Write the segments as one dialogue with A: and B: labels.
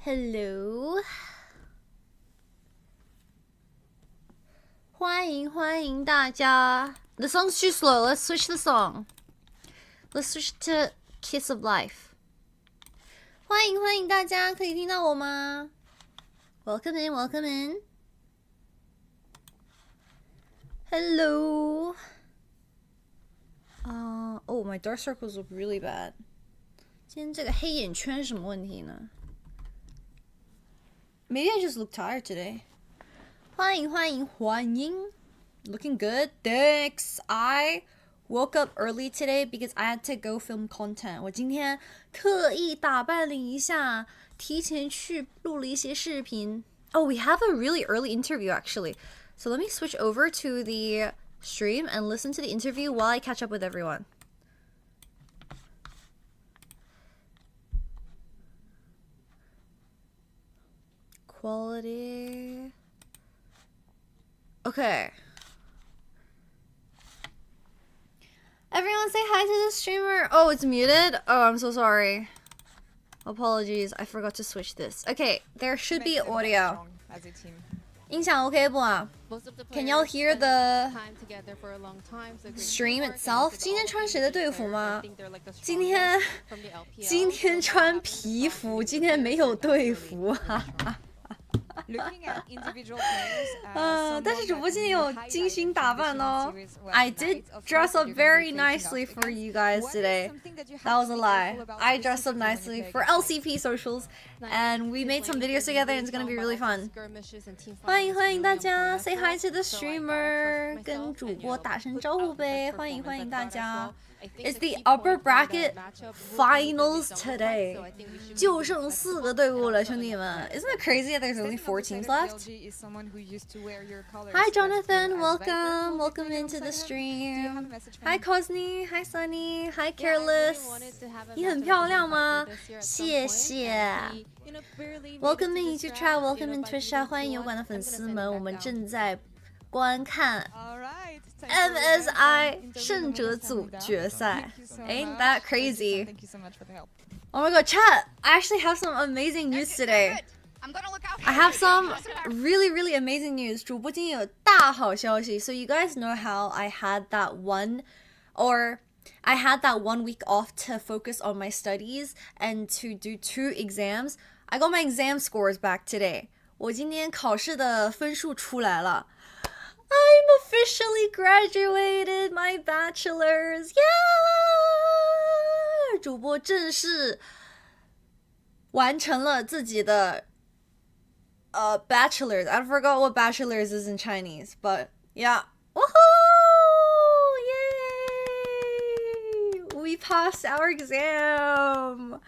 A: Hello， 欢迎大家。The song's too slow. Let's switch the song. Let's switch to Kiss of Life. 欢迎大家，可以听到我吗 ？Welcome in, welcome in. Hello. Oh, my dark circles look really bad. 今天这个黑眼圈是什么问题呢？ Maybe I just look tired today. 欢迎 Looking good, thanks. I woke up early today because I had to go film content. 我今天特意打扮了一下，提前去录了一些视频。Oh, we have a really early interview actually. So let me switch over to the stream and listen to the interview while I catch up with everyone. Quality. Okay. Everyone say hi to the streamer. Oh, it's muted? Oh, I'm so sorry. Apologies, I forgot to switch this. Okay, there should be audio. 音响 OK 不啊 Can y'all hear the stream itself? 今天穿谁的队服吗？今天穿皮服，今天没有队服，哈哈。但是主播今天有精心打扮哦。I did dress up very nicely for you guys today. That was a lie. I dressed up nicely for LCP socials, and we made some videos together, and it's gonna be really fun. 欢迎大家 ，Say hi to the streamer， 跟主播打声招呼呗，欢迎大家。It's the upper bracket finals today. 就剩4个队伍了，兄弟们。Isn't it crazy that there's only 4 teams left? Hi Jonathan, welcome into the stream. Hi Cosney, hi Sunny, hi Careless. 你很漂亮吗？谢谢。Welcome in YouTube chat, welcome in Twitch chat. 欢迎油管的粉丝们，我们正在观看 MSI 胜者组决赛。Ain't that crazy? Oh my god, chat! I actually have some amazing news today. I have some really amazing news. 主播今天有大好消息。So you guys know how I had that one week off to focus on my studies and to do 2 exams. I got my exam scores back today. 我今天考试的分数出来了。I'm officially graduated my bachelor's. Yeah! 主播正式完成了自己的bachelor's. I forgot what bachelor's is in Chinese, but yeah. Woohoo! Yay! We passed our exam.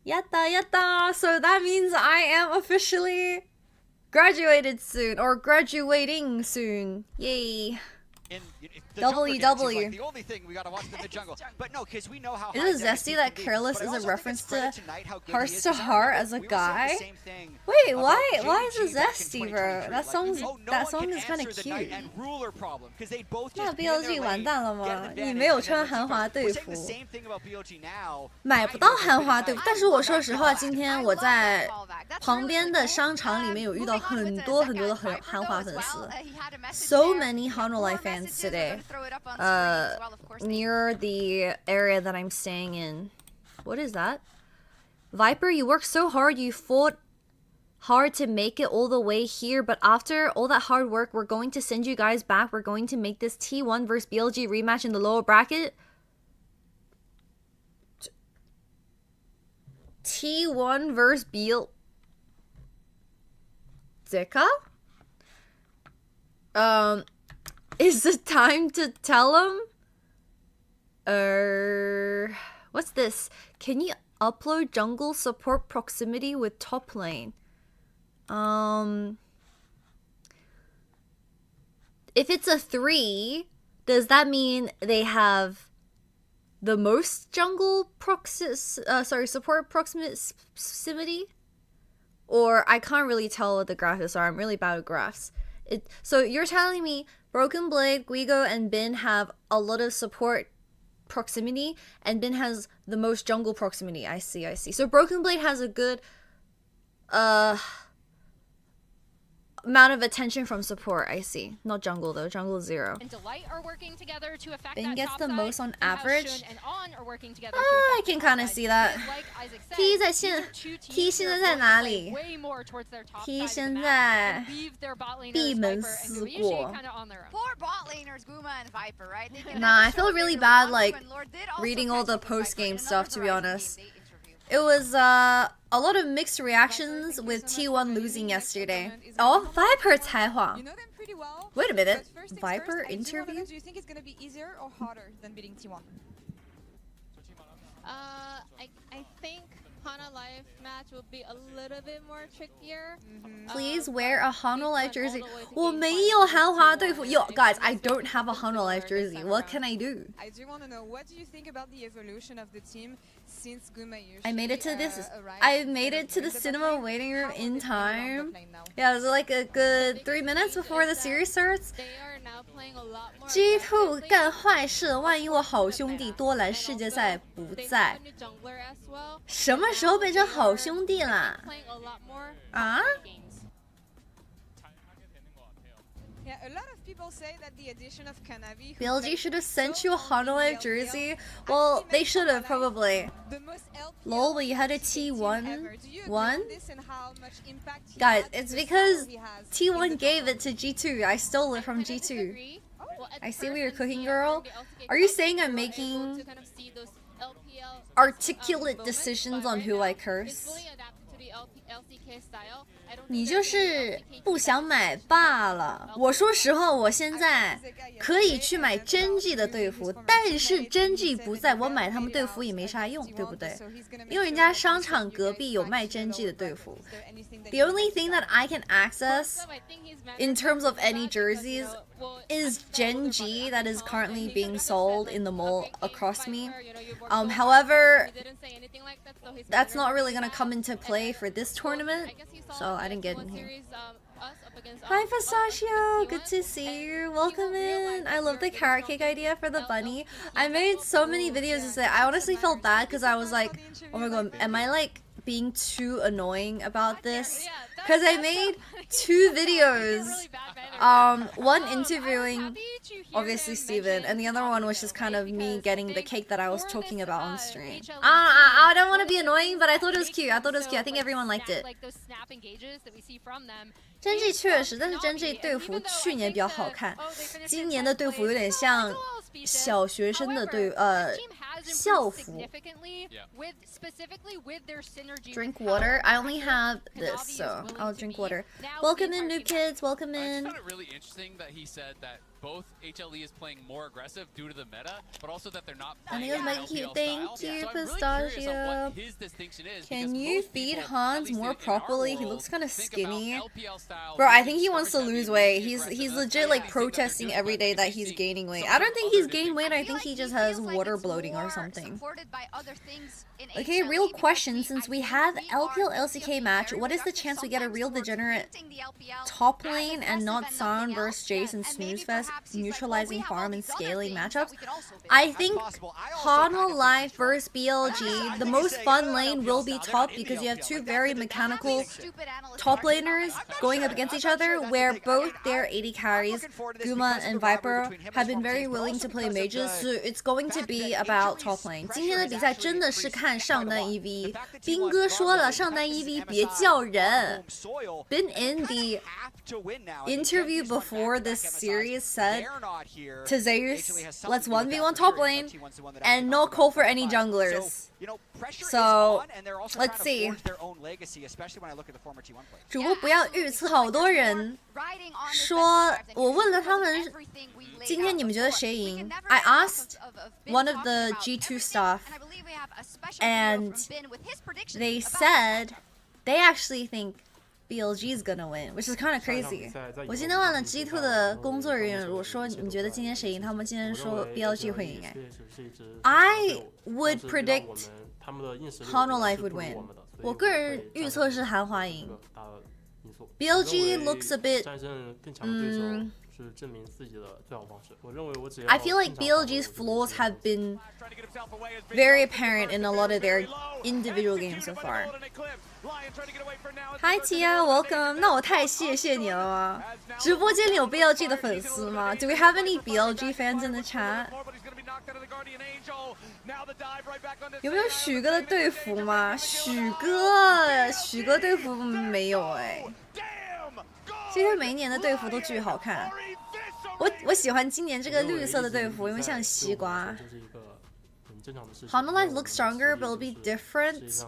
A: Yatta. So that means I am officially graduated soon, or graduating soon. Yay. WW.
B: The only thing we gotta watch in the jungle. But no, because we know how
A: is it zesty that Careless is a reference to Hearts to Heart as a guy? Wait, why is it zesty, bro? That song is kind of cute. 那 BLG 完蛋了吗？你没有穿韩华队服，买不到韩华队服。但是我说实话，今天我在旁边的商场里面有遇到很多的韩华粉丝 ，so many Hanwha fans today. Near the area that I'm staying in. What is that? Viper, you worked so hard, you fought hard to make it all the way here, but after all that hard work, we're going to send you guys back. We're going to make this T1 versus BLG rematch in the lower bracket. T1 versus BL... Zika? Is it time to tell him? What's this? Can you upload jungle support proximity with top lane? If it's a 3, does that mean they have the most jungle support proximity? Or I can't really tell what the graphics are. I'm really bad with graphs. So you're telling me Broken Blade, Guigo, and Bin have a lot of support proximity, and Bin has the most jungle proximity. I see. So Broken Blade has a good amount of attention from support, I see. Not jungle though, jungle 0.
C: And Delight are working together to affect
A: Bing
C: that
A: gets
C: top
A: the
C: side,
A: most on
C: and how
A: average.
C: Shun and On are working together to
A: I
C: affect
A: can
C: the top
A: kind of
C: side.
A: see that.
C: Because like Isaac said,
A: T 在
C: these
A: 现
C: are two teams
A: T
C: that
A: 现
C: are
A: 在在
C: going to
A: 哪
C: play
A: 里
C: way more towards their top
A: T
C: side of the
A: 现
C: map
A: 在
C: and leave their bot laners
A: 闭门
C: Viper and
A: 思
C: Gumayushi
A: 过
C: kind of on their own.
D: Poor bot laners, Guma and Viper, right? They can
A: Nah, I
D: show
A: feel
D: what they
A: really
D: really
A: bad,
D: want
A: like,
D: to, and Lord did also
A: reading
D: catch
A: all the
D: up with Viper
A: post-game
D: in
A: stuff, to be
D: another
A: honest.
D: Verizon game day interview.
A: It was a lot of mixed reactions with T1 losing yesterday. Oh, Viper 才华
E: You know them pretty well.
A: Wait a minute.
E: But first things
A: Viper
E: first, I do wanna
A: interview?
E: know, do you think it's gonna be easier or harder than beating T1?
F: I think Hana Life match will be a little bit more trickier.
A: Please wear a Hana Life jersey. 我没有韩华队服 Yo, guys, I don't have a Hana Life jersey. What can I do?
E: I do want to know, what do you think about the evolution of the team since Gumayushi
A: I made it to this.
E: arrived?
A: I made it to the
E: In the
A: cinema
E: lane?
A: waiting room
E: How
A: in
E: is it playing on
A: time.
E: the lane now?
A: Yeah, it was like a good 3 minutes before the series starts.
F: They are now playing a lot more
A: G2
F: aggressively.
A: 干坏事，万一我好兄弟多兰世界赛不
F: They have
A: 在
F: a，new jungler as well.
A: 什么时候变成好兄弟啦？
F: Playing a lot more
A: 啊？
F: games.
E: Yeah, a lot of people say that the addition of Kanavi, who
A: BLG
E: played
A: should have
E: so
A: sent you a
E: long in
A: Hana Life
E: BLG,
A: jersey.
E: actually
A: Well, they
E: makes
A: should have
E: Hana Life
A: probably.
E: the most LPL
A: Lol, but you had a
E: team
A: T1
E: ever. Do you agree
A: one?
E: with this and how much impact he
A: Guys,
E: had
A: it's
E: to the
A: because
E: style he has in the
A: T1 gave
E: jungle?
A: it to G2. I stole it from
F: I
A: G2.
F: disagree. Well, at
A: I see
F: first
A: what you're
F: in
A: cooking,
F: the,
A: girl.
F: the LCK
A: Are you
F: Cup,
A: saying I'm
F: we were able
A: making
F: to kind of see those LPL,
A: articulate
F: moments,
A: decisions
F: but
A: on
F: right
A: who
F: now,
A: I
F: it's
A: curse?
F: fully adapted to the LCK style. I don't
A: 你
F: think
A: 就
F: there's
A: 是
F: any LCK
A: 不想买罢了。我说实话，我现在可以去买真 G 的队服，但是真 G 不在，我买他们队服也没啥用，对不对？因为人家商场隔壁有卖真 G 的队服。The only thing that I can access in terms of any jerseys is Gen G that is currently being sold in the mall across me. However, that's not really gonna come into play for this tournament, so I didn't get in here. Hi Pistachio, good to see you. Welcome in. I love the carrot cake idea for the bunny. I made so many videos to say. I honestly felt bad because I was like, oh my god, am I like being too annoying about this? Because I made 2 videos. One interviewing obviously Steven, and the other one was just kind of me getting the cake that I was talking about on stream. I don't want to be annoying, but I thought it was cute. I thought it was cute. I think everyone liked it. 真 G 确实，但是真 G 队服去年比较好看，今年的队服有点像小学生的校服。Drink water. I only have this, so I'll drink water. Welcome in, new kids. Welcome in.
G: I found it really interesting that he said that both HLE is playing more aggressive due to the meta, but also that they're not
A: I
G: playing
A: think it was
G: an
A: my cute.
G: LPL
A: Thank
G: style.
A: you,
G: So I'm really curious
A: Pistachio.
G: on what his distinction is,
A: Can
G: because
A: you
G: most
A: feed
G: people,
A: Hans
G: at least
A: more
G: in our
A: properly? He
G: world,
A: looks kind of
G: think
A: skinny.
G: about LPL style
A: Bro, I
G: being
A: think he wants to
G: storage
A: lose
G: heavy,
A: weight.
G: really
A: He's
G: aggressive.
A: legit
G: That's
A: like
G: the thing that they're
A: protesting
G: doing,
A: every
G: but
A: day
G: if
A: that
G: you
A: he's
G: see
A: gaining weight.
G: some
A: I don't
G: of
A: think
G: the
A: he's
G: other
A: gaining weight. I
D: I feel
A: think he
D: like
A: just
D: he
A: has
D: feels like
A: water
D: it's
A: bloating or
D: more
A: something.
D: supported by other things in
A: Okay,
D: HLE,
A: real
D: because
A: question.
D: I
A: Since we
D: think
A: have
D: we
A: LPL
D: are
A: LCK match,
D: very
A: what is the
D: productive
A: chance we get a
D: sometimes
A: real
D: towards
A: degenerate
D: preventing the LPL
A: top
D: as
A: lane and
D: aggressive
A: not
D: and
A: Sion
D: nothing
A: versus
D: else?
A: Jace and
D: And maybe
A: Snooze Fest,
D: perhaps he's like,
A: neutralizing
D: well, we have
A: farm
D: all
A: and
D: these other
A: scaling
D: things
A: matchups?
D: that we could also build.
A: I think
B: possible. I also kind
A: Hana
B: of
A: Life
B: think he's wrong.
A: versus BLG, the most fun lane will be top because you have 2 very mechanical top laners going up against each other, where both their 80 carries, Guma and Viper, have been very willing to play mages, so it's going to be about top lane. 今天的比赛真的是看上单 EV， 冰哥说了，上单 EV 别叫人。Been in the interview before this series said to Zeus, let's 1v1 top lane and not call for any junglers. So, let's see. 主播不要预测，好多人说，我问了他们，今天你们觉得谁赢？ I asked one of the G2 staff, and they said they actually think BLG is gonna win, which is kind of crazy. 我今天问了 G2 的工作人员，我说你觉得今天谁赢？他们今天说 BLG 会赢。I would predict Hana Life would win. 我个人预测是韩华赢。BLG looks a bit
H: 是证明自己的最好方式。我认为我只要
A: I feel like BLG's flaws have been very apparent in a lot of their individual games so far. Hi Tia, welcome. 那我太谢谢你了吗？直播间里有 BLG 的粉丝吗 ？Do we have any BLG fans in the chat? 有没有许哥的队服吗？许哥队服没有哎。其实每一年的队服都巨好看。我喜欢今年这个绿色的队服，因为像西瓜。Honolife looks stronger, but it'll be different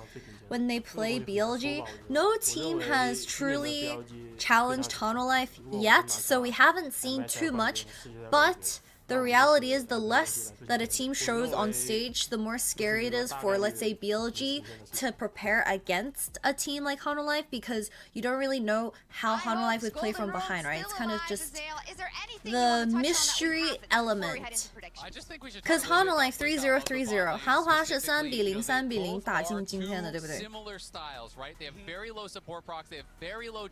A: when they play BLG. No team has truly challenged Honolife yet, so we haven't seen too much, but the reality is the less that a team shows on stage, the more scary it is for, let's say, BLG to prepare against a team like Honolife, because you don't really know how Honolife would play from behind, right? It's kind of just the mystery element. Because Honolife 3030，韩华是3-0打进今天的，对不对？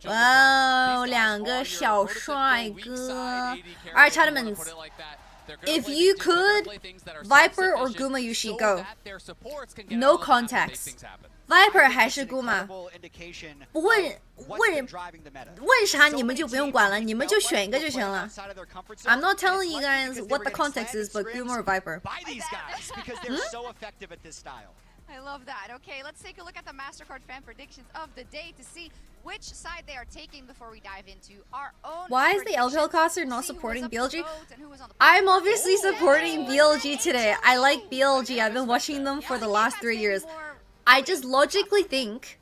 A: 哇哦，两个小帅哥。Alright, Chattermans.If you could, Viper or Guma Yushi, go. No context. Viper 还是 Guma？ 不问啥你们就不用管了，你们就选一个就行了。I'm not telling you guys what the context is, but Guma or Viper.
D: I love that. Okay, let's take a look at the MasterCard fan predictions of the day to see which side they are taking before we dive into our own.
A: Why is the LPL caster not supporting BLG? I'm obviously supporting BLG today. I like BLG. I've been watching them for the last 3 years. I just logically think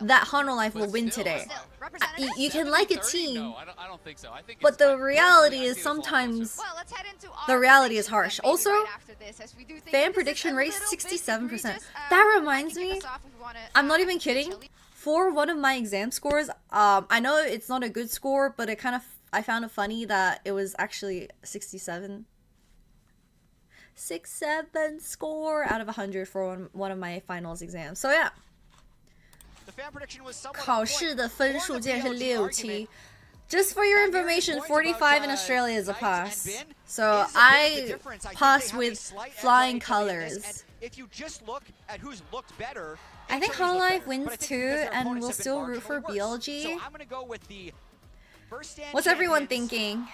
A: that Honolife will win today. You can like a team, but the reality is sometimes the reality is harsh. Also, fan prediction rate 67%. That reminds me, I'm not even kidding. For one of my exam scores, I know it's not a good score, but I found it funny that it was actually 67. 67 score out of 100 for one of my finals exams. So yeah. 考试的分数竟然是67。Just for your information, 45 in Australia is a pass. So I pass with flying colors. I think Honolife wins too, and we'll still root for BLG. What's everyone thinking?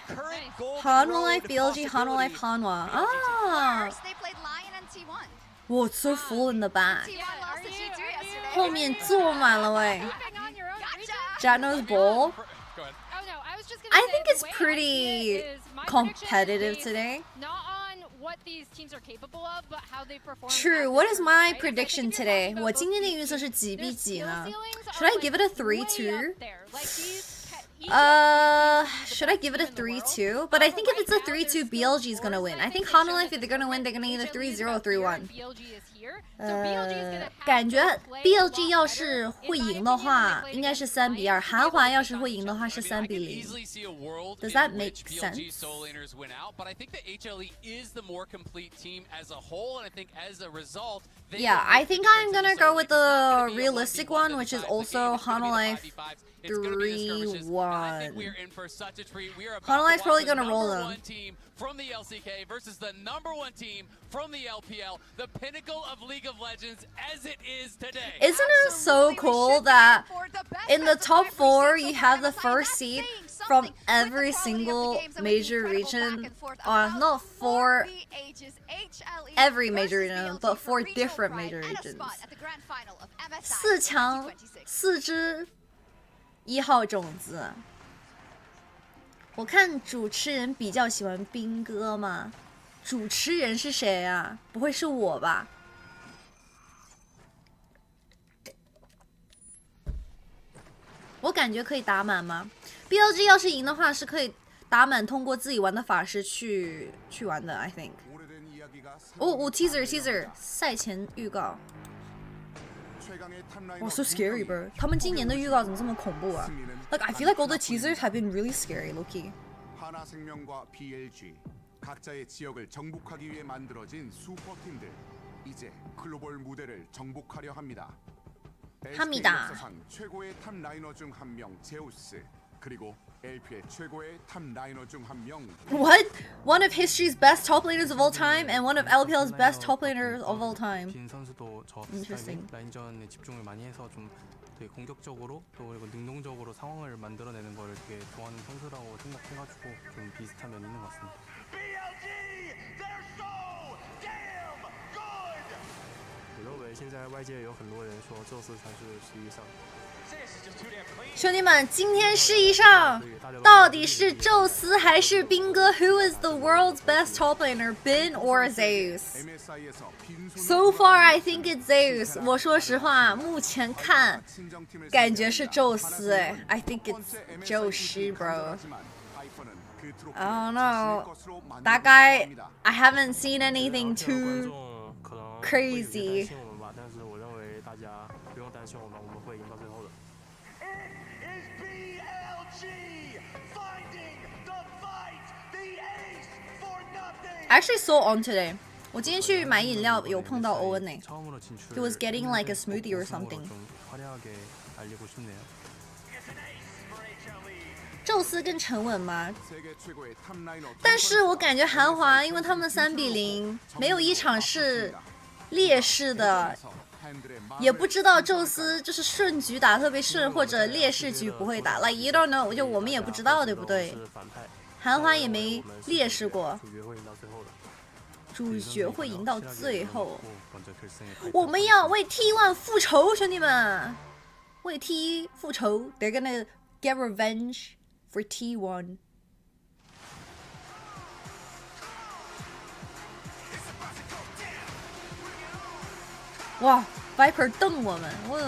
A: Honolife, BLG, Honolife, Hanwha. Ah! Whoa, it's so full in the back. 后面坐满了喂。Jano's Bowl. I think it's pretty competitive today. True. What is my prediction today? 我今天的预测是几比几呢？ Should I give it a 3-2? Should I give it a 3-2? But I think if it's a 3-2, BLG is gonna win. I think Honolife, if they're gonna win, they're gonna either 3-0 or 3-1. 感觉 BLG 要是会赢的话，应该是3-2。韩华要是会赢的话是3-0。Does that make sense? Yeah, I think I'm gonna go with the realistic one, which is also Honolife 3-1. Honolife's probably gonna roll them.
G: From the LCK versus the #1 team from the LPL, the pinnacle of League of Legends as it is today.
A: Isn't it so cool that in the top 4 you have the first seed from every single major region? Not for every major region, but 4 different major regions. 4强4支1号种子。我看主持人比较喜欢兵哥吗？主持人是谁啊？不会是我吧？我感觉可以打满吗 ？BLG 要是赢的话，是可以打满，通过自己玩的法师去玩的。I think。哦，teaser 赛前预告。哇 ，so scary, bro！ 他们今年的预告怎么这么恐怖啊 ？Like I feel like all the teasers have been really scary, Loki.
I: 하나생명과 BLG 각자의 지역을 정복하기 위해 만들어진 슈퍼팀들 이제 글로벌 무대를 정복하려 합니다. SK 역사상 최고의 탑 라이너 중 한 명 제우스 그리고 LPL 최고의 탑 라이너 중 한 명.
A: What? One of history's best top laners of all time and one of LPL's best top laners of all time.
H: 빈 선수도 저
A: Interesting.
H: 라인전에 집중을 많이 해서 좀 되게 공격적으로 또 그리고 능동적으로 상황을 만들어내는 거를 되게 좋아하는 선수라고 생각해가지고 좀 비슷한 면이 있는 것 같습니다.
B: BLG, they're so damn good.
H: 我认为现在外界有很多人说宙斯才是实力上。
A: 兄弟们，今天世一上到底是宙斯还是兵哥 ？Who is the world's best top laner, Bin or Zeus?
I: MSI에서 빈손으로
A: So far, I think it's Zeus. 我说实话，目前看感觉是宙斯哎 I think it's 宙斯 bro. I don't know. 大概 I haven't seen anything
H: 观
A: too
H: 众可能
A: crazy.
H: 担心我们吧，但是我认为大家不用担心我们，我们会赢到最后的。
B: Is BLG finding the fight, the ace for nothing.
A: I actually saw On today. 我今天去买饮料有碰到欧文呢。
H: 처음으로 진출.
A: He was getting like a smoothie or something.
H: 좀 화려하게 알리고 싶네요.
B: It's an ace for HLE.
A: 宙斯更沉稳吗？
I: 세계 최고의 탑 라이너
A: 但是我感觉韩华，因为他们3-0，没有一场是劣势的，也不知道宙斯就是顺局打特别顺，或者劣势局不会打。Like you don't know， 就我们也不知道，对不对？
H: 是反派，
A: 韩华也没劣势过，
H: 主角会赢到最后的。
A: 主角会赢到最后。
H: 먼저 결승에
A: 我们要为 T1 复仇，兄弟们，为 T1 复仇。They're gonna get revenge for T1. 哇 ，Viper 瞪我们，我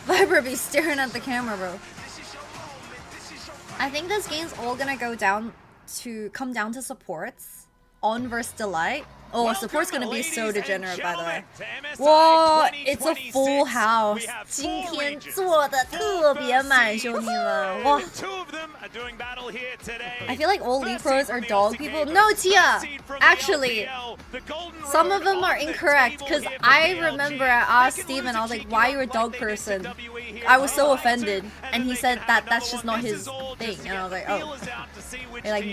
A: Viper be staring at the camera, bro. I think this game's all gonna come down to supports. On versus Delight. Oh, support's gonna be so degenerate, by the way. Whoa, it's a full house. 今天做的特别满，兄弟们，哇！ I feel like all League pros are dog people. No, Tia. Actually, some of them are incorrect because I remember I asked Steven, I was like, "Why are you a dog person?" I was so offended, and he said that that's just not his thing, and I was like, "Oh." They like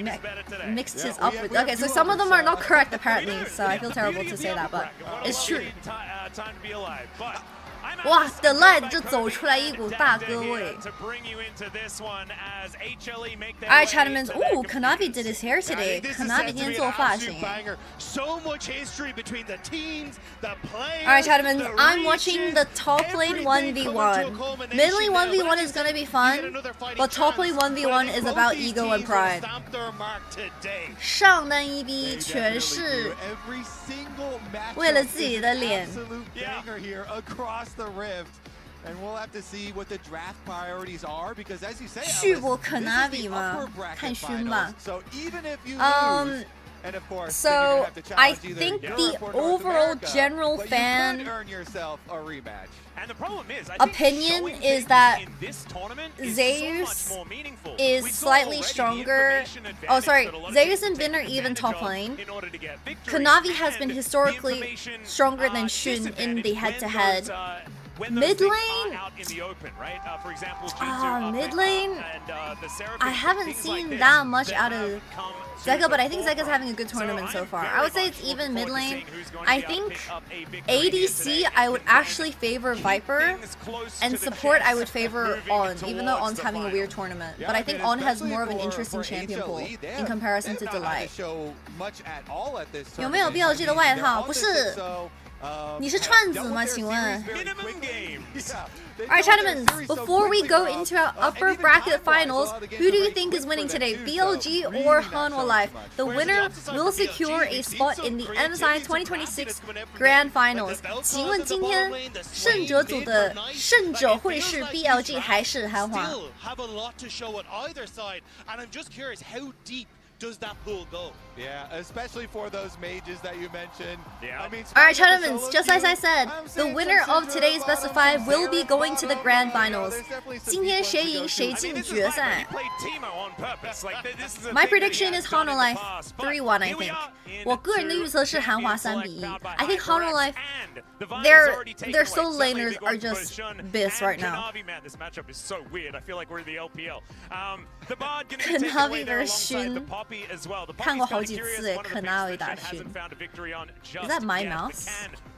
A: mixed his up with. Okay, so some of them are not correct apparently. So I feel terrible to say that, but it's true. 哇 ，Delight 就走出来一股大哥味。Alright, Chattermans. Ooh, Kanavi did his hair today. Kanavi 今天做发型。Alright, Chattermans. I'm watching the top lane 1v1. Mid lane 1v1 is gonna be fun, but top lane 1v1 is about ego and pride. 上单一逼全是为了自己的脸。 续播Kanavi吗？看勋吧。So I think the overall general fan opinion is that Zeus is slightly stronger. Oh, sorry, Zeus and Bin are even top lane. Kanavi has been historically stronger than Xun in the head-to-head. Mid lane? Mid lane? I haven't seen that much out of Zeka, but I think Zeka's having a good tournament so far. I would say it's even mid lane. I think ADC, I would actually favor Viper, and support I would favor On, even though On's having a weird tournament. But I think On has more of an interesting champion pool in comparison to Delight. 有没有 BLG 的外套？不是。 你是串子吗？请问 Alright, Chattermans, before we go into our upper bracket finals, who do you think is winning today, BLG or Hanwha Life? The winner will secure a spot in the MSI 2026 Grand Finals. 请问今天胜者组的胜者会是 BLG 还是韩华？
J: does that pool go?
B: Yeah, especially for those mages that you mentioned.
J: Yeah.
B: I mean,
A: Alright, tournaments, just as I said, the winner of today's best of 5 will be going to the grand finals. 今天谁赢谁进决赛。My prediction is Hololive 3-1, I think. 我个人的预测是韩华3-1。I think Hololive, their solo laners are just biz right now. Kanavi vs Xun 看过好几次诶 ，Kanavi 打Xun。Is that my mouse?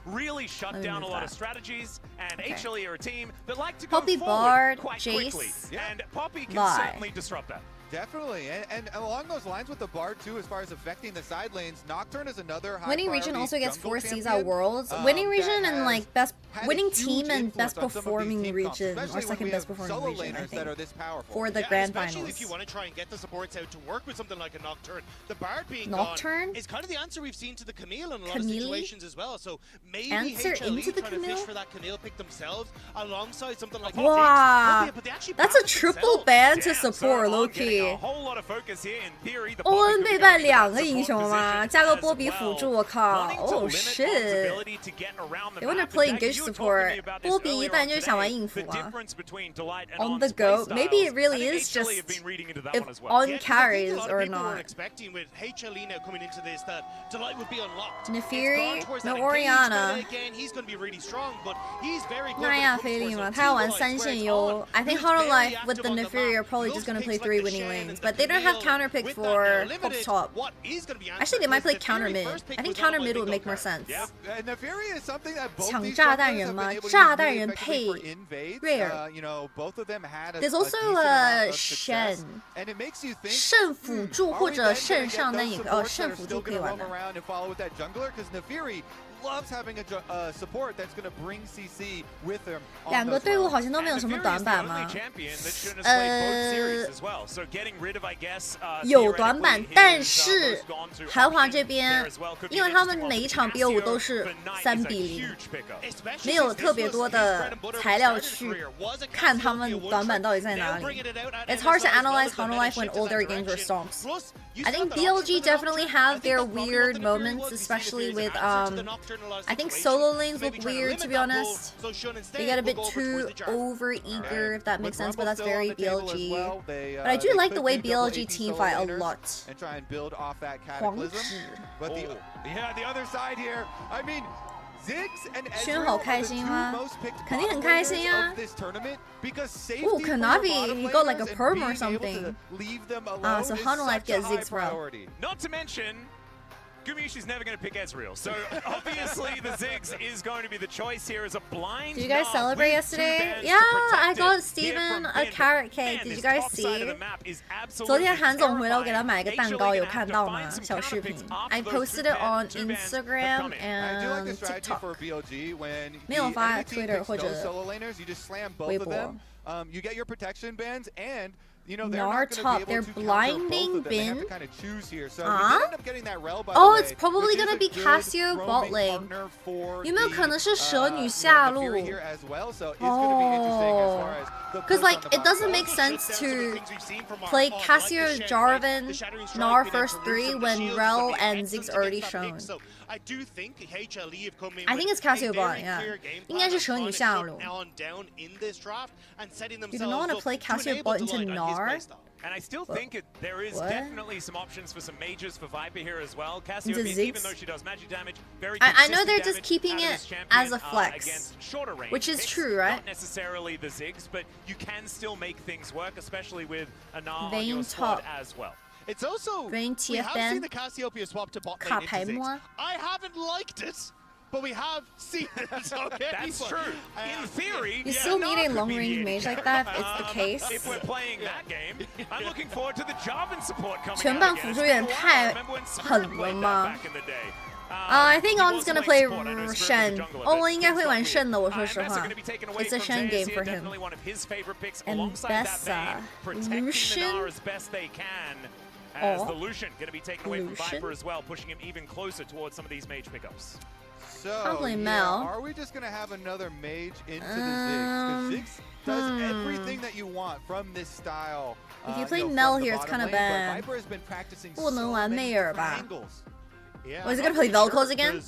K: Really shut down a lot of strategies, and HLE are a team that like to go
A: Poppy
K: forward
A: Bard,
K: quite
A: Jace,
K: quickly, and Poppy can
A: Vi.
K: certainly disrupt that.
B: Definitely, and along those lines with the Bard too, as far as affecting the side lanes, Nocturne is another high
A: Winning region also gets 4
B: jungle
A: Cs
B: champion,
A: at Worlds. Winning region and like best
B: had a
A: winning
B: huge
A: team and
B: influence
A: best
B: on some of these
A: performing
B: team comps,
A: region or
B: especially when
A: second
B: we
A: best
B: have
A: performing
B: solo
A: region, I
B: laners that are
A: think,
B: this powerful.
A: for the
J: Yeah,
A: grand
J: especially
A: finals.
J: if you want to try and get the supports out to work with something like a Nocturne. The Bard being
A: Nocturne?
J: gone is kind of the answer we've seen to the Camille in a lot
A: Camille?
J: of situations as well. So maybe
A: Answer
J: HLE
A: into the
J: trying to
A: Camille?
J: fish for that Camille pick themselves alongside something like
A: Wow,
J: Ziggs. But they actually
A: that's a
J: balance
A: triple
J: themselves.
A: ban to
K: Yeah, so
A: support
K: on
A: Loki.
K: getting a whole lot of focus here. In theory, the
A: 欧
K: Poppy
A: 恩
K: could
A: 背
K: be
A: 叛
K: going
A: 两
K: to
A: 个
K: that
A: 英
K: support
A: 雄吗？
K: position
A: 加个
K: as
A: 波比
K: well.
A: 辅助，我靠
K: Wanting to
A: ！Oh
K: limit Bond's
A: shit！
K: ability to get around the
A: They wanna
K: map.
A: play
K: In fact,
A: engage
K: you were talking
A: support.
K: to me about this
A: 波比
K: earlier
A: 一般
K: on
A: 就是想玩
K: today.
A: 应付
K: The
A: 啊。
K: difference between Delight and
A: On
K: On's
A: the go,
K: play
A: maybe it
K: styles.
A: really
K: I think
A: is
K: HLE
A: just
K: have been reading into that
A: if
K: one as well.
A: on
J: Yeah, 'cause I think
A: carries
J: a lot of
A: or
J: people were
A: not.
J: expecting with HLE now coming into this that Delight would be unlocked.
A: Nefiri,
J: It's gone towards
A: no
J: that engage
A: Orianna.
J: meta again. He's going to be really strong, but he's very good
A: 那
J: when
A: 亚
J: it
A: 菲
J: comes
A: 利
J: towards
A: 嘛，
J: those
A: 他要
J: team
A: 玩
J: fights,
A: 三
J: where
A: 线
J: it's
A: 优。
J: on.
A: I think
J: Who's very
A: Hololive with
J: active
A: the
J: on the
A: Nefiri are
J: map.
A: probably
J: Those
A: just gonna play
J: picks
A: 3
J: like the
A: winning
J: Shen
A: lanes,
J: and the
A: but they don't have
J: Camille
A: counter pick
J: with that
A: for
J: now
A: top
J: limited,
A: top.
J: what is going to be
A: Actually, they might play
J: answered?
A: counter
J: Nefiri
A: mid.
J: first pick
A: I think
J: was
A: counter
J: on
A: mid
J: by
A: would make more
J: Bingo
A: sense.
B: And Nefiri is something that both
A: 抢
B: these
A: 炸
B: junglers
A: 弹
B: have
A: 人
B: been
A: 吗？
B: able to
A: 炸
B: use
A: 弹
B: really
A: 人
B: effectively
A: 配
B: for invades.
A: Rare.
B: You know, both of them had a
A: There's also
B: decent amount of
A: Shen.
B: success, and it makes you think.
A: 圣辅助
B: Are
A: 或
B: we
A: 者
B: then
A: 圣
B: gonna get
A: 上单
B: those
A: 也可
B: supports
A: 圣
B: that are
A: 辅
B: still
A: 助可以
B: gonna
A: 玩
B: roam
A: 的。
B: around and follow with that jungler? Because Nefiri loves having a support that's going to bring CC with them.
A: 两个队伍好像都没有什么短板吗？有短板，但是韩华这边，因为他们每一场 BO5 都是3-0，没有特别多的材料去看他们短板到底在哪里。It's hard to analyze Hololive when all their games are stomps. I think BLG definitely have their weird moments, especially with I think solo lanes look weird, to be honest. They get a bit too over eager, if that makes sense, but that's very BLG. But I do like the way BLG team fight a lot.
B: And try and build off that
A: 黄
B: cataclysm.
A: 纸
B: But the other side here, I mean, Ziggs and
A: 轩
B: Ezreal
A: 好
B: are
A: 开
B: the
A: 心
B: two
A: 吗？
B: most picked
A: 肯定很
B: bot
A: 开心
B: laners
A: 啊
B: of this tournament because safety
A: Ooh,
B: for your
A: Kanavi,
B: bottom
A: he got like a
B: laners and
A: perm or
B: being able
A: something.
B: to leave them alone
A: So
B: is
A: Hololive
B: such a
A: gets
B: high
A: Ziggs, bro.
B: priority.
K: Not to mention, Gumishi's never going to pick Ezreal, so obviously the Ziggs is going to be the choice here as a blind.
A: Did you guys
K: knob
A: celebrate
K: with two
A: yesterday?
K: bans to
A: Yeah, I
K: protect
A: got
K: it
A: Steven
K: here
A: a
K: from
A: carrot
K: Bin.
A: cake.
K: Man,
A: Did you
K: this
A: guys
K: top side of the
A: see?
K: map is
A: 昨天
K: absolutely
A: 韩总回来我给他
K: terrifying.
A: 买一个蛋
K: HLE
A: 糕，有
K: gonna
A: 看
K: have
A: 到
K: to
A: 吗？
K: find some
A: 小视
K: counter
A: 频
K: picks after
A: I
K: those
A: posted
K: two
A: it on
K: bans are
A: Instagram
K: coming.
B: I do like the
A: and
B: strategy
A: TikTok.
B: for BLG when
A: 没有
B: the
A: 发
B: enemy team
A: Twitter
B: picks
A: 或者
B: no solo laners, you just slam both
A: 微
B: of
A: 博。
B: them. You get your protection bans and you know, they're
A: Nar
B: not going
A: top,
B: to be
A: they're
B: able to counter
A: blinding
B: both of them. They have
A: Bin.
B: to kind of choose here. So
A: Ah?
B: we did end up getting that rel, by
A: Oh,
B: the
A: it's
B: way,
A: probably
B: which is
A: gonna
B: a
A: be
B: good
A: Cassio bot
B: roaming
A: lane.
B: partner for
A: 有没有可能是蛇女
B: the,
A: 下路？
B: Nefiri here as well. So it's going to be interesting as far as the
A: Because
B: push
A: like
B: on the
A: it doesn't
B: bot
A: make
B: side.
A: sense to play Cassio, Jarvan, Gnar first 3 when Rel and Ziggs already shown.
J: I do think HLE have come in
A: I think
J: with
A: it's Cassio
J: a
A: bot,
J: very
A: yeah.
J: clear game
A: 应该是
J: plan
A: 蛇女
J: on
A: 下路。
J: on down in this draft and setting
A: You
J: themselves
A: do not want to
J: up
A: play
J: to
A: Cassio
J: enable
A: bot into
J: Delight on his
A: Gnar?
J: playstyle.
K: And I still think there is
A: What?
K: definitely some options for some mages for Viper here as well.
A: Into
K: Cassiopeia, even
A: Ziggs?
K: though she does magic damage, very
A: I know
K: consistent
A: they're just
K: damage
A: keeping
K: out of
A: it
K: this champion,
A: as a flex,
K: against shorter range
A: which is
K: picks.
A: true, right?
K: Not necessarily the Ziggs, but you can still make things work, especially with a Gnar on
A: Vayne
K: your squad
A: top.
K: as well.
J: It's also
A: Vayne
J: we
A: TF
J: have
A: ban.
J: seen the Cassiopeia swap to bot
A: 卡
J: lane
A: 牌
J: into
A: 摸
J: Ziggs. I haven't liked it, but we have seen it. Okay,
K: That's true. In theory,
A: You
K: yeah,
A: still
K: Gnar
A: need a
K: could
A: long
K: be the
A: range
K: AD
A: mage like
K: carry.
A: that if it's the case.
K: If we're playing that game, I'm looking forward to the Jarvan support coming
A: 全
K: out
A: 版
K: again
A: 辅助
K: as
A: 有点
K: well.
A: 太
K: Remember when Spirit
A: 狠了
K: played that
A: 吗？
K: back in the day?
A: I think On's gonna play Shen. Owen 应该会玩 Shen 的，我说实话。It's a Shen game for him. And Bessa, Lucian.
K: As the Lucian going to be taken away from Viper as well, pushing him even closer towards some of these mage pickups.
B: So,
A: Probably Mel.
B: Are we just going to have another mage into the Ziggs? Because Ziggs does everything that you want from this style.
A: If you play Mel here, it's kind of bad.
B: Viper has been practicing
A: 不能玩 Mayor 吧
B: angles.
J: Yeah,
A: Was he gonna play Vel'Koz again?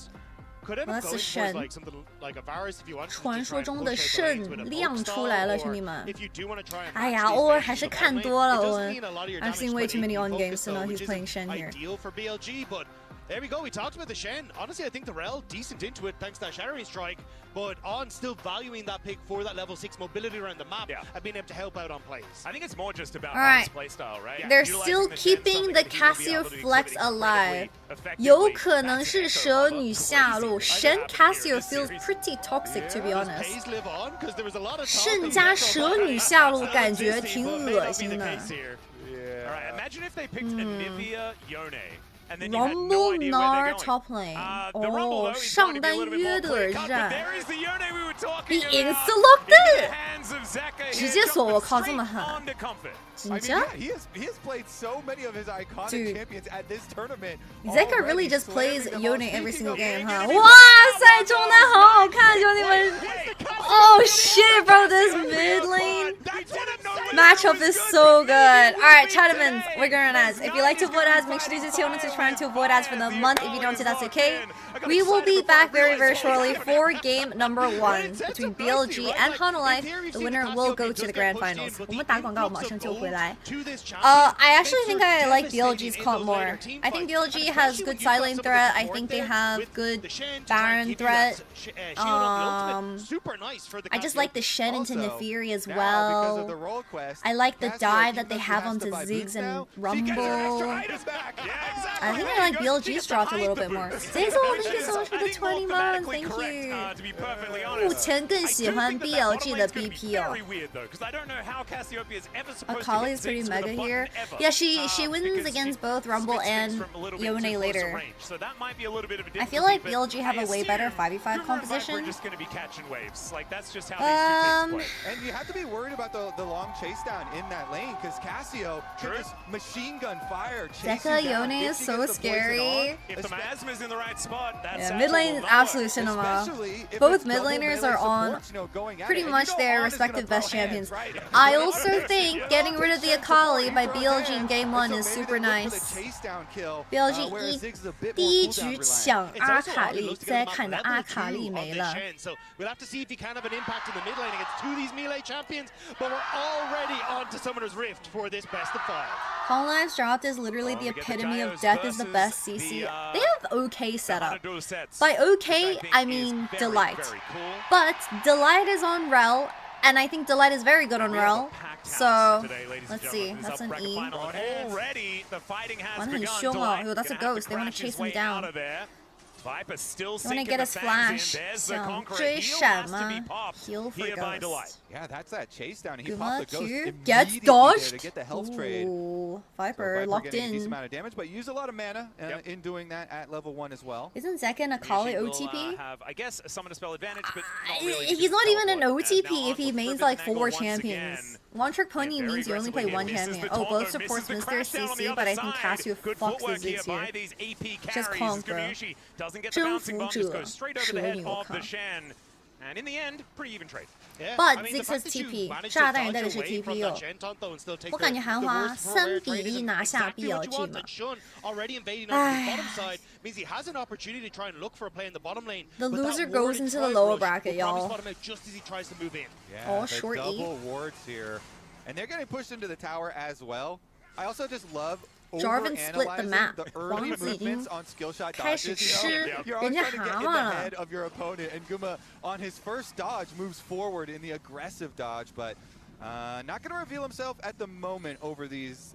J: Could end
A: Well,
J: up
A: that's a
J: going
A: Shen.
J: towards like something like a Varus if you want to
A: 传说
J: try and
A: 中的
J: push over lanes
A: 圣
J: with a
A: 亮
J: poke
A: 出来了，
J: style,
A: 兄弟
J: or
A: 们。
J: if you do want to try and
A: 哎呀，
J: match
A: 偶尔
J: these
A: 还是
J: mages
A: 看
J: on lane,
A: 多了，
J: it
A: 欧
J: does
A: 文。
J: mean a lot of your
A: I've
J: damage
A: seen way
J: spread
A: too many
J: AP
A: on games
J: focus,
A: to know
J: though,
A: he's
J: which
A: playing
J: isn't
A: Shen here.
J: ideal for BLG, but there we go. We talked about the Shen. Honestly, I think the Rel decent into it thanks to that Shattering Strike, but On still valuing that pick for that level 6 mobility around the map and being able to help out on plays.
K: I think it's more just about
A: Alright.
K: On's playstyle, right?
A: They're
K: Utilizing
A: still
K: the Shen,
A: keeping
K: something
A: the
K: that he will be
A: Cassio
K: able to
A: flex
K: exhibit
A: alive.
K: incredibly
A: 有
K: effectively.
A: 可能
K: That's
A: 是
K: an echo
A: 蛇
K: of a
A: 女下路
K: crazy
A: 神
K: fight
A: Cassio
K: happening here in this
A: feels
K: series.
A: pretty toxic to be
J: Yeah,
A: honest.
J: pays live on, 'cause there was a lot of talk
A: 圣
J: that
A: 加
J: he
A: 蛇女下路
J: still
A: 感觉
J: existing,
A: 挺
J: but may
A: 恶
J: not be
A: 心
J: the
A: 的。
J: case here.
B: Yeah.
K: All right, imagine if they picked Anivia Yone. And then you had no
A: Rumble
K: idea where they're
A: Nar
K: going.
A: top lane.
K: The Rumble,
A: 哦，
K: though, is
A: 上
K: going to be a
A: 单
K: little bit
A: 约
K: more
A: 的
K: clear cut,
A: 战
K: but there is the Yone we were talking
A: ，He
K: about.
A: insta-locked
K: In the
A: it，
K: hands of Zeka
A: 直
K: here,
A: 接锁，我
K: jumping
A: 靠，这
K: straight
A: 么狠，
K: onto Comfort.
A: 紧
B: I mean,
A: 张
B: yeah, he has played so many of his iconic
A: Dude.
B: champions at this tournament.
A: Zeka
B: already,
A: really just plays
B: slamming them
A: Yone
B: all.
A: every
B: Speaking
A: single
B: of
A: game,
B: Yone,
A: 哈！
B: Yone,
A: 哇塞，中单好好看，兄弟们！Oh shit, bro, this mid lane matchup is so good. All right, Chattermans, we're going ads. If you like to avoid ads, make sure to use the channel to try to avoid ads for the month. If you don't, that's okay. We will be back very, very shortly for game number 1 between BLG and Hanolife. The winner will go to the grand finals. 我们打广告，马上就回来。I actually think I like BLG's comp more. I think BLG has good side lane threat. I think they have good Baron threat. I just like the Shen into Nefiri as well. I like the dive that they have onto Ziggs and Rumble. I think I like BLG's draft a little bit more. Ziggs, thank you so much for the 20 months. Thank you. 目前更喜欢 BLG 的 BP 哦。Akali is pretty mega here. Yeah, she wins against both Rumble and Yone later. I feel like BLG have a way better 5v5 composition.
B: And you have to be worried about the long chase down in that lane because Cassio can just machine gun fire.
A: Zeka Yone is so scary.
K: If the miasma is in the right spot, that's
A: yeah, mid lane is absolute cinema. Both mid laners are on pretty much their respective best champions. I also think getting rid of the Akali by BLG in game 1 is super nice. BLG 第一局抢阿卡丽，再看的阿卡丽没了。
J: We'll have to see if he can have an impact in the mid lane against 2 of these melee champions, but we're already on to Summoner's Rift for this best of 5.
A: Hanolife's draft is literally the epitome of death is the best CC. They have okay setup. By okay, I mean Delight. But Delight is on Rel, and I think Delight is very good on Rel. So, let's see. That's an E. 玩得很凶哦. Yo, that's a ghost. They want to chase him down.
K: Viper still
A: You want to get his flash. 想追闪吗? Heal for ghost.
B: Yeah, that's that chase down. He popped the ghost
A: gets
B: immediately
A: dodged.
B: to get the health trade.
A: Ooh, Viper locked
B: getting a decent
A: in.
B: amount of damage, but use a lot of mana in doing that at level 1 as well.
A: Isn't Zeka and Akali OTP?
K: I guess a summon spell advantage, but not really.
A: He's not even an OTP if he mains like 4 champions. One trick pony means you only play 1 champion. Oh, both supports miss their CC, but I think Cassio fucks the Ziggs here. Just conk, bro. 征服者，蛇女，我靠。
K: And in the end, pretty even trade.
A: But Ziggs has TP，炸弹人带的是 TP 哦。我感觉韩华3比1拿下 BLG 嘛。唉。The loser goes into the lower bracket, y'all. All short E.
B: Double wards here, and they're getting pushed into the tower as well. I also just love.
A: Jarvan split the map.
B: The early movements on skill shot
A: 开始
B: dodges.
A: 吃
B: You're
A: 人
B: always
A: 家
B: trying to get
A: 蛤
B: in
A: 蟆
B: the
A: 了。
B: head of your opponent, and Guma on his first dodge moves forward in the aggressive dodge, but not going to reveal himself at the moment over these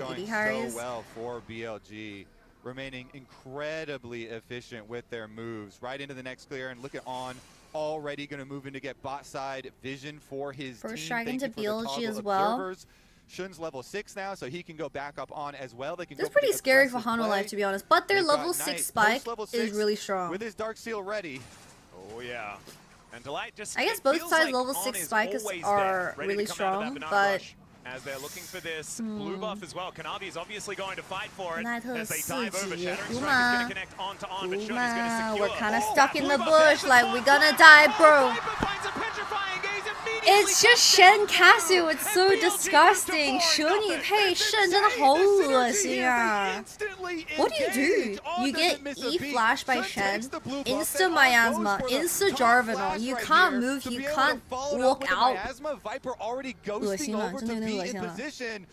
A: own
B: going
A: AD carries.
B: so well for BLG, remaining incredibly efficient with their moves. Right into the next clear, and look at On already going to move in to get bot side vision for his
A: First
B: team.
A: strike
B: Thank
A: into
B: you for the
A: BLG
B: toggle
A: as well.
B: observers. Shun's level 6 now, so he can go back up on as well. They can
A: It's
B: go for
A: pretty
B: the
A: scary for
B: aggressive
A: Hano
B: play.
A: Life, to be honest. But their
B: They've got
A: level 6
B: Knight
A: spike
B: post level
A: is
B: 6
A: really strong.
B: with his Dark Seal ready.
K: Oh yeah. And Delight just,
A: I guess
K: it
A: both
K: feels
A: sides
K: like
A: level
K: On
A: 6
K: is
A: spikes
K: always
A: are
K: there, ready to
A: really
K: come out of that
A: strong,
K: banana
A: but
K: rush as they're looking for this blue buff as well. Kanavi is obviously going to fight for it
A: Knight
K: as they dive over.
A: 4级
K: Shattering Strike is
A: Guma.
K: going to connect on to On, but Shun is going to secure.
A: We're kind of
K: Oh,
A: stuck in
K: blue
A: the
K: buff
A: bush,
K: there.
A: like we're gonna die, bro.
K: Viper finds a petrifying gaze immediately.
A: It's just Shen Cassio, it's so disgusting. 蛇你配肾真的好恶心啊。What do you do? You get E flash by Shen, insta miasma, insta Jarvanel. You can't move, you can't walk out.
B: Viper already ghosting
A: 恶心了，
B: over
A: 真
B: to
A: 的有
B: be
A: 点恶
B: in
A: 心了。
B: position.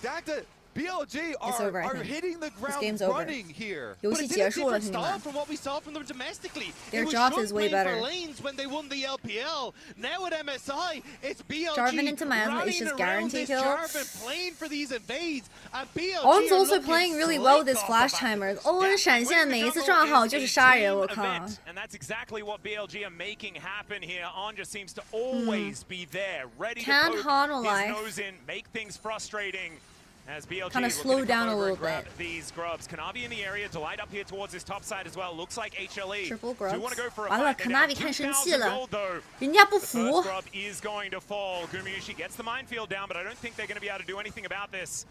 B: Dacta, BLG
A: It's over, I
B: are
A: think.
B: hitting the
A: This game's
B: ground
A: over.
B: running here.
A: 游
J: But
A: 戏
J: it's in
A: 结
J: a
A: 束了，
J: different
A: 兄弟
J: style
A: 们。
J: from what we saw from them domestically.
A: Their
J: It was
A: draft
J: Shun
A: is way
J: playing
A: better.
J: for lanes when they won the LPL. Now at MSI, it's BLG
A: Jarvan into miasma is
J: rallying
A: just
J: around
A: guarantee
J: this
A: kill.
J: Jarvan, playing for these invades, and BLG
A: On's
J: are
A: also
J: looking
A: playing really well with his
J: slick
A: flash
J: off the back.
A: timers. 欧文闪现每一次撞好就是杀人，我靠。
K: And that's exactly what BLG are making happen here. On just seems to always be there, ready to
A: Can
K: poke
A: Hano
K: his
A: Life
K: nose in, make things frustrating. As BLG
A: kinda
K: looking
A: slow
K: to
A: down
K: come
A: a
K: over
A: little
K: and grab
A: bit.
K: these grubs. Kanavi in the area, Delight up here towards his top side as well. Looks like HLE.
A: Triple
K: Do want to go for a
A: 完了
K: fight. They're down
A: ，Kanavi 看生气
K: 2,000
A: 了
K: gold though.
A: 人家不
K: The
A: 服
K: first。grub is going to fall. Gumayushi gets the minefield down, but I don't think they're going to be able to do anything about this.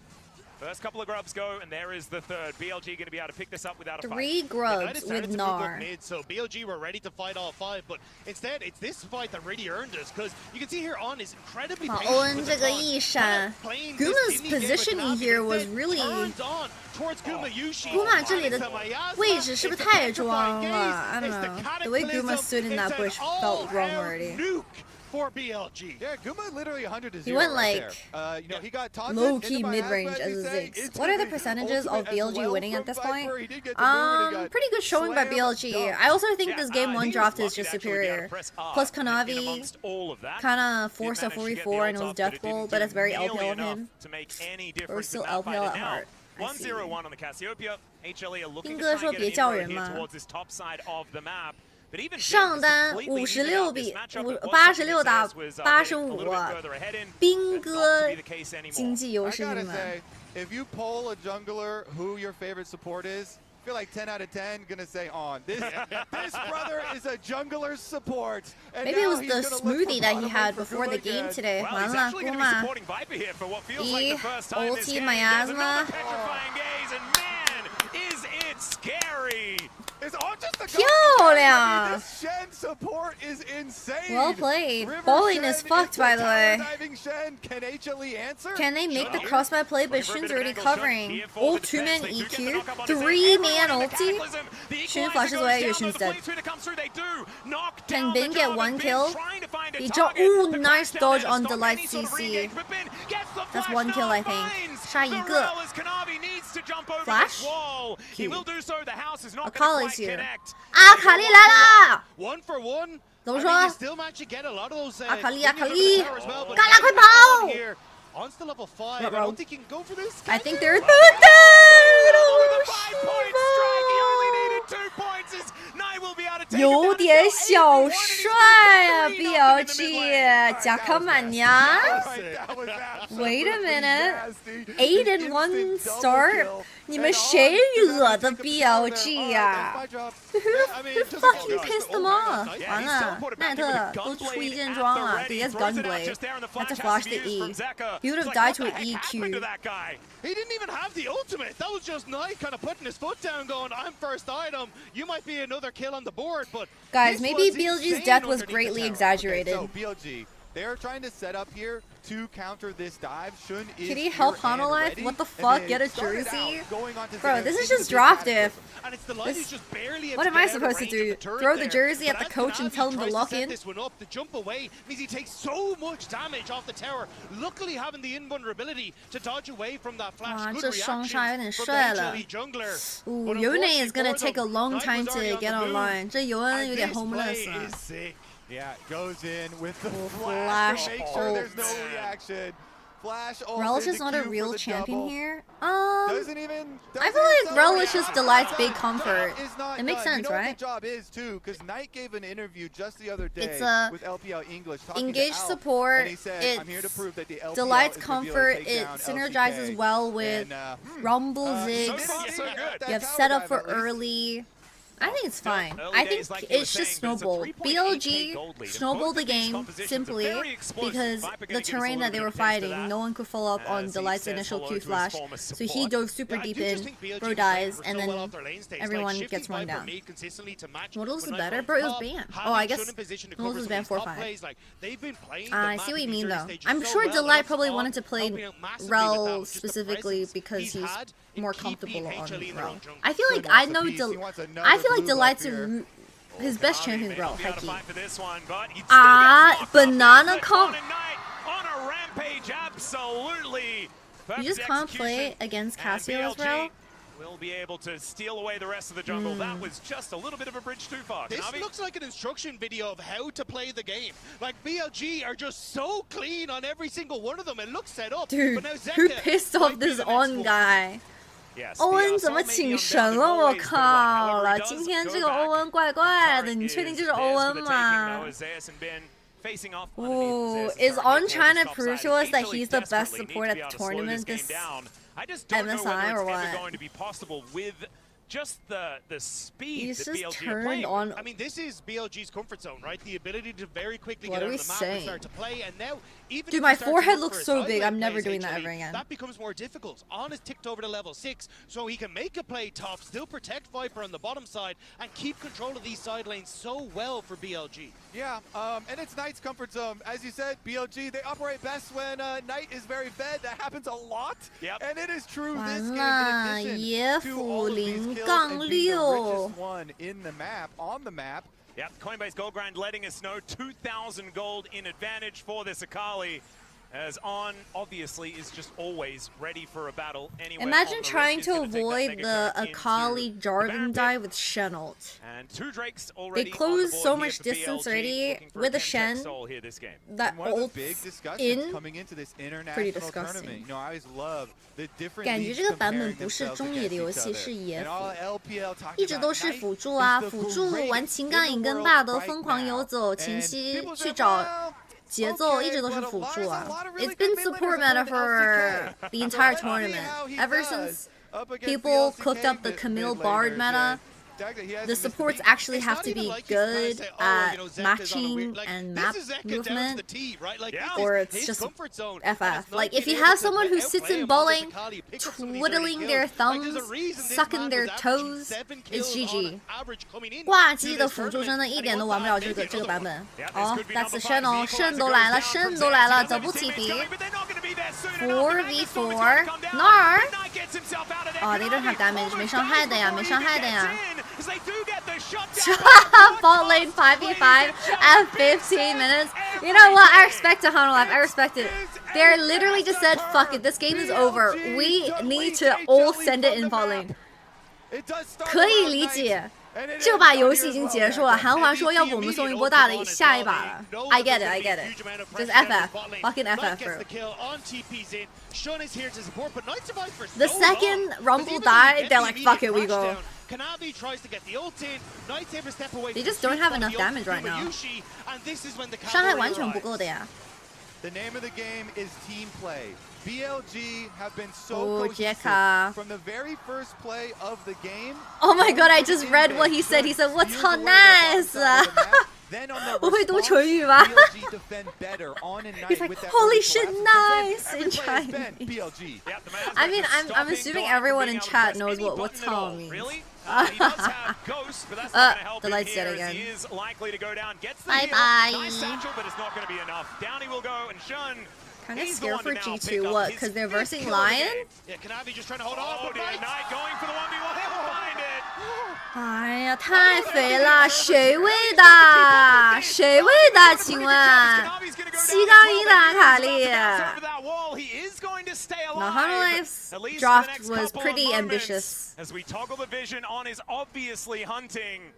K: First couple of grubs go, and there is the third. BLG going to be able to pick this up without a fight.
A: 3 grubs
J: United started
A: with
J: to move up
A: Gnar.
J: mid, so BLG were ready to fight all 5, but instead it's this fight that really earned us, because you can see here On is incredibly
A: 好，
J: patient
A: 欧恩
J: with
A: 这
J: the
A: 个
J: taunt.
A: 一闪
J: Playing
A: ，Guma's
J: this indie game with
A: positioning
J: Kanavi,
A: here
J: and
A: was
J: then
A: really.
J: turns on towards Gumayushi.
A: Guma 这里的
J: It's a miasma,
A: 位置是不是
J: it's a
A: 太
J: petrifying
A: 装
J: gaze,
A: 了 ？I don't
J: it's the
A: know. The way Guma
J: cataclysm,
A: stood in that
J: it's an
A: bush felt wrong
J: all-out
A: already.
J: nuke for BLG.
B: Yeah, Guma literally 100 to 0
A: He went
B: right
A: like
B: there. You know, he got taunted
A: low-key
B: into
A: mid-range
B: miasma,
A: as a
B: they say.
A: Ziggs.
B: It's
A: What are the
B: the
A: percentages of
B: ultimate as
A: BLG
B: well
A: winning at
B: from
A: this
B: Viper.
A: point?
B: He did get the moon and he got
A: Pretty good showing by
B: slammed
A: BLG.
B: dunked.
A: I also think
K: Yeah,
A: this game
K: he
A: 1
K: was
A: draft
K: lucky
A: is
K: to
A: just
K: actually be able to
A: superior.
K: press R
A: Plus
K: in
A: Kanavi
K: amongst all of that.
A: kinda
K: Did
A: forced a
K: manage to get the
A: 4v4 and it
K: ults
A: was
K: off,
A: death
K: it
A: goal,
K: didn't
A: but
K: do
A: it's very
K: nearly
A: LPL of
K: enough
A: him.
K: to make any difference
A: still
K: in that fight.
A: LPL
K: And
A: at
K: now,
A: heart. I
K: 1-0-1 on the Cassiopeia. HLE are looking to
A: 兵哥
K: try
A: 说
K: and
A: 别
K: get
A: 叫
K: an
A: 人
K: inroad
A: 嘛
K: here towards this top side of the map. But even
A: 上单56比86打85，兵哥经济优
B: I
A: 势，兄弟
B: gotta
A: 们。
B: say, if you poll a jungler who your favorite support is, I feel like 10 out of 10 gonna say On. This brother is a jungler support. And
A: Maybe it
B: now
A: was
B: he's
A: the
B: gonna look
A: smoothie
B: for
A: that he
B: bottom
A: had
B: lane for
A: before the
B: Guma
A: game
B: again.
A: today.
K: Well,
A: 完
K: he's
A: 了
K: actually going to be
A: ，Guma
K: supporting Viper here for what feels like the first time this
A: ulti
K: game. There's another
A: miasma.
K: petrifying gaze, and man, is it scary.
B: It's all just a
A: 漂亮
B: This Shen support is insane.
A: Well played.
B: River
A: Bowling
B: Shen
A: is fucked,
B: into
A: by the way.
B: tower diving Shen. Can HLE answer?
A: Can they make the
K: Sure.
A: crossbar play? But
K: Looking for a
A: Shun's
K: bit of
A: already
K: an angle shot
A: covering.
K: here for
A: All
K: the defense.
A: 2-man
K: They do get the
A: EQ,
K: knock up on this end.
A: 3-man
K: Everyone in the
A: ulti.
K: cataclysm. The
A: Shun
K: equalizer
A: flashes
K: goes
A: away,
K: down,
A: Shun's
K: though. The
A: dead.
K: flame sweeper comes through. They do knock
A: Can
K: down
A: Bin
K: the
A: get
K: Jarvan.
A: 1
K: Bin
A: kill?
K: trying to find a
A: He
K: target.
A: ooh,
K: The
A: nice
K: crash down
A: dodge
K: there
A: on
K: to stop
A: Delight
K: any sort of
A: CC.
K: re-engage, but Bin gets the
A: That's
K: flash
A: 1 kill, I
K: down,
A: think.
K: finds
A: 杀一
K: the
A: 个
K: rail as Kanavi needs to jump over
A: Flash?
K: this wall. He
A: Q.
K: will do so. The house is not
A: Akali
K: going to
A: is
K: quite
A: here.
K: connect.
A: 阿卡丽来啦！
J: 1 for 1.
A: 怎么
J: I
A: 说
J: mean, you still manage to get a lot of those,
A: 阿卡丽，
J: minions
A: 阿卡
J: over
A: 丽
J: the tower as well, but
A: 干啦，快
J: On
A: 跑
J: here. On's to level 5. I
A: Bro.
J: don't think he can go for this.
A: I think they're
K: With a 5-point strike, he only needed 2 points. As Nai will be able to take
A: 有
K: it
A: 点
K: down.
A: 小帅啊
K: 3-0 in the mid lane.
A: ，BLG，贾克满娘。
B: That was
A: Wait a minute.
B: nasty.
A: 8 and 1
B: Instant
A: start.
B: double kill.
A: 你们谁惹的 BLG 呀 ？Who fucking pissed them off？ 完了，奈特都出一件装了，he has gunblade. That's a flash to E. He would have died to an EQ.
J: He didn't even have the ultimate. That was just Knight kind of putting his foot down going, I'm first item. You might be another kill on the board, but
A: Guys,
J: this
A: maybe
J: was
A: BLG's
J: insane
A: death was
J: underneath the
A: greatly
J: tower.
A: exaggerated.
B: So BLG, they're trying to set up here to counter this dive. Shun is
A: Could he help
B: here and
A: Hano Life?
B: ready,
A: What the
B: and
A: fuck?
B: they
A: Get a
B: started
A: jersey?
B: out going onto
A: Bro,
B: Zeno
A: this is
B: into
A: just
B: the
A: draft
B: cataclysm.
A: diff.
J: And it's the light
A: This-
J: who's just barely able
A: What
J: to
A: am I
J: get out of
A: supposed to
J: range of
A: do?
J: the turret
A: Throw the
J: there.
A: jersey at
J: But
A: the
J: as
A: coach and
J: Kanavi
A: tell him to
J: tries
A: lock
J: set
A: in?
J: This one up, the jump away means he takes so much damage off the tower. Luckily, having the invulnerability to dodge away from that flash.
A: 哇，
J: Good
A: 这双杀有点
J: reactions from
A: 帅
J: the
A: 了。
J: HLE jungler.
A: Ooh,
J: But
A: Yone is
J: unfortunately
A: gonna
J: for
A: take a
J: them,
A: long
J: Knight
A: time
J: was
A: to
J: already
A: get
J: on the move.
A: online. 这尤恩有点
J: And this
A: homeless
J: play
A: 啊
J: is sick.
B: Yeah, goes in with the
A: Flash
B: flash to make sure there's no
A: ult.
B: reaction. Flash
A: Relish is not a real champion here.
B: Doesn't
A: I feel like Relish is Delight's big comfort. It makes sense,
B: you know
A: right?
B: What the job is too, because Knight gave an interview just the other day
A: It's a
B: with LPL English talking
A: engage
B: to Alf,
A: support.
B: and he said, I'm here to prove that the LPL
A: Delight's
B: is gonna be able to
A: comfort.
B: take
A: It
B: down
A: synergizes
B: LCK.
A: well with Rumble Ziggs.
K: So good.
A: You have setup for early. I think it's fine. I think it's just snowballed. BLG snowballed the game simply because the terrain that they were fighting, no one could follow up on Delight's initial Q flash. So he dove super deep in, bro dies, and then everyone gets run down. Modals is better? Bro, it was banned. Oh, I guess Modals was banned 4-5. I see what you mean though. I'm sure Delight probably wanted to play Rel specifically because he's more comfortable on Rel. I feel like I know I feel like Delight's his best champion is Rel, high-key. Banana comp.
K: On a rampage, absolutely.
A: You just can't play against Cassio as Rel.
K: Will be able to steal away the rest of the jungle. That was just a little bit of a bridge too far.
J: This looks like an instruction video of how to play the game. Like BLG are just so clean on every single one of them. It looks set up.
A: Dude,
J: but now
A: who pissed off this on guy? 欧文怎么请神了？我靠了！今天这个欧文怪怪的，你确定就是欧文吗？ Ooh, is On trying to prove to us that he's the best support at the tournament this MSI or what?
K: Just the speed
A: He's
K: that
A: just
K: BLG
A: turned on.
J: I mean, this is BLG's comfort zone, right? The ability to very quickly
A: What
J: get
A: are
J: on
A: we
J: the map
A: saying?
J: and start to play. And now, even
A: Dude,
J: if
A: my
J: you start to
A: forehead
J: look
A: looks
J: for a
A: so big.
J: side
A: I'm
J: lane
A: never
J: plays
A: doing that
J: HLE,
A: ever again.
J: That becomes more difficult. On is ticked over to level 6, so he can make a play top, still protect Viper on the bottom side, and keep control of these side lanes so well for BLG.
B: Yeah, and it's Knight's comfort zone. As you said, BLG, they operate best when Knight is very fed. That happens a lot.
K: Yep.
B: And it is true this game, in
A: 完了，
B: addition
A: 野
B: to
A: 辅
B: all of these
A: 零
B: kills
A: 杠
B: and being the
A: 6。
B: richest one in the map, on the map.
K: Yep, Coinbase Gold Grind letting us know 2,000 gold in advantage for this Akali. As On obviously is just always ready for a battle anywhere.
A: Imagine trying to avoid the Akali Jarvan dive with Shen ult.
K: And 2 Drakes
A: They
K: already
A: closed
K: on the
A: so
K: board
A: much
K: here for
A: distance
K: BLG,
A: already
K: looking for a
A: with the
K: 10
A: Shen.
K: soul here this game.
A: That
B: One of the
A: ult
B: big discussions
A: in
B: coming into this
A: pretty
B: international
A: disgusting.
B: tournament. You know, I always love the different
A: 感觉
B: leagues
A: 这个版本
B: comparing
A: 不是
B: themselves
A: 中野的
B: against
A: 游
B: each
A: 戏，是
B: other.
A: 野
B: And
A: 辅，
B: all LPL talking
A: 一直
B: about
A: 都是
B: Knight
A: 辅助
B: is
A: 啊，
B: the
A: 辅助
B: greatest
A: 玩情感
B: in
A: 营
B: the
A: 跟
B: world
A: 霸德
B: right
A: 疯狂
B: now.
A: 游走，前
B: And
A: 期
B: people
A: 去
B: said,
A: 找
B: well,
A: 节奏，
B: okay,
A: 一直都是
B: but
A: 辅
B: Alara's
A: 助
B: a
A: 啊
B: lot of really
A: It's been
B: good mid
A: support
B: laners
A: meta
B: supporting
A: for
B: LCK.
A: the entire
B: Let's see
A: tournament.
B: how he
A: Ever
B: does
A: since
B: up against
A: people
B: the
A: cooked up the
B: LCK
A: Camille
B: mid
A: Bard
B: laners,
A: meta,
B: and
A: the supports actually have to be good at matching and map movement, or it's just FF. Like, if you have someone who sits in ball lane, twiddling their thumbs, sucking their toes, it's GG. 挂机的辅助真的一点都玩不了这个版本。哦 ，That's the Shen 哦，圣都来了，圣都来了，走不起敌。4v4 Nar。哦 ，They don't have damage， 没伤害的呀，没伤害的呀。Bot lane 5v5 at 15 minutes. You know what? I respect it, Hanolife. I respect it. They're literally just said, fuck it, this game is over. We need to all send it in bot lane. 可以理解，这把游戏已经结束了。韩华说，要不我们送一波大的下一把了。I get it, I get it. Just FF, fucking FF, bro. The second Rumble died, they're like, fuck it, we go. They just don't have enough damage right now. 伤害完全不够的呀。
B: The name of the game is team play. BLG have been so
A: Oh,
B: cohesive
A: Jekka.
B: from the very first play of the game.
A: Oh my god, I just read what he said. He said, what's so nice? 我会读唇语吗 He's like, holy shit, nice in Chinese. I mean, I'm assuming everyone in chat knows what what's Tom means. The light's dead again. Bye bye. Kind of scared for G2. What? Because they're versing Lion?
J: Yeah, Kanavi just trying to hold on. Knight going for the 1v1. They will find it.
A: 哎呀，太肥了！谁喂的？谁喂的？请问？7杠1的阿卡丽。Now Hanolife's draft was pretty ambitious.
K: As we toggle the vision, On is obviously hunting.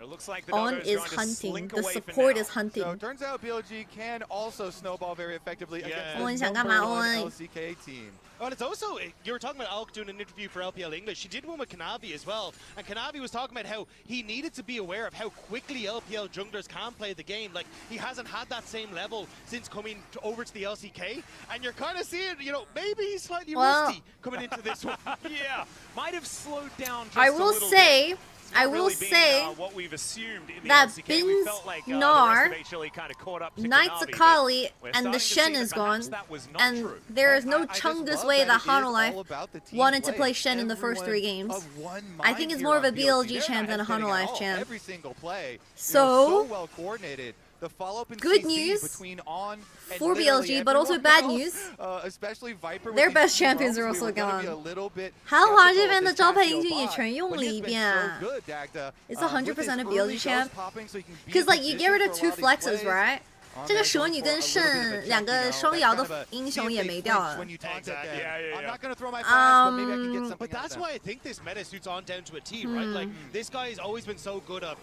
K: It looks like the
A: On
K: Doggo's
A: is
K: going to
A: hunting.
K: slink
A: The
K: away for
A: support
K: now.
A: is hunting.
B: So it turns out BLG can also snowball very effectively against
A: Owen
B: the
A: 想干嘛
B: number one
A: Owen
B: LCK team.
J: Well, it's also, you were talking about Alk doing an interview for LPL English. She did one with Kanavi as well. And Kanavi was talking about how he needed to be aware of how quickly LPL junglers can play the game. Like, he hasn't had that same level since coming over to the LCK. And you're kind of seeing, you know, maybe he's slightly rusty coming into this one.
K: Yeah, might have slowed down just
A: I
K: a
A: will
K: little
A: say,
K: bit.
A: I will
K: Really
A: say
K: what we've assumed in the
A: that
K: LCK. We felt like the
A: Nar,
K: rest of HLE kind of caught up to
A: Knights
K: Kanavi,
A: Akali,
K: but we're
A: and the
K: starting to
A: Shen
K: see
A: is
K: that
A: gone,
K: perhaps that was not
A: and
K: true.
A: there is no
B: I just
A: Chungus
B: love
A: way
B: that
A: that
B: it is all
A: Hanwha
B: about the team
A: wanted to
B: play.
A: play Shen in the first 3
B: Everyone
A: games.
B: of one
A: I
B: mind
A: think it's
B: here
A: more of
B: on
A: a BLG
B: They're
A: champ
B: not
A: than a
B: hesitating
A: Hanwha
B: at
A: Life
B: all.
A: champ.
B: Every single play,
A: So
B: well coordinated. The follow-up in
A: good
B: CC
A: news
B: between On and
A: for
B: literally
A: BLG, but also
B: everyone
A: bad
B: else,
A: news.
B: especially Viper with
A: Their
B: these
A: best
B: 2
A: champions are
B: roams, we
A: also
B: were gonna be
A: gone.
B: a little bit
A: 韩华这
B: skeptical
A: 边
B: of
A: 的
B: this
A: 招牌
B: Casio
A: 英雄也
B: bot,
A: 全用
B: but
A: 了
B: he's
A: 一
B: been
A: 遍
B: so
A: 啊
B: good, Dagda,
A: It's
B: with his
A: 100% a
B: early
A: BLG
B: ghost
A: champ.
B: popping so he can be
A: Because
B: in
A: like you get rid of
B: position
A: 2
B: for a lot of these
A: flexes,
B: plays.
A: right?
B: On
A: 这个
B: there
A: 蛇
B: going
A: 女
B: for
A: 跟
B: a little bit of a
A: 圣两
B: check,
A: 个
B: you know,
A: 双
B: that
A: 摇
B: kind
A: 的
B: of a
A: 英
B: see
A: 雄
B: if
A: 也
B: they
A: 没掉
B: flinch
A: 了
B: when you taunt at them.
K: Yeah.
B: I'm not gonna throw my flash, but maybe I can get something
J: But that's
B: out of
J: why I think this meta suits On down to a T, right? Like, this guy has always been so good at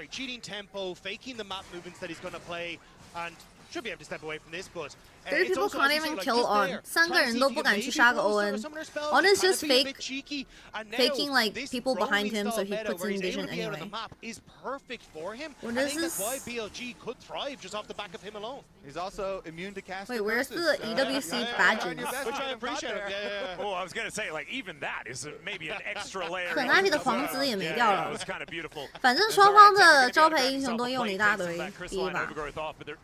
J: cheating tempo, faking the map movements that he's going to play, and should be able to step away from this, but
A: 3 people can't even kill On. 3个人都不敢去杀个 Owen. On is just faking like people behind him so he puts in vision anyway.
J: Is perfect for him.
A: What
J: I
A: is
J: think that's why
A: this?
J: BLG could thrive just off the back of him alone.
B: He's also immune to cast.
A: Wait, where's the EWC badges?
J: Which I appreciate.
K: Oh, I was gonna say, like, even that is maybe an extra layer.
A: 可纳比的房子也没掉
K: Yeah, it
A: 了
K: was。kind of beautiful.
A: 反正双方的招牌英雄都用了一大堆，第一把。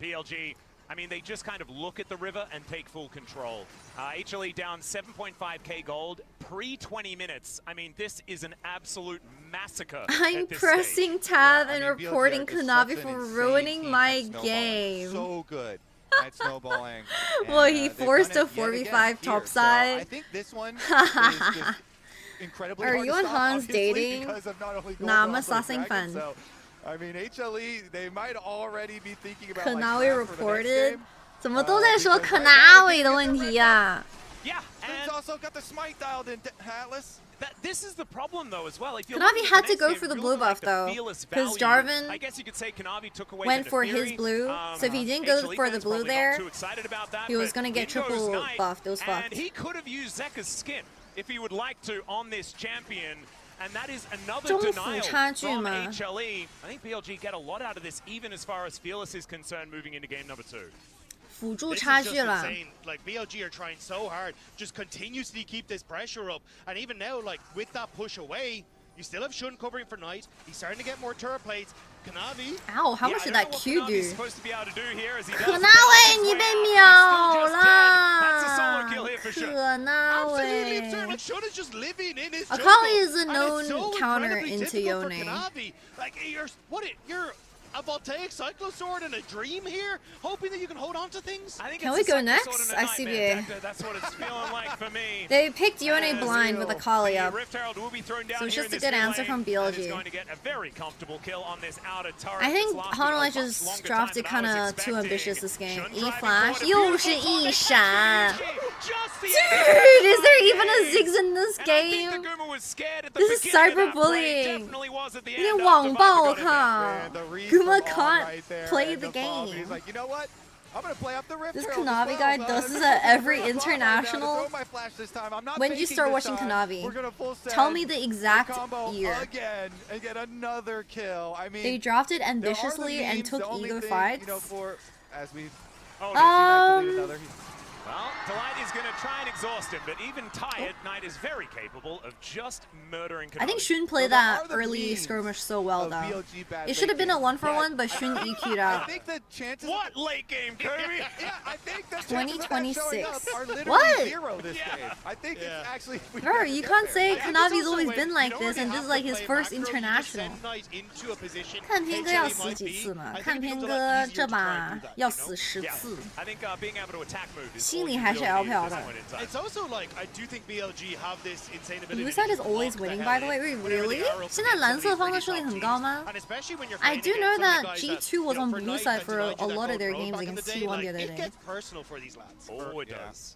K: BLG, I mean, they just kind of look at the river and take full control. HLE down 7.5k gold, pre-20 minutes. I mean, this is an absolute massacre.
A: I'm
K: at this
A: pressing
K: stage.
A: tab
B: I
A: and
B: mean, BLG
A: reporting
B: are just
A: Kanavi
B: such an
A: for
B: insane
A: ruining
B: team
A: my
B: at snowballing.
A: game.
B: So good at snowballing.
A: Well,
B: And,
A: he
B: they've
A: forced
B: done
A: a
B: it yet again
A: 4v5
B: here.
A: topside.
B: So I think this one is just incredibly
A: Are
B: hard
A: you
B: to
A: and
B: stop,
A: Hans
B: obviously,
A: dating?
B: because of not only gold,
A: Nah,
B: but
A: I'm a
B: also
A: sassing
B: Dragon.
A: fan.
B: So, I mean, HLE, they might already be thinking about
A: Kanawi
B: like, for the next
A: reported.
B: game.
A: 怎么都在说 Kanawi 的问题呀？
K: Yeah,
B: He's
K: and
B: also got the smite dialed in, Atlas.
K: this is the problem, though, as well. If you're
A: Kanavi
K: looking
A: had
K: at
A: to
K: the
A: go
K: next
A: for the
K: game,
A: blue
K: really
A: buff
K: like the
A: though,
K: fearless
A: because
K: value.
A: Jarvan
K: I guess you could say Kanavi took away
A: went
K: the
A: for
K: Fury.
A: his blue. So if he didn't go
K: HLE
A: for the
K: fans
A: blue
K: probably not
A: there,
K: too excited about that,
A: he was
K: but
A: gonna get
K: in goes
A: triple
K: Knight,
A: buffed. It was
K: and
A: fucked.
K: he could have used Zeka's skin if he would like to on this champion. And that is another
A: 中
K: denial
A: 辅差距
K: from
A: 嘛
K: HLE. I think BLG get a lot out of this, even as far as Fearless is concerned, moving into game number 2.
A: 辅助
J: This
A: 差
J: is
A: 距
J: just
A: 了。
J: insane. Like, BLG are trying so hard, just continuously keep this pressure up. And even now, like, with that push away, you still have Shun covering for Knight. He's starting to get more turret plates. Kanavi.
A: Ow, how much did that Q do?
K: Supposed to be able to do here as he does.
A: Kanawi 你被秒
K: That's a solo kill
A: 了
K: here for sure.
J: Absolutely absurd.
A: Kanawi
J: Like, Shun is just living in his
A: Akali
J: jungle,
A: is a
J: and
A: known
J: it's so
A: counter
J: incredibly
A: into
J: difficult for
A: Yone.
J: Kanavi. Like, you're a voltaic cyclosword and a dream here, hoping that you can hold on to things.
K: I think
A: Can
K: it's
A: we
K: a
A: go
K: second
A: next?
K: sword and a
A: I
K: nightmare,
A: CBA.
K: Dagda. That's what it's feeling like for me.
A: They picked Yone
K: As
A: blind with Akali up.
K: Rift Herald will be thrown down
A: So it's
K: here
A: just
K: in
A: a
K: this
A: good
K: mid
A: answer
K: lane,
A: from
K: and
A: BLG.
K: is going to get a very comfortable kill on this outer turret.
A: I think
K: It's lasted
A: Hanwha
K: a much
A: just
K: longer
A: drafted
K: time than I was
A: kinda too
K: expecting.
A: ambitious this game.
K: Shun
A: E
K: driving
A: flash,
K: forward, a
A: 又是
K: beautiful
A: 一
K: flash.
A: 闪。
K: Just the
A: Dude, is there even a Ziggs in this
K: And I think
A: game?
K: the Guma was scared at the
A: This is
K: beginning of that play.
A: cyberbullying.
K: Definitely was at the
A: 有点
K: end
A: 网
K: after
A: 暴
K: Viper got in there.
A: 靠
B: The read
A: Guma
B: from On
A: can't
B: right there,
A: play
B: and
A: the
B: bomb. He's
A: game.
B: like, you know what? I'm gonna play up the Rift
A: This
B: Herald
A: Kanavi
B: as
A: guy
B: well.
A: does
B: This
A: this
B: is
A: at
B: a
A: every
B: bomb right now to
A: international.
B: throw my flash this time. I'm not
A: When did you
B: faking
A: start
B: this
A: watching
B: time.
A: Kanavi?
B: We're gonna full
A: Tell
B: send
A: me the
B: the
A: exact
B: combo
A: year.
B: again and get another kill. I mean,
A: They drafted
B: there are the
A: ambitiously and
B: memes,
A: took
B: the only
A: ego
B: thing,
A: fights.
B: You know, for as we
K: Oh,
B: another.
K: well, Delight is going to try and exhaust him, but even tired, Knight is very capable of just murdering Kanavi.
A: I think Shun played that early skirmish so well though. It should have been a 1-for-1, but Shun EQ'd
B: I
A: out.
B: think the chances.
K: What late game, Kirby?
B: Yeah, I think the chances of that showing
A: 2026.
B: up are literally
A: What?
B: 0 this game. I think it's actually.
A: Bro, you can't say Kanavi's always been like this, and this is like his first international. 看片哥要死几次嘛？看片哥这把要死10次。
K: I think being able to attack move is
A: 心里还是 LPL 的。
J: It's also like, I do think BLG have this insane ability.
A: Blue side is always winning, by the way. Wait, really? 现在蓝色方的胜率很高吗
J: And especially when you're
A: I
J: fighting
A: do
J: against
A: know
J: some of
A: that
J: the guys
A: G2 was
J: you know,
A: on
J: for
A: blue
J: Knight
A: side
J: and
A: for
J: Delight
A: a
J: did that
A: lot of
J: gold
A: their
J: road
A: games
J: back in
A: against
J: the day,
A: T1
J: like,
A: the other
J: it
A: day.
J: gets personal for these lads.
K: Oh, it
B: Yeah.
K: does.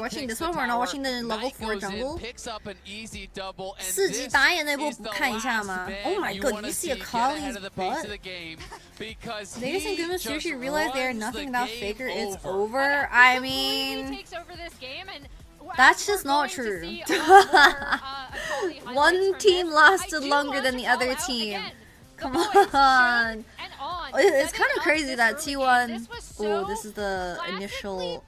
A: watching this one? We're not watching the level 4 jungle. 4级打野那波不看一下吗 ？Oh my god, you see Akali's butt? Ladies and gentlemen, seriously realize they are nothing without Faker. It's over. I mean, that's just not true. One team lasted longer than the other team. Come on. It's kind of crazy that T1. Oh, this is the initial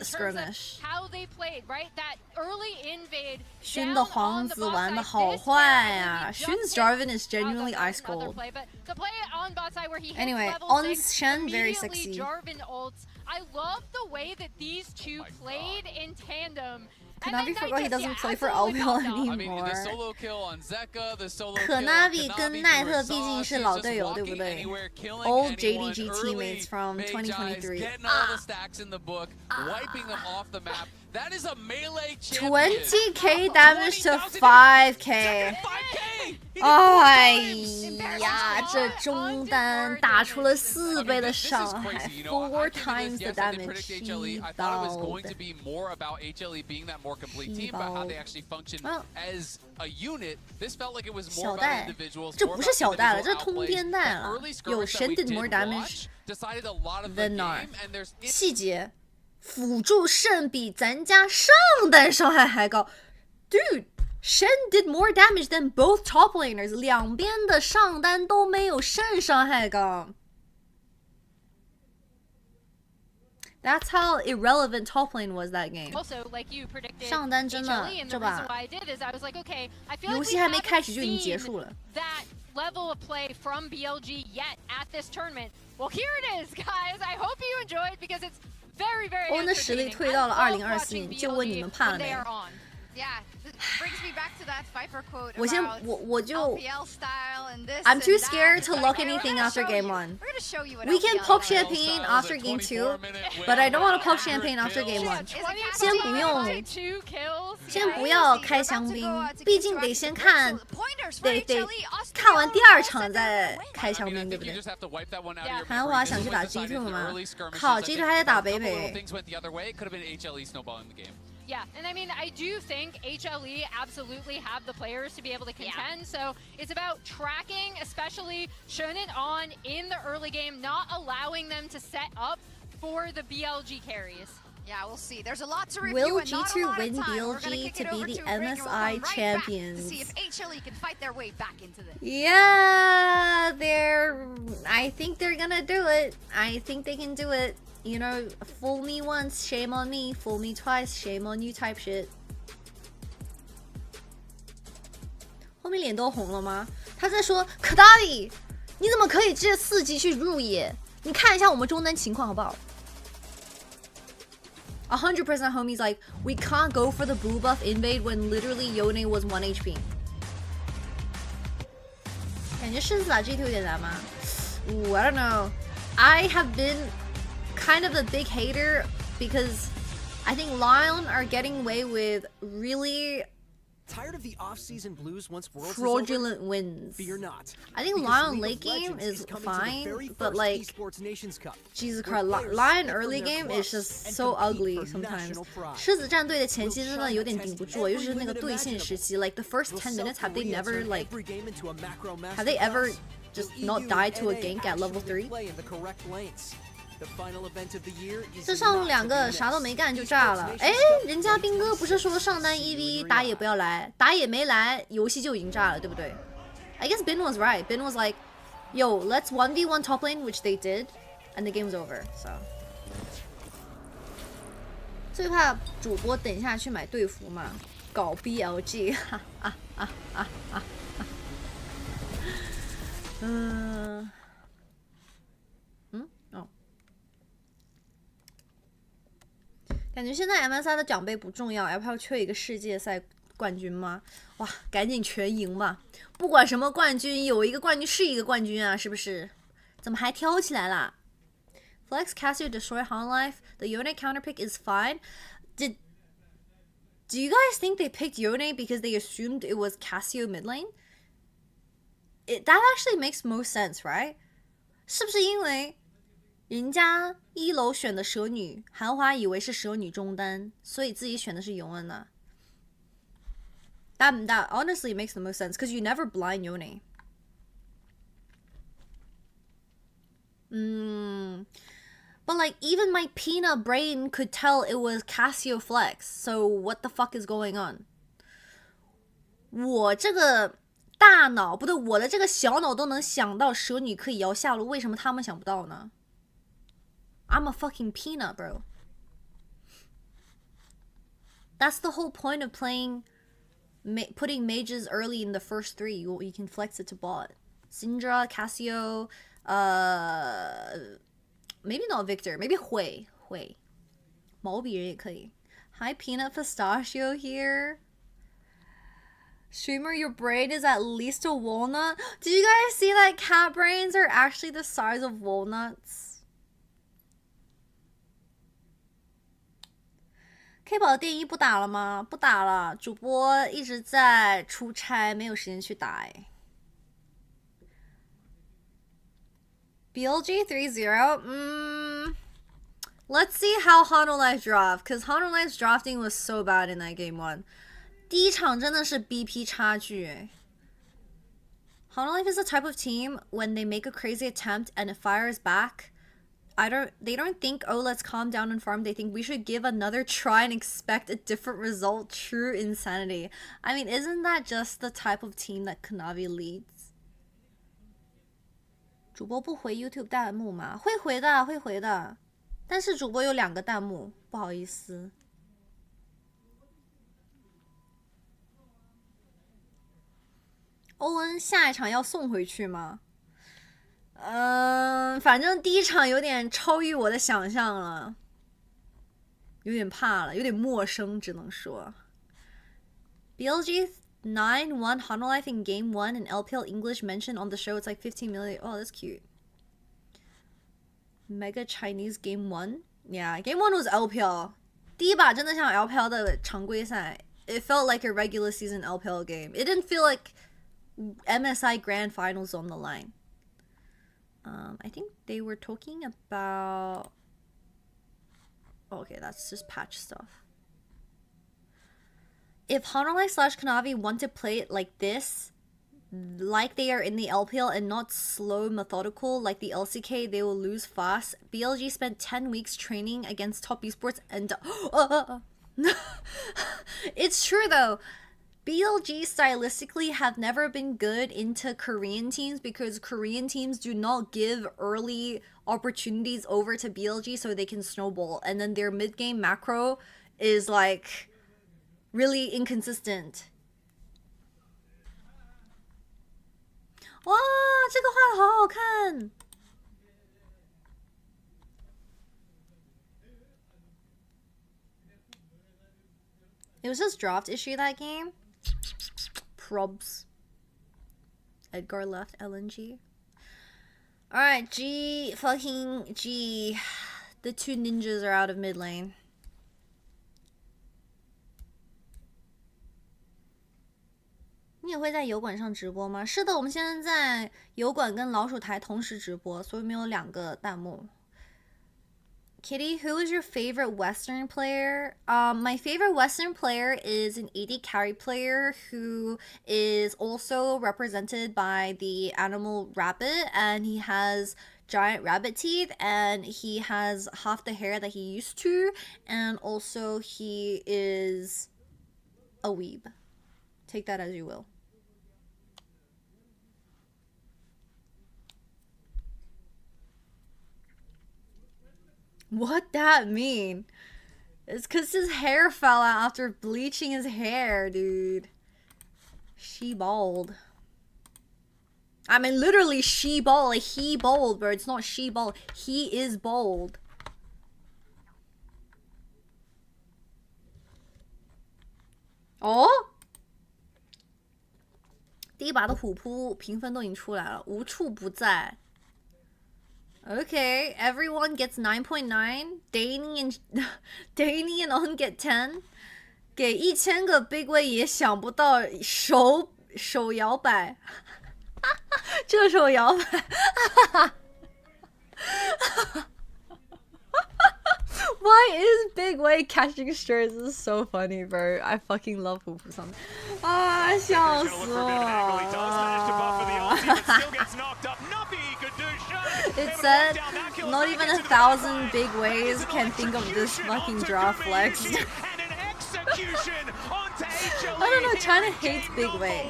A: skirmish.
C: How they played, right? That early invade.
A: 勋的皇子玩的好坏啊 Xun's Jarvan is genuinely ice cold. Anyway, on Shen, very sexy.
C: Jarvan ults. I love the way that these two played in tandem.
A: Kanavi forgot he doesn't play for LPL anymore. Kanavi 跟奈特毕竟是老队友，对不对 ？Old JDG teammates from 2023.
G: That is a melee
A: 20k damage to 5k. 哎呀，这中单打出了4倍的伤害 ，4 times the damage.
G: 1 I thought it was going to be more about HLE being that more complete team, but how they actually function as a unit. This felt like it was more about individuals.
A: 这不是小戴了，这是通边带了。有神 did more damage than not. 细节。辅助胜比咱家上单伤害还高 ，Dude, Shen did more damage than both top laners， 两边的上单都没有胜伤害高。That's how irrelevant top lane was that game.
C: Also, like you predicted,
A: 上单真的这把游戏还没开始就已经结束了。
C: That level of play from BLG yet at this tournament. Well, here it is, guys. I hope you enjoyed because it's very, very
A: 欧文的实力退到了2024年，就问你们怕了没？
D: Yeah, this brings me back to that Viper quote
A: 我先
D: about
A: 我就
D: LPL style and this
A: I'm too
D: and
A: scared
D: that.
A: to look anything after game 1.
D: We're gonna show you what
A: We can
D: LPL
A: pop
D: is.
A: champagne after game 2, but I don't want to pop champagne after game 1. 先不用，先不要开香槟，毕竟得先看，得看完第2场再开香槟，对不对？韩华想去打 G2 吗？靠 ，G2 还得打北北。
C: Yeah, and I mean, I do think HLE absolutely have the players to be able to contend, so it's about tracking, especially Shonen on in the early game, not allowing them to set up for the BLG carries.
D: Yeah, we'll see. There's a lot to review.
A: Will
D: and not a
A: G2
D: lot of
A: win
D: time. We're gonna
A: BLG
D: kick it
A: to be
D: over
A: the
D: to Rick, and we'll come
A: MSI
D: right
A: champions?
D: Back to see if HLE can fight their way back into this.
A: Yeah, I think they're gonna do it. I think they can do it. You know, fool me once, shame on me. Fool me twice, shame on you type shit. 后面脸都红了吗？他在说可达里，你怎么可以这4级去入野？你看一下我们中单情况好不好？100% homies like we can't go for the blue buff invade when literally Yone was 1 HP. 感觉狮子打 G2 有点难吗？ Ooh, I don't know. I have been kind of a big hater because I think Lion are getting away with really
L: tired of the off-season blues once Worlds
A: fraudulent
L: is over?
A: wins.
L: Fear not.
A: I think Lion late game is fine, but like Jesus Christ, Lion early game is just so ugly sometimes. 狮子战队的前期真的有点顶不住，尤其是那个对线时期 like the first 10 minutes have they never like have they ever just not died to a gank at level 3? 这上路2个啥都没干就炸了，哎，人家兵哥不是说上单1v1打野不要来，打野没来，游戏就已经炸了，对不对 ？I guess Ben was right. Ben was like, "Yo, let's 1v1 top lane," which they did, and the game was over. So 最怕主播等一下去买队服嘛，搞 BLG， 哈哈哈哈哈。感觉现在 MSI 的奖杯不重要，要不要缺一个世界赛冠军吗？哇，赶紧全赢吧！不管什么冠军，有一个冠军是一个冠军啊，是不是？怎么还挑起来了 ？Flex Cassio destroy Han Life. The Yone counter pick is fine. Do you guys think they picked Yone because they assumed it was Cassio mid lane? That actually makes most sense, right? 是不是因为人家1楼选的蛇女，韩华以为是蛇女中单，所以自己选的是永恩呢？That honestly makes the most sense because you never blind Yone. But like even my peanut brain could tell it was Cassio Flex. So what the fuck is going on? 我这个大脑不对，我的这个小脑都能想到蛇女可以摇下路，为什么他们想不到呢 ？I'm a fucking peanut, bro. That's the whole point of playing, putting mages early in the first 3. You can flex it to bot. Syndra, Cassio, maybe not Victor, maybe Hui. 毛笔人也可以. Hi, Peanut Pistachio here. Streamer, your brain is at least a walnut. Did you guys see that cat brains are actually the size of walnuts? K 宝的电一不打了吗？不打了，主播一直在出差，没有时间去打哎。BLG 3-0. Let's see how Hanolife draft, because Hanolife's drafting was so bad in that game 1. 第一场真的是 BP 差距哎。Hanolife is the type of team when they make a crazy attempt and it fires back. They don't think, oh, let's calm down and farm. They think we should give another try and expect a different result. True insanity. I mean, isn't that just the type of team that Kanavi leads? 主播不回 YouTube 弹幕吗？会回的，会回的。但是主播有2个弹幕，不好意思。欧文下一场要送回去吗？反正第一场有点超于我的想象了，有点怕了，有点陌生，只能说。BLG 9-1 Hanolife in Game 1 and LPL English mentioned on the show. It's like 15 million. Oh, that's cute. Mega Chinese Game 1? Yeah, Game 1 was LPL. 第一把真的像 LPL 的常规赛。It felt like a regular season LPL game. It didn't feel like MSI Grand Finals on the line. I think they were talking about... Okay, that's just patch stuff. If Hanolife / Kanavi want to play it like this, like they are in the LPL and not slow, methodical like the LCK, they will lose fast. BLG spent 10 weeks training against top esports and... It's true though. BLG stylistically have never been good into Korean teams because Korean teams do not give early opportunities over to BLG so they can snowball. And then their mid-game macro is like really inconsistent. 哇，这个画的好好看。It was just draft issue that game. Probs. Edgar left LNG. Alright, G. Fucking G. The 2 ninjas are out of mid lane. 你也会在油管上直播吗？是的，我们现在在油管跟老鼠台同时直播，所以没有2个弹幕。Kitty, who is your favorite Western player? My favorite Western player is an AD carry player who is also represented by the animal rabbit, and he has giant rabbit teeth, and he has half the hair that he used to, and also he is a weeb. Take that as you will. What that mean? It's because his hair fell out after bleaching his hair, dude. She bald. I mean, literally, she bald. Like, he bald, bro. It's not she bald. He is bald. Oh? 第一把的虎扑评分都已经出来了，无处不在。Okay, everyone gets 9.9. Danny and On get 10. 给1000个 Big Way 也想不到手摇摆，这手摇摆。Why is Big Way catching strays? This is so funny, bro. I fucking love Fufu something. 啊，笑死我！ It said, not even 1,000 big ways can think of this fucking draft flex. I don't know, China hates big way.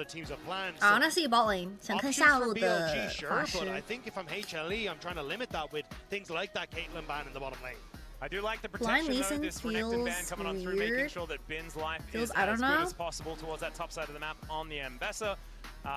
J: lot of teams have planned.
A: I wanna see bot lane. 想看下路的
J: BLG, sure,
A: 法
J: but I
A: 师。
J: think if I'm HLE, I'm trying to limit that with things like that Caitlyn ban in the bottom lane.
K: I do like the
A: Blind
K: protection though,
A: Leeson
K: this Renekton ban coming on through, making
A: weird.
K: sure that Bin's life
A: Feels,
K: is
A: I don't
K: as
A: know.
K: good as possible towards that top side of the map on the Ambessa.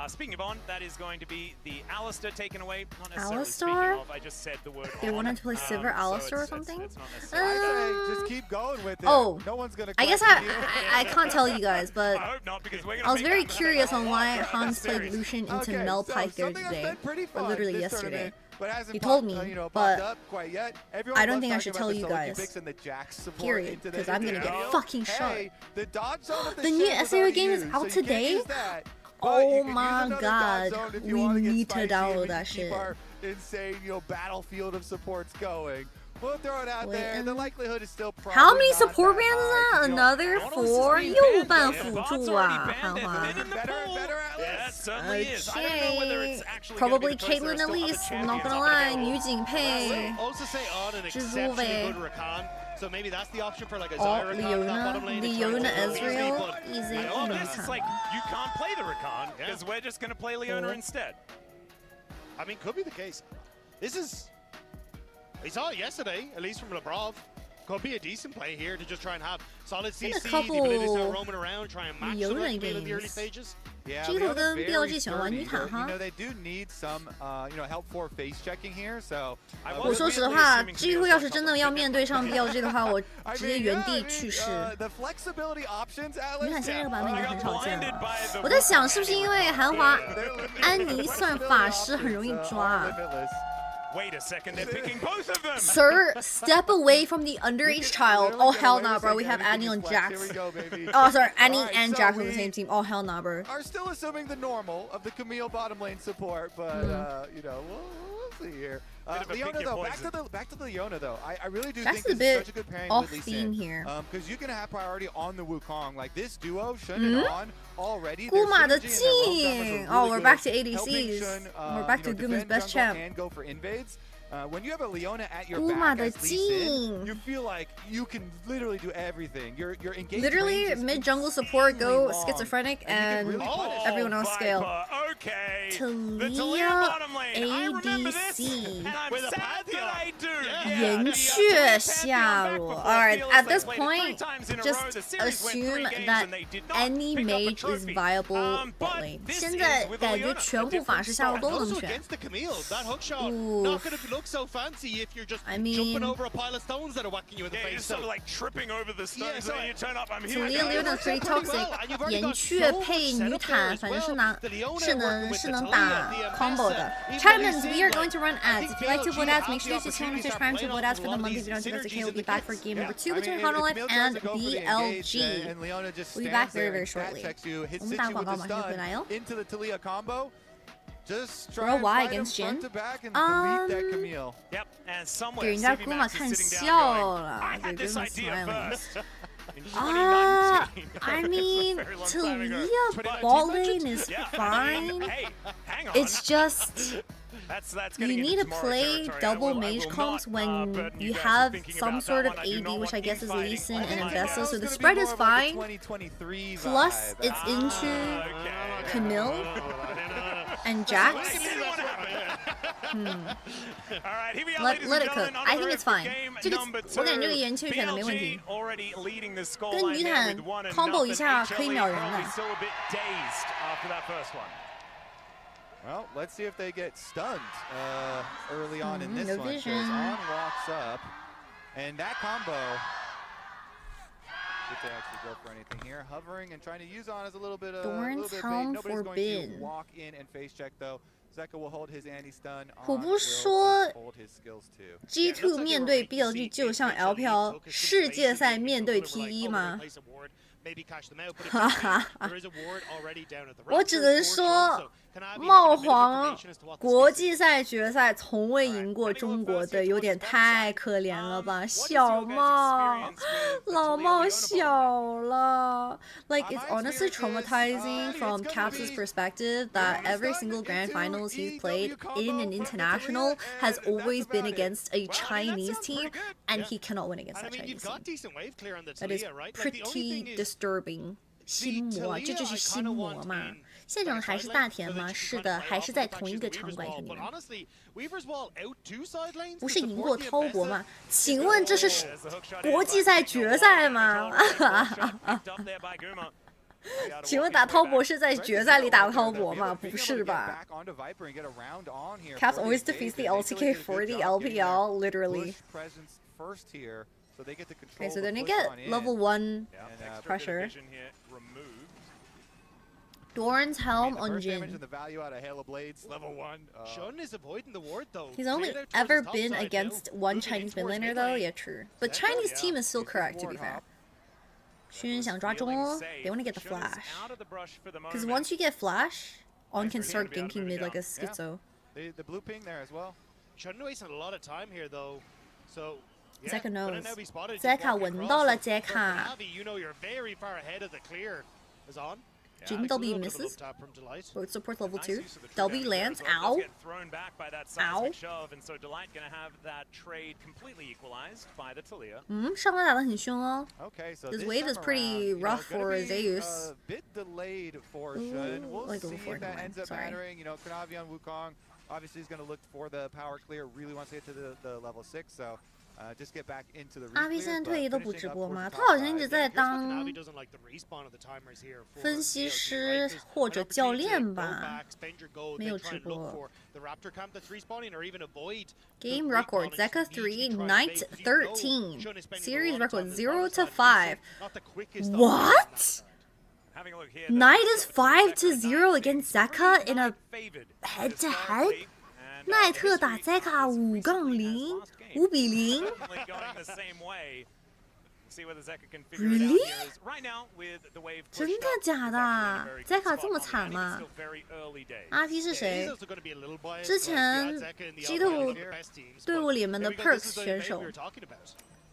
K: Speaking of on, that is going to be the Alistair taken away. Not necessarily
A: Alistair?
K: speaking of, I just said the word
A: They
K: on.
A: wanted to play Silver Alistair or
K: it's
A: something?
K: not necessarily
B: Just keep going with it.
A: Oh,
B: No one's gonna
A: I guess
B: question you.
A: I can't tell you guys, but
K: I hope not, because we're gonna
A: I was
K: make
A: very
K: that
A: curious on why
K: right
A: Hans
K: this
A: played
K: series.
A: Lucian into
B: Okay,
A: Mel
B: so
A: Pike there
B: something that's
A: today,
B: been pretty
A: or
B: fun
A: literally
B: this
A: yesterday.
B: tournament, but hasn't
A: He told
B: popped,
A: me,
B: you know,
A: but
B: popped up quite yet. Everyone
A: I don't
B: loves
A: think I
B: talking
A: should
B: about
A: tell
B: the
A: you
B: solo
A: guys.
B: picks and the Jax support
A: Period,
B: into
A: because
B: the-
A: I'm gonna
B: into
A: get
B: the
A: fucking
B: hey,
A: shot.
B: The dodge zone of
A: The new
B: Shen was
A: SAO
B: already
A: game is
B: used,
A: out
B: so you can't
A: today?
B: use that. But
A: Oh
B: you can use
A: my
B: another
A: god,
B: dodge zone if you
A: we
B: wanna get
A: need to
B: spicy and
A: download
B: we
A: that
B: can keep
A: shit.
B: our insane, you know, battlefield of supports going. We'll throw it out
A: Wait,
B: there. The likelihood is still probably
A: How many
B: not
A: support
B: that
A: bans is
B: high,
A: that?
B: 'cause, you know,
A: Another
K: Donald's
A: 4?
K: being
A: 右
K: banned
A: 半
K: there.
A: 辅
K: Bot's
A: 助
K: already
A: 啊，
K: banned
A: 哈
K: it.
A: 哈
K: Thin in the
B: Better and
K: pool.
B: better Atlas.
K: Yeah, it certainly is. I don't know whether it's actually
A: Probably
K: gonna be because there
A: Caitlyn
K: are still other
A: Elise, I'm not
K: champions
A: gonna
K: up
A: lie,
K: available.
A: 女警
J: I
A: 配
J: will also say on an
A: 蜘蛛
J: exceptionally
A: 呗
J: good Rakan, so maybe that's the option for like a
A: Oh,
J: Zyra in that
A: Leona,
J: bottom lane. It's
A: Leona
J: very easy,
A: Ezreal,
J: but
A: easy,
K: And all this,
A: easy.
K: it's like, you can't play the Rakan,
J: Yeah.
K: because we're just going to play Leona
A: Cool.
K: instead.
J: I mean, could be the case. This is... We saw it yesterday, at least from Labrov. Could be a decent play here to just try and have solid
A: Been a
J: CC, the ability to start
A: couple
J: roaming around, try and match
A: Leona
J: the right in the early
A: games.
J: stages.
B: Yeah,
A: 基
B: Leona's
A: 础跟
B: very
A: BLG 喜欢玩
B: sturdy,
A: 女坦
B: but,
A: 哈
B: you know, they do need some, you know, help for face checking here. So,
A: 我说实话，几乎要是真的要面对上 BLG 的话，我
B: I
A: 直接
B: mean,
A: 原
B: yeah,
A: 地
B: I mean,
A: 去世。
B: the flexibility options,
A: 女
B: Atlas.
A: 坦现在这个版本已经很少见
K: Blinded
A: 了。
K: by the
A: 我在想，是不是因为韩华
B: They're
A: 安妮算法师很容易抓
B: limitless.
K: Wait a second, they're picking both of them!
A: Sir, step away from the underage child. Oh hell nah, bro. We have Annie on Jax. Oh, sorry, Annie
B: Alright,
A: and
B: so
A: Jax on the
B: we
A: same team. Oh hell nah, bro.
B: Are still assuming the normal of the Camille bottom lane support, but you know, we'll see here. Leona though, back to the Leona though. I really do
A: That's
B: think
A: a
B: this is
A: bit
B: such a good pairing
A: off
B: with Lee
A: theme
B: Sin.
A: here.
B: Because you can have priority on the Wukong. Like this duo, Shun and On already. their
A: Guma the
B: synergy and their roam combos are
A: team.
B: really
A: Oh, we're
B: good,
A: back to
B: helping
A: ADCs.
B: Shun,
A: We're back
B: you
A: to
B: know,
A: Guma's
B: defend
A: best
B: jungle
A: champ.
B: and go for invades. When you have a Leona at your
A: Guma
B: back
A: the
B: as Lee Sin,
A: team.
B: you feel like you can literally do everything. Your engagement
A: Literally,
B: range is
A: mid jungle support, go
B: insanely long,
A: schizophrenic,
B: and you
A: and
B: can really punish
A: everyone else scale.
K: Viper, okay. The Talia
A: Talia
K: bottom lane. I remember this,
A: ADC.
K: and I'm
J: With a
K: sad
J: Pantheon.
K: that I do.
J: Yeah.
K: Yeah,
A: 延
K: the
A: 续
K: Pantheon
A: 下
K: back
A: 路.
K: before
A: Alright,
K: feels
A: at
K: they
A: this
K: played it 3
A: point,
K: times in a row.
A: just
K: The series went 3
A: assume
K: games
A: that
K: and they did not
A: any
K: pick up a
A: mage is
K: trophy.
A: viable
K: but
A: bot lane.
K: this
A: 现
K: is
A: 在
K: with
A: 感觉
K: Leona,
A: 全
K: a
A: 部法
K: different
A: 师下路
K: style.
A: 都
J: And
A: 能
J: also
A: 选。
J: against the Camille, that hook shot
A: Oof.
J: not going to look so fancy if you're just
A: I mean-
J: jumping over a pile of stones that are whacking you in the
K: Yeah, you're
J: face.
K: sort
J: So
K: of like tripping over the stones,
J: Yeah,
K: and
J: so
K: then you turn up, I'm here.
A: Talia Leona pretty toxic. 延续配女坦，反正是能打 combo 的。Chatmans, we are going to run ads. If you like to vote ads, make sure to tune to subscribe to vote ads for the month. If you don't, okay, we'll be back for game number 2 between Hana Life and BLG. We'll be back very, very shortly. 我们打广告马上就回来哦。
B: into the Talia combo. Just try
A: Bro,
B: and
A: why
B: fight him
A: against
B: front
A: Jhin?
B: to back and delete that Camille.
K: Yep, and
A: 给
K: somewhere
A: 人家
K: CV
A: 姑妈
K: Max
A: 看
K: is sitting
A: 笑
K: down going,
A: 了，
K: I
A: 给
K: had this
A: Guma
K: idea
A: smiling.
K: first. In 2019.
A: I mean,
K: That's a very long time ago.
A: Talia bot lane is
K: Yeah,
A: fine.
K: hey, hang on.
A: It's just
K: That's
A: you
K: getting
A: need
K: into
A: to
K: tomorrow
A: play
K: territory.
A: double
K: I will
A: mage comps
K: not,
A: when
K: burden
A: you
K: guys with
A: have
K: thinking
A: some
K: about
A: sort
K: that
A: of
K: one. I do
A: AD,
K: not
A: which I
K: want
A: guess is
K: infighting
A: Lee Sin
K: on
A: and
K: my
A: Ambessa,
K: end.
A: so the
B: It's gonna be
A: spread
B: more
A: is
B: of like a
A: fine.
B: 2023
A: Plus,
B: vibe.
A: it's into
K: Okay.
A: Camille and Jax.
K: All right, here we are,
A: Let
K: ladies
A: it
K: and
A: cook.
K: gentlemen, on
A: I
K: the
A: think
K: road
A: it's
K: for
A: fine.
K: game
A: 这个
K: number
A: 我感觉这个
K: two.
A: 延续选的没问题。
K: BLG already leading the
A: 跟
K: scoreline
A: 女
K: there
A: 坦
K: with 1 and
A: combo 一
K: nothing.
A: 下可以
K: HLE
A: 秒人
K: probably
A: 的。
K: still a bit dazed after that first one.
B: Well, let's see if they get stunned early on in this
A: no
B: one.
A: vision.
B: On walks up, and that combo. If they actually go for anything here, hovering and trying to use On as a little bit of
A: Thorn's
B: bait.
A: Helm
B: Nobody's going to
A: forbidden.
B: walk in and face check though. Zeka will hold his anti-stun.
A: 我
B: On
A: 不
B: will
A: 说
B: hold his skills too.
A: G2 面对 BLG 就像 LPL 世界赛面对 T1 吗？
J: maybe catch them out, but
A: 哈哈
J: there is a ward already down at the
A: 我
J: right
A: 只
J: first
A: 能
J: ward zone,
A: 说
J: so Kanavi
A: 帽
J: having a bit of
A: 皇
J: information as to what the
A: 国
J: space
A: 际赛决赛从未赢过中国队，有点太可怜了吧？小帽，老帽小了。Like it's honestly traumatizing from Caps' perspective that every single grand finals he's played in an international has always been against a Chinese team, and he cannot win against
J: And I
A: that
J: mean, you've
A: Chinese team.
J: got decent wave clear on the
A: That is
J: Talia, right? Like, the only
A: pretty
J: thing is,
A: disturbing. 心魔，这就是心魔嘛。现场还是大田吗？是的，还是在同一个场馆，兄弟们。不是赢过滔博吗？请问这是国际赛决赛吗？请问打滔博是在决赛里打滔博吗？不是吧 ？Caps always defeats the LCK for the LPL, literally. Okay, so then they get level 1 pressure. Doran's helm on Jin. He's only ever been against one Chinese mid laner though, yeah true. But Chinese team is still correct to be fair. Xun 想抓中 they want to get the flash. Because once you get flash, On can start ganking mid like a schizo.
B: The blue ping there as well.
J: Shouldn't waste a lot of time here though. So
A: Zeka knows. Zeka 闻到了 Zeka.
J: You know you're very far ahead of the clear. Is on.
A: Jin W misses. Both support level 2. W lands. Ow. Ow. 上来打得很凶哦。This wave is pretty rough for Zeus.
B: Bit delayed for Shun. We'll
A: like
B: see if that ends up mattering. You know, Kanavi on Wukong obviously is going to look for the power clear. Really wants to get to the level 6. So. Just get back into the
A: 阿 V 现在退役都不直播吗？他好像一直在当分析师或者教练吧，没有直播。Game record Zeka 3, Knight 13, series record 0-5. What? Knight is 5-0 against Zeka in a head-to-head. 奈特打 Zeka 5-0。5比0 ？Really？ 真的假的 ？Zeka 这么惨吗 ？RP 是谁？之前 G2 队伍里面的 Perks 选手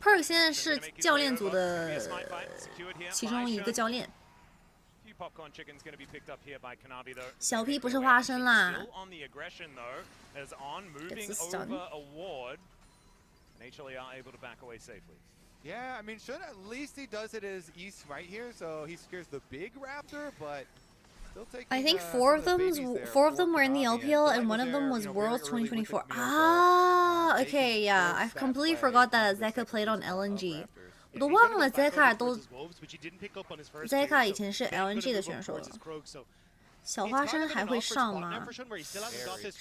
A: ，Perks 现在是教练组的其中一个教练。小 P 不是花生啦。Gets the stun.
K: HLE are able to back away safely.
B: Yeah, I mean, Shun at least he does it as East right here, so he scares the big Raptor, but still taking.
A: I think four of them were in the LPL, and one of them was Worlds 2024. Ah, okay, yeah, I completely forgot that Zeka played on LNG. 我都忘了 Zeka 都 Zeka 以前是 LNG 的选手了。小花生还会上吗？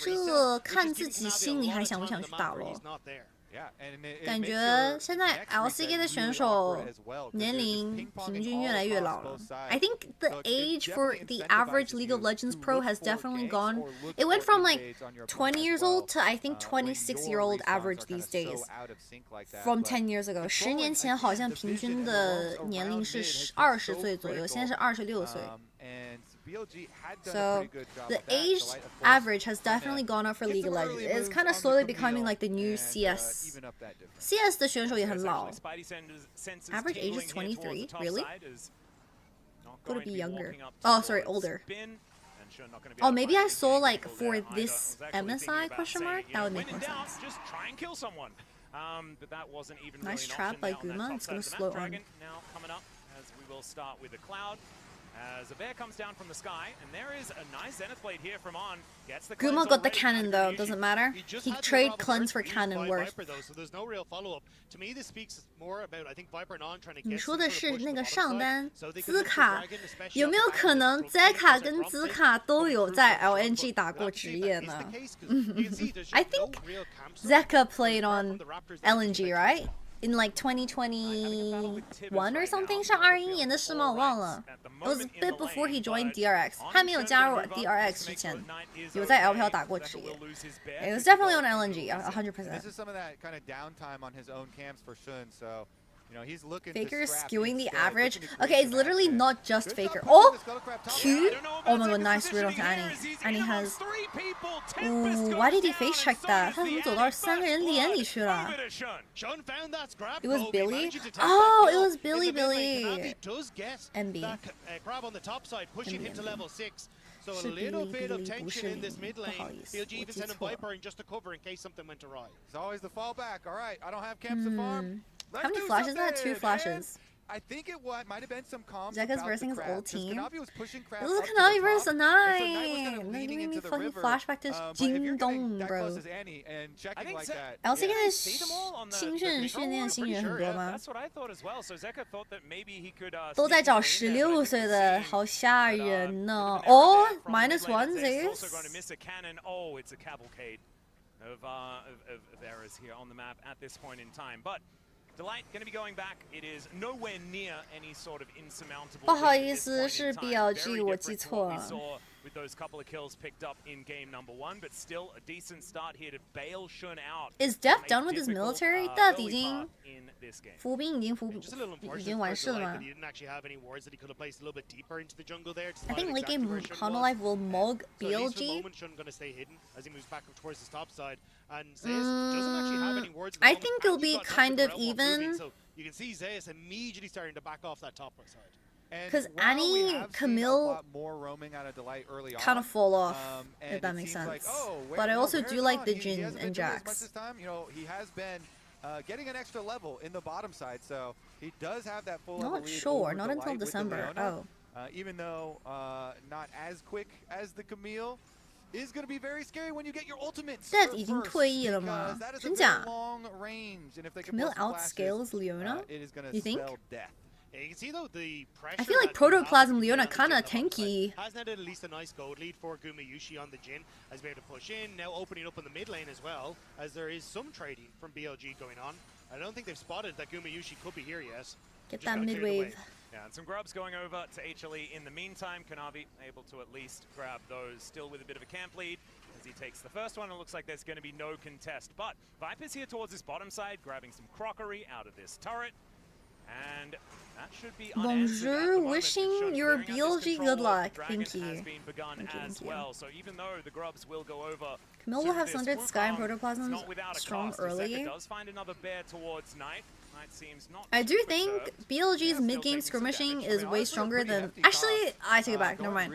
A: 这看自己心里还想不想去打咯。感觉现在 LCK 的选手年龄平均越来越老了。I think the age for the average League of Legends pro has definitely gone. It went from like 20 years old to I think 26-year-old average these days. From 10 years ago. 10年前好像平均的年龄是20岁左右，现在是26岁。So the age average has definitely gone up for League of Legends. It's kind of slowly becoming like the new CS. CS 的选手也很老。Average age is 23. Really? Gotta be younger. Oh, sorry, older. Oh, maybe I saw like for this MSI question mark. That would make more sense. Nice trap by Guma. It's gonna slow on.
K: As a bear comes down from the sky, and there is a nice zenith blade here from On. Gets the
A: Guma got the cannon though, doesn't matter. He trade cleanse for cannon worth. 你说的是那个上单兹卡，有没有可能 Zeka 跟兹卡都有在 LNG 打过职业呢？ I think Zeka played on LNG, right? In like 2021 or something 是21年的事吗？我忘了。It was a bit before he joined DRX. 还没有加入 DRX 之前，有在 LPL 打过职业。It was definitely on LNG, 100%.
B: This is some of that kind of downtime on his own camps for Shun, so. You know, he's looking
A: Faker skewing the average. Okay, it's literally not just Faker. Oh, Q. Oh my god, nice read onto Annie. Annie has. Ooh, why did he face check that? 他怎么走到3个人脸里去了 It was Billy. Oh, it was Billy. MB.
B: So a little bit of tension in this mid lane. BLG even sent a Viper in just to cover in case something went awry. It's always the fallback. All right, I don't have camps to farm.
A: How many flashes is that? 2 flashes.
B: I think it might have been some comms.
A: Zeka's versing his old team.
B: Kanavi was pushing Crab
A: This is
B: up to
A: Kanavi
B: the
A: versus
B: top,
A: Nine.
B: and so Knight was kind of
A: That
B: leaning
A: made me
B: into the
A: fucking
B: river.
A: flashback to
B: But if you're
A: Jing
B: getting
A: Dong,
B: that
A: bro.
B: close as Annie and checking like that,
A: LCK 的
K: see them all on the
A: 新训训练新人很多吗？
K: That's what I thought as well. So Zeka thought that maybe he could
A: 都在找16岁的，好吓人呢！哦，-1
K: Also going to
A: Zeus。
K: miss a cannon. Oh, it's a cavalcade of errors here on the map at this point in time. But Delight going to be going back. It is nowhere near any sort of insurmountable.
A: 不好意思，是 BLG， 我记错了。
K: With those couple of kills picked up in game number 1, but still a decent start here to bail Shun out.
A: Is Def done with his military? 到底已经服兵已经完事了吗
J: He didn't actually have any wards that he could have placed a little bit deeper into the jungle there.
A: I think late game Hanolife will mug BLG.
J: Shun going to stay hidden as he moves back up towards the top side. And Zeus doesn't actually have any wards.
A: I think it'll be kind of even.
J: So you can see Zeus immediately starting to back off that top side.
A: Because Annie, Camille kind of fall off, if that makes sense.
B: Like,
A: but I also do like the Jin and Jax.
B: You know, he has been getting an extra level in the bottom side, so he does have that full
A: Not
B: level lead
A: sure,
B: over
A: not until
B: Delight with
A: December.
B: the Leona.
A: Oh.
B: Even though not as quick as the Camille, is going to be very scary when you get your ultimates.
A: Death 已经退役了吗？真假
B: ？Camille
A: outscales Leona? You think?
J: Yeah, you can see though the pressure.
A: I feel like Protoplasm Leona kind of tanky.
J: Has netted at least a nice gold lead for Gumayushi on the Jin, has been able to push in, now opening up in the mid lane as well, as there is some trading from BLG going on. I don't think they've spotted that Gumayushi could be here yet.
A: Get that mid wave.
K: Yeah, and some grubs going over to HLE in the meantime. Kanavi able to at least grab those, still with a bit of a camp lead. As he takes the first one, it looks like there's going to be no contest. But Viper's here towards this bottom side, grabbing some crockery out of this turret. And that should be
A: Bonjour, wishing your BLG good luck. Thank you.
K: Has been begun as well. So even though the grubs will go over,
A: Camille will have Sundered Sky and Protoplasm strong early.
K: Does find another bear towards Knight.
A: I do think BLG's mid-game skirmishing is way stronger than... Actually, I take it back. Never mind.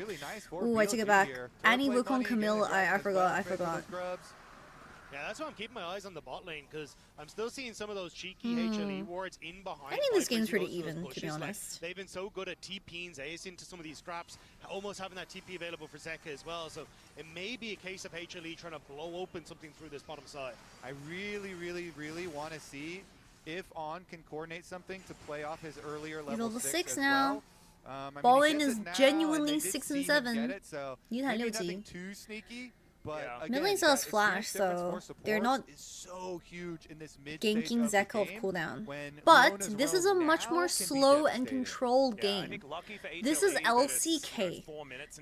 A: Ooh, I take it back. Annie, Wukong, Camille, I forgot.
J: Yeah, that's why I'm keeping my eyes on the bot lane, because I'm still seeing some of those cheeky HLE wards in behind.
A: I think this game's pretty even, to be honest.
J: Like, they've been so good at TPing Ace into some of these scraps, almost having that TP available for Zeka as well, so it may be a case of HLE trying to blow open something through this bottom side.
B: I really want to see if On can coordinate something to play off his earlier level 6
A: now.
B: Ball
A: lane is genuinely 6 and 7.
B: Maybe nothing too sneaky. But
A: mid lane still has Flash, so they're not
B: so huge in this mid
A: ganking Zeka of cooldown. But this is a much more slow and controlled game. This is LCK.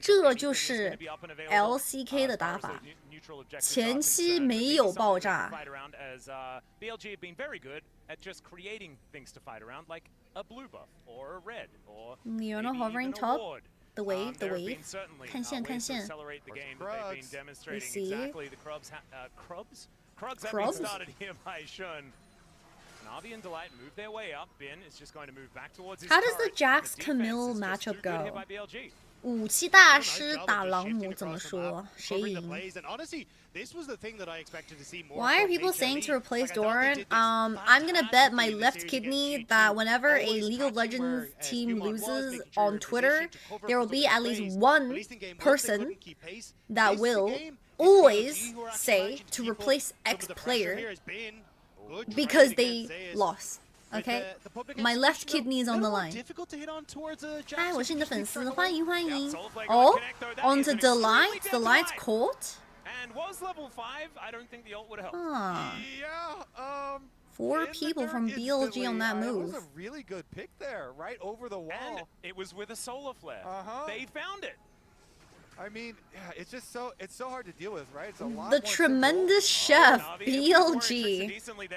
A: 这就是 LCK 的打法。前期没有爆炸。
K: BLG have been very good at just creating things to fight around, like a blue buff or a red or
A: Leona hovering top. The wave, the wave. 看线，看线。We see.
K: Krugs have been started here by Shun. Navi and Delight move their way up. Bin is just going to move back towards his
A: How does the Jax Camille matchup go? 武器大师打朗姆怎么说？谁赢？ Why are people saying to replace Doran? I'm gonna bet my left kidney that whenever a League of Legends team loses on Twitter, there will be at least one person that will always say to replace X player because they lost. Okay, my left kidney is on the line. Hi, 我是你的粉丝，欢迎欢迎。Oh, onto Delight, Delight's court.
K: And was level 5, I don't think the ult would help.
A: Huh.
B: Yeah,
A: 4 people from BLG on that move.
B: That was a really good pick there, right over the wall.
K: And it was with a solar flare. They found it.
B: I mean, yeah, it's just so hard to deal with, right? It's a lot
A: The tremendous chef BLG.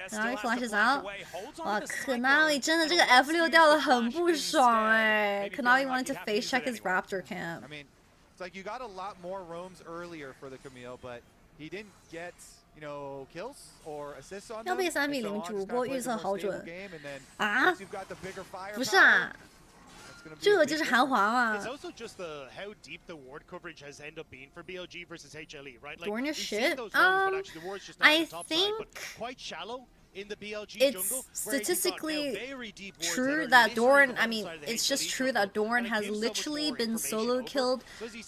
A: Kanavi flashes out. 哇 ，Kanavi 真的这个 F6 掉的很不爽哎。Kanavi wanted to face check his Raptor camp.
B: I mean, it's like you got a lot more roams earlier for the Camille, but he didn't get, you know, kills or assists on them.
A: 要被3比0主播预测好准
B: 啊？
A: 不是啊。 这就是韩华嘛。
J: It's also just how deep the ward coverage has ended up being for BLG versus HLE, right? Like,
A: Dorn is shit.
J: I think quite shallow in the BLG
A: it's
J: jungle,
A: statistically true that Doran, I mean, it's just true that Doran has literally been solo killed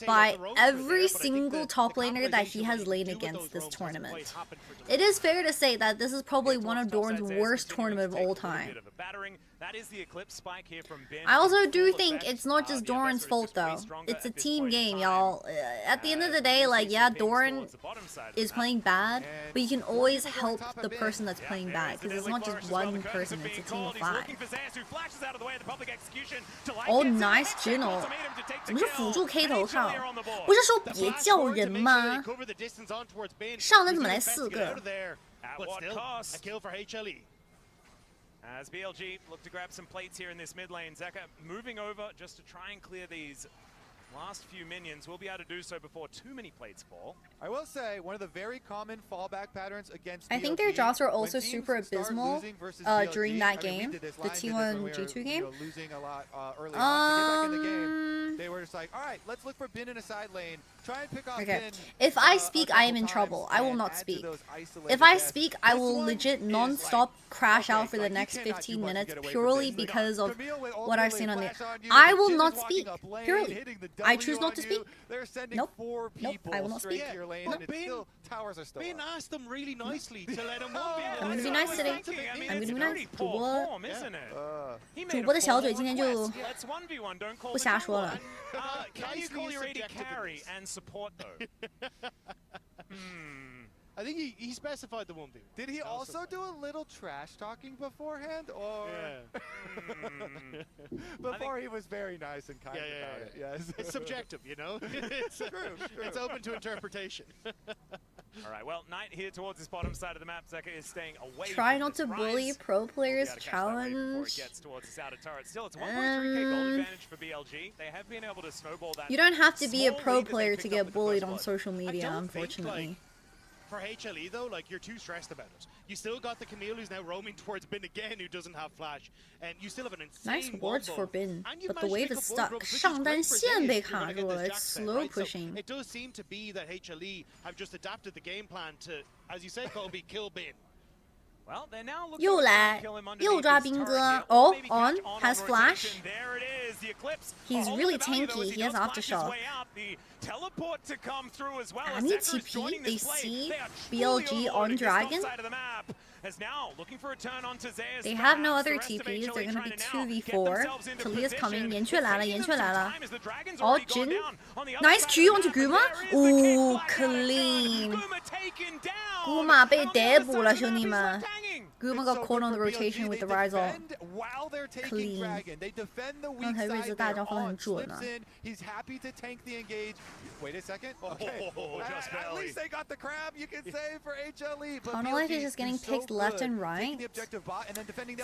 A: by every single top laner that he has laid against this tournament. It is fair to say that this is probably one of Doran's worst tournament of all time. I also do think it's not just Doran's fault though. It's a team game, y'all. At the end of the day, like, yeah, Doran is playing bad, but you can always help the person that's playing bad, because it's not just one person, it's a team of 5. Oh, nice Jingle. 怎么是辅助 K 头上？不是说别叫人吗？上来怎么来4个？
K: As BLG look to grab some plates here in this mid lane, Zeka moving over just to try and clear these last few minions. Will be able to do so before too many plates fall.
B: I will say, one of the very common fallback patterns against
A: I think their drops were also super abysmal during that game, the T1 G2 game.
B: Losing a lot early on to get back in the game. They were just like, all right, let's look for Bin in a side lane. Try and pick off Bin.
A: If I speak, I am in trouble. I will not speak. If I speak, I will legit non-stop crash out for the next 15 minutes purely because of what I've seen on there. I will not speak, purely. I choose not to speak. Nope. Nope, I will not speak.
J: Bin asked them really nicely to let him
A: I'm gonna be nice today. I'm gonna be nice. 主播的小嘴今天就不瞎说了。
K: Can you call your AD carry and support though?
J: I think he specified the 1v1.
B: Did he also do a little trash talking beforehand, or before he was very nice and kind about it? Yes,
J: it's subjective, you know. It's true. It's open to interpretation.
K: All right, well, Knight here towards this bottom side of the map. Zeka is staying away.
A: Try not to bully pro players challenge.
K: Still, it's a 1.3k gold advantage for BLG. They have been able to snowball that.
A: You don't have to be a pro player to get bullied on social media, unfortunately.
J: For HLE though, like, you're too stressed about it. You still got the Camille who's now roaming towards Bin again, who doesn't have flash, and you still have an insane
A: nice wards for Bin, but the wave is stuck. 上单线被卡住了, it's slow pushing.
J: It does seem to be that HLE have just adapted the game plan to, as you said, Colby, kill Bin.
K: Well, they're now looking
A: 又来，又抓兵哥。Oh, on has flash. He's really tanky. He has aftershock. I need TP. They see BLG on Dragon. They have no other TPs. They're gonna be 2v4. Talia's coming. 岩雀来了，岩雀来了。Oh, Jin. Nice Q onto Guma. Ooh, clean. Guma 被逮捕了，兄弟们。Guma got caught on the rotation with the rise ult. Clean. 刚才睿智大招放得很准呢。
B: He's happy to tank the engage. Wait a second. Okay. At least they got the crab, you can say, for HLE. But
A: Life is just getting picked left and right.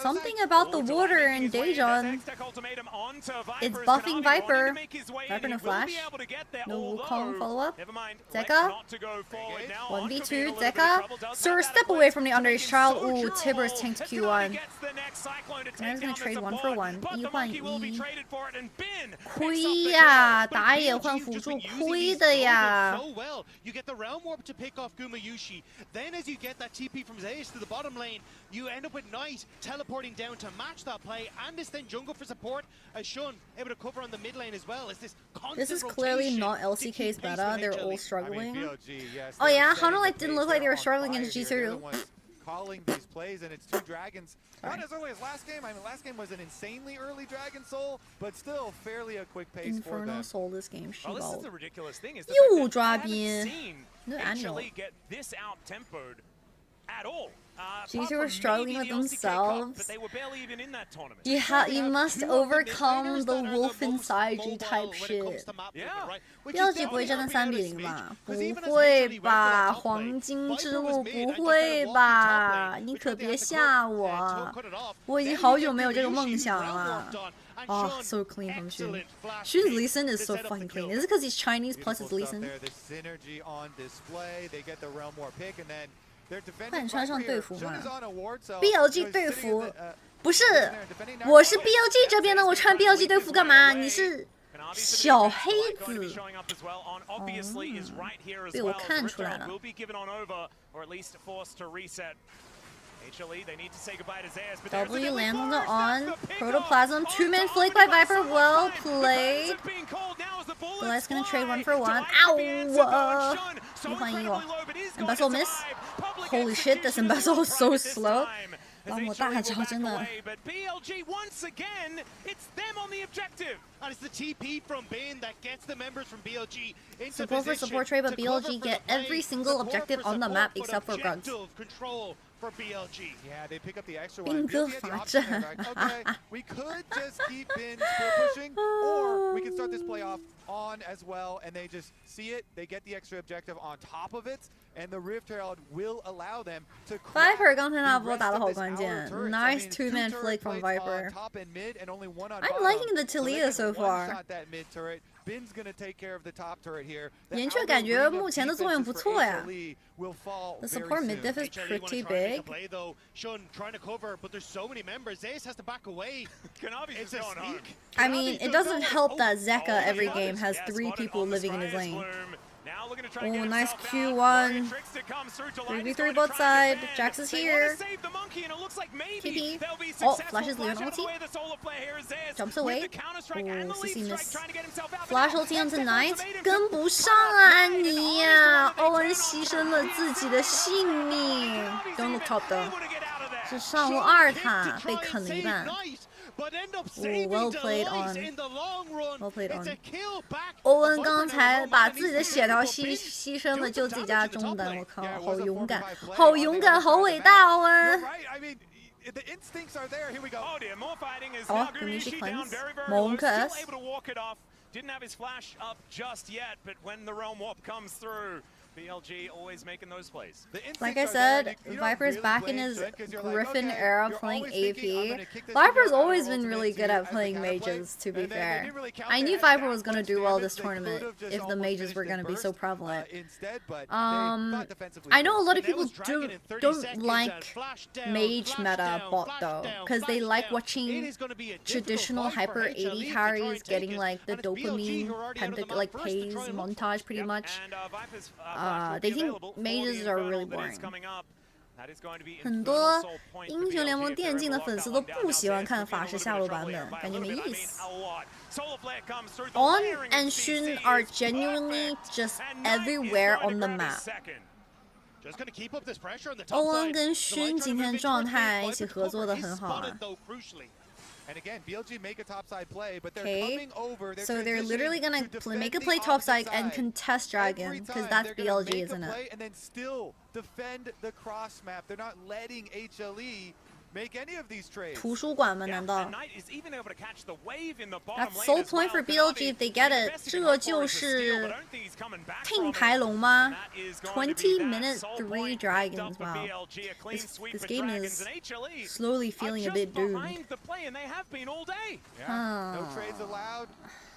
A: Something about the water in Daejeon. It's buffing Viper. Viper no flash. No Wukong follow up. Zeka. 1v2. Zeka. Sir, step away from the underage child. Ooh, Tibbers tanked Q1. I'm just gonna trade 1 for 1. 1换1. 亏呀，打野换辅助亏的呀。
J: You get the realm warp to pick off Gumayushi. Then as you get that TP from Zeus to the bottom lane, you end up with Knight teleporting down to match that play, and this then jungle for support as Shun able to cover on the mid lane as well. It's this
A: is clearly not LCK's meta. They're all struggling. Oh yeah, Hanalite didn't look like they were struggling against G2.
B: Calling these plays, and it's 2 dragons. Not as early as last game. I mean, last game was an insanely early Dragon Soul, but still fairly a quick pace for them.
A: Inferno Soul this game. She
K: well, this is the ridiculous thing. Is
A: you drop in.
K: No HLE get this out tempoed at all.
A: G2 were struggling with themselves.
K: But they were barely even in that tournament.
A: You must overcome the wolf inside you type shit. BLG 不会真的3比0吧？不会吧？黄金之路不会吧？你可别吓我！我已经好久没有这个梦想了。Oh, so clean from Shun. Shun's Lee Sin is so fucking clean. Is it because he's Chinese plus it's Lee Sin? 换穿上队服吗 ？BLG 队服不是，我是 BLG 这边的，我穿 BLG 队服干嘛？你是小黑子。被我看出来了。
K: HLE, they need to say goodbye to Zayas, but
A: W lands on Protoplasm. 2-man flick by Viper. Well played. Delight's gonna trade 1 for 1. Ow! 一换一哦 Embezzle miss. Holy shit, this embezzle is so slow. 让我大招真的。
J: But BLG once again, it's them on the objective. And it's the TP from Bin that gets the members from BLG into
A: Support for support trade, but BLG get every single objective on the map except for Grunt.
J: Control for BLG.
B: Yeah, they pick up the extra one.
A: 兵哥罚站。
B: Okay, we could just keep Bin still pushing, or we can start this playoff on as well, and they just see it, they get the extra objective on top of it, and the Rift Herald will allow them to
A: Viper 刚才那波打得好关键 ，nice 2-man flick from Viper. I'm liking the Taliyah so far. 岩雀感觉目前的作用不错呀。The support mid diff is pretty big. I mean, it doesn't help that Zeka every game has 3 people living in his lane. Oh, nice Q1. 3v3 both side. Jax is here. TP. Oh, flashes Leon ulti. Jumps away. Oh, CC miss. Flash ulti on tonight. 跟不上啊，安妮呀！欧文牺牲了自己的性命。Don't look top though. 是上路2塔被啃了一半。 Well played on. Well played on. 欧文刚才把自己的血条牺牲了，救自己家中单，我靠，好勇敢，好勇敢，好伟大，欧文。哦 ，Community Cleanse. Monkus.
K: Didn't have his flash up just yet, but when the realm warp comes through, BLG always making those plays.
A: Like I said, Viper's back in his Griffin era playing AP. Viper's always been really good at playing mages, to be fair. I knew Viper was going to do well this tournament if the mages were going to be so prevalent. I know a lot of people don't like mage meta bot though, because they like watching traditional hyper 80 carries getting like the dopamine like pays montage pretty much. They think mages are really boring. 很多英雄联盟电竞的粉丝都不喜欢看法师下路版本，感觉没意思。On and Xun are genuinely just everywhere on the map. 欧文跟勋今天状态一起合作的很好啊。
B: And again, BLG make a topside play, but they're
A: Okay,
B: coming over.
A: So they're literally gonna make a play topside and contest Dragon, because that's BLG, isn't it?
B: And then still defend the cross map. They're not letting HLE make any of these trades.
A: 图书馆吗？难道 ？That's sole point for BLG if they get it. 这就是 Team 排龙吗 ？20 minute 3 dragons. Wow. This game is slowly feeling a bit doomed.
B: No trades allowed.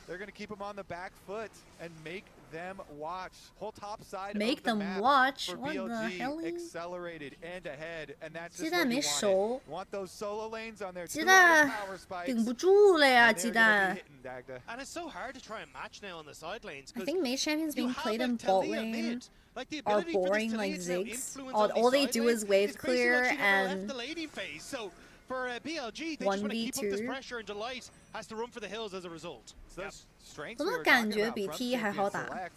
B: They're going to keep them on the back foot and make them watch. Whole top side
A: Make
B: of the
A: them
B: map
A: watch?
B: for
A: What the
B: BLG
A: hell?
B: accelerated and ahead, and that's just
A: 鸡蛋
B: what
A: 没
B: you
A: 熟
B: want those solo lanes on their
A: 鸡蛋
B: power spikes.
A: 顶不住了呀，
B: And
A: 鸡
B: they're gonna
A: 蛋
B: be。hitting Dagda.
J: And it's so hard to try and match now on the side lanes.
A: I think mage champions being played in bot lane
J: Like the
A: are
J: ability for this
A: boring
J: Taliyah
A: like
J: to now
A: Ziggs.
J: influence
A: All
J: on the
A: they
J: side
A: do
J: lane
A: is wave
J: basically
A: clear
J: what she never left
A: and
J: the laning phase. So for BLG, they just want to keep up this
A: 1v2
J: pressure, and Delight has to run for the hills as a result.
B: So those strengths
A: 怎
B: we
A: 么
B: were
A: 感
B: talking
A: 觉
B: about
A: 比
B: from
A: T 还好
B: champion
A: 打？
B: select,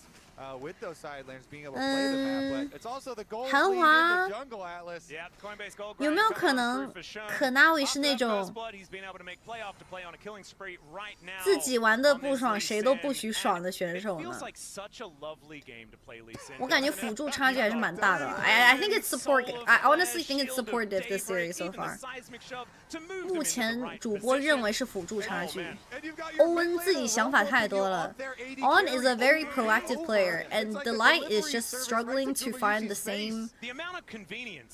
B: with those side lanes being able to play the map, but it's also the gold
A: Hell
B: lead in
A: ah.
B: the jungle Atlas.
K: Yeah, Coinbase Gold
A: 有没有可能可纳维是那种自己玩的不爽，谁都不许爽的选手呢？我感觉辅助差距还是蛮大的。I think it's support. I honestly think it's supportive this series so far. 目前主播认为是辅助差距。欧文自己想法太多了。On is a very proactive player, and Delight is just struggling to find the same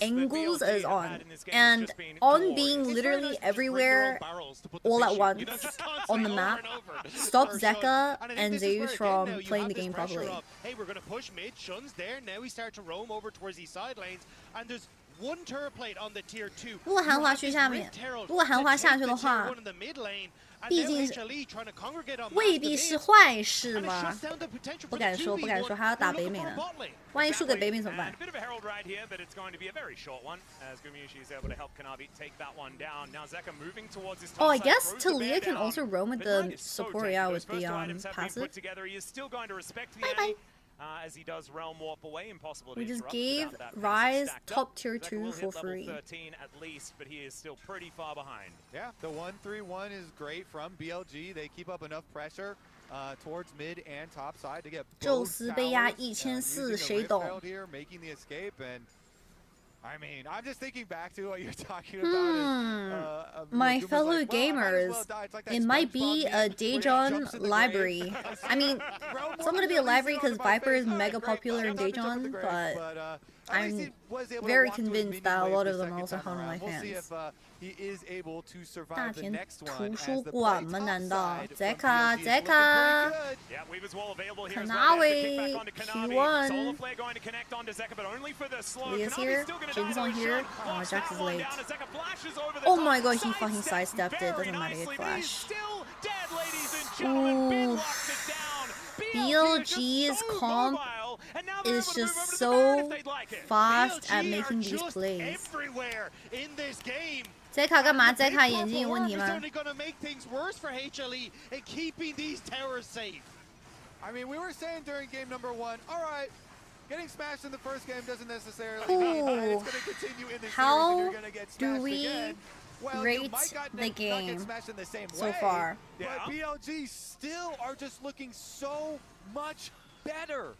A: angles as On. And On being literally everywhere all at once on the map stops Zeka and Zeus from playing the game properly.
J: Hey, we're going to push mid. Shun's there. Now we start to roam over towards these side lanes. And there's one turret plate on the tier 2.
A: 如果韩华去下面，如果韩华下去的话，毕竟未必是坏事嘛。不敢说，不敢说，还要打北美呢。万一输给北美怎么办？ Oh, I guess Talia can also roam with the support, yeah, with the passive. Bye bye.
K: As he does realm warp away, impossible to
A: we just
K: interrupt
A: gave
K: that
A: Rise
K: stacked
A: top
K: up.
A: tier 2 for free.
K: 13 at least, but he is still pretty far behind.
B: Yeah, the 1-3-1 is great from BLG. They keep up enough pressure towards mid and top side to get
A: 宙斯被压1400，谁懂？
B: here, making the escape, and I mean, I'm just thinking back to what you're talking about.
A: My fellow gamers, it might be a Daejeon library. I mean, it's not going to be a library because Viper is mega popular in Daejeon, but I'm very convinced that a lot of them are also Hanwha fans. 大田图书馆吗？难道 Zeka Kanawi Q1 Leah's here, Jin's on here. Oh, Jax is late. Oh my god, he fucking sidestepped it. Doesn't matter, he flash. Ooh. BLG's comp is just so fast at making these plays. Zeka 干嘛 ？Zeka 眼睛有问题吗
B: I mean, we were saying during game number 1, all right, getting smashed in the first game doesn't necessarily mean it's going to continue in this series and you're going to get smashed again. Well,
A: rate the game so far?
B: But BLG still are just looking so much better.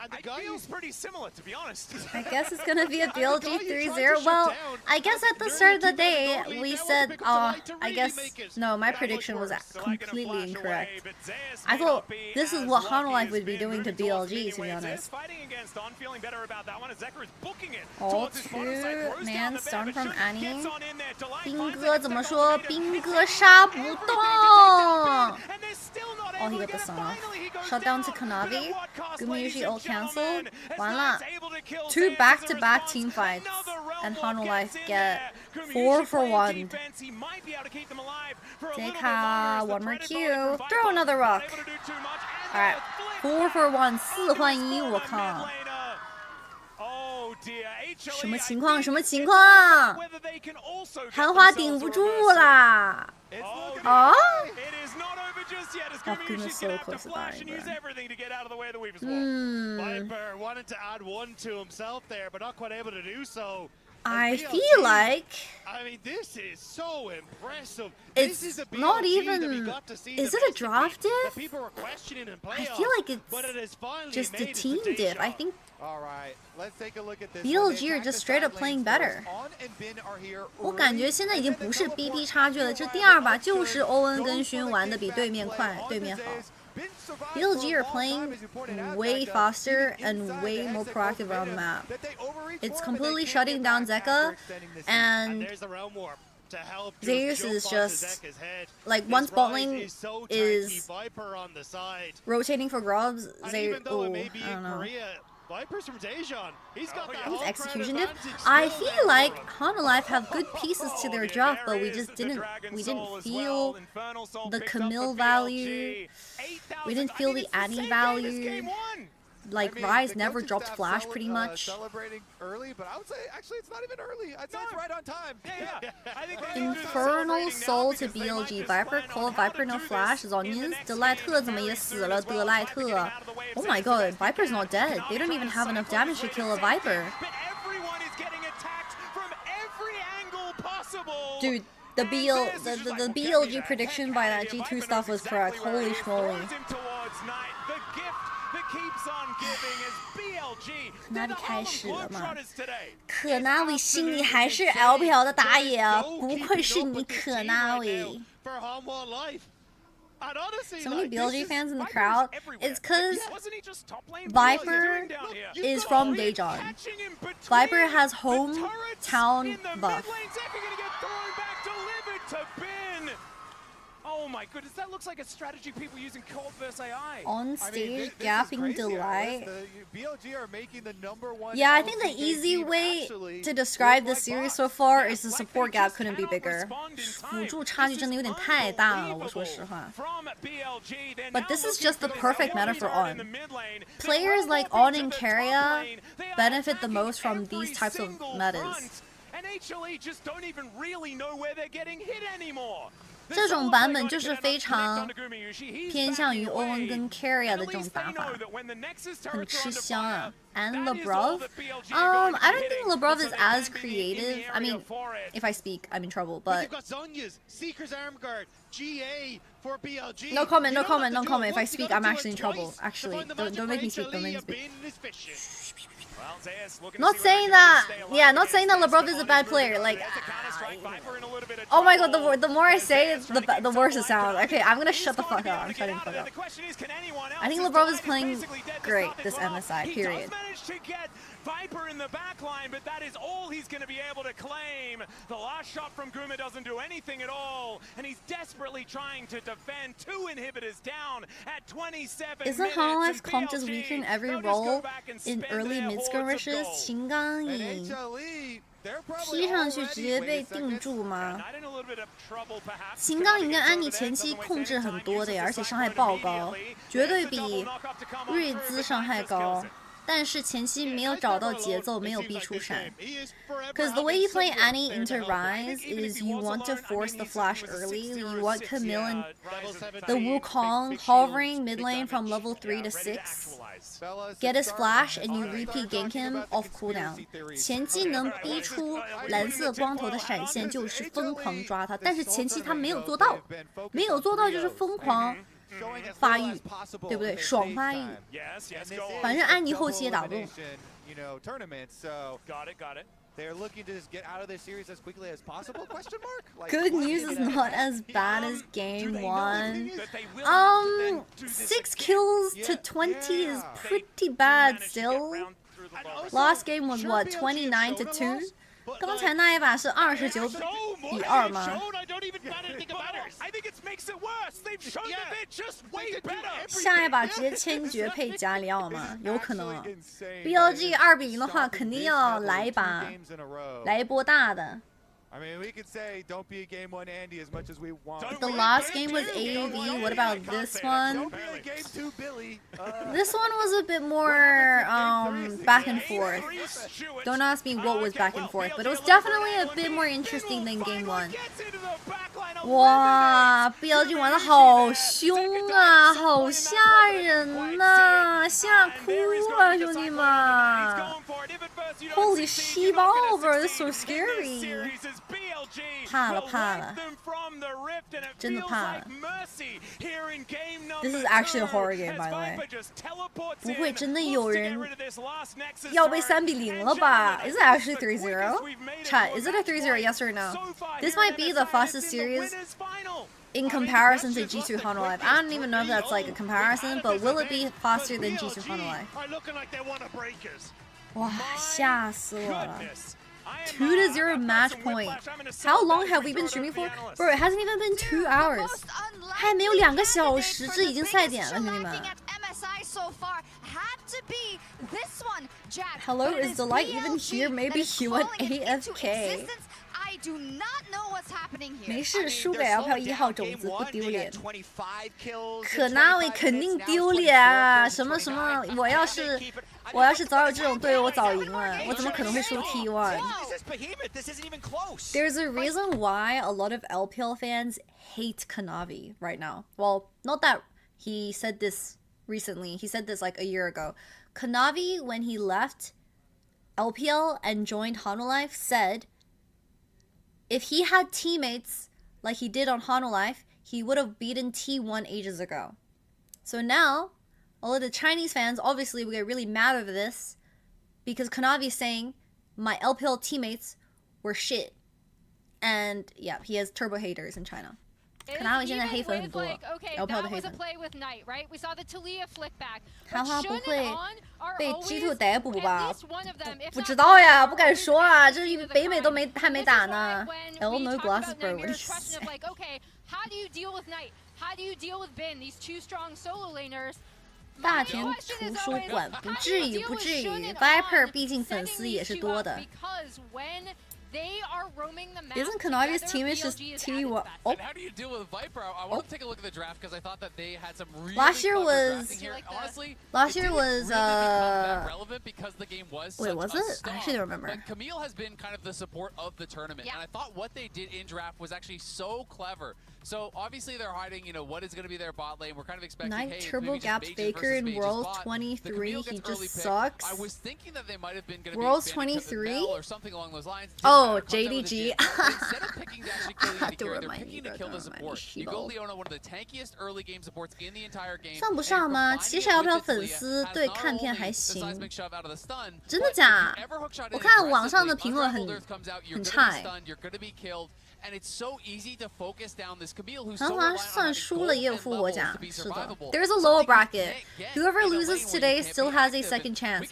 K: And it feels pretty similar, to be honest.
A: I guess it's gonna be a BLG 3-0. Well, I guess at the start of the day, we said, I guess, no, my prediction was completely incorrect. I thought this is what Hanwha would be doing to BLG, to be honest. All two, man, stun from Annie. 兵哥怎么说？兵哥杀不动。Oh, he got the stun off. Shut down to Kanavi. Gumayushi ult cancelled. 完了 2 back-to-back team fights. And Hanwha get 4 for 1. Zeka, 1 more Q. Throw another rock. Alright, 4 for 1. 4换1，我靠。什么情况？什么情况？韩华顶不住啦！哦 Oh goodness, so close to dying, bro.
J: Viper wanted to add 1 to himself there, but not quite able to do so.
A: I feel like
J: I mean, this is so impressive.
A: It's not even. Is it a draft diff? I feel like it's just a team diff. I think BLG are just straight up playing better. 我感觉现在已经不是 BB 差距了，这第2把就是欧恩跟勋玩的比对面快，对面好。BLG are playing way faster and way more proactive around the map. It's completely shutting down Zeka, and Zeus is just like once bot lane is rotating for grubs. Zeus, I don't know.
J: Vipers from Daejeon. He's got that
A: whole execution dip. I feel like Hanwha have good pieces to their draft, but we just didn't feel the Camille value. We didn't feel the Annie value. Like Rise never dropped flash pretty much.
B: Celebrating early, but I would say actually it's not even early. I'd say it's right on time.
A: Infernal Soul to BLG. Viper call Viper no flash. Zhonyan's 德莱特怎么也死了？德莱特 Oh my god, Viper's not dead. They don't even have enough damage to kill a Viper. Dude, the BLG prediction by that G2 stuff was correct. Holy schmoly. 哪里开始了嘛？可纳维心里还是 LPL 的打野啊，不愧是你可纳维。So many BLG fans in the crowd. It's because Viper is from Daejeon. Viper has hometown buff.
K: my goodness, that looks like a strategy people use in co-op versus AI.
A: On stage gapping delight.
B: BLG are making the #1.
A: Yeah, I think the easy way to describe the series so far is the support gap couldn't be bigger. 辅助差距真的有点太大了，我说实话。But this is just the perfect meta for On. Players like On and Keria benefit the most from these types of metas.
K: And HLE just don't even really know where they're getting hit anymore.
A: 这种版本就是非常偏向于欧文跟 Keria 的这种打法，很吃香啊。And Lebrov? I don't think Lebrov is as creative. I mean, if I speak, I'm in trouble, but... No comment, no comment, no comment. If I speak, I'm actually in trouble. Actually, don't make me speak, don't make me speak. Not saying that, yeah, not saying that Lebrov is a bad player. Like, oh my god, the more I say it, the worse it sounds. Okay, I'm gonna shut the fuck up. I'm shutting the fuck up. I think Lebrov is playing great this MSI, period.
K: Viper in the back line, but that is all he's going to be able to claim. The last shot from Guma doesn't do anything at all, and he's desperately trying to defend 2 inhibitors down at 27
A: Isn't Hololive comp just weaker in every role in early mid skirmishes? 秦刚颖踢上去直接被定住吗？秦刚颖跟安妮前期控制很多的呀，而且伤害爆高，绝对比瑞兹伤害高。但是前期没有找到节奏，没有逼出闪。Because the way you play Annie into Rise is you want to force the flash early. You want Camille and the Wukong hovering mid lane from level 3 to 6. Get his flash and you repeat gank him off cooldown. 前期能逼出蓝色光头的闪现就是疯狂抓他，但是前期他没有做到，没有做到就是疯狂。发育，对不对？爽发育。反正安妮后期也打不动。
B: They're looking to just get out of this series as quickly as possible? Question mark? Like,
A: good news is not as bad as game 1. 6 kills to 20 is pretty bad still. Last game was what, 29 to 2? 刚才那一把是29-2吗？下一把直接千绝配加里奥吗？有可能啊。BLG 2-0的话，肯定要来一把，来一波大的。
B: I mean, we could say don't be a game 1 Andy as much as we want.
A: The last game was AAV. What about this one?
B: Don't be a game 2 Billy.
A: This one was a bit more back and forth. Don't ask me what was back and forth, but it was definitely a bit more interesting than game 1. 哇 ，BLG 玩的好凶啊，好吓人呐，吓哭了，兄弟们 ！Holy shit, bro, this is so scary. 怕了，怕了，真的怕了。This is actually a horror game, by the way. 不会真的有人要被3-0了吧 ？Is it actually 3-0? Chat, is it a 3-0? Yes or no? This might be the fastest series in comparison to G2 Hololive. I don't even know if that's like a comparison, but will it be faster than G2 Hololive? 哇，吓死我了！ 2-0 match point. How long have we been streaming for? Bro, it hasn't even been 2 hours. 还没有2个小时，这已经赛点了，兄弟们。Hello, is Delight even here? Maybe he went AFK. 没事，输给 LPL 1号种子不丢脸。可纳维肯定丢脸啊！什么什么，我要是早有这种队友，我早赢了。我怎么可能会输 T1? There's a reason why a lot of LPL fans hate Kanavi right now. Well, not that he said this recently. He said this like a year ago. Kanavi, when he left LPL and joined Hololive, said if he had teammates like he did on Hololive, he would have beaten T1 ages ago. So now, all of the Chinese fans obviously will get really mad over this because Kanavi is saying my LPL teammates were shit. And yeah, he has turbo haters in China. Konami 现在黑粉很多
C: ，LPL
A: 的黑粉。韩华不会被 G2 逮捕吧？不知道呀，不敢说啊，这北美都还没打呢。L no glasses bro， 我的天。大田图书馆不至于不至于 ，Viper 毕竟粉丝也是多的。Isn't Konami's team is just T1? Oh.
G: How do you deal with Viper? I want to take a look at the draft because I thought that they had some really
A: last year was
G: relevant because the game was
A: wait, was it?
G: I
A: actually don't remember.
G: But Camille has been kind of the support of the tournament, and I thought what they did in draft was actually so clever. So obviously they're hiding, you know, what is going to be their bot lane. We're kind of expecting,
A: Night
G: hey,
A: Turbo Gaps Baker in World 23. He just sucks.
G: I was thinking that they might have been going to
A: World
G: be
A: 23
G: or something along those lines.
A: Oh, JDG.
G: Instead of picking to actually kill the
A: Don't
G: they're
A: remind
G: picking
A: me,
G: to kill the support. You go Leona, one of the tankiest early game supports in the entire game.
A: 上不上吗？其实 LPL 粉丝对看片还行，真的假？我看网上的评论很差哎。
G: And it's so easy to focus down this Camille who's
A: 韩华算输了也有复活甲，是的。There's a lower bracket. Whoever loses today still has a second chance.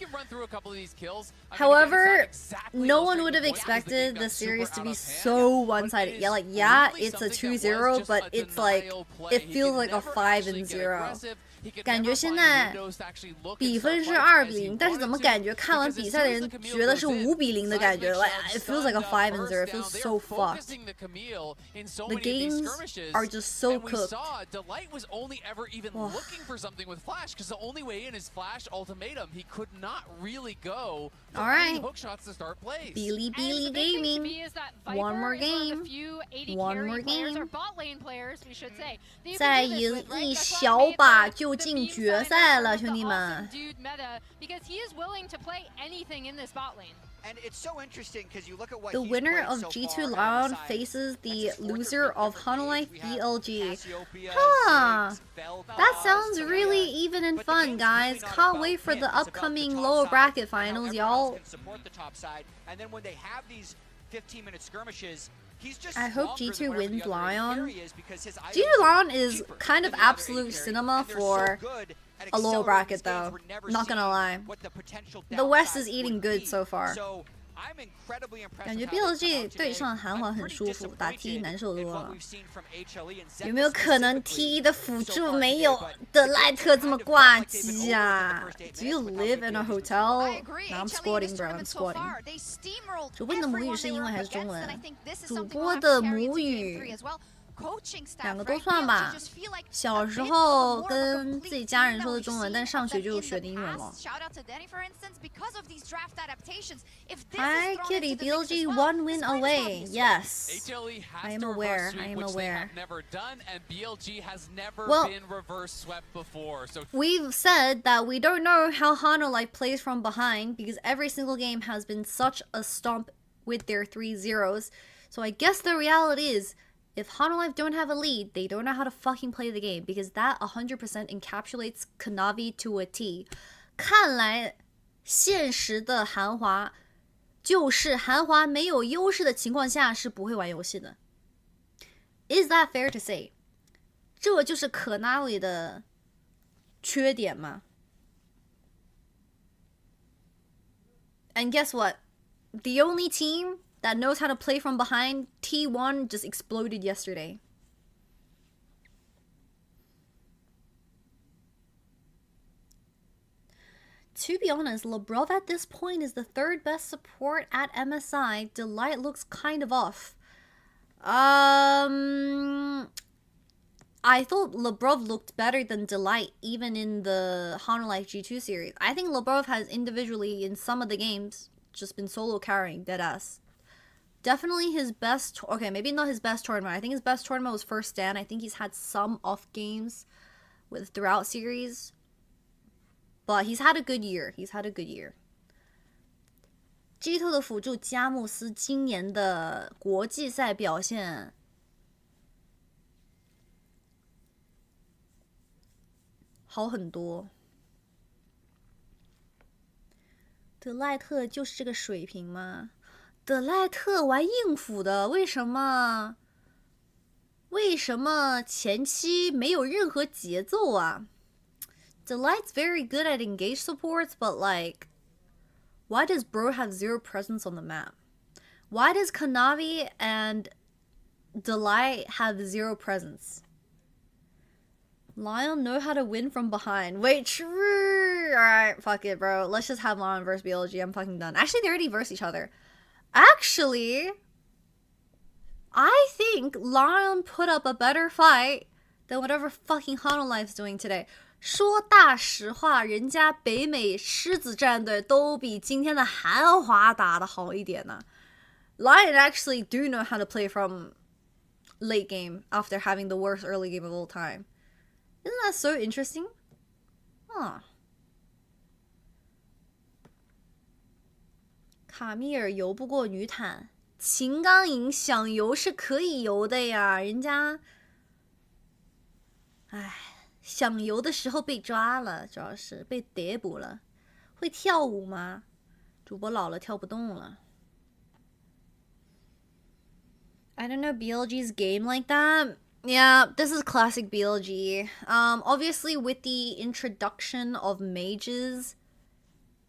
A: However, no one would have expected the series to be so one-sided. Yeah, like it's a 2-0, but it's like it feels like a 5-0. 感觉现在比分是2-0，但是怎么感觉看完比赛的人觉得是5-0的感觉 ？Like it feels like a 5-0. It feels so fucked. The games are just so cooked.
G: Delight was only ever even looking for something with Flash because the only way in is Flash ultimatum. He could not really go for any hook shots to start plays.
A: Billy Gaming. One more game. One more game. 再赢一小把就进决赛了，兄弟们。The winner of G2 Lion faces the loser of Honolife BLG. Huh. That sounds really even and fun, guys. Can't wait for the upcoming lower bracket finals, y'all. I hope G2 wins Lion. G2 Lion is kind of absolute cinema for a lower bracket though, not gonna lie. The West is eating good so far. 感觉 BLG 对上韩华很舒服，打 T 难受多了。有没有可能 T 的辅助没有德莱特这么挂机啊 ？Do you live in a hotel? No, I'm squatting, bro. I'm squatting. 主播你的母语是英文还是中文？主播的母语。两个都算吧。小时候跟自己家人说的中文，但上学就学的英文了。Hi, Kitty. BLG 1 win away. Yes, I am aware. I am aware. Well, we've said that we don't know how Honolife plays from behind because every single game has been such a stomp with their 3-0s. So I guess the reality is, if Honolife don't have a lead, they don't know how to fucking play the game because that 100% encapsulates Kanavi to a T. 看来现实的韩华就是韩华没有优势的情况下是不会玩游戏的。Is that fair to say? 这就是 Kanavi 的缺点吗？ And guess what? The only team that knows how to play from behind, T1 just exploded yesterday. To be honest, Lebrov at this point is the third best support at MSI. Delight looks kind of off. I thought Lebrov looked better than Delight even in the Honolife G2 series. I think Lebrov has individually in some of the games just been solo carrying deadass. Definitely his best, okay, maybe not his best tournament. I think his best tournament was first stand. I think he's had some off games with throughout series. But he's had a good year. He's had a good year. G2 的辅助加穆斯今年的国际赛表现好很多。德莱特就是这个水平吗？德莱特玩硬辅的，为什么为什么前期没有任何节奏啊 ？Delight's very good at engage supports, but like, why does Bro have zero presence on the map? Why does Kanavi and Delight have zero presence? Lion know how to win from behind. Wait, true. Alright, fuck it, bro. Let's just have Lion versus BLG. I'm fucking done. Actually, they already versed each other. Actually, I think Lion put up a better fight than whatever fucking Hanolife's doing today. 说大实话，人家北美狮子战队都比今天的韩华打得好一点呢。Lion actually do know how to play from late game after having the worst early game of all time. Isn't that so interesting? Huh. 卡米尔游不过女坦，秦刚颖想游是可以游的呀，人家，唉，想游的时候被抓了，主要是被逮捕了。会跳舞吗？主播老了跳不动了。I don't know BLG's game like that. Yeah, this is classic BLG. Obviously with the introduction of mages,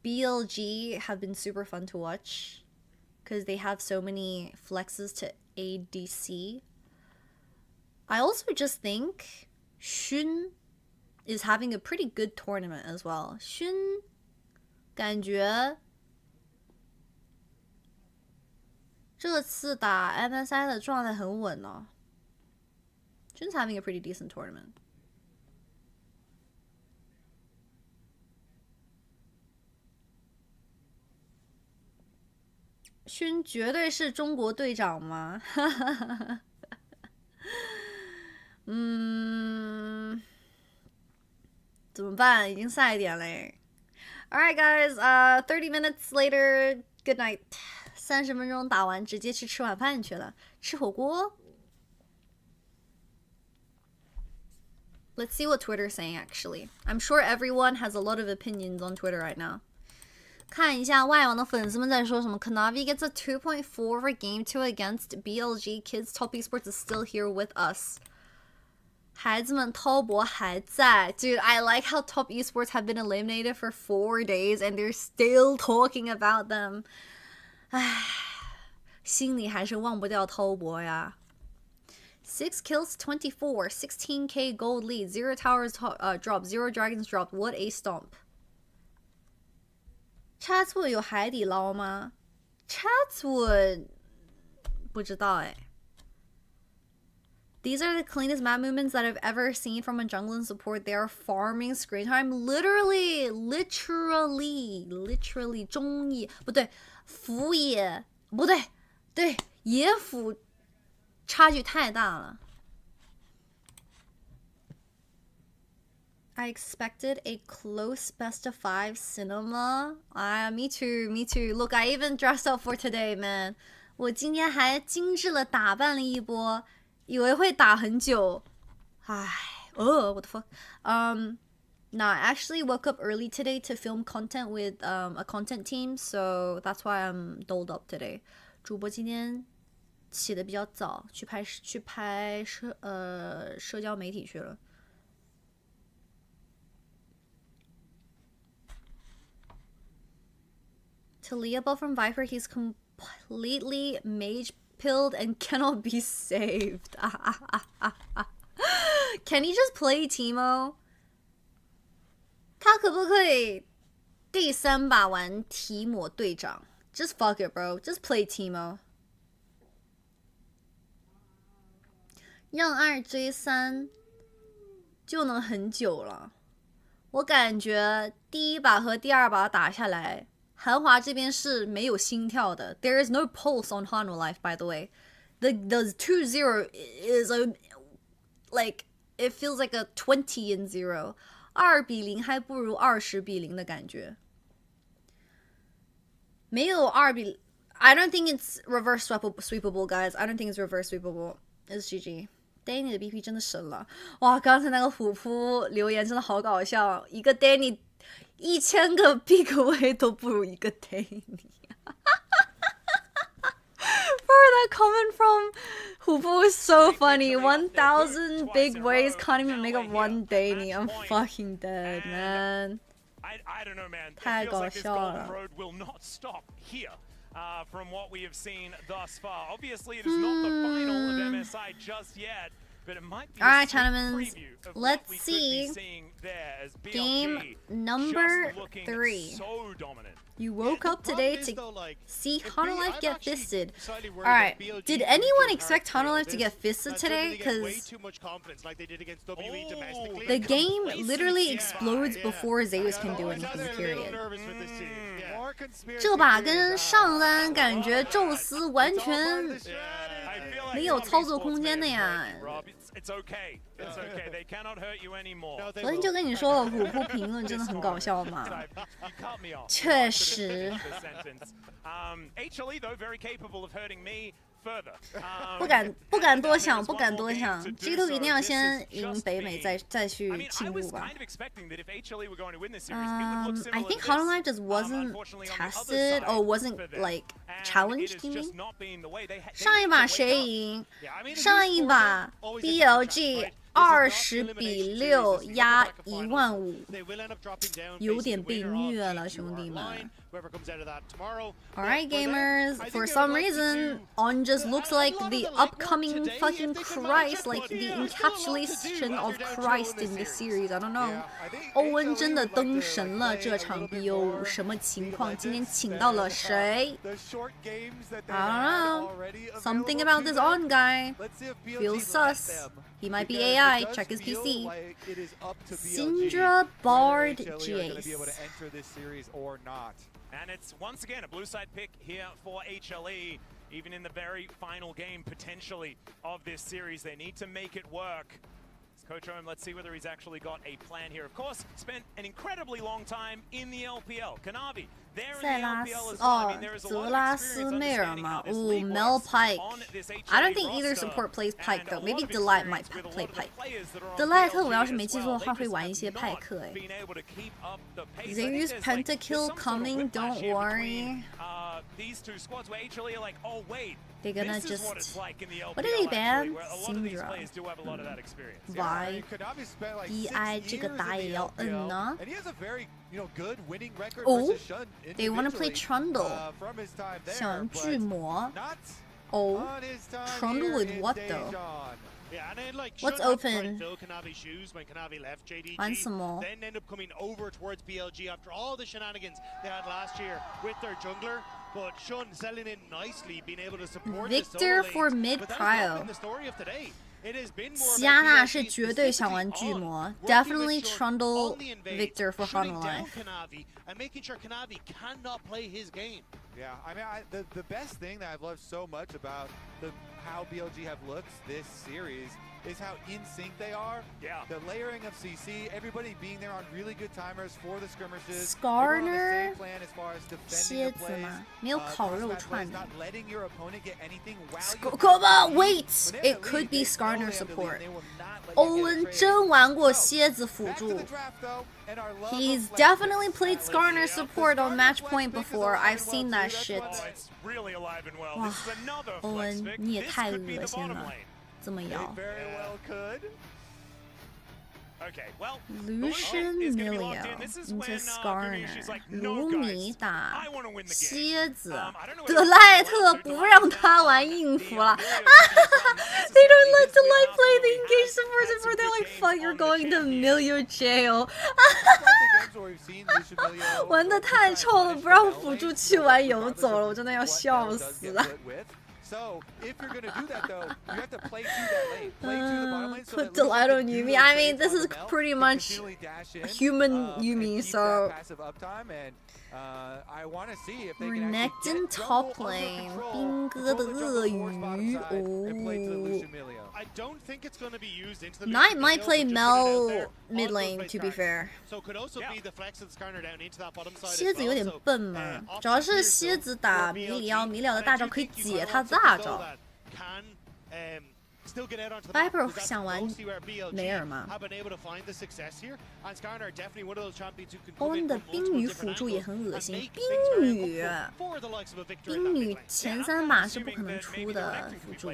A: BLG have been super fun to watch because they have so many flexes to ADC. I also just think Xun is having a pretty good tournament as well. Xun 感觉这次打 MSI 的状态很稳哦。Jun's having a pretty decent tournament. Xun 绝对是中国队长吗？怎么办？已经赛点嘞。Alright guys, 30 minutes later, good night. 30分钟打完，直接去吃晚饭去了，吃火锅。Let's see what Twitter's saying actually. I'm sure everyone has a lot of opinions on Twitter right now. 看一下外网的粉丝们在说什么。Kanavi gets a 2.4 for Game 2 against BLG. Kids Top Esports is still here with us. 孩子们滔博还在。Dude, I like how Top Esports have been eliminated for 4 days and they're still talking about them. 唉，心里还是忘不掉滔博呀。6 kills, 24, 16k gold lead, 0 towers dropped, 0 dragons dropped. What a stomp. Chatswood 有海底捞吗 ？Chatswood 不知道哎。These are the cleanest map movements that I've ever seen from a jungling support. They are farming screen time. Literally 中野不对，辅野不对，对野辅。差距太大了。I expected a close best of 5 cinema. Me too, me too. Look, I even dressed up for today, man. 我今天还精致了打扮了一波，以为会打很久。唉，what the fuck? No, I actually woke up early today to film content with a content team, so that's why I'm doled up today. 主播今天起得比较早，去拍社交媒体去了。Talia ball from Viper, he's completely mage pilled and cannot be saved. Can he just play Teemo? 他可不可以第3把玩提摩队长 ？Just fuck it, bro. Just play Teemo. 让2追3就能很久了。我感觉第1把和第2把打下来，韩华这边是没有心跳的。There is no pulse on Hanwha Life, by the way. The 2-0 is like it feels like a 20-0. 2-0还不如20-0的感觉。没有2-0 I don't think it's reverse sweepable, guys. I don't think it's reverse sweepable. It's GG。Danny 的 BP 真的神了，哇！刚才那个虎扑留言真的好搞笑，一个 Danny 1000个 pick away 都不如一个 Danny。For that comment from Hupo is so funny. 1,000 big ways can't even make up one daily. I'm fucking dead, man.
K: I don't know, man. It
A: 太
K: feels
A: 搞
K: like this
A: 笑
K: golden
A: 了。
K: road will not stop here. From what we have seen thus far. Obviously, it is not the final of MSI just yet, but it might be
A: Alright,
K: a
A: gentlemen,
K: preview of
A: let's
K: what we
A: see.
K: could be seeing there as BLG
A: Game number
K: just looking
A: 3.
K: so dominant.
A: You woke up today to see Hanalife get fisted. Alright,
J: BLG
A: did
J: would
A: anyone
J: do
A: expect
J: hard
A: Hanalife
J: to
A: to get fisted today? Because
J: too much confidence like they did against WE domestically.
A: the game literally explodes before Zeus can do anything, period. 这把跟上单感觉宙斯完全没有操作空间的呀。昨天就跟你说了，虎扑评论真的很搞笑嘛。确实。不敢多想，G2 一定要先赢北美，再去庆祝吧。I think Hanalife just wasn't tested or wasn't like challenged. You mean? 上一把谁赢？上一把 BLG 20-6压15000，有点被虐了，兄弟们。Alright, gamers. For some reason, On just looks like the upcoming fucking Christ, like the encapsulation of Christ in this series. I don't know. 欧文真的登神了，这场 BO 什么情况？今天请到了谁 I don't know. Something about this On guy feels sus. He might be AI. Check his PC. Syndra Bard Jace.
K: And it's once again a blue side pick here for HLE. Even in the very final game, potentially, of this series, they need to make it work. Coach Ohm, let's see whether he's actually got a plan here. Of course, spent an incredibly long time in the LPL. Kanavi, there in the LPL as well. I mean, there is a lot of experience understanding how this league
A: Mel
K: works
A: Pike.
K: on this HLE
A: I don't think either
K: roster.
A: support plays Pike though.
K: And a
A: Maybe
K: lot of
A: Delight
K: experience
A: might
K: with a
A: play
K: lot of the
A: Pike.
K: players that are on
A: Delight
K: BLG
A: 我要是没
K: as
A: 记错的
K: well.
A: 话
K: They
A: 会
K: just
A: 玩一些
K: have
A: 派
K: not
A: 克
K: been able to keep up the pace. I think
A: Zeus
K: there's like-
A: Pentakill
K: there's some sort of
A: coming,
K: whiplash
A: don't
K: here
A: worry.
K: between, these two squads where HLE are like, oh wait,
A: They're gonna
K: this is
A: just-
K: what it's like in the LPL
A: What did they ban?
K: actually, where a lot of these
A: Syndra.
K: players do have a lot of that experience.
A: Why? BI 这个打也要摁呢。Oh, they want to play Trundle. 想巨魔。Oh, Trundle with what though?
J: Yeah, and then, like,
A: What's
J: Shun
A: open?
J: tried to fill Kanavi's shoes when Kanavi left JDG,
A: 玩什么？
J: then end up coming over towards BLG after all the shenanigans they had last year with their jungler. But Shun selling in nicely, being able to support
A: Victor
J: the solo
A: for
J: lanes.
A: mid
J: But that has not
A: prio.
J: been the story of today. It has been more
A: 西亚娜
J: about
A: 是
J: BLG
A: 绝对想玩
J: specifically
A: 巨
J: on
A: 魔
J: working with，Definitely Shun
A: Trundle
J: on the invade,
A: Victor for
J: shutting
A: Hanalife.
J: down Kanavi and making sure Kanavi cannot play his game.
B: Yeah, I mean, the best thing that I've loved so much about how BLG have looked this series is how in sync they are.
K: Yeah.
B: The layering of CC, everybody being there on really good timers for the skirmishes.
A: Skarner
B: everyone on the same plan as far as defending
A: 蝎
B: the
A: 子
B: plays.
A: 嘛，没有烤肉
B: crossfire
A: 串
B: plays,
A: 的。
B: not letting your opponent get anything while you
A: Come on,
B: lead.
A: wait!
B: When they're
A: It
B: in the
A: could
B: lead,
A: be
B: they
A: Skarner
B: know they have the lead,
A: support.
B: they will not let you
A: 欧
B: get
A: 文
B: traded.
A: 真玩过
B: So,
A: 蝎子辅
B: back to
A: 助
B: the draft, though, and our love
A: He's
B: of
A: definitely
B: Flexes.
A: played Skarner support on match point before. I've seen that shit.
K: Oh, it's really alive and well.
A: 哇
K: This is another
A: 欧
K: flex
A: 文
K: pick.
A: 你也
K: This
A: 太
K: could be
A: 恶
K: the
A: 心
K: bottom
A: 了，
K: lane.
A: 这么摇。
B: Very well could.
K: Okay, well,
A: Lucian
K: is gonna be
A: Milio
K: locked in. This is
A: into
K: when
A: Skarner，
K: she's like, no
A: 卢
K: guys,
A: 米打
K: I want to win the game.
A: 蝎子
K: I don't know，
A: 德莱特不让他玩硬服了。They don't let Delight play the engaged support. They're like, fuck, you're going to Milio jail. 玩的太臭了，不让辅助去玩游走了，我真的要笑死了。
B: So, if you're going to do that, though, you have to play to that lane. Play to the bottom lane. So
A: Put
B: that Lucian
A: Delight
B: can
A: on
B: do
A: Yuumi.
B: those
A: I mean,
B: trades
A: this
B: on
A: is
B: the belt,
A: pretty
B: can
A: much
B: continually dash in,
A: a human
B: and
A: Yuumi,
B: keep
A: so
B: that passive uptime, and I want to see if they can
A: Renekton
B: actually get
A: top
B: jungle under
A: lane，
B: control,
A: 兵哥的
B: control
A: 鳄
B: the jungle towards bottom
A: 鱼
B: side, and play to the
A: 哦。
B: Lucian Milio.
J: I don't think it's going to be used into the
A: Knight
J: Lucian
A: might
J: Milio,
A: play
J: but just put it out there.
A: Mel mid
J: Also
A: lane,
J: play
A: to be
J: Skarner.
A: fair.
J: So could also be the flex of Skarner down into that bottom side
A: 蝎
J: as
A: 子有
J: well.
A: 点
J: So,
A: 笨嘛，
J: options
A: 主要是
J: here
A: 蝎
J: still
A: 子打
J: for
A: 米
J: BLG.
A: 里奥，米里奥的
J: And I
A: 大招
J: do
A: 可以
J: think you
A: 解
J: can
A: 他
J: also
A: 大
J: console
A: 招。
J: that can
A: Viper 想玩梅尔吗？欧恩的冰女辅助也很恶心，冰女前3把是不可能出的辅助。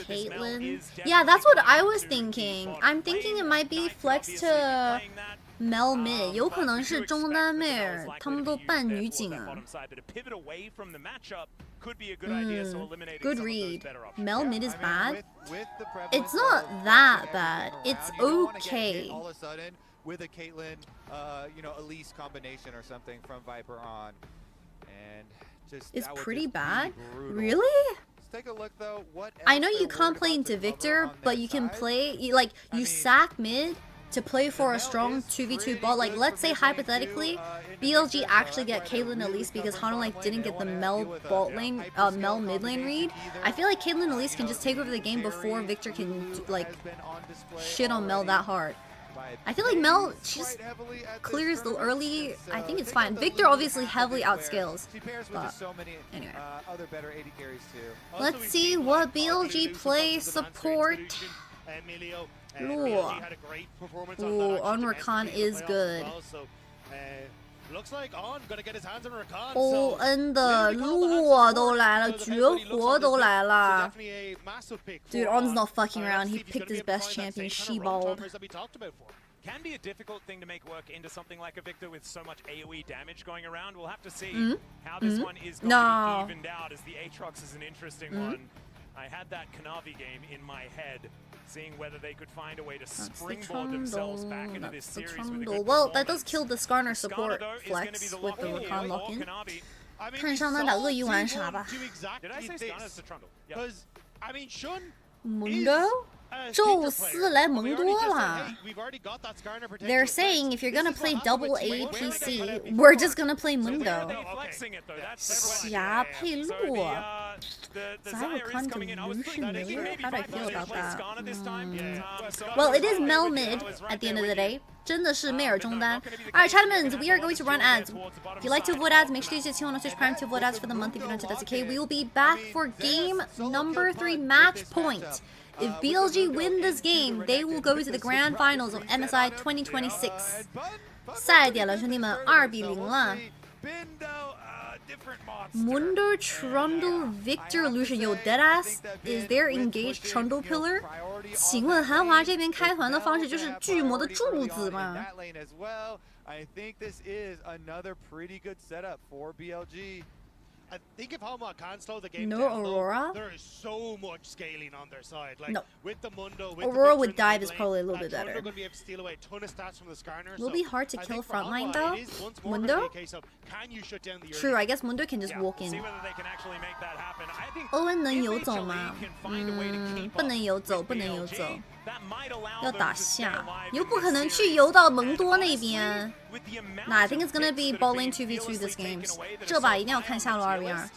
A: Caitlyn, yeah, that's what I was thinking. I'm thinking it might be flex to Mel Mid， 有可能是中单妹儿，他们都扮女警啊。Good read. Mel Mid is bad. It's not that bad. It's okay.
B: All of a sudden, with a Caitlyn, Elise combination or something from Viper on, and just
A: it's pretty bad.
B: Brutal.
A: Really?
B: Take a look though. What
A: I know you can't play into Victor, but you can play you sack mid to play for a strong 2v2 bot. Like, let's say hypothetically, BLG actually get Caitlyn Elise because Hanalike didn't get the Mel Mel mid lane read. I feel like Caitlyn Elise can just take over the game before Victor can shit on Mel that hard. I feel like Mel just clears the early. I think it's fine. Victor obviously heavily outscales. But anyway, let's see what BLG play support. Ooh, on Rakan is good. 欧恩的洛都来了，绝活都来了。Dude, On's not fucking around. He picked his best champion. She balled.
K: Can be a difficult thing to make work into something like a Victor with so much AoE damage going around. We'll have to see how this one is going to be evened out, as the Aatrox is an interesting one. I had that Kanavi game in my head, seeing whether they could find a way to springboard themselves back into this series with a good
A: Well, that does kill the Skarner support flex with the Rakan lock-in. 看上单打鳄鱼玩啥吧 Mundo? 宙斯来蒙多了 They're saying if you're gonna play double APC, we're just gonna play Mundo. 霞佩洛 Zyrokan Delusion Miller? How do I feel about that? Well, it is Mel mid at the end of the day. 真的是妹尔中单 Alright, Chatmans, we are going to run ads. If you like to avoid ads, make sure you use your channel on Twitch Prime to avoid ads for the month. If you don't, that's okay. We will be back for game number 3 match point. If BLG win this game, they will go to the grand finals of MSI 2026. 赛点了，兄弟们，2比0了。Mundo Trundle Victor Lucian, yo, deadass, is there engaged Trundle pillar? 请问韩华这边开团的方式就是巨魔的柱子吗？
B: I think this is another pretty good setup for BLG.
J: I think if Hanwha can slow the game
A: No
J: down,
A: Aurora?
J: there is so much scaling on their side. Like,
A: no.
J: With the Mundo, with
A: Aurora
J: the
A: with dive is probably a little bit better.
J: Going to be able to steal away a ton of stats from the Skarner.
A: Will be hard to kill frontline though. Mundo? True, I guess Mundo can just walk in. 欧恩能游走吗？不能游走，不能游走。要打下，你又不可能去游到蒙多那边。Nah, I think it's gonna be ball lane 2v2 this game. 这把一定要看下路2v2。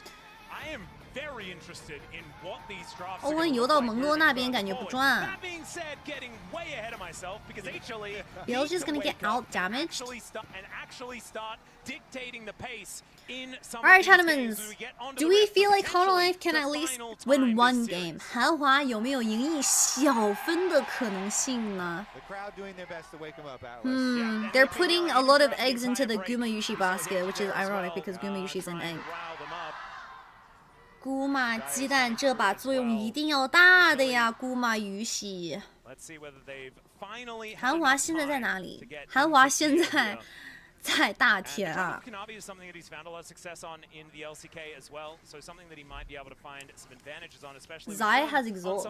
A: 欧恩游到蒙多那边感觉不赚。BLG is gonna get out damaged. Alright, Chatmans, do we feel like Hanwha can at least win one game? 韩华有没有赢一小分的可能性呢？They're putting a lot of eggs into the Guma Yushi basket, which is ironic because Guma Yushi is an egg. 姑妈鸡蛋这把作用一定要大的呀，姑妈鱼喜。韩华现在在哪里？韩华现在在大田啊。Zai has exhaust.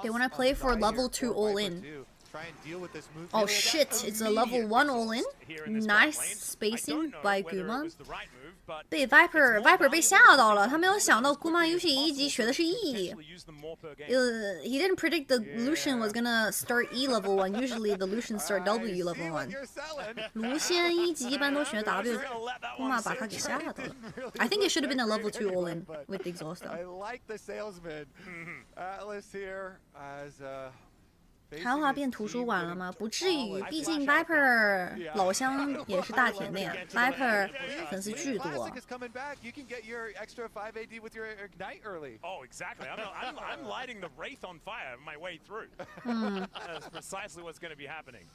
A: They want to play for level 2 all in. Oh shit, it's a level 1 all in. Nice spacing by Guma. 被 Viper 被吓到了，他没有想到 Guma 游戏1级学的是 E. He didn't predict the Lucian was gonna start E level 1. Usually the Lucian start W level 1. 卢仙1级一般都学 W. Guma 把他给吓到了。I think it should have been a level 2 all in with the exhaust though.
B: I like the salesman. Atlas here as
A: 韩华变图书馆了吗？不至于，毕竟 Viper 老乡也是大田的呀 ，Viper 粉丝巨多。
B: Oh,
K: exactly. I'm lighting the Wraith on fire on my way through. That's precisely what's going to be happening.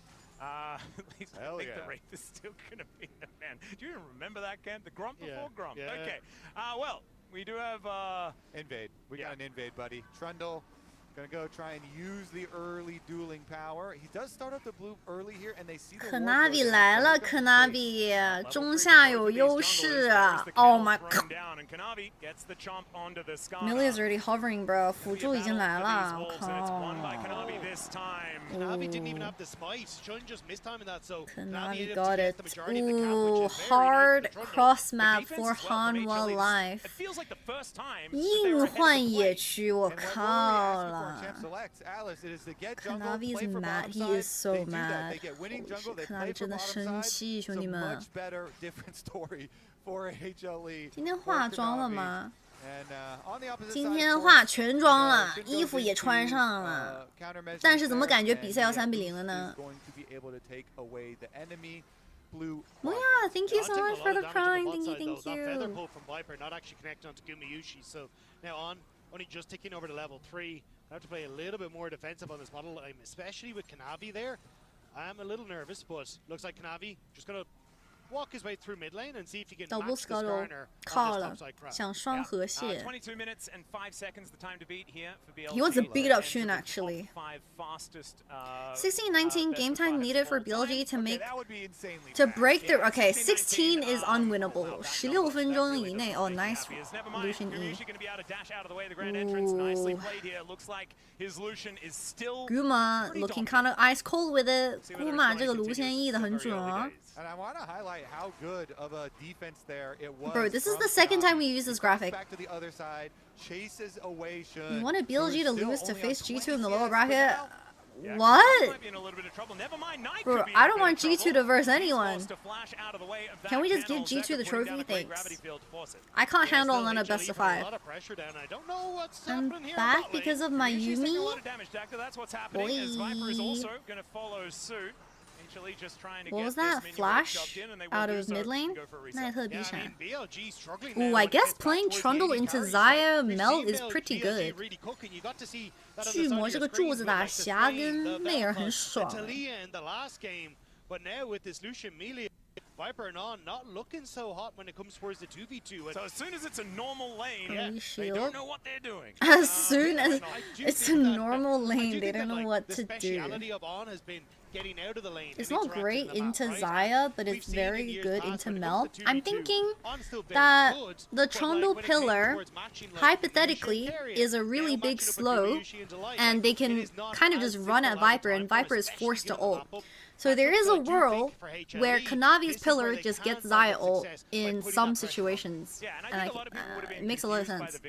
K: At least I think the Wraith is still going to be the man. Do you even remember that, Ken? The Grump before Grump.
B: Yeah.
K: Okay. Well, we do have
B: invade. We got an invade, buddy. Trundle gonna go try and use the early dueling power. He does start up the blue early here, and they see the
A: Kanavi 来了 ，Kanavi 中下有优势啊 ！Oh my god! Millie is already hovering, bro. 辅助已经来了，我靠
J: Kanavi didn't even have the smite. Shun just missed time in that, so
A: Kanavi got it. Ooh, hard cross map for Hanwha Life. 硬换野区，我靠了。Kanavi is mad. He is so mad. Kanavi 真的生气，兄弟们。今天化妆了吗？今天化全妆了，衣服也穿上了，但是怎么感觉比赛要3比0了呢？Moya, thank you so much for the prime. Thank you.
J: Featherpool from Viper not actually connecting onto Gumayushi. So now only just ticking over to level 3. I have to play a little bit more defensive on this model, especially with Kanavi there. I'm a little nervous, but looks like Kanavi just gonna walk his way through mid lane and see if he can match the Skarner on this topside crowd.
A: 想双河蟹。
K: 22 minutes and 5 seconds the time to beat here for BLG.
A: He wants to beat up Shun actually. 16-19 game time needed for BLG to break through. Okay, 16 is unwinnable. 16分钟以内 Oh, nice Lucian E. Guma looking kind of ice cold with it. Guma 这个卢仙 E 的很准哦。
B: And I want to highlight how good of a defense there it was.
A: Bro, this is the second time we use this graphic.
B: Back to the other side, chases away Shun.
A: You wanted BLG to lose to face G2 in the lower bracket? What? Bro, I don't want G2 to verse anyone. Can we just give G2 the trophy? Thanks. I can't handle none of best of 5. I'm back because of my Yumi. What was that? Flash out of mid lane? Ooh, I guess playing Trundle into Xayah Mel is pretty good. 巨魔这个柱子打霞跟媚儿很爽。
J: Viper and On not looking so hot when it comes towards the 2v2.
K: So as soon as it's a normal lane, they don't know what they're doing.
A: As soon as it's a normal lane, they don't know what to do. It's not great into Xayah, but it's very good into Mel. I'm thinking that the Trundle pillar, hypothetically, is a really big slow, and they can kind of just run at Viper, and Viper is forced to ult. So there is a world where Kanavi's pillar just gets Xayah ult in some situations, and it makes a lot of sense.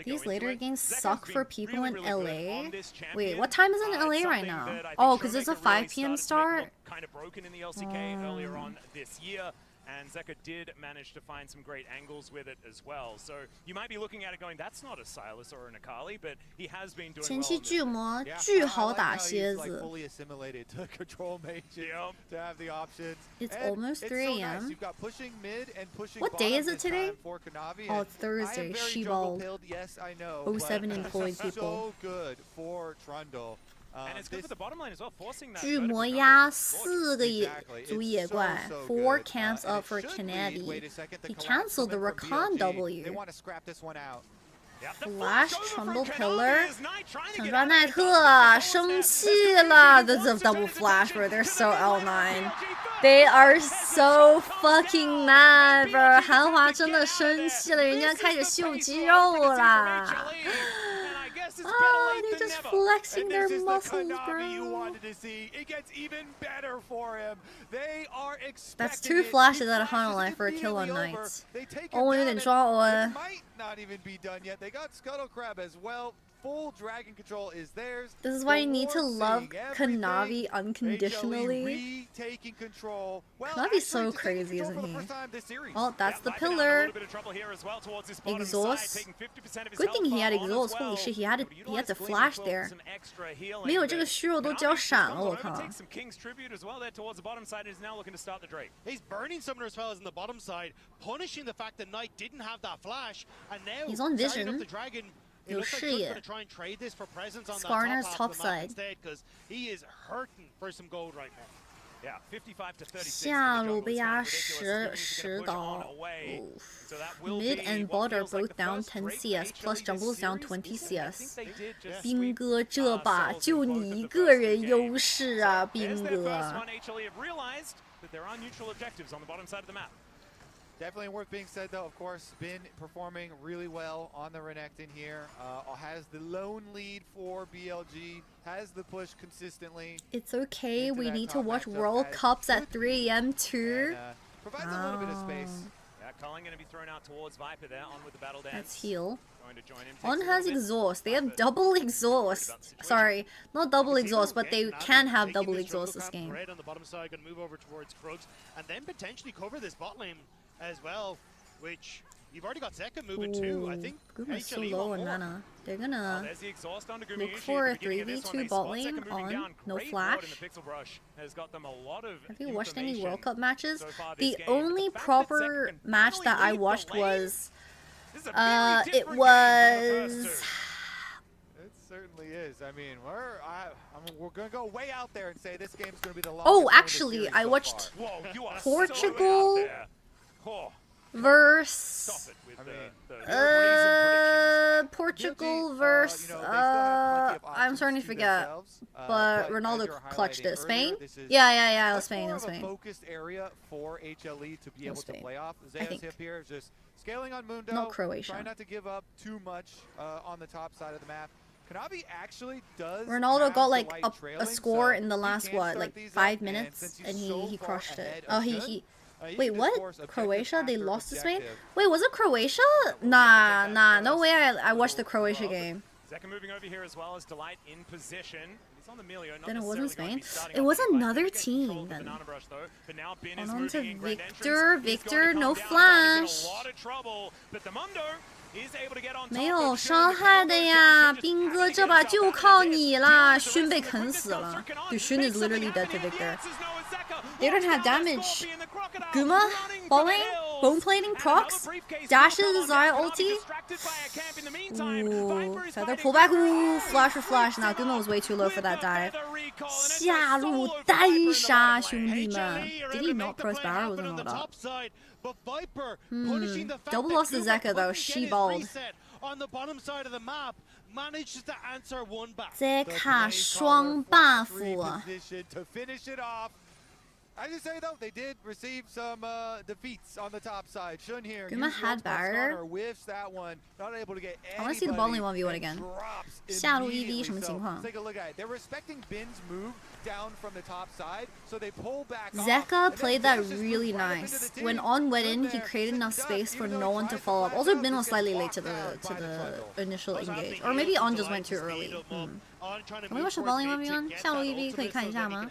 A: These later games suck for people in LA. Wait, what time is it in LA right now? Oh, because it's a 5 p.m. start?
K: Kind of broken in the LCK earlier on this year. And Zeka did manage to find some great angles with it as well. So you might be looking at it going, that's not a Silas or an Akali, but he has been doing well.
A: 前期巨魔巨好打蝎子。 It's almost 3 a.m. What day is it today? Oh, it's Thursday. Sheball. 07 employed people.
K: And it's good for the bottom line as well, forcing that
A: 巨魔压4个组野怪 4 camps up for Kanavi. He cancelled the Rakan W. Flash Trundle Pillar. 想抓奈特，生气了。The double flash, bro. They're so L9. They are so fucking mad, bro. 韩华真的生气了，人家开始秀肌肉啦。 Oh, they're just flexing their muscles, bro. That's 2 flashes out of Hanwha Life for a kill on Knights. Oh, 有点抓我。
B: Not even be done yet. They got Scuttle Crab as well. full dragon control is theirs.
A: This is why
B: The
A: you need to
B: Lord
A: love
B: seeing everything.
A: Kanavi unconditionally.
B: HLE retaking control. Well,
A: Kanavi's so
B: actually, taking
A: crazy,
B: control
A: isn't
B: for the
A: he?
B: first time this series.
A: Oh, that's the
K: Viper
A: pillar.
K: down a little bit of trouble here as well towards this bottom
A: Exhaust.
K: side, taking 50% of his
A: Good thing he had
K: health bar on
A: exhaust.
K: as well.
A: Holy shit, he had to
K: But
A: flash
K: utilizing
A: there.
K: some extra healing,
A: 没有这个
K: but
A: 虚弱都交
K: Kanavi
A: 闪了，
K: just
A: 我
K: goes
A: 靠
K: over, takes some King's Tribute as well there towards the bottom side and is now looking to start the Drake.
J: He's burning Summoner's Fellas in the bottom side, punishing the fact that Knight didn't have that flash, and now
A: He's on
J: starting
A: vision.
J: up the Dragon. It
A: 有
J: looks like
A: 视
J: Chun's
A: 野
J: gonna try and trade this for presence on
A: Skarner's
J: that
A: top
J: top half of the map
A: side.
J: instead, because he is hurting for some gold right now.
K: Yeah, 55 to 36.
A: 下路被压10刀。Mid and bot are both down 10 CS, plus jungle is down 20 CS. 兵哥这把就你一个人优势啊，兵哥。
B: Definitely worth being said, though. Of course, been performing really well on the Renekton here. Has the lone lead for BLG. Has the push consistently.
A: It's okay. We need to watch World Cups at 3 AM too.
B: And, provides a little bit of space.
K: Yeah, Cullen going to be thrown out towards Viper there. On with the battle dance.
A: Let's heal.
K: Going to join him.
A: On has exhaust. They have double exhaust. Sorry, not double exhaust, but they can have double exhaust this game.
J: Red on the bottom side, going to move over towards Krugs, and then potentially cover this bot lane as well, which you've already got Zeka moving too. I think
A: Guma's so
J: HLE
A: low
J: want
A: on
J: more.
A: mana. They're gonna
K: There's the exhaust on
A: look for a 3v2 bot lane on, no flash. Have you watched any World Cup matches? The only proper match that I watched was, it was...
B: It certainly is. I mean, we're going to go way out there and say this game's going to be the longest.
A: Oh, actually, I watched Portugal versus... Portugal versus... I'm starting to forget. But Ronaldo clutched it. Spain? Yeah, it was Spain. It was Spain.
B: Focused area for HLE to be able to play off. Zeus here is just scaling on Mundo.
A: Not Croatia.
B: Trying not to give up too much on the top side of the map. Kanavi actually does.
A: Ronaldo got like a score in the last like 5 minutes, and he crushed it. Oh, he wait, what? Croatia? They lost to Spain? Wait, was it Croatia? Nah, no way. I watched the Croatia game.
K: Zeka moving over here as well as Delight in position. He's on the Melio,
A: Then it wasn't Spain. It was another team then. On to Victor. Victor, no flash. 没有伤害的呀，兵哥这把就靠你啦！勋被啃死了。Dude, Shun is literally dead to Victor. They don't have damage. Guma, bowling, bone plating, procs, dashes, Zaya ulti. Ooh, feather pullback. Ooh, flash for flash. Now Guma was way too low for that dive. 下路单杀，兄弟们。Did he not press barrel? Was not up. Double loss to Zeka though. She balled.
J: On the bottom side of the map, manages to answer one back.
A: Zeka 双 buff.
B: To finish it off. I just say though, they did receive some defeats on the top side. Shun here.
A: Guma had barrier.
B: Whiffs that one. Not able to get.
A: I want to see the ball lane 1v1 again. 下路 EV 什么情况
B: Take a look at it. They're respecting Bin's move down from the top side, so they pull back.
A: Zeka played that really nice. When on went in, he created enough space for no one to follow up. Also, Bin was slightly late to the initial engage, or maybe On just went too early. Can we watch the ball lane 1v1? 下路 EV 可以看一下吗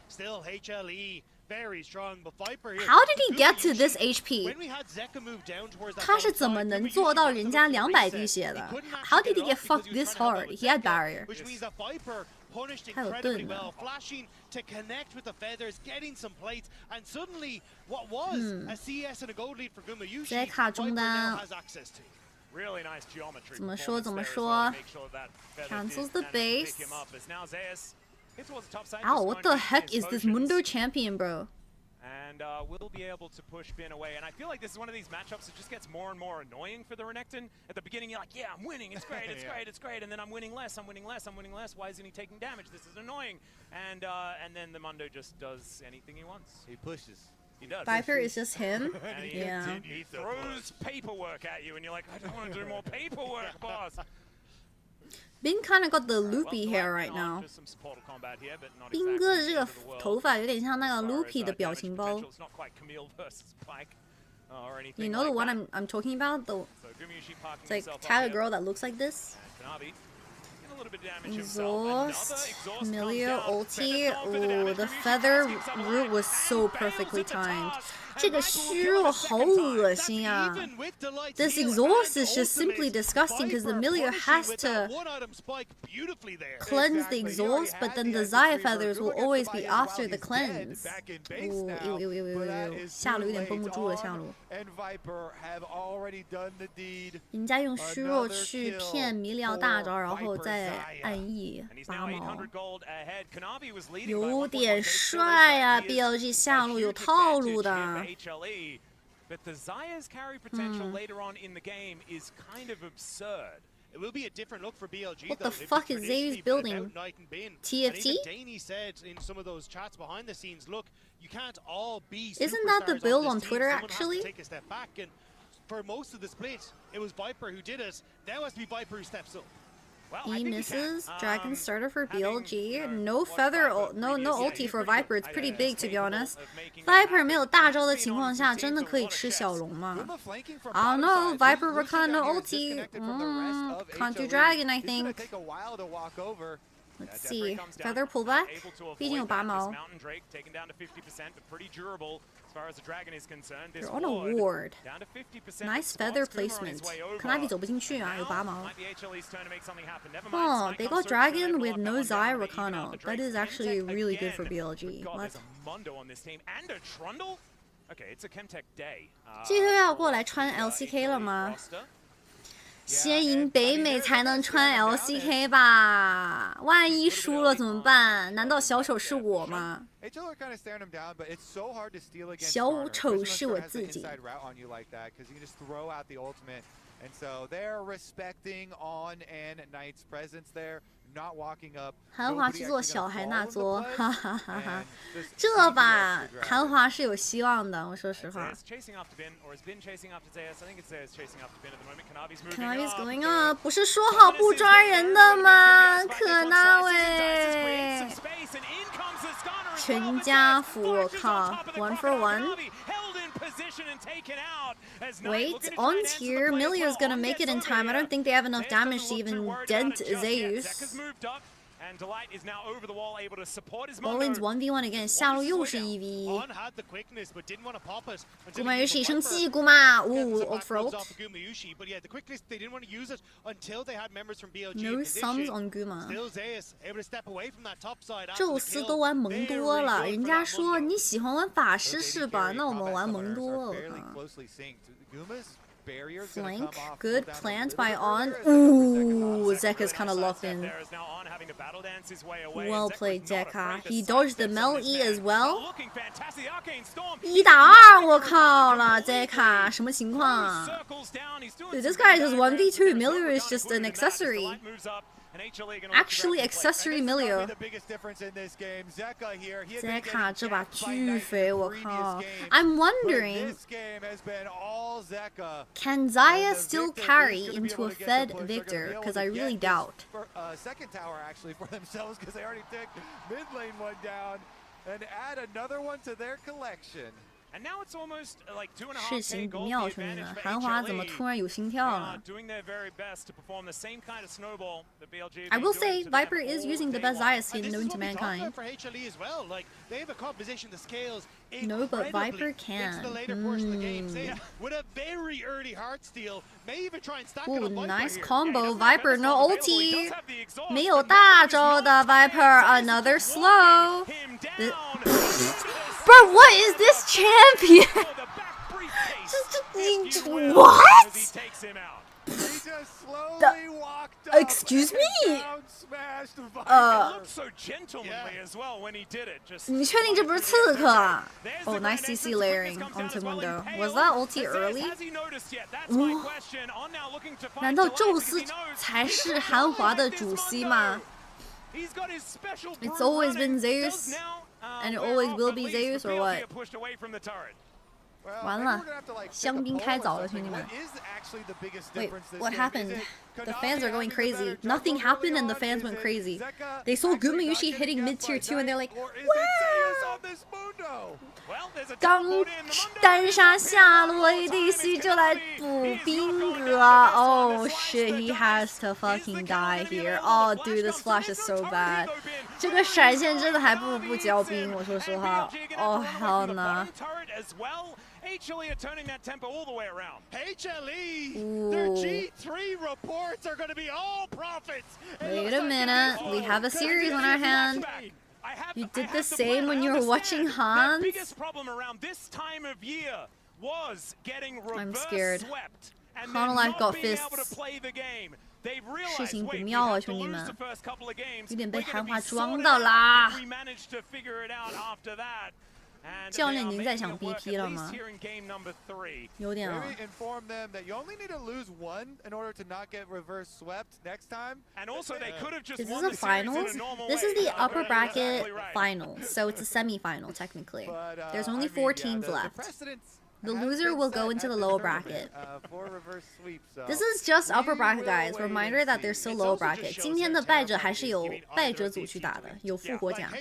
J: Still HLE very strong, but Viper here.
A: How did he get to this HP?
J: When we had Zeka move down towards that
A: 他是怎么能做到人家200滴血的 How did he get fucked this hard? He had barrier.
J: Which means that Viper punished incredibly well, flashing to connect with the feathers, getting some plates, and suddenly what was a CS and a gold lead for Gumayushi, Viper now has access to.
K: Really nice geometry.
A: 怎么说 Cancels the base. Ow, what the heck is this Mundo champion, bro?
K: And we'll be able to push Bin away. And I feel like this is one of these matchups that just gets more and more annoying for the Renekton. At the beginning, you're like, yeah, I'm winning. It's great, it's great, it's great. And then I'm winning less. Why isn't he taking damage? This is annoying. And then the Mundo just does anything he wants.
B: He pushes.
K: He does.
A: Viper is just him?
K: Yeah. He throws paperwork at you, and you're like, I don't want to do more paperwork, boss.
A: Bin kind of got the loopy hair right now. 斌哥的这个头发有点像那个 Loopy 的表情包。You know the one I'm talking about? It's like tag a girl that looks like this.
K: Kanavi getting a little bit of damage
A: Exhaust,
K: himself.
A: Milio ulti. Ooh, the feather root was so perfectly timed. 这个虚弱好恶心啊 This exhaust is just simply disgusting because the Milio has to cleanse the exhaust, but then the Xayah feathers will always be after the cleanse. 下路有点绷不住了，下路。人家用虚弱去骗迷离大招，然后再暗翼拔毛，有点帅啊 ！BLG 下路有套路的。
K: But the Xayah's carry potential later on in the game is kind of absurd.
J: It will be a different look for BLG.
A: What the fuck is Xayah's building? TFT?
J: Danny said in some of those chats behind the scenes, look, you can't all be.
A: Isn't that the build on Twitter actually?
J: Take a step back, and for most of the split, it was Viper who did it. Now it has to be Viper who steps up.
A: He misses. Dragon starter for BLG. No feather, no ulti for Viper. It's pretty big to be honest. Viper 没有大招的情况下，真的可以吃小龙吗 I don't know. Viper Rakan no ulti. Can't do Dragon, I think. Let's see. Feather pullback. 毕竟有拔毛。They're on a ward. Nice feather placement. Kanavi 走不进去啊，有拔毛。Oh, they got Dragon with no Xayah Rakano. That is actually really good for BLG. What? 这就要过来穿 LCK 了吗？ 先赢北美才能穿 LCK 吧？万一输了怎么办？难道小丑是我吗？小丑是我自己。
B: And so they're respecting On and Knight's presence there, not walking up.
A: 韩华去做小孩那作，哈哈哈哈！这吧，韩华是有希望的，我说实话。Kanavi's going up， 不是说好不抓人的吗？可纳威，全家福，我靠 ，1 for 1。 Wait, On's here. Milio's gonna make it in time. I don't think they have enough damage to even dent Zeus. Bolin's 1v1 again. 下路又是 1v. 古马游戏生气，古马。Ooh, ult for ult. No sums on Guma. 宙斯都玩蒙多了，人家说你喜欢玩法师是吧？那我们玩蒙多。Flank, good plant by On. Ooh, Zeka's kind of locked in. Well played, Zeka. He dodged the Mel E as well. 1打2，我靠了 ，Zeka 什么情况 ？Dude, this guy is just 1v2. Milio is just an accessory. Actually, accessory Milio. Zeka 这把巨肥，我靠 ！I'm wondering, can Xayah still carry into a Fed Victor? Because I really doubt.
B: Second tower actually for themselves because they already took mid lane one down and add another one to their collection.
K: And now it's almost like 2.5K
A: 事情不
K: gold
A: 妙，
K: the
A: 兄弟
K: advantage
A: 们，
K: for
A: 韩华怎么
K: HLE.
A: 突然有心跳了
K: Doing their very best to perform the same kind of snowball that BLG
A: I will
K: been
A: say,
K: doing to them
A: Viper is
K: all
A: using the
K: day
A: best
K: long.
A: Xayah skin known to mankind.
J: For HLE as well, like they have a composition that scales
A: No, but Viper
J: into
A: can.
J: the later portion of the game. They, with a very early heart steal, may even try and stack it
A: Ooh,
J: on Viper
A: nice
J: here.
A: combo. Viper no ulti. 没有大招的 Viper, another slow. Bro, what is this champion? What? Excuse me?
K: Just
A: 你确定这不是刺客啊 Oh, nice CC layering onto Mundo. Was that ulti early? 难道宙斯才是韩华的主 C 吗 It's always been Zeus, and it always will be Zeus, or what? 完了，香槟开早了，兄弟们。Wait, what happened? The fans are going crazy. Nothing happened and the fans went crazy. They saw Gumayushi hitting mid-tier 2 and they're like, wow! 刚单杀下路 ADC 就来补兵哥啊 ！Oh shit, he has to fucking die here. Oh dude, this flash is so bad. 这个闪现真的还不如不交兵，我说实话。Oh hell no.
K: HLE are turning that tempo all the way around.
J: HLE, their G3 reports are going to be all profits.
A: Wait a minute, we have a series on our hand. You did the same when you were watching Hans?
K: The biggest problem around this time of year was getting reverse swept and then not being able to play the game. They've realized, wait, we have to lose the first couple of games. We're going to be sorted out. We managed to figure it out after that.
A: 教练已经在想 BP 了吗？有点啊。Is this a finals? This is the upper bracket finals, so it's a semi-final technically. There's only 4 teams left. The loser will go into the lower bracket. This is just upper bracket, guys. Reminder that there's still lower bracket. 今天的败者还是有败者组去打的，有复活奖。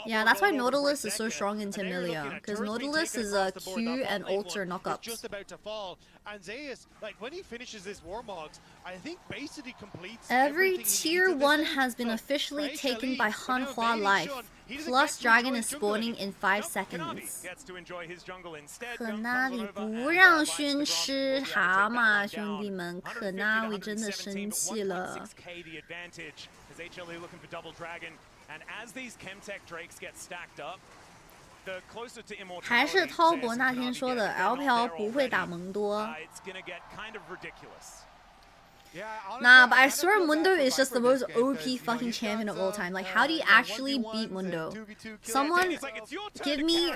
A: Yeah, that's why Nautilus is so strong in Timilia, because Nautilus is a Q and ultra knockups.
J: Just about to fall, and Zeus, like when he finishes this Warmogs, I think basically completes
A: every tier 1 has been officially taken by Hanhua Life. Plus Dragon is spawning in 5 seconds. 可纳维不让熏吃蛤蟆，兄弟们，可纳维真的生气了。还是滔博那天说的 ，LPL 不会打蒙多。Nah, but I swear Mundo is just the most OP fucking champion of all time. Like, how do you actually beat Mundo? Someone give me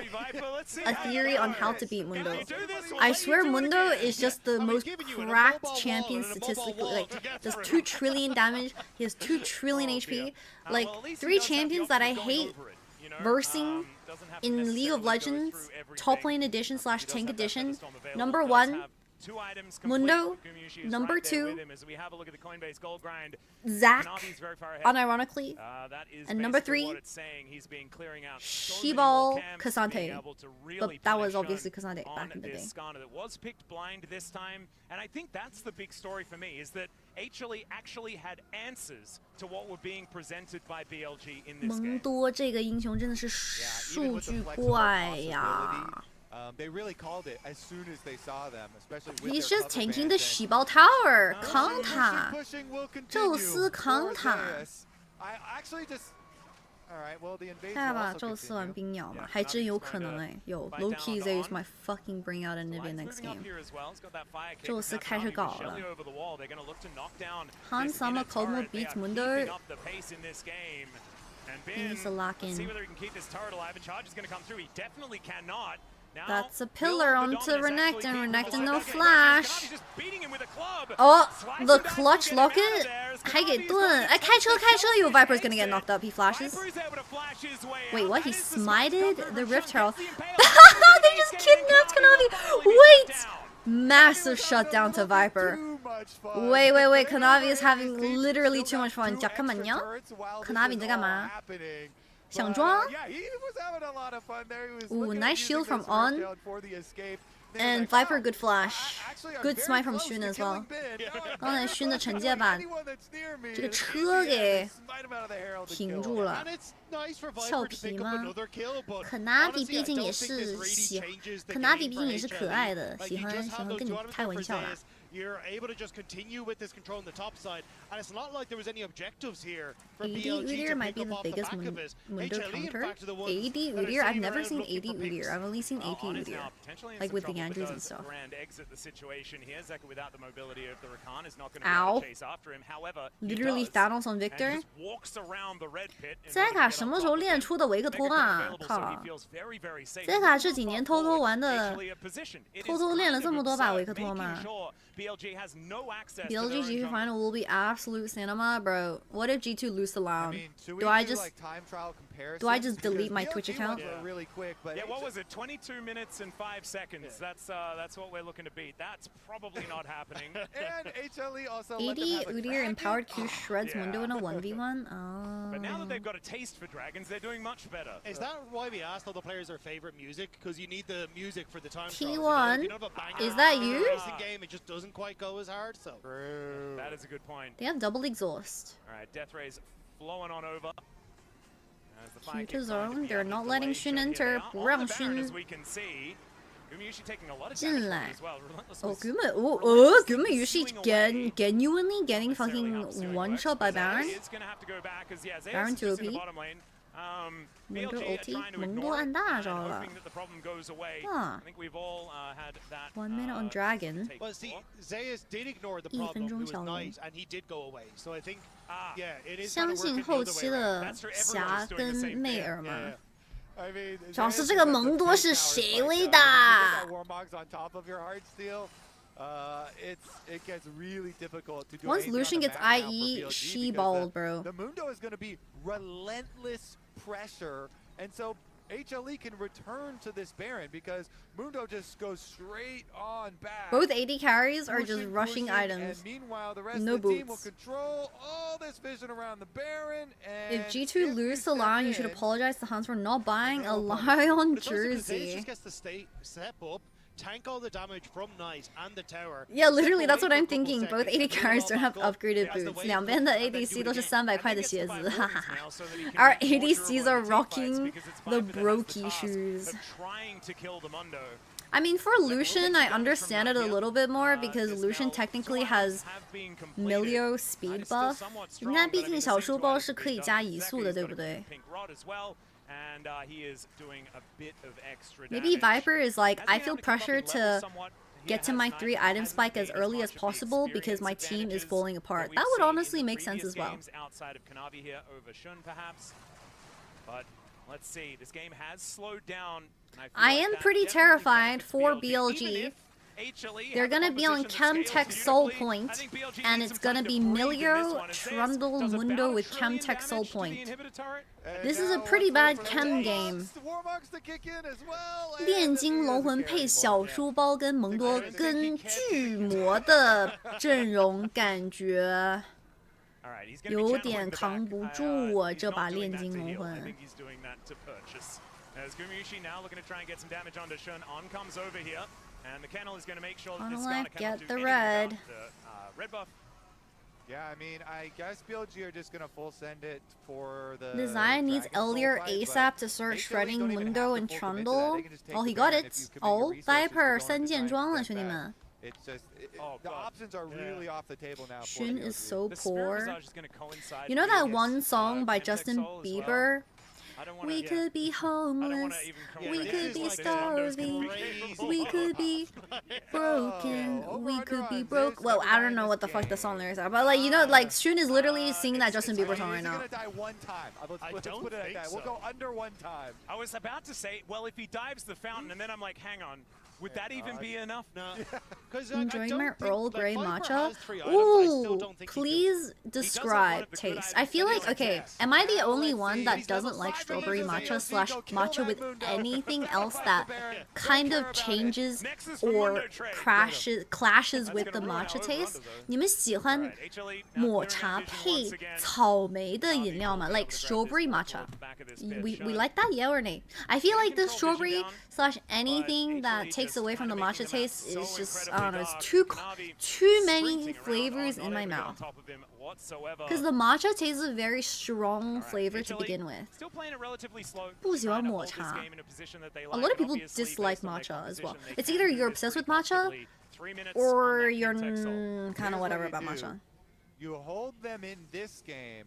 A: a theory on how to beat Mundo. I swear Mundo is just the most cracked champion statistically. Like, does 2 trillion damage, he has 2 trillion HP. Like, 3 champions that I hate versing in League of Legends, top lane edition / tank edition. Number 1, Mundo. Number 2, Zac, unironically. And number 3, Shibal Cassante. But that was obviously Cassante back in the day.
K: Was picked blind this time, and I think that's the big story for me, is that HLE actually had answers to what were being presented by BLG in this game.
A: 蒙多这个英雄真的是数据怪呀。
B: They really called it as soon as they saw them, especially with
A: He's just tanking the Shibao Tower. 扛塔，宙斯扛塔。看吧，宙斯玩冰鸟嘛，还真有可能哎。有 low key Zeus might fucking bring out a Nivea next game. 宙斯开始搞了。Han Sama Como beats Mundo. He needs to lock in. That's a pillar onto Renekton. Renekton no flash. Oh, the clutch locket? 还给盾。哎，开车开车 ！Yo, Viper's gonna get knocked up. He flashes. Wait, what? He smited the Rift Herald. They just kidnapped Kanavi. Wait! Massive shutdown to Viper. Wait. Kanavi is having literally too much fun. 잠깐만요. Kanavi 你在干嘛？想装 Ooh, nice shield from On. And Viper, good flash. Good smite from Xun as well. 刚才Xun的惩戒把这个车给停住了。俏皮吗？可纳比毕竟也是可爱的，喜欢跟你开玩笑啦。
J: You're able to just continue with this control on the top side, and it's not like there was any objectives here for
A: AD
J: BLG
A: Udyr might be the biggest Mundo counter. AD Udyr, I've never seen AD Udyr. I've only seen AP Udyr, like with the Andrews and stuff. Ow! Literally Thanos on Victor. Zeka 什么时候练出的维克托啊？靠 ！Zeka 这几年偷偷玩的，偷偷练了这么多把维克托吗？
K: BLG has no access
A: BLG
K: to their
A: G2
K: own
A: final will be absolute cinema, bro. What if G2 lose the round?
B: I mean,
A: do I just
B: like time trial
A: do I just delete my Twitch account?
B: Really quick, but
K: yeah, what was it? 22 minutes and 5 seconds. That's what we're looking to beat. That's probably not happening.
B: And HLE also
A: 80 Udyr empowered Q shreds Mundo in a 1v1. Oh.
K: But now that they've got a taste for dragons, they're doing much better.
J: Is that why we asked all the players their favorite music? Because you need the music for the time
A: T1,
J: trials, you know?
A: is that you?
J: Racing game, it just doesn't quite go as hard. So
K: that is a good point.
A: They have double exhaust.
K: All right, Death Rays flowing on over.
A: Q to zone, they're not letting Xun enter. 不让Xun进来。Oh, Gumayushi genuinely getting fucking one shot by Baron. Baron 2 OP. Mundo ulti, Mundo 按大招了。啊。1 minute on Dragon.
J: Well, see, Zeus did ignore the problem. He was nice, and he did go away. So I think, yeah, it is.
A: 相信后期的霞跟媚儿吗？主要是这个蒙多是谁喂的？
B: It gets really difficult to do.
A: Once Lucian gets IE, she balled, bro.
B: The Mundo is going to be relentless pressure, and so HLE can return to this Baron because Mundo just goes straight on back.
A: Both AD carries are just rushing items.
B: And meanwhile, the rest
A: no
B: of the team will
A: boots.
B: control all this vision around the Baron. And
A: if G2 lose the line, you should apologize to Hans for not buying a Lion jersey.
J: Just gets to step up. Tank all the damage from Knight and the tower.
A: Yeah, literally, that's what I'm thinking. Both AD carries don't have upgraded boots. 两边的 ADC 都是300块的鞋子，哈哈哈。Our ADCs are rocking the brokey shoes. I mean, for Lucian, I understand it a little bit more because Lucian technically has Milio speed buff. 应该毕竟小书包是可以加移速的，对不对？
K: And he is doing a bit of extra damage.
A: Maybe Viper is like, I feel pressure to get to my 3 item spike as early as possible because my team is falling apart. That would honestly make sense as well.
K: Outside of Kanavi here over Xun, perhaps. But let's see, this game has slowed down.
A: I am pretty terrified for BLG. They're gonna be on Chemtech Soul Point, and it's gonna be Milio, Trundle, Mundo with Chemtech Soul Point. This is a pretty bad Chem game. 炼金龙魂配小书包跟蒙多跟巨魔的阵容，感觉有点扛不住啊，这把炼金龙魂。
K: As Gumayushi now looking to try and get some damage onto Xun. On comes over here, and the Kennel is going to make sure that this Skarner cannot
A: get
K: do
A: the
K: anything
A: red.
K: about the red buff.
B: Yeah, I mean, I guess BLG are just going to full send it for the...
A: The Zion needs Elliot ASAP to start shredding Mundo and Trundle. Oh, he got it. Oh, Viper 3件装了，兄弟们。
B: It's just the options are really off the table now.
A: Xun is so poor. You know that one song by Justin Bieber? We could be homeless, we could be starving, we could be broken, we could be broke. Well, I don't know what the fuck the song lyrics are, but like, you know, like Xun is literally singing that Justin Bieber song right now.
B: He's gonna die one time. Let's put it at that. We'll go under 1 time.
K: I was about to say, well, if he dives the fountain, and then I'm like, hang on. Would that even be enough?
J: No.
A: Enjoying my Earl Grey matcha? Ooh, please describe taste. I feel like, okay, am I the only one that doesn't like strawberry matcha slash matcha with anything else that kind of changes or clashes with the matcha taste? 你们喜欢抹茶配草莓的饮料吗? Like strawberry matcha. We like that, yeah or nay? I feel like the strawberry slash anything that takes away from the matcha taste is just, I don't know, it's too many flavors in my mouth. Because the matcha tastes a very strong flavor to begin with. 不喜欢抹茶. A lot of people dislike matcha as well. It's either you're obsessed with matcha or you're kind of whatever about matcha.
B: You hold them in this game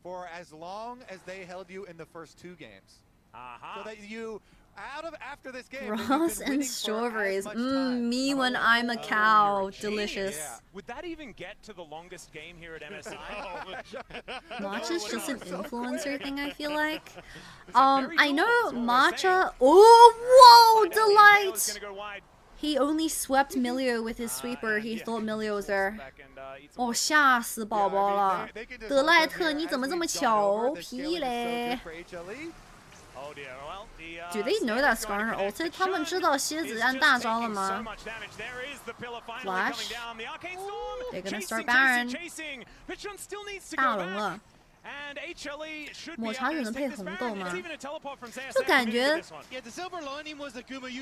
B: for as long as they held you in the first 2 games. So that you... after this game,
A: Ross and strawberries. Me when I'm a cow. Delicious.
K: Yeah. Would that even get to the longest game here at MSI?
A: Matcha's just an influencer thing, I feel like. I know matcha. Oh, whoa, delight. He only swept Milio with his sweeper. He thought Milio was there. 哦，吓死宝宝了！德莱特，你怎么这么调皮嘞 ？Do they know that Skarner ulted? 他们知道蝎子按大招了吗 ？Flash. They're gonna start Baron. 大龙了。抹茶只能配红豆吗？就感觉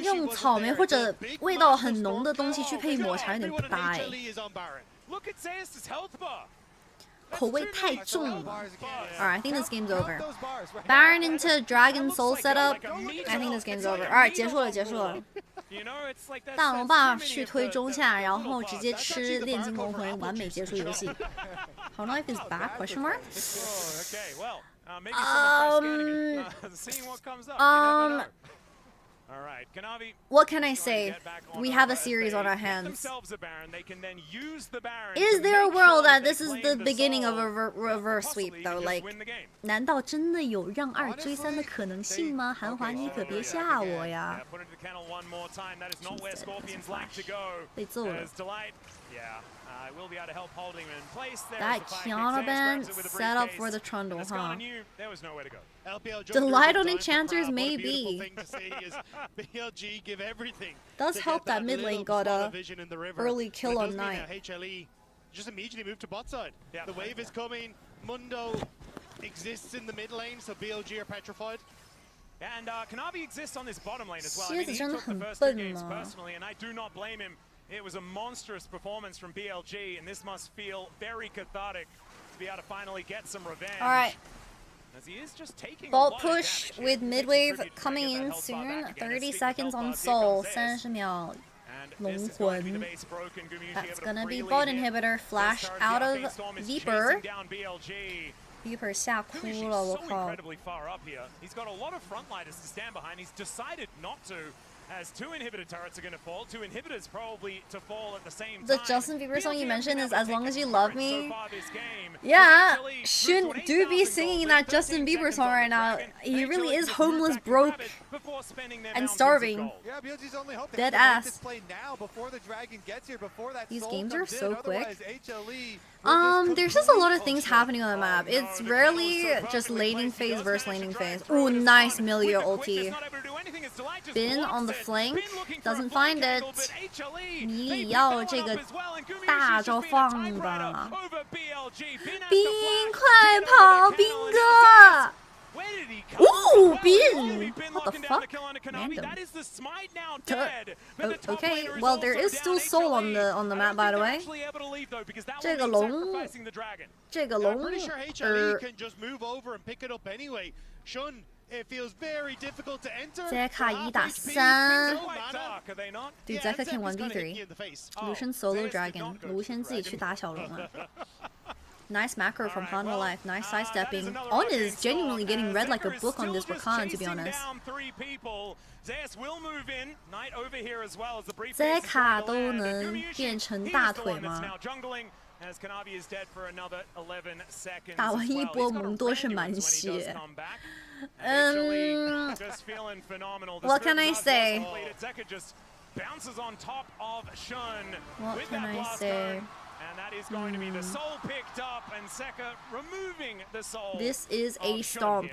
A: 用草莓或者味道很浓的东西去配抹茶有点不搭哎，口味太重了。Alright, I think this game's over. Baron into Dragon Soul setup. I think this game's over. Alright, 结束了。大龙爸去推中下，然后直接吃炼金龙魂，完美结束游戏。How life is back? Question mark? What can I say? We have a series on our hands. Is there a world that this is the beginning of a reverse sweep though? Like, 难道真的有让2追3的可能性吗？韩华，你可别吓我呀！被揍了。That Kiana set up for the Trundle, huh? Delight on Enchanters, maybe. Does help that mid lane got a early kill on Knight.
J: HLE just immediately moved to bot side. The wave is coming. Mundo exists in the mid lane, so BLG are petrified.
K: And Kanavi exists on this bottom lane as well. I mean, he took the first 2 games personally, and I do not blame him. It was a monstrous performance from BLG, and this must feel very cathartic to be able to finally get some revenge.
A: All right.
K: As he is just taking
A: Bolt push with midwave coming in soon. 30 seconds on Soul. 30秒。龙魂。That's gonna be bot inhibitor. Flash out of Viper. Viper 吓哭了，我靠。
K: He's got a lot of frontliners to stand behind. He's decided not to. As 2 inhibitor turrets are going to fall, 2 inhibitors probably to fall at the same time.
A: The Justin Bieber song you mentioned is As Long As You Love Me. Yeah, Shun do be singing that Justin Bieber song right now. He really is homeless, broke, and starving. Dead ass. These games are so quick. There's just a lot of things happening on the map. It's rarely just laning phase versus laning phase. Ooh, nice Milio ulti. Bin on the flank, doesn't find it. 你要这个大招放吧。冰，快跑，冰哥！ Ooh, Bin! What the fuck? Random. Okay, well there is still Soul on the map, by the way. 这个龙 Zeka 1打3 Dude, Zeka can 1v3 Lucian solo dragon 卢先自己去打小龙了 Nice macro from Hanwha Life, nice sidestepping. On is genuinely getting read like a book on this Rakan, to be honest. Zeka 都能变成大腿吗？打完一波蒙多是满血。What can I say? What can I say?
K: And that is going to be the soul picked up, and Seka removing the soul.
A: This is a stomp.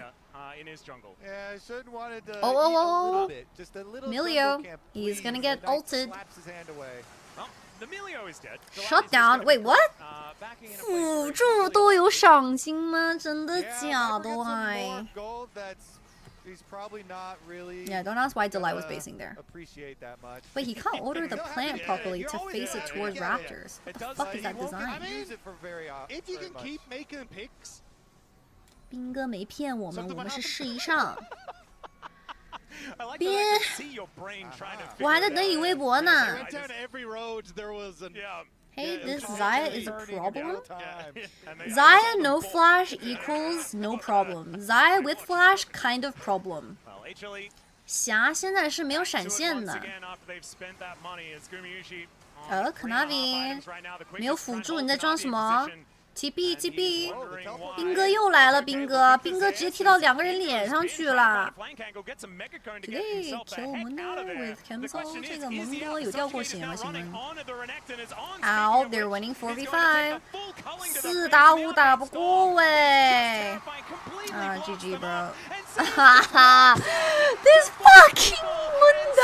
K: In his jungle.
B: Yeah, Shun wanted to
A: oh.
B: Just a little
A: Milio, he's gonna get ulted.
K: Well, the Milio is dead.
A: Shut down. Wait, what? 辅助都有赏金吗？真的假的？哎。Yeah, don't ask why Delight was basing there. But he can't order the plant properly to face it towards Raptors. What the fuck is that design?
J: If you can keep making picks.
A: 兵哥没骗我们，我们是试一上。边，我还在等你微博呢。Hey, this Xayah is a problem? Xayah no flash equals no problem. Xayah with flash, kind of problem. 霞现在是没有闪现的。Kanavi 没有辅助，你在装什么 TP TP， 兵哥又来了，兵哥直接踢到2个人脸上去了。Today kill Mundo with Kemso， 这个蒙多有掉过血吗？请问 ？Ow, they're winning 4v5， 4打5打不过喂。啊 ，GG bro， 哈哈 ，this fucking Mundo，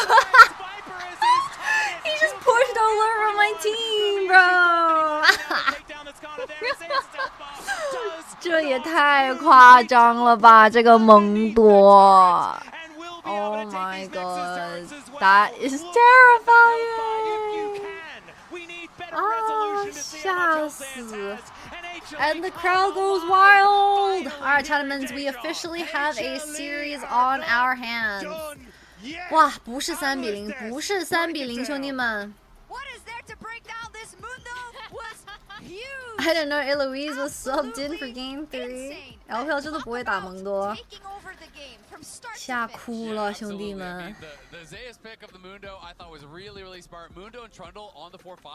A: he just pushed all over my team bro。这也太夸张了吧！这个蒙多 ，Oh my god, that is terrifying！ 啊，吓死 ！And the crowd goes wild. Alright, Chattermans, we officially have a series on our hands. 哇，不是3比0，不是3比0，兄弟们。I don't know, Eloise was subbed in for game 3. LPL 真的不会打蒙多，吓哭了，兄弟们。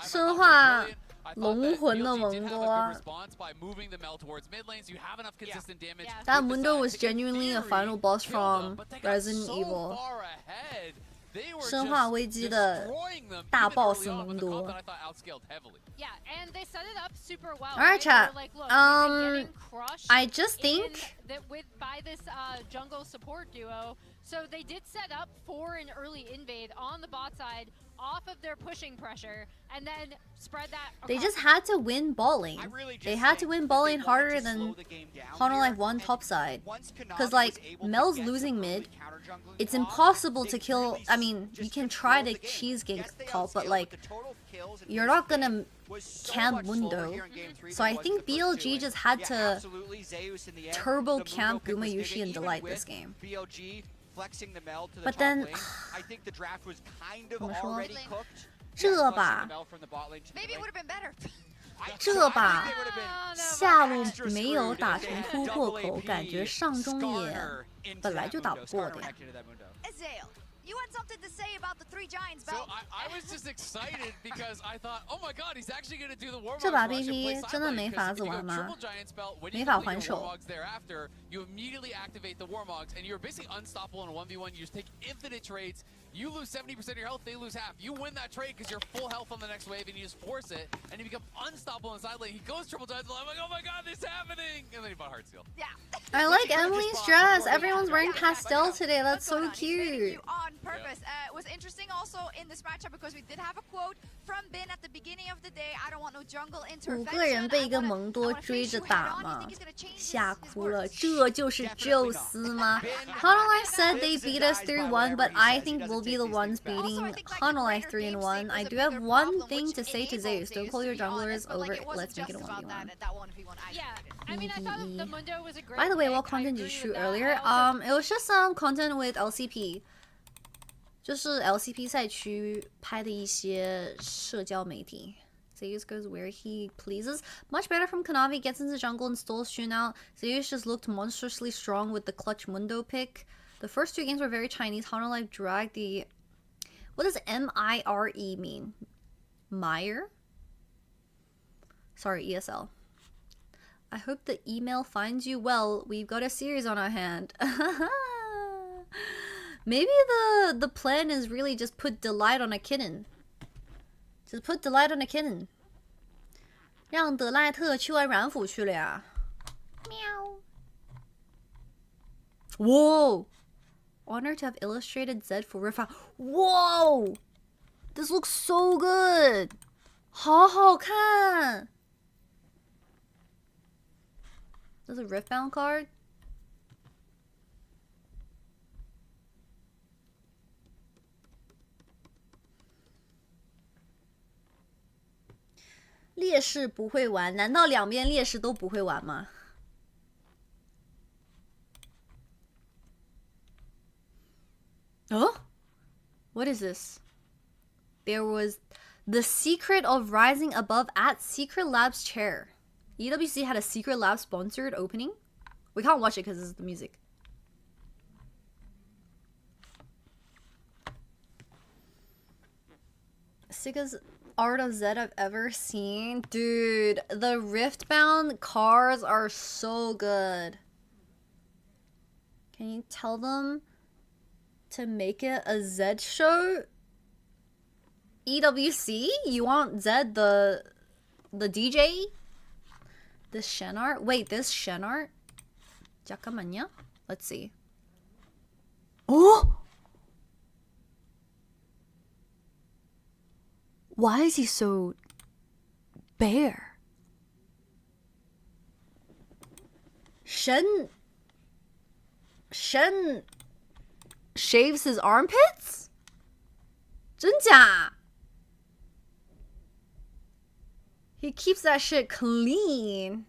A: 生化龙魂的蒙多，但 Mundo was genuinely a final boss from Resident Evil。生化危机的大 boss 蒙多。Alright, chat. I just think
C: by this jungle support duo, so they did set up for an early invade on the bot side off of their pushing pressure, and then spread that.
A: They just had to win ball lane. They had to win ball lane harder than Honolife 1 top side. Because like Mel's losing mid, it's impossible to kill. I mean, you can try to cheese gank top, but like you're not gonna camp Mundo. So I think BLG just had to turbo camp Gumayushi and Delight this game. But then 怎么说？这把，这把下路没有打成突破口，感觉上中野本来就打不过的呀。
D: You had something to say about the 3 Giants belt.
G: So I was just excited because I thought, oh my god, he's actually going to do the warm-up.
A: 这把 BP 真的没法子玩吗？没法还手。
G: You immediately activate the warmogs and you're basically unstoppable in a 1v1. You just take infinite trades. You lose 70% of your health, they lose half. You win that trade because you're full health on the next wave and you just force it and you become unstoppable in the side lane. He goes triple giants. I'm like, oh my god, this is happening! And then he bought Heartsteel.
D: Yeah.
A: I like Emily's dress. Everyone's wearing pastel today. That's so cute.
D: On purpose. It was interesting also in this matchup because we did have a quote from Bin at the beginning of the day. I don't want no jungle intervention.
A: 5个人被一个蒙多追着打吗？吓哭了，这就是宙斯吗 ？Honolife said they beat us 3-1, but I think we'll be the ones beating Honolife 3-1. I do have one thing to say to Zeus. Don't call your junglers over. Let's make it a 1v1.
C: Yeah, I mean, I thought the Mundo was a great.
A: By the way, what content did you shoot earlier? It was just some content with LCP. 就是 LCP 赛区拍的一些社交媒体。Zeus goes where he pleases. Much better from Kanavi, gets into jungle and stalls Shun out. Zeus just looked monstrously strong with the clutch Mundo pick. The first 2 games were very Chinese. Honolife dragged the... What does M-I-R-E mean? Mire? Sorry, ESL. I hope the email finds you well. We've got a series on our hand. Maybe the plan is really just put Delight on a kitten. Just put Delight on a kitten. 让德赖特去玩软辅去了呀。喵。Whoa! Honor to have illustrated Zed for Rift. Whoa! This looks so good. 好好看。There's a Riftbound card. "劣势不会玩，难道两边劣势都不会玩吗？ Oh? What is this? There was the secret of rising above at Secret Lab's chair. EWC had a Secret Lab sponsored opening. We can't watch it because this is the music. Siga's art of Zed I've ever seen. Dude, the Riftbound cars are so good. Can you tell them to make it a Zed show? EWC? You want Zed the DJ? This Shen art? Wait, this Shen art? 잠깐만요. Let's see. Oh! Why is he so bare? Shen shaves his armpits? 真假? He keeps that shit clean.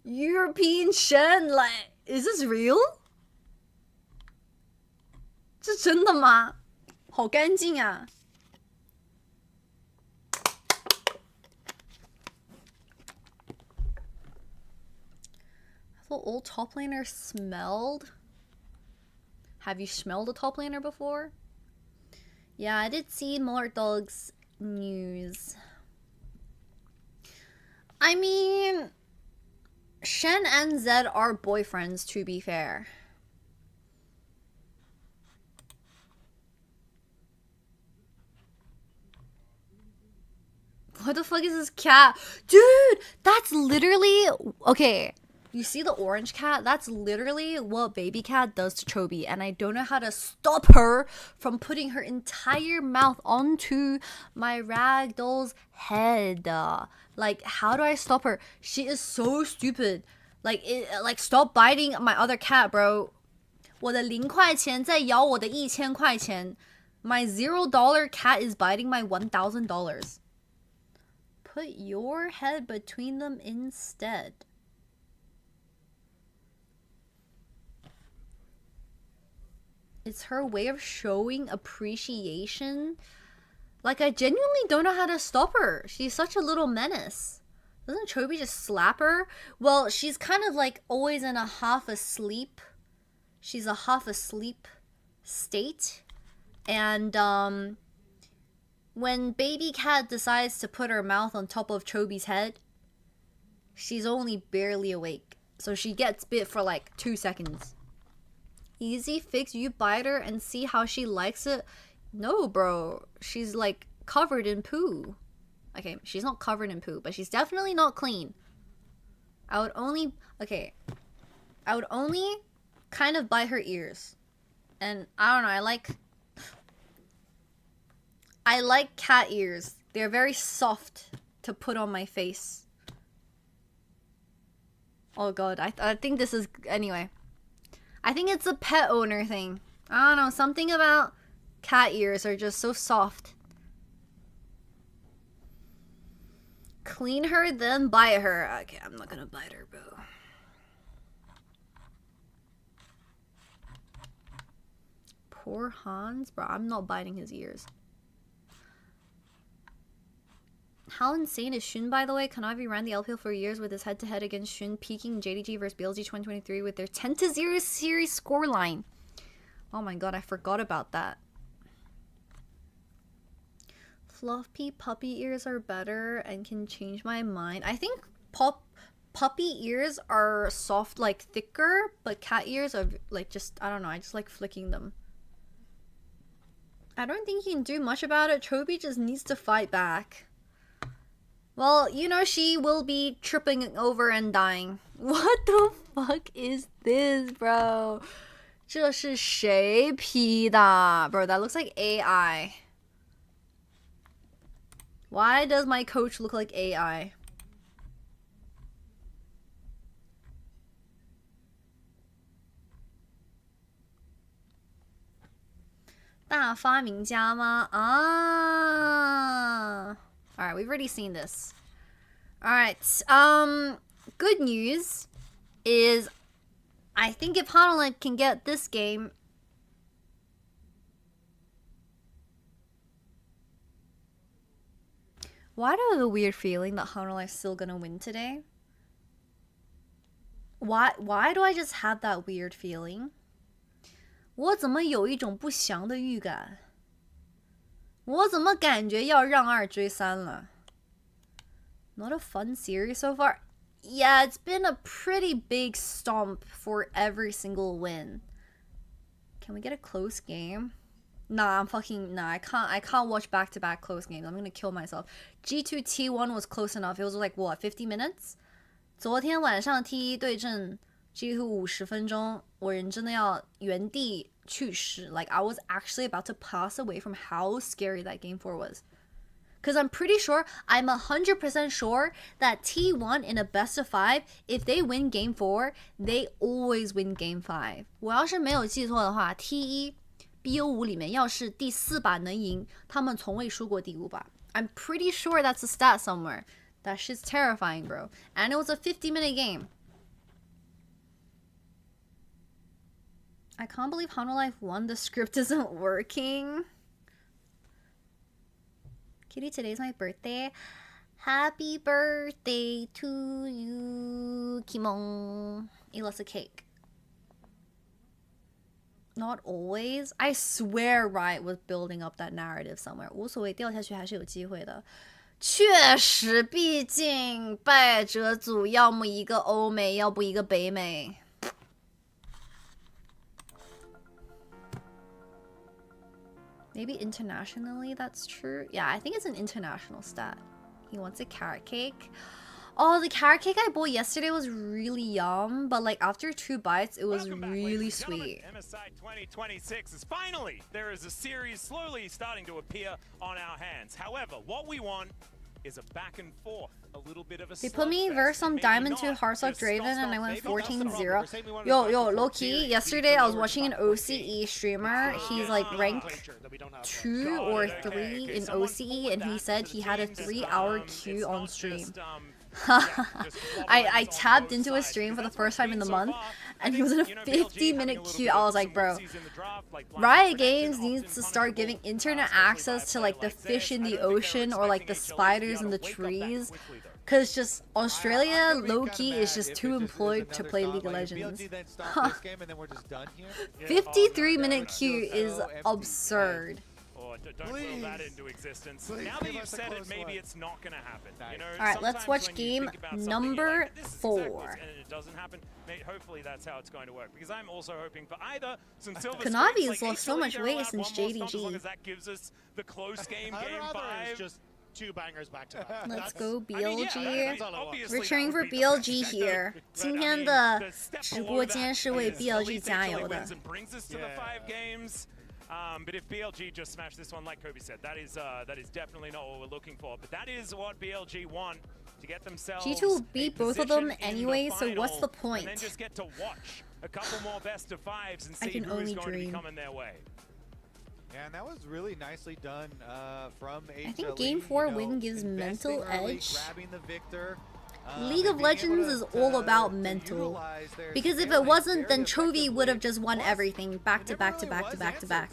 A: European Shen, like, is this real? 这真的吗？好干净啊。I thought old top laner smelled. Have you smelled a top laner before? Yeah, I did see Dog's news. I mean, Shen and Zed are boyfriends, to be fair. What the fuck is this cat? Dude, that's literally... Okay, you see the orange cat? That's literally what baby cat does to Chobi. And I don't know how to stop her from putting her entire mouth onto my ragdoll's head. Like, how do I stop her? She is so stupid. Like, stop biting my other cat, bro. 我的0块钱在咬我的1000块钱. My $0 cat is biting my $1,000. Put your head between them instead. It's her way of showing appreciation. Like, I genuinely don't know how to stop her. She's such a little menace. Doesn't Chobi just slap her? Well, she's kind of like always in a half asleep. She's a half asleep state. And when baby cat decides to put her mouth on top of Chobi's head, she's only barely awake. So she gets bit for like 2 seconds. Easy fix, you bite her and see how she likes it. No, bro. She's like covered in poo. Okay, she's not covered in poo, but she's definitely not clean. I would only kind of bite her ears. And I don't know, I like cat ears. They're very soft to put on my face. Oh god, I think this is... Anyway. I think it's a pet owner thing. I don't know, something about cat ears are just so soft. Clean her, then bite her. Okay, I'm not gonna bite her, bro. Poor Hans. Bro, I'm not biting his ears. How insane is Shun, by the way? Kanavi ran the LPL for years with his head-to-head against Shun, peaking JDG versus BLG 2023 with their 10-0 series scoreline. Oh my god, I forgot about that. Fluffy puppy ears are better and can change my mind. I think puppy ears are soft, like thicker, but cat ears are like just, I don't know, I just like flicking them. I don't think you can do much about it. Chobi just needs to fight back. Well, you know, she will be tripping over and dying. What the fuck is this, bro? 这是谁 P 的? Bro, that looks like AI. Why does my coach look like AI? Ah. Alright, we've already seen this. Alright, good news is I think if Hanalite can get this game, why do I have a weird feeling that Hanalite's still gonna win today? Why do I just have that weird feeling? 我怎么有一种不祥的预感?我怎么感觉要让2追3了 ？Not a fun series so far. Yeah, it's been a pretty big stomp for every single win. Can we get a close game? Nah, I can't watch back-to-back close games. I'm gonna kill myself. G2 T1 was close enough. It was like what, 50 minutes? 昨天晚上 T1 对阵 G2 50分钟，我人真的要原地去世。Like I was actually about to pass away from how scary that game 4 was. Because I'm pretty sure, I'm 100% sure that T1 in a best of 5, if they win game 4, they always win game 5. 我要是没有记错的话 ，T1 BO5 里面要是第4把能赢，他们从未输过第5把。I'm pretty sure that's a stat somewhere. That shit's terrifying, bro. And it was a 50-minute game. I can't believe Hanwha Life won. The script isn't working. Kitty, today's my birthday. Happy birthday to you, Kimong. Eat lots of cake. Not always. I swear Riot was building up that narrative somewhere. 无所谓，掉下去还是有机会的。确实，毕竟败者组要么一个欧美，要不一个北美。Maybe internationally that's true. Yeah, I think it's an international stat. He wants a carrot cake. Oh, the carrot cake I bought yesterday was really yum, but like after 2 bites, it was really sweet.
K: MSI 2026 is finally, there is a series slowly starting to appear on our hands. However, what we want is a back and forth, a little bit of a
A: They put me versus some Diamond 2 Heartsock Draven and I went 14-0. Yo, low-key, yesterday I was watching an OCE streamer. He's like ranked 2 or 3 in OCE and he said he had a 3-hour queue on stream. I tapped into a stream for the first time in the month and he was in a 50-minute queue. I was like, bro, Riot Games needs to start giving internet access to like the fish in the ocean or like the spiders in the trees, because just Australia low-key is just too employed to play League of Legends. 53-minute queue is absurd.
K: Don't will that into existence. Now that you've said it, maybe it's not going to happen. You know,
A: alright, let's watch game number 4.
K: And it doesn't happen. Hopefully that's how it's going to work. Because I'm also hoping for either some silver
A: Kanavi
K: has
A: lost so much weight since JDG.
K: As long as that gives us the close game, game 5.
J: Just 2 bangers back to back.
A: Let's go BLG.
K: Obviously,
A: We're cheering for BLG here. 今天的直播间是为 BLG 加油的。
K: brings us to the 5 games. But if BLG just smash this one, like Kobe said, that is definitely not what we're looking for. But that is what BLG want to get themselves.
A: G2 will beat both of them anyway, so what's the point?
K: And then just get to watch a couple more best of 5s and see who is going to be coming their way.
B: Yeah, and that was really nicely done from HLE.
A: I think game 4 win gives mental edge.
B: Grabbing the victor.
A: League of Legends is all about mental. Because if it wasn't, then Chovy would have just won everything back to back to back to back to back.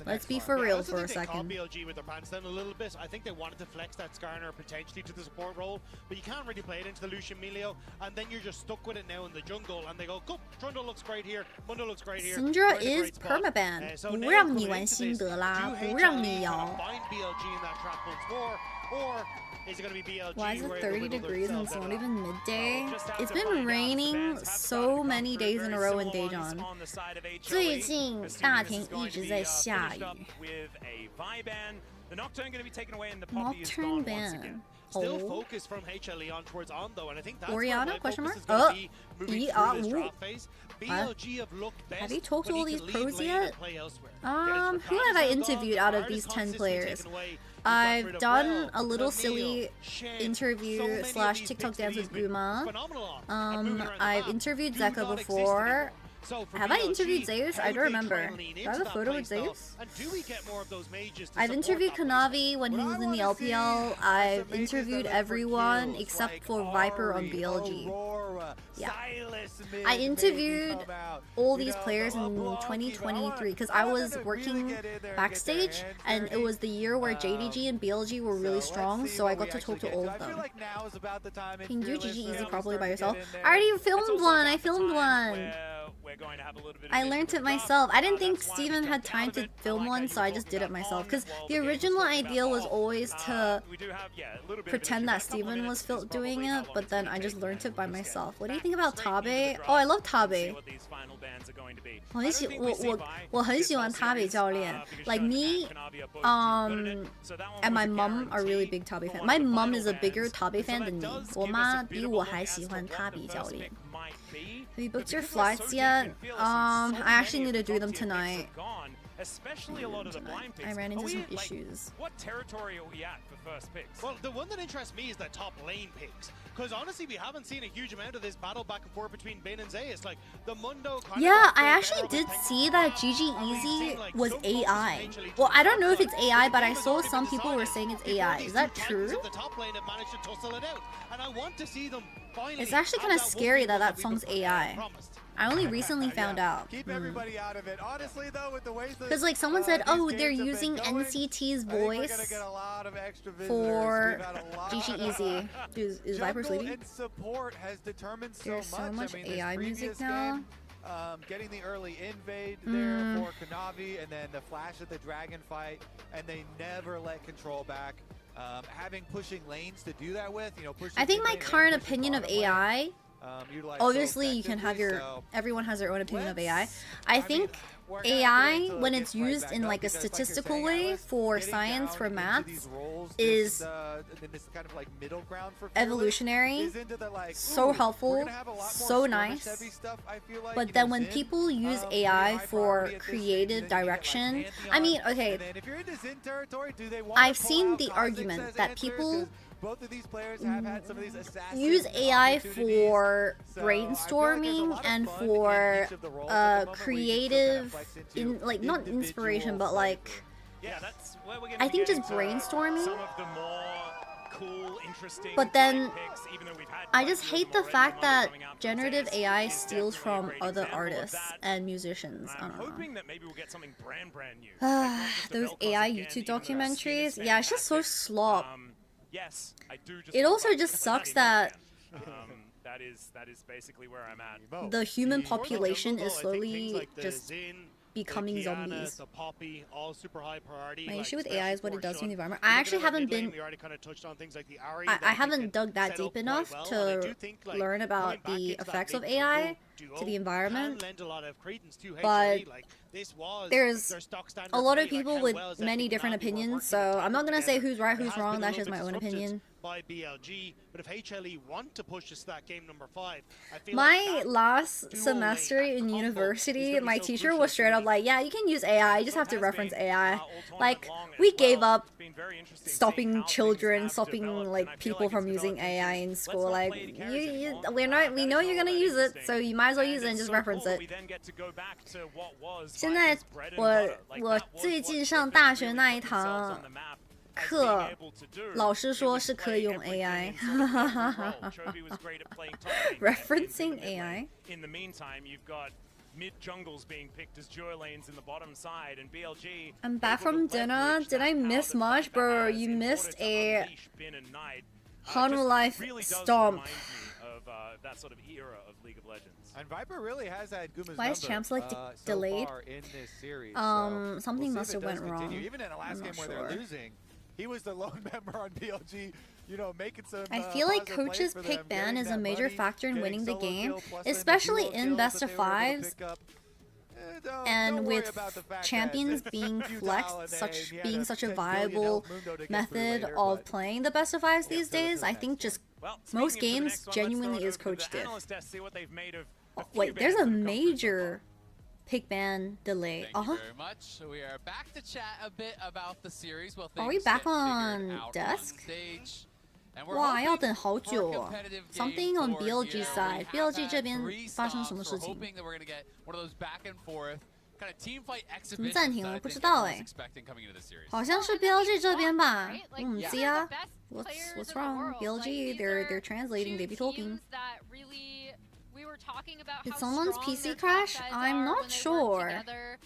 A: Let's be for real for a second.
J: BLG with their pants down a little bit. I think they wanted to flex that Skarner potentially to the support role, but you can't really play it into the Lucian Melio, and then you're just stuck with it now in the jungle, and they go, go, Trundle looks great here, Mundo looks great here.
A: Syndra is permaban. 不让你玩辛德拉，不让你摇。 Why is it 30 degrees and it's not even midday? It's been raining so many days in a row in Daejeon. 最近大田一直在下雨。Nocturne ban.
J: Still focus from HLE on towards Ondo, and I think that's
A: Oriana? Question mark? Have you talked to all these pros yet? Who have I interviewed out of these 10 players? I've done a little silly interview / TikTok dance with Guma. I've interviewed Zeka before. Have I interviewed Zeus? I don't remember. Do I have a photo with Zeus? I've interviewed Kanavi when he was in the LPL. I've interviewed everyone except for Viper on BLG. Yeah.
B: Silas
A: I interviewed all these players in 2023 because I was working backstage, and it was the year where JDG and BLG were really strong, so I got to talk to all of them. Can you do GG Easy properly by yourself? I already filmed one. I filmed one. I learned it myself. I didn't think Steven had time to film one, so I just did it myself. Because the original idea was always to pretend that Steven was doing it, but then I just learned it by myself. What do you think about Tabe? Oh, I love Tabe. 我很喜欢 Tabe 教练. Like me, and my mom are really big Tabe fan. My mom is a bigger Tabe fan than me. 我妈比我还喜欢 Tabe 教练. Have you booked your flights yet? I actually need to do them tonight.
K: Especially a lot of the blind picks.
A: I ran into some issues.
K: What territory are we at for first picks?
J: Well, the one that interests me is the top lane picks. Because honestly, we haven't seen a huge amount of this battle back and forth between Bane and Zay. It's like the Mundo kind
A: Yeah, I actually did see that GG Easy was AI. Well, I don't know if it's AI, but I saw some people were saying it's AI. Is that true? It's actually kind of scary that that song's AI. I only recently found out.
B: Keep everybody out of it. Honestly, though, with the ways
A: because like someone said, oh, they're using NCT's voice for GG Easy. Is Viper sleeping? There's so much AI music now.
B: Getting the early invade there for Kanavi, and then the flash of the dragon fight, and they never let control back. Having pushing lanes to do that with,
A: I think my current opinion of AI. Obviously, you can have everyone has their own opinion of AI. I think AI, when it's used in like a statistical way for science, for maths, is evolutionary, so helpful, so nice. But then when people use AI for creative direction, I mean, okay, I've seen the argument that people use AI for brainstorming and for creative, like not inspiration, but like I think just brainstorming. But then I just hate the fact that generative AI steals from other artists and musicians. I don't know. Those AI YouTube documentaries, yeah, it's just so slop.
K: Yes, I do just
A: it also just sucks that
K: that is basically where I'm at.
A: The human population is slowly just becoming zombies. My issue with AI is what it does to the environment. I actually haven't been. I haven't dug that deep enough to learn about the effects of AI to the environment. But there's a lot of people with many different opinions, so I'm not gonna say who's right, who's wrong. That's just my own opinion.
J: By BLG, but if HLE want to push us that game number 5, I feel
A: my last semester in university, my teacher was straight up like, yeah, you can use AI, you just have to reference AI. Like, we gave up stopping children, stopping like people from using AI in school. Like, we know you're gonna use it, so you might as well use it and just reference it. 现在我最近上大学那一堂课，老师说是可以用 AI. Referencing AI.
K: In the meantime, you've got mid jungles being picked as dual lanes in the bottom side, and BLG.
A: I'm back from dinner. Did I miss much, bro? You missed a Hanu Life stomp.
K: That sort of era of League of Legends.
B: And Viper really has had Guma's
A: Why is champs like delayed?
B: in this series,
A: something must have went wrong.
B: Even in the last game where they're losing, he was the lone member on BLG, making some.
A: I feel like coaches' pick ban is a major factor in winning the game, especially in best of fives. And with champions being flexed, being such a viable method of playing the best of fives these days, I think just most games genuinely is coach diff. Wait, there's a major pick ban delay.
G: Thank you very much. So we are back to chat a bit about the series. Well,
A: are we back on desk?哇，要等好久哦。Something on BLG side. BLG 这边发生什么事情？怎么暂停了？不知道哎。好像是 BLG 这边吧。嗯，知啊。What's wrong? BLG, they're translating. They be talking.
C: talking about
A: Did
C: how
A: someone's
C: strong
A: PC
C: their
A: crash?
C: top sides
A: I'm
C: are
A: not
C: when they work
A: sure.
C: together.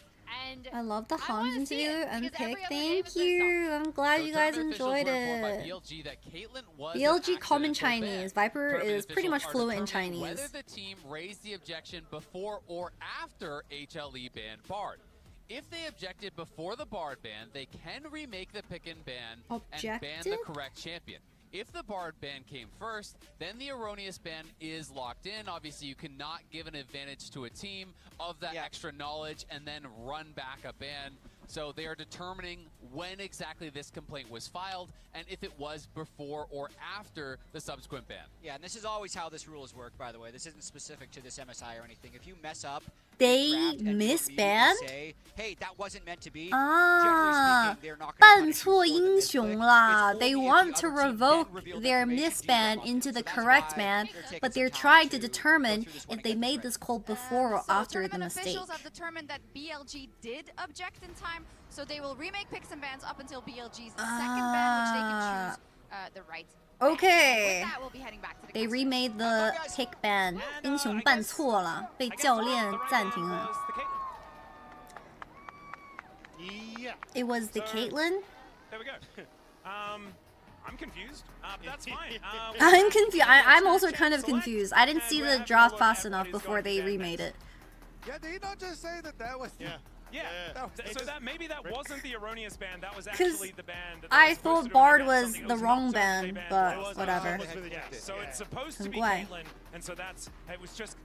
C: And
A: I love the
C: I
A: Hans
C: wanna see
A: interview
C: it,
A: and
C: because every
A: pick.
C: other game
A: Thank
C: has been
A: you. I'm glad
G: So
A: you guys
G: tournament officials
A: enjoyed
G: were informed by
A: it.
G: BLG that Caitlyn was
A: BLG
G: an
A: common
G: accidental ban.
A: Chinese. Viper
G: Tournament
A: is pretty much
G: officials are
A: fluent in
G: determining
A: Chinese.
G: whether the team raised the objection before or after HLE banned Bard. If they objected before the Bard ban, they can remake the pick and ban and ban the correct champion. If the Bard ban came first, then the erroneous ban is locked in. Obviously, you cannot give an advantage to a team of that extra knowledge and then run back a ban. So they are determining when exactly this complaint was filed and if it was before or after the subsequent ban.
M: Yeah, and this is always how this rule has worked, by the way. This isn't specific to this MSI or anything. If you mess up,
A: they misbanned?
M: Say, hey, that wasn't meant to be.
A: Ah,
M: they're not
A: 扮错英雄啦. They want to revoke their misban into the correct ban, but they're trying to determine if they made this call before or after the mistake.
D: Officials have determined that BLG did object in time, so they will remake picks and bans up until BLG's second ban, which they can choose the right.
A: Okay.
D: With that, we'll be heading back to the
A: They remade the pick ban. 英雄办错了，被教练暂停了。
K: Yeah.
A: It was the Caitlyn?
K: There we go. I'm confused, but that's fine.
A: I'm confused. I'm also kind of confused. I didn't see the draft fast enough before they remade it.
B: Yeah, did he not just say that that was...
K: Yeah, so that maybe that wasn't the erroneous ban, that was
A: 'Cause
K: actually the ban.
A: I thought Bard was the wrong ban, but whatever.
K: Yeah, so it's supposed to be Caitlyn, and so that's, it was just,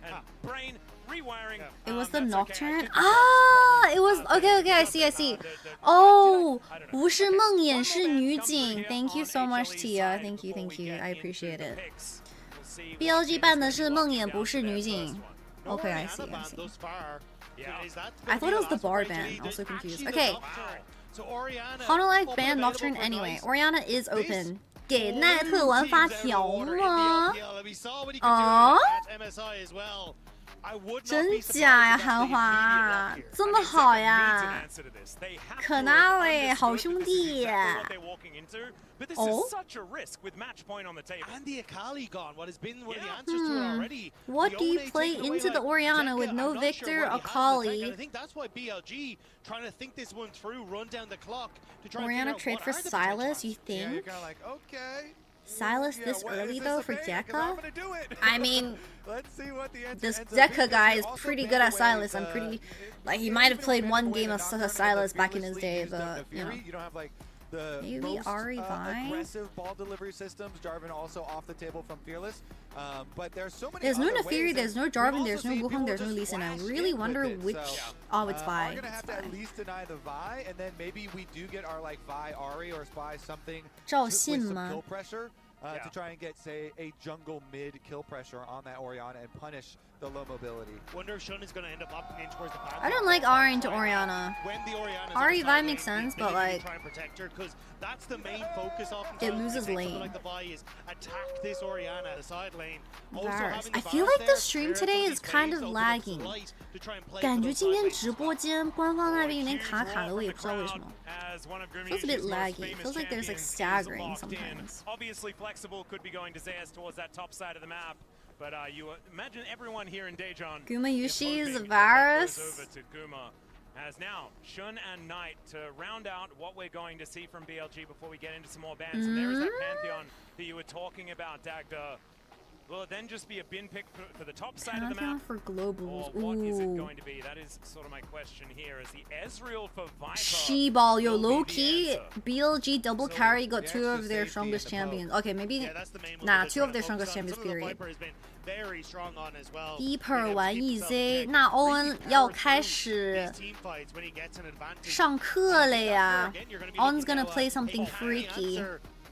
K: and brain rewiring.
A: It was the Nocturne? Ah, it was, okay, I see. Oh, 不是梦魇是女警. Thank you so much, Tia. Thank you. I appreciate it. BLG 办的是梦魇，不是女警. Okay, I see. I thought it was the Bard ban. Also confused. Okay. Hololive ban Nocturne anyway. Orianna is open. 给奈特玩发条吗？啊？真假呀，韩华，这么好呀？可纳维好兄弟。
J: But this
A: Oh?
J: is such a risk with match point on the table. And the Akali gone, what has been one of the answers to it already.
A: What do you play into the Orianna with no Victor, Akali?
J: I think that's why BLG trying to think this one through, run down the clock to try
A: Orianna
J: and
A: trade for Silas, you think?
B: Yeah, you're kind of like, okay.
A: Silas this early though for Jekka? I mean,
B: let's see what the
A: this Jekka guy is pretty good at Silas. I'm pretty, like, he might have played one game of Silas back in his day, but you know.
B: You don't have like the
A: maybe
B: most
A: Ari Vi?
B: aggressive ball delivery systems. Jarvan also off the table from Fearless. But there's so many.
A: There's no
B: other
A: Nefiri,
B: ways,
A: there's no
B: and
A: Jarvan,
B: we've
A: there's
B: also
A: no
B: seen
A: Wukong,
B: people
A: there's no
B: just
A: Lee Sin. I
B: flash
A: really
B: in
A: wonder
B: with it.
A: which.
B: So,
A: Oh, it's Vi.
B: We're gonna have to at least deny the Vi, and then maybe we do get our like Vi Ari or Spy something with some kill pressure to try and get, say, a jungle mid kill pressure on that Orianna and punish the low mobility.
J: Wonder if Shun is going to end up opting in towards the path.
A: I don't like Ari into Orianna.
J: When the Orianna's
A: Ari Vi makes sense, but like,
J: try and protect her, because that's the main focus of
A: it loses lane.
J: Like the Vi is attack this Orianna the side lane.
A: Varus. I feel like the stream today is kind of lagging. 感觉今天直播间官方那边有点卡卡的，我也不知道为什么。Feels a bit laggy. Feels like there's like staggering sometimes.
K: Obviously flexible could be going to Zeus towards that top side of the map. But you imagine everyone here in Daejeon.
A: Guma Yushi's Varus.
K: Over to Guma. As now, Shun and Knight to round out what we're going to see from BLG before we get into some more bans. And there is that Pantheon that you were talking about, Dagda. Will it then just be a bin pick for the top side of the map?
A: For globals.
K: Or what is it going to be? That is sort of my question here. Is the Ezreal for Viper?
A: She-ball, yo, low-key, BLG double carry got two of their strongest champions. Okay, maybe, nah, two of their strongest champions, period. 第一 per 完 EZ， 那欧恩要开始上课了呀。On's gonna play something freaky.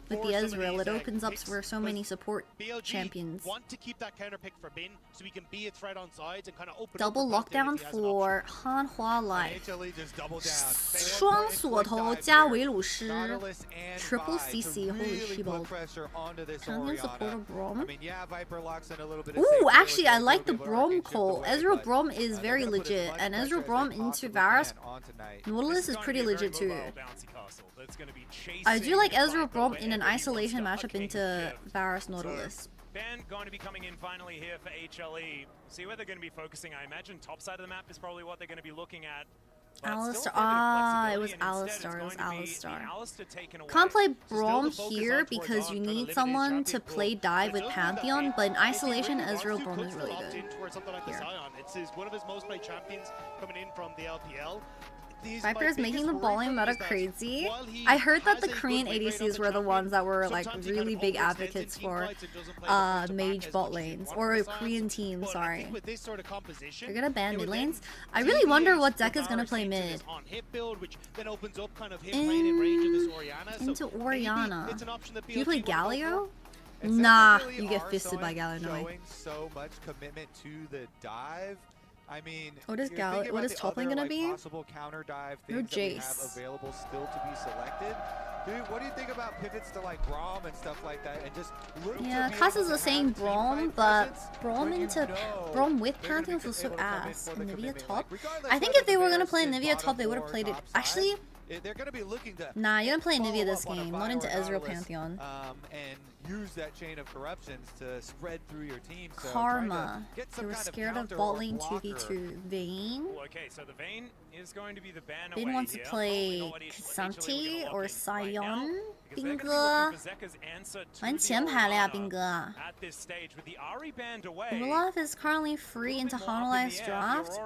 A: With the Ezreal, it opens up for so many support champions. Double lockdown for Hanwha Life. 双锁头加维鲁斯 Triple CC, holy shit. Champion support Braum. Ooh, actually I like the Braum call. Ezreal Braum is very legit, and Ezreal Braum into Varus Nautilus is pretty legit too. I do like Ezreal Braum in an isolation matchup into Varus Nautilus.
K: ban going to be coming in finally here for HLE. See where they're going to be focusing. I imagine top side of the map is probably what they're going to be looking at.
A: Alistar. It was Alistar. It was Alistar. Can't play Braum here because you need someone to play dive with Pantheon, but in isolation, Ezreal Braum is really good. Here.
J: It's one of his most played champions coming in from the LPL.
A: Viper is making the balling meta crazy. I heard that the Korean ADCs were the ones that were like really big advocates for mage bot lanes, or Korean teams, sorry. They're gonna ban mid lanes. I really wonder what deck is gonna play mid. Into Orianna. Do you play Galio? Nah, you get fisted by Galio, no way.
B: So much commitment to the dive. I mean,
A: what is top lane gonna be?
B: Possible counter dive
A: No
B: things that we have
A: Jace.
B: available still to be selected. Dude, what do you think about pivots to like Braum and stuff like that, and just look
A: Yeah, Cassis was saying Braum, but Braum with Pantheon feels so ass. And Nivea top. I think if they were gonna play Nivea top, they would have played it. Actually,
B: they're gonna be looking to
A: nah, you're gonna play Nivea this game, not into Ezreal Pantheon.
B: And use that chain of corruptions to spread through your team. So
A: Karma. They were scared of bot lane 2v2. Vayne.
K: Okay, so the Vayne is going to be the ban
A: Vayne
K: away
A: wants to
K: here.
A: play K'Sante or Sion. 兵哥，蛮前排了呀，兵哥。Olaf is currently free into Hololife's draft.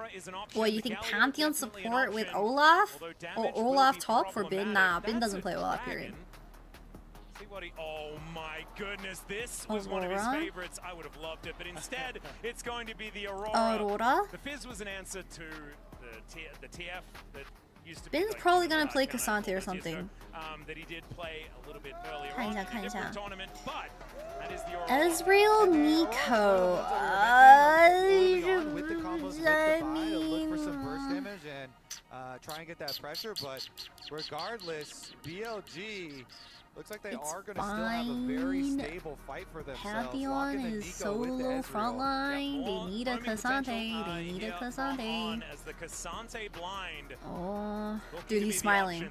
A: What, you think Pantheon support with Olaf? Or Olaf top for Bin? Nah, Bin doesn't play Olaf, period.
K: Oh my goodness, this was one of his favorites. I would have loved it, but instead, it's going to be the Aurora. The Fizz was an answer to the TF that used to be.
A: Bin's probably gonna play K'Sante or something.
K: That he did play a little bit earlier
A: on in a
K: different tournament, but that is the
A: Ezreal Nico.
B: With the combos, with the buy to look for some burst damage and try and get that pressure, but regardless, BLG looks like they are going to still have a very stable fight for themselves.
A: Pantheon is solo frontline. They need a K'Sante. They need a K'Sante. Oh, dude, he's smiling.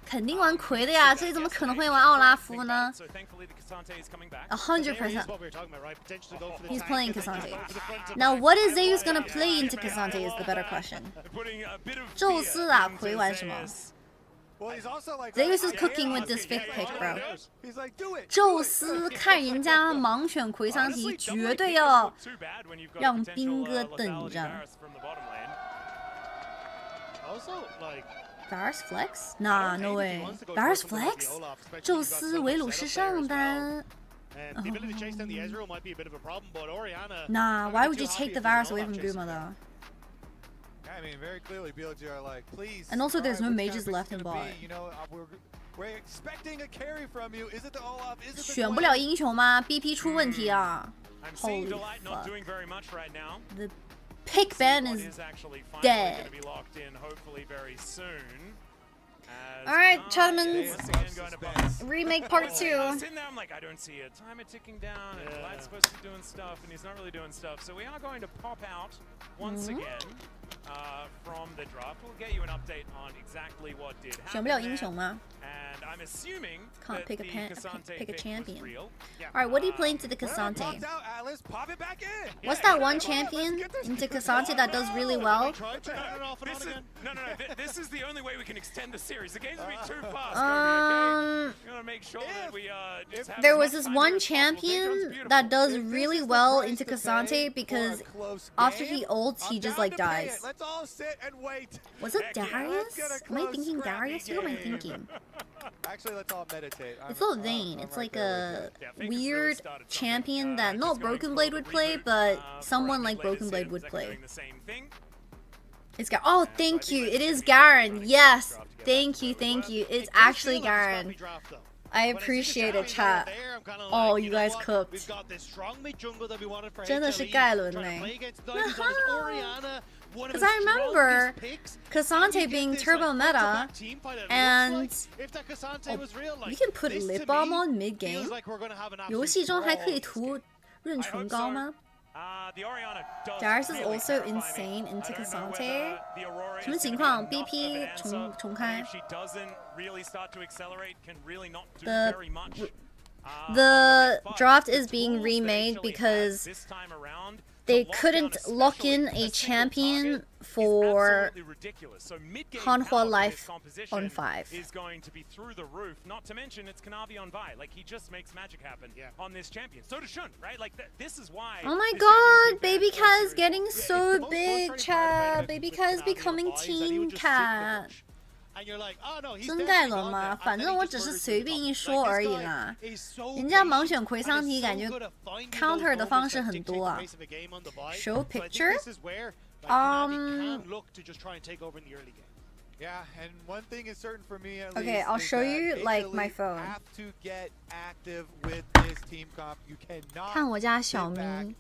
A: 肯定玩葵的呀，这里怎么可能会玩奥拉夫呢？100%. He's playing K'Sante. Now, what is Zeus gonna play into K'Sante is the better question. 宙斯打葵玩什么？ Zeus is cooking with this fifth pick, bro. 宙斯看人家盲选葵桑提，绝对要让兵哥等着。Varus flex? Nah, no way. Varus flex? 宙斯维鲁士上单。Nah, why would you take the Varus away from Guma though?
B: I mean, very clearly, BLG are like, please.
A: And also, there's no mages left in bot.
B: You know, we're expecting a carry from you. Is it the Olaf? Is it the
A: 选不了英雄吗 ？BP 出问题啊 ！Holy fuck! The pick ban is dead. Alright, Chudmans. Remake part 2.
K: I'm like, I don't see a timer ticking down, and Vlad's supposed to be doing stuff, and he's not really doing stuff. So we are going to pop out once again from the draft. We'll get you an update on exactly what did happen.
A: 选不了英雄吗
K: And I'm assuming
A: Can't pick a champion.
K: Yeah.
A: Alright, what are you playing to the K'Sante? What's that one champion into K'Sante that does really well?
K: This is the only way we can extend the series. The game's gonna be too fast. We gotta make sure that we just have
A: there was this one champion that does really well into K'Sante because after he ults, he just like dies.
B: Let's all sit and wait.
A: Was it Darius? Am I thinking Darius? Who am I thinking?
B: Actually, let's all meditate.
A: It's not Vayne. It's like a weird champion that not Broken Blade would play, but someone like Broken Blade would play. It's Garen. Oh, thank you. It is Garen. Yes. Thank you. Thank you. It's actually Garen. I appreciate it, chat. Oh, you guys cooked. 真的是盖伦呢。Because I remember K'Sante being turbo meta, and you can put lip balm on mid game. 游戏中还可以涂润唇膏吗？ Darius is also insane into K'Sante. 什么情况 ？BP 重开。the draft is being remade because they couldn't lock in a champion for Hanwha Life on 5.
K: Is going to be through the roof. Not to mention it's Kanavi on Vi. Like he just makes magic happen on this champion. So does Shun, right? Like this is why.
A: Oh my god, Baby Cat is getting so big, chat. Baby Cat is becoming Team Cat. 真盖伦吗？反正我只是随便一说而已啦。人家盲选葵桑提，感觉 counter 的方式很多啊。Show picture?
B: Yeah, and one thing is certain for me at
A: Okay,
B: least,
A: I'll
B: is
A: show you
B: that
A: like
B: HLE
A: my phone.
B: Have to get active with this team comp. You cannot
A: 看我家小咪，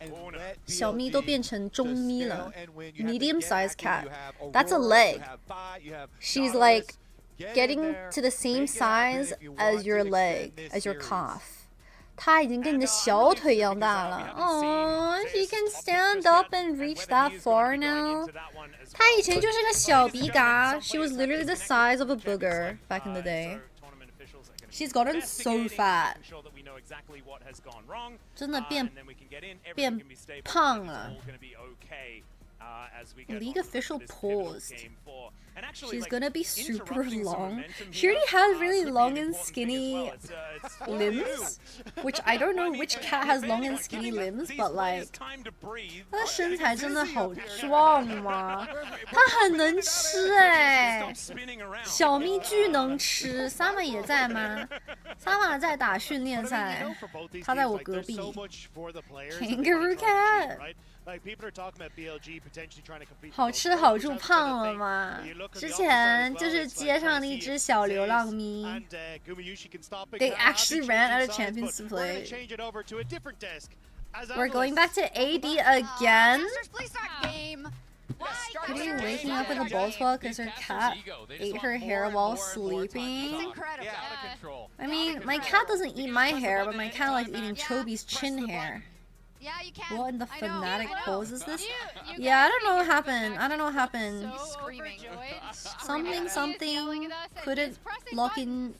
A: 小咪都变成中咪了 ，medium size cat. That's a leg. She's like getting to the same size as your leg, as your calf. 她已经跟你的小腿一样大了。Oh, she can stand up and reach that far now. 她以前就是个小鼻嘎。She was literally the size of a booger back in the day. She's gotten so fat. 真的变胖了。League official paused. She's gonna be super long. She already has really long and skinny limbs, which I don't know which cat has long and skinny limbs, but like, 她的身材真的好壮嘛，她很能吃哎，小咪巨能吃。Sama 也在吗 ？Sama 在打训练赛，她在我隔壁。Kangaroo cat。好吃好住胖了吗？之前就是街上的一只小流浪咪。They actually ran out of champions to play. We're going back to AD again. Could you waking up with a ball swell because her cat ate her hair while sleeping? I mean, my cat doesn't eat my hair, but my cat likes eating Chobi's chin hair.
D: Yeah, you can.
A: What in the fanatic pose is this? Yeah, I don't know what happened. I don't know what happened. Something couldn't lock in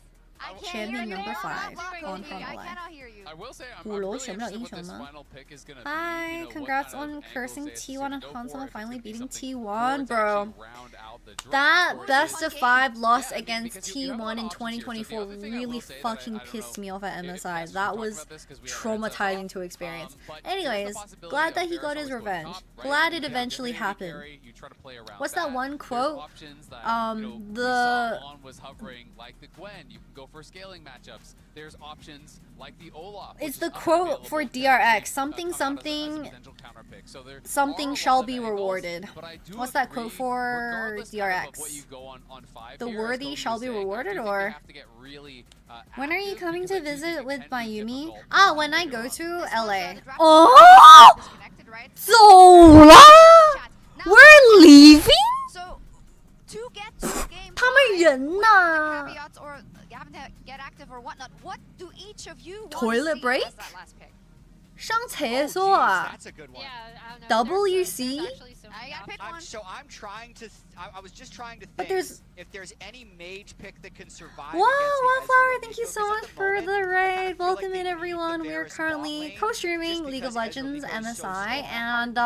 A: champion number 5 on Hanwha. 五楼选不了英雄吗 ？Hi, congrats on cursing T1 and Hansama finally beating T1, bro. That best of 5 loss against T1 in 2024 really fucking pissed me off at MSI. That was traumatizing to experience. Anyways, glad that he got his revenge. Glad it eventually happened. What's that one quote?
G: There's options like the Olaf.
A: It's the quote for DRX. Something shall be rewarded. What's that quote for DRX? The worthy shall be rewarded, or when are you coming to visit with Mayumi? Ah, when I go to LA. Oh! 走了 We're leaving? 他们人呢 Toilet break? 上厕所啊 WC?
M: I'm trying to. I was just trying to
A: But
M: think if there's any mage pick that can survive.
A: Wow, Wildflower, thank you so much for the raid. Welcome in, everyone. We are currently co-streaming League of Legends MSI, and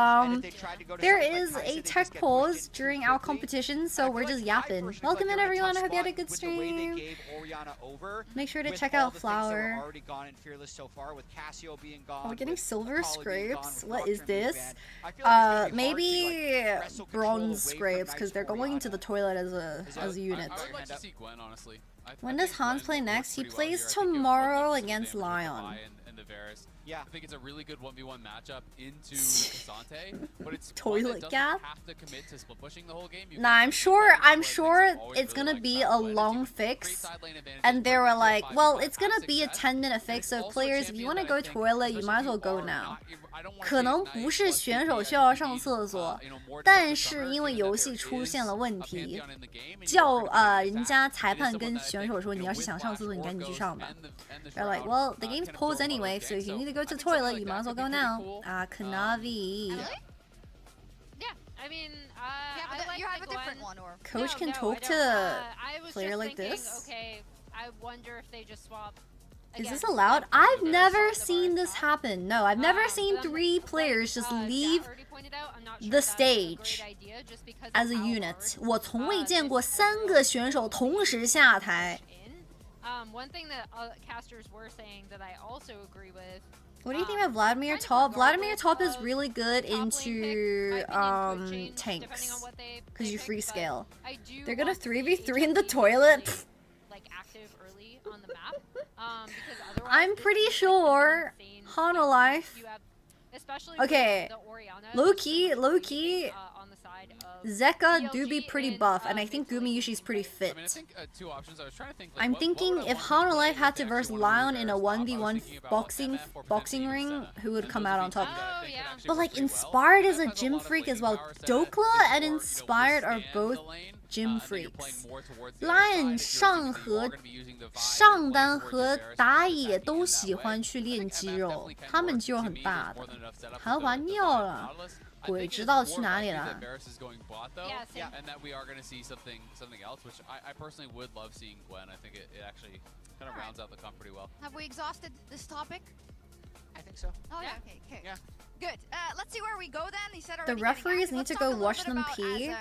A: there is a tech pause during our competition, so we're just yapping. Welcome in, everyone. I hope you had a good stream. Make sure to check out Flower. Oh, we're getting silver scrapes. What is this? Maybe bronze scrapes, because they're going into the toilet as a unit. When does Hans play next? He plays tomorrow against Lion.
G: Yeah, I think it's a really good 1v1 matchup into Kasante, but it's
A: toilet gap.
G: Have to commit to split pushing the whole game.
A: Nah, I'm sure it's gonna be a long fix, and they were like, well, it's gonna be a 10-minute fix, so players, if you want to go toilet, you might as well go now. 可能不是选手需要上厕所，但是因为游戏出现了问题，叫人家裁判跟选手说，你要是想上厕所，你赶紧去上吧。They're like, well, the game's paused anyway, so if you need to go to the toilet, you might as well go now. Kanavi.
C: Yeah, I mean,
D: but
C: I
D: you have
C: like
D: a different one, or
A: Coach can talk to
C: I was
A: player
C: just
A: like
C: thinking,
A: this.
C: Okay, I wonder if they just swap
A: Is this allowed? I've never seen this happen. No, I've never seen 3 players just leave the stage as a unit. 我从未见过3个选手同时下台。
C: One thing that casters were saying that I also agree with.
A: What do you think of Vladimir Top? Vladimir Top is really good into tanks because you free scale. They're gonna 3v3 in the toilet.
C: Like active early on the map. Because otherwise
A: I'm pretty sure Hana Life. Okay, low key. Zeka do be pretty buff, and I think Gumi Yushi's pretty fit.
G: I mean, I think 2 options. I was trying to think.
A: I'm thinking if Hana Life had to verse Lion in a 1v1 boxing ring, who would come out on top? But like Inspired is a gym freak as well. Dokla and Inspired are both gym freaks. Lion 上单和打野都喜欢去练肌肉，他们肌肉很大的。韩华尿了。 鬼知道去哪里了。
G: And that we are going to see something else, which I personally would love seeing Gwen. I think it actually kind of rounds out the comp pretty well.
D: Have we exhausted this topic?
M: I think so.
D: Oh yeah. Okay. Yeah. Good. Let's see where we go then. He said
A: the referees need to go watch them pee.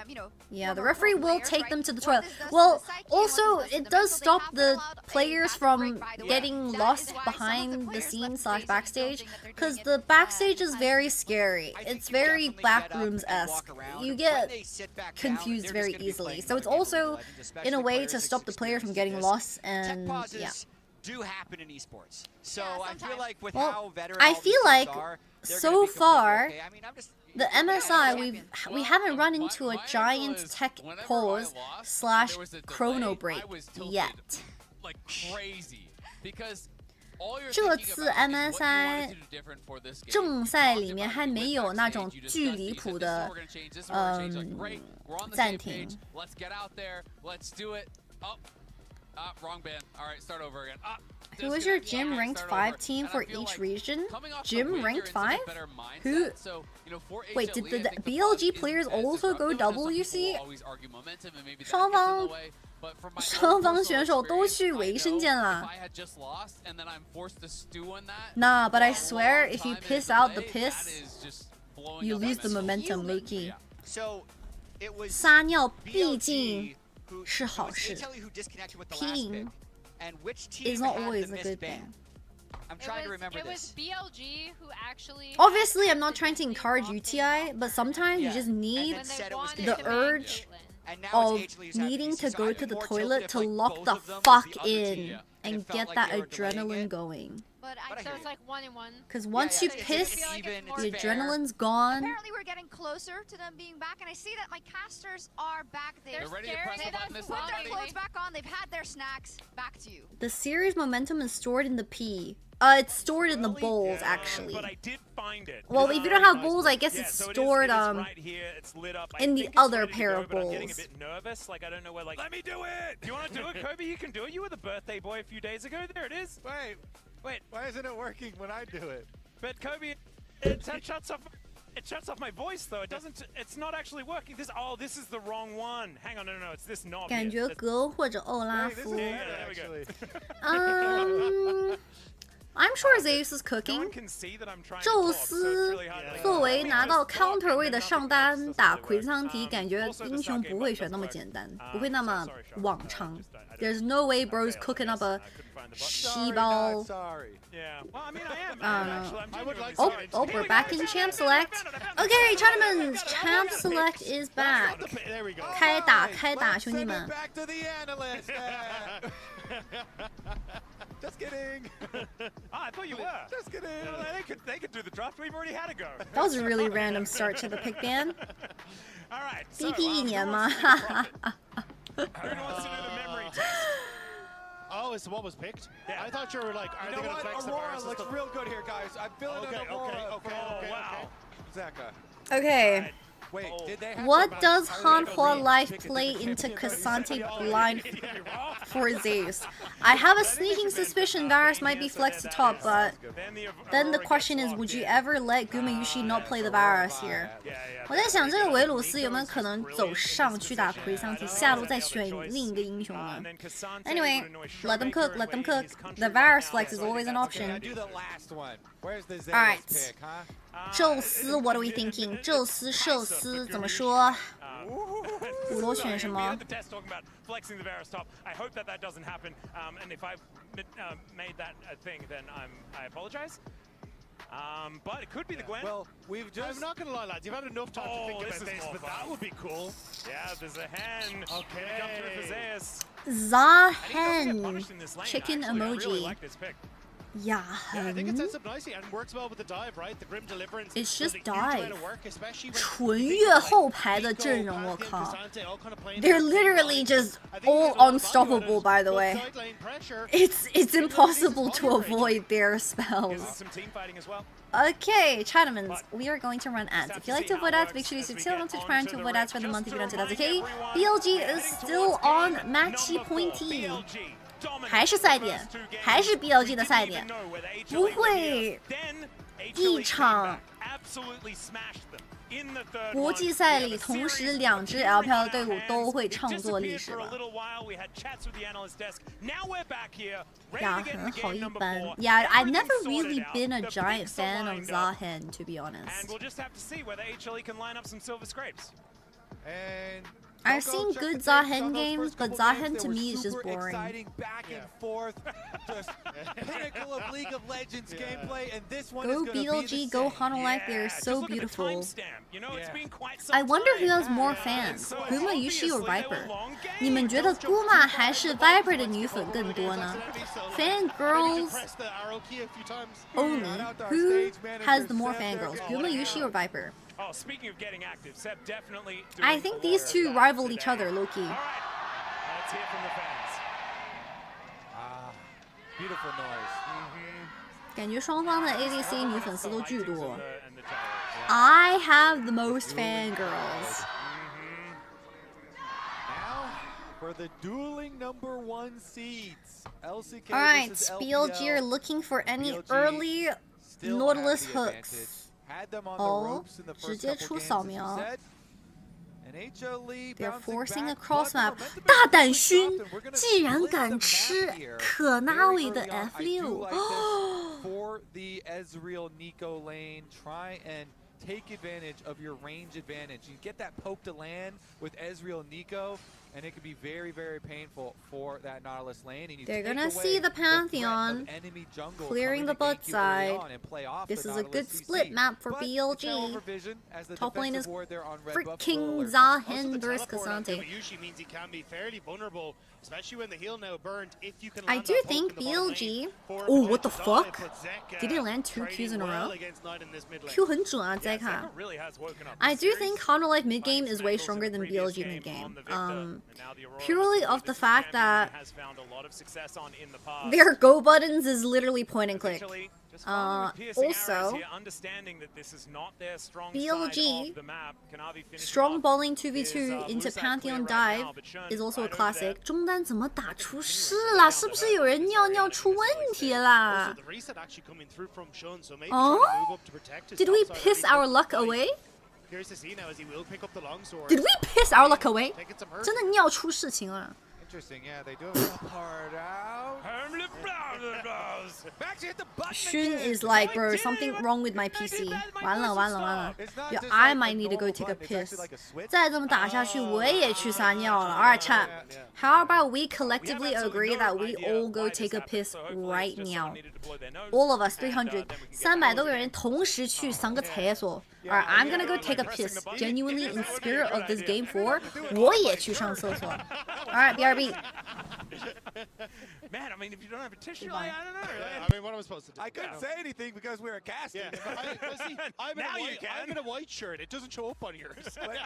A: Yeah, the referee will take them to the toilet. Well, also it does stop the players from getting lost behind the scenes / backstage, because the backstage is very scary. It's very backrooms-esque. You get confused very easily. So it's also in a way to stop the players from getting lost and yeah.
M: Do happen in esports. So I feel like with
A: well,
M: how veteran
A: I feel like
M: are,
A: so far the MSI we haven't run into a giant tech pause / chrono break yet.
G: Like crazy because
A: 这次 MSI 正赛里面还没有那种巨离谱的暂停。
G: Wrong ban. All right, start over again.
A: Who was your gym ranked 5 team for each region? Gym ranked 5? Who? Wait, did the BLG players also go WC? 双方选手都去维生间了。 Nah, but I swear if you piss out the piss, you lose the momentum, Loki. 撒尿毕竟 是好事。 Peeing is not always a good thing.
M: I'm trying to remember
C: this. It was
M: this.
C: BLG who actually.
A: Obviously, I'm not trying to encourage UTI, but sometimes you just need the urge of needing to go to the toilet to lock the fuck in and get that adrenaline going.
C: So it's like 1-1.
A: Because once you piss, the adrenaline's gone.
D: Apparently we're getting closer to them being back, and I see that my casters are back there.
G: They're ready to press the button this
D: Put
G: time.
D: their clothes back on. They've had their snacks. Back to you.
A: The series momentum is stored in the P. It's stored in the bowls, actually.
K: But I did find it.
A: Well, if you don't have bowls, I guess it's stored
K: right here. It's lit up.
A: in the other pair of
K: I'm getting a
A: bowls.
K: bit nervous. Like I don't know where. Like, let me do it. Do you want to do it, Kobe? You can do it. You were the birthday boy a few days ago. There it is. Wait.
B: Why isn't it working when I do it?
K: But Kobe, it shuts off. It shuts off my voice though. It doesn't. It's not actually working. This is the wrong one. Hang on, no, it's this knob.
A: 感觉格或者欧拉夫。
K: there we go.
A: I'm sure Zeus is cooking. 宙斯作为拿到 counter 位的上单打魁苍提，感觉英雄不会选那么简单，不会那么往常。There's no way bro's cooking up a 西包。 Oh, we're back in Champ Select. Okay, Chinaman's Champ Select is back. 开打，兄弟们。
B: Just kidding.
K: I thought you were.
B: Just kidding.
K: They could do the draft. We've already had a go.
A: That was a really random start to the pick ban.
K: All right.
A: BP 一年吗？
K: Who wants to do the memory test?
J: Oh, is what was picked? Yeah. I thought you were like, are they going to flex
B: Aurora
J: the
B: looks real good here, guys. I'm feeling an Aurora.
K: Okay.
B: Okay.
K: Wow.
B: Zeka.
A: Okay.
B: Wait, did they have
A: What does Hanwha Life play into K'Sante blind for Zeus? I have a sneaking suspicion Varus might be flexed to top, but then the question is, would you ever let Gumayushi not play the Varus here? 我在想这个维鲁斯有没有可能走上去打K'Sante，下路再选另一个英雄呢 ？Anyway, let them cook, let them cook. The Varus flex is always an option. Alright. 宙斯 what are we thinking? 宙斯寿司怎么说？五罗选什么？
K: Flexing the Varus top. I hope that doesn't happen. And if I've made that a thing, then I apologize. But it could be the Gwen.
J: Well, I'm not gonna lie, lads. You've had enough time to think about this, but that would be cool.
K: Yeah, there's a hen. Okay. Come through for Zeus.
A: Zahen. Chicken emoji.
K: I really like this pick.
A: Yeah,
J: I think it sets up nicely and works well with the dive, right? The Grim Deliverance.
A: It's just dive.
J: 纯
A: 越后排的阵容，我靠 They're literally just all unstoppable, by the way. It's impossible to avoid their spells. Okay, Chattermans, we are going to run ads. If you like to avoid ads, make sure you subscribe on Twitch Prime to avoid ads for the month if you don't do that, okay? BLG is still on Matchy Pointy. 还是赛点，还是 BLG 的赛点，不会一场国际赛里同时两支 LPL 的队伍都会创作历史吧？呀，很好一般。Yeah, I've never really been a giant fan of Zahen, to be honest. I've seen good Zahen games, but Zahen to me is just boring.
B: Back and forth, just pinnacle of League of Legends gameplay, and this one
A: Go
B: is gonna
A: BLG,
B: be the
A: go
B: same.
A: Hanwha, they're so beautiful. I wonder who has more fans, Gumayushi or Viper? 你们觉得 Guma 还是 Viper 的女粉更多呢 ？Fangirls only. Who has the more fangirls, Gumayushi or Viper?
K: Oh, speaking of getting active, Seb definitely.
A: I think these two rival each other, low-key.
K: Let's hear from the fans.
B: Beautiful noise.
A: 感觉双方的 ADC 女粉丝都巨多。I have the most fangirls.
B: Now for the dueling #1 seeds. LCK
A: Alright,
B: versus
A: BLG are looking for any early Nautilus hooks.
B: Had them on the ropes in the first
A: 直接
B: couple
A: 出
B: games,
A: 扫
B: as you
A: 描
B: said. And HLE
A: They're
B: bouncing
A: forcing a
B: back,
A: cross
B: but
A: map.
B: momentum
A: 大胆
B: is
A: 勋
B: really soft, and we're gonna
A: 竟然
B: split
A: 敢
B: the
A: 吃
B: map here.
A: 可纳
B: Very
A: 维的
B: early on, I do
A: F6
B: like this for the Ezreal Nico lane. Try and take advantage of your range advantage. You get that poke to land with Ezreal Nico, and it could be very, very painful for that Nautilus lane. And you
A: They're
B: take
A: gonna
B: away
A: see the
B: threat
A: Pantheon
B: of enemy jungle
A: clearing the
B: coming to
A: bot
B: gank you early
A: side.
B: on and play off
A: This
B: the
A: is a
B: Nautilus
A: good
B: CC.
A: split map for
B: But
A: BLG.
B: Excel Vision as the
A: Top lane
B: defensive
A: is
B: ward there on red buff
A: freaking
B: will alert.
A: Zahen versus K'Sante.
J: Usually means he can be fairly vulnerable, especially when the heal now burned. If you can
A: I
J: land
A: do
J: that poke
A: think
J: in the bottom
A: BLG.
J: lane for a
A: Oh, what the
J: potential dive,
A: fuck?
J: but Zeka
A: Did he land 2 Qs in a
J: trading
A: row?
J: well against Knight in this mid lane.
A: Q 很准啊，再看。I do think Hanwha Life mid game is way stronger than BLG mid game. Purely off the fact that their go buttons is literally point and click. Also, BLG strong balling 2v2 into Pantheon dive is also a classic. 中单怎么打出事啦？是不是有人尿尿出问题啦？ Oh? Did we piss our luck away? Did we piss our luck away? 真的尿出事情了。
B: Interesting, yeah, they do have a part out.
A: Shun is like, bro, something wrong with my PC. 完了完了完了 Yo, I might need to go take a piss. 再这么打下去，我也去撒尿了。Alright, chat. How about we collectively agree that we all go take a piss right now? All of us, 300. 300多个人同时去上个厕所。Alright, I'm gonna go take a piss. Genuinely, in spirit of this game 4, 我也去上厕所。Alright, BRB.
K: Man, I mean, if you don't have a tissue, I don't know.
J: I mean, what am I supposed to do?
B: I couldn't say anything because we were casting.
J: I'm in a white shirt. It doesn't show up on yours.
B: But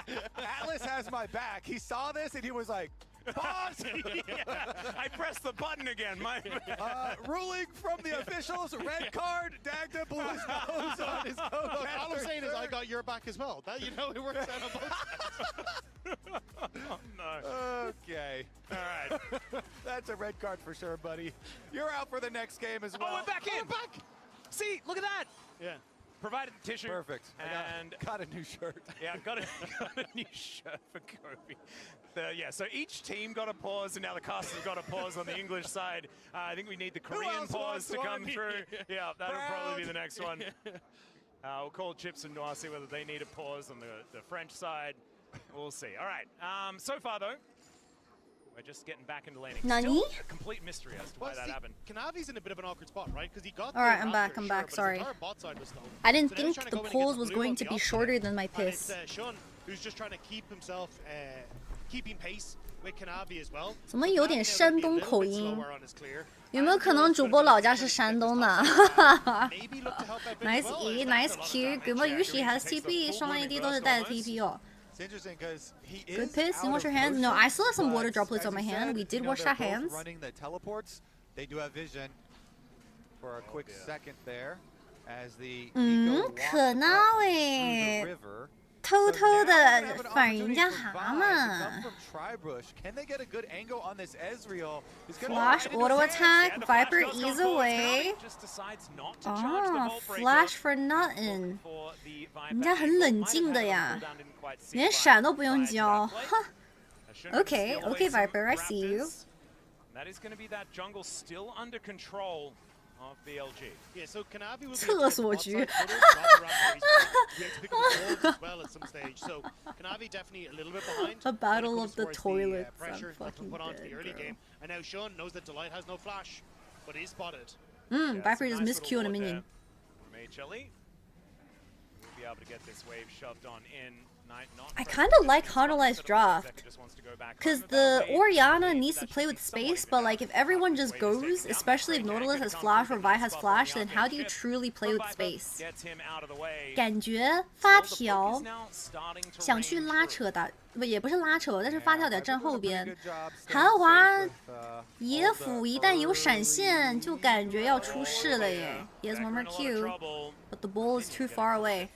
B: Atlas has my back. He saw this and he was like, pause!
K: I pressed the button again.
B: Ruling from the officials, red card, Dagda blew his nose on his
J: All I'm saying is I got your back back as well. That, you know, it works out on both sides.
K: Oh, no.
B: Okay.
K: All right.
B: That's a red card for sure, buddy. You're out for the next game as well.
K: Oh, we're back in. We're back. See, look at that.
J: Yeah.
K: Provided the tissue.
B: Perfect.
K: And
B: got a new shirt.
K: Yeah, got a new shirt for Kobe. Yeah, so each team got a pause, and now the cast has got a pause on the English side. I think we need the Korean pause to come through. Yeah, that'll probably be the next one. We'll call Chips and Noir, see whether they need a pause on the French side. We'll see. All right. So far, though, we're just getting back into laning.
A: Nani?
K: Still a complete mystery as to why that happened.
J: Kanavi's in a bit of an awkward spot, right? Because he got.
A: All right, I'm back. Sorry. I didn't think the pause was going to be shorter than my piss.
J: It's Sean who's just trying to keep himself keeping pace with Kanavi as well.
A: 怎么有点山东口音？有没有可能主播老家是山东的？Nice E, nice Q. 咁啊，於是 has TP， 雙 AD 都是帶着 TP 哦。Good piss. You wash your hands? No, I still have some water droplets on my hand. We did wash our hands.
B: Running the teleports, they do have vision for a quick second there as the
A: 可那喂。偷偷的反人家蛤蟆。Flash auto attack, Viper ease away. Oh, flash for nothing. 人家很冷静的呀，连闪都不用教。Okay, okay, Viper, I see you.
K: That is going to be that jungle still under control of BLG.
J: Yeah, so Kanavi will be
A: 厕所局。A battle of the toilets. I'm fucking dead,
J: and now Sean knows that Delight has no flash, but he's spotted.
A: Viper just miscued a minion.
K: From HLE. We'll be able to get this wave shoved on in.
A: I kind of like Hanalai's draft, because the Orianna needs to play with space, but like if everyone just goes, especially if Nautilus has flash or Vi has flash, then how do you truly play with space? 感觉发条想去拉扯打，不也不是拉扯，但是发条得站后边。韩华野辅一旦有闪现，就感觉要出事了耶。He has one more Q, but the ball is too far away.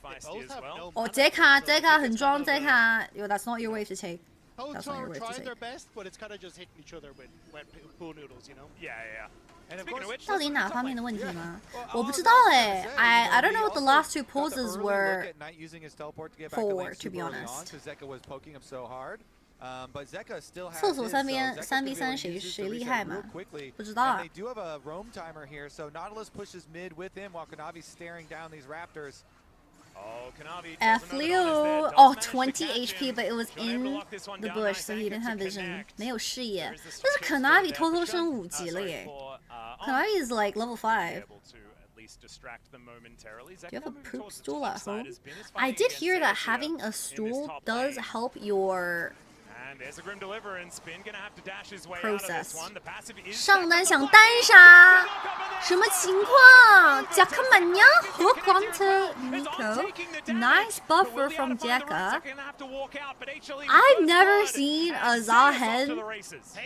A: 哦，这卡很装，这卡，Yo, that's not your wave to take. That's not your wave to take.
J: Their best, but it's kind of just hitting each other with wet pool noodles, you know?
K: Yeah.
A: 到底哪方面的问题呢？我不知道哎。I don't know what the last two poses were for, to be honest. 厕所3v3谁厉害嘛？不知道啊。F6 oh 20 HP, but it was in the bush, so he didn't have vision. 没有视野。但是 Kanavi 偷偷升5级了耶。Kanavi is like level 5. Do you have a poop stool at home? I did hear that having a stool does help your process. 上单想单杀，什么情况？贾克曼娘 hook onto Nico. Nice buffer from Jekka. I've never seen a Zahen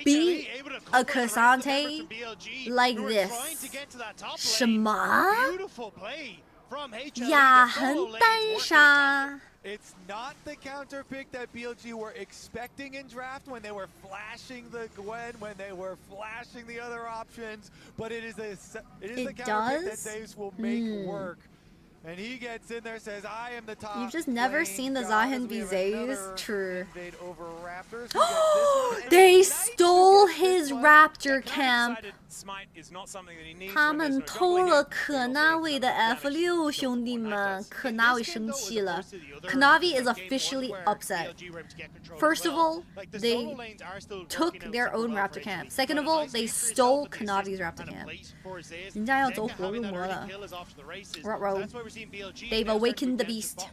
A: beat a Cassante like this. 什么？雅恒单杀。
B: It's not the counter pick that BLG were expecting in draft when they were flashing the Gwen, when they were flashing the other options, but it is the counter pick that Daves will make work. And he gets in there, says, I am the top.
A: You've just never seen the Zahen be Zeus? True. They stole his Raptor camp. 他们偷了可纳维的 F6， 兄弟们，可纳维生气了。Kanavi is officially upset. First of all, they took their own Raptor camp. Second of all, they stole Kanavi's Raptor camp. 人家要走火入魔了。They've awakened the beast.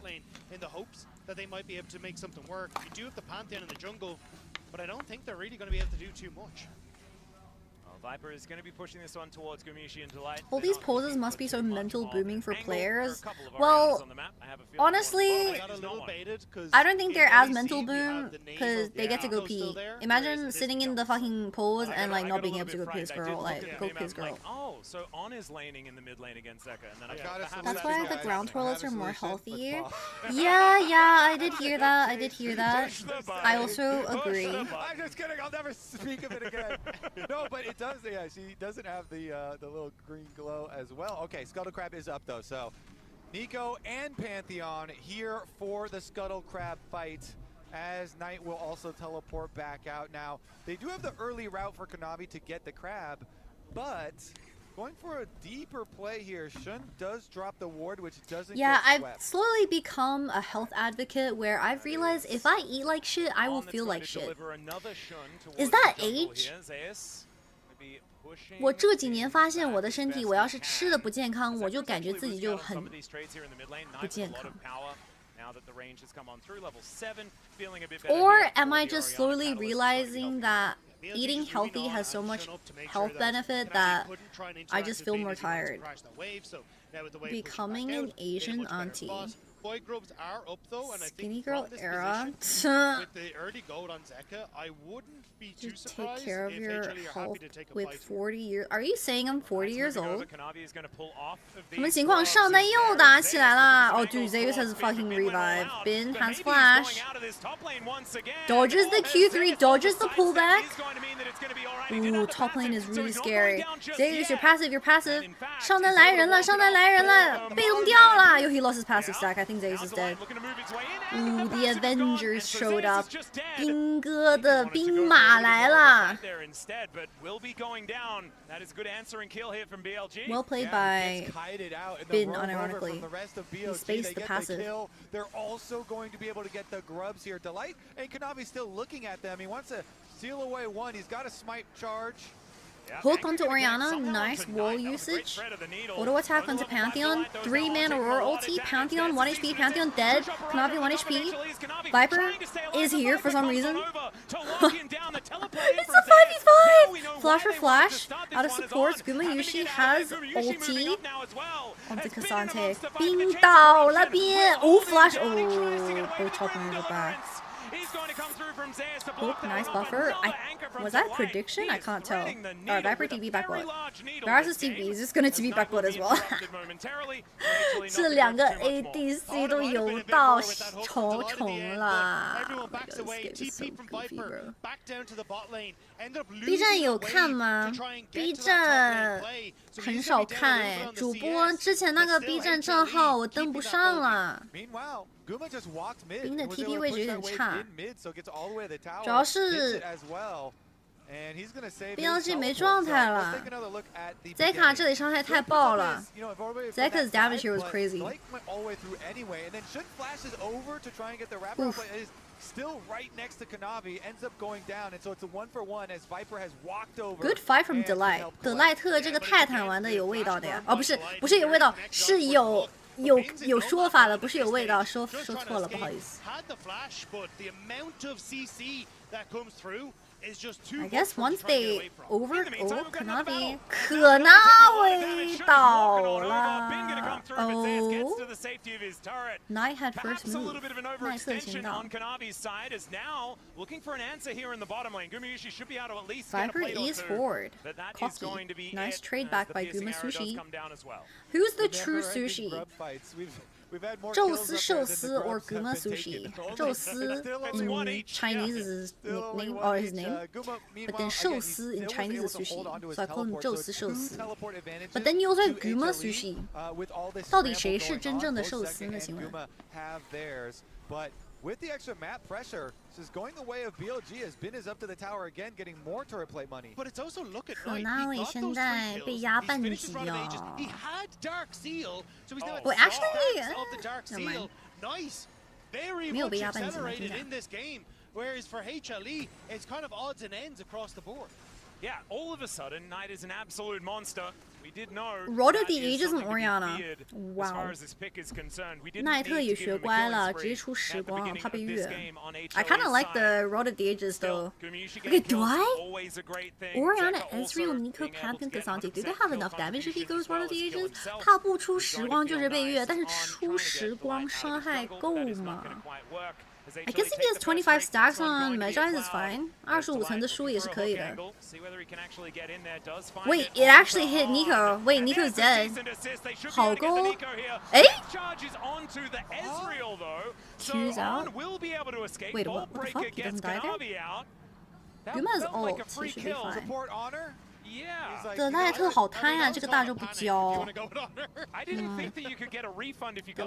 J: In the hopes that they might be able to make something work. You do have the Pantheon in the jungle, but I don't think they're really going to be able to do too much.
K: Viper is going to be pushing this one towards Gumishi and Delight.
A: All these poses must be so mental booming for players. Well, honestly, I don't think they're as mental boom because they get to go pee. Imagine sitting in the fucking pose and like not being able to go pee his girl, like go pee his girl.
K: So On is laning in the mid lane against Zeka, and then
A: That's why the ground twirlers are more healthy. Yeah, I did hear that. I also agree.
B: I'm just kidding. I'll never speak of it again. No, but it does. Yeah, she doesn't have the little green glow as well. Okay, Scuttle Crab is up though. So Nico and Pantheon here for the Scuttle Crab fight, as Knight will also teleport back out. Now, they do have the early route for Kanavi to get the crab, but going for a deeper play here, Shun does drop the ward, which doesn't get
A: I've
B: swept.
A: slowly become a health advocate where I've realized if I eat like shit, I will feel like shit. Is that age? 我这几年发现我的身体，我要是吃的不健康，我就感觉自己就很不健康。Or am I just slowly realizing that eating healthy has so much health benefit that I just feel more tired? Becoming an Asian auntie.
J: Boy grubs are up though, and
A: Skinny girl era.
J: With the early gold on Zeka, I wouldn't be too
A: Just
J: surprised
A: take care of
J: if
A: your
J: HLE are
A: health
J: happy to take a
A: with
J: fight.
A: 40 years. Are you saying I'm 40 years old? 什么
K: 么
A: 情况？上单又打起来了。Oh, dude, Zeus has a fucking revive. Bin has flash. Dodges the Q3, dodges the pullback. Ooh, top lane is really scary. Zeus, you're passive. 上单来人了，被动掉了。Yo, he lost his passive stack. I think Zeus is dead. Ooh, the Avengers showed up. 兵哥的兵马来了。Well played by Bin, unironically. He spaced the passive.
B: They're also going to be able to get the grubs here. Delight and Kanavi's still looking at them. He wants to steal away one. He's got a smite charge.
A: Hook onto Orianna, nice wall usage. Auto attack onto Pantheon, 3-man Aurora ulti, Pantheon 1 HP, Pantheon dead, Kanavi 1 HP. Viper is here for some reason. It's a 5v5! Flash for flash, out of supports, Gumayushi has ulti onto Cassante. 冰倒了边, oh flash, oh, both top laners are back. Hook, nice buffer. Was that a prediction? I can't tell. Alright, Viper TP backblood. Varus TP is just gonna TP backblood as well. 这两个 ADC 都游到重了。B 站有看吗 ？B 站很少看哎，主播之前那个 B 站账号我登不上了。冰的 TP 位置有点差，主要是 BLG 没状态了。Zeka 这里伤害太爆了 ，Zeka's damage here was crazy.
B: Still right next to Kanavi, ends up going down, and so it's a 1-for-1 as Viper has walked over.
A: Good fight from Delight. 德莱特这个泰坦玩的有味道的呀，哦不是有味道，是有说法的，不是有味道，说错了，不好意思。I guess once they Kanavi 可那味道了。Oh, Knight had first move. 奈瑟先到。Viper ease forward. Cocky. Nice trade back by Guma Sushi. Who's the true Sushi? 宙斯寿司 or Guma Sushi. 宙斯 in Chinese is his nickname or his name, but then 寿司 in Chinese is sushi, so I call him 宙斯寿司。But then you also have Guma Sushi. 到底谁是真正的寿司呢？请问？
B: With the extra map pressure, this is going the way of BLG as Bin is up to the tower again, getting more turret play money.
J: But it's also look at
A: 可那里现在被压半级哦。
J: He had Dark Seal, so he's now
A: Wait, actually,
J: of the Dark Seal. Nice, very
A: 没有
J: much
A: 被压半级吗？
J: accelerated in this game. Whereas for HLE, it's kind of odds and ends across the board.
K: Yeah, all of a sudden, Knight is an absolute monster. We did know.
A: Road of the Ages and Orianna. Wow. 奈特也学乖了，直接出时光，怕被越。I kind of like the Road of the Ages though. Okay, do I? Orianna, Ezreal, Nico, Pantheon, Cassante. Do they have enough damage if he goes Road of the Ages? 他不出时光就是被越，但是出时光伤害够吗？ I guess if he has 25 stacks on Magi's is fine. 25层的输也是可以的。Wait, it actually hit Nico. Wait, Nico's dead. 好勾。哎 ？Q's out. Wait, what the fuck? He doesn't die there? Guma's ult, he should be fine. 德莱特好贪呀，这个大招不交。德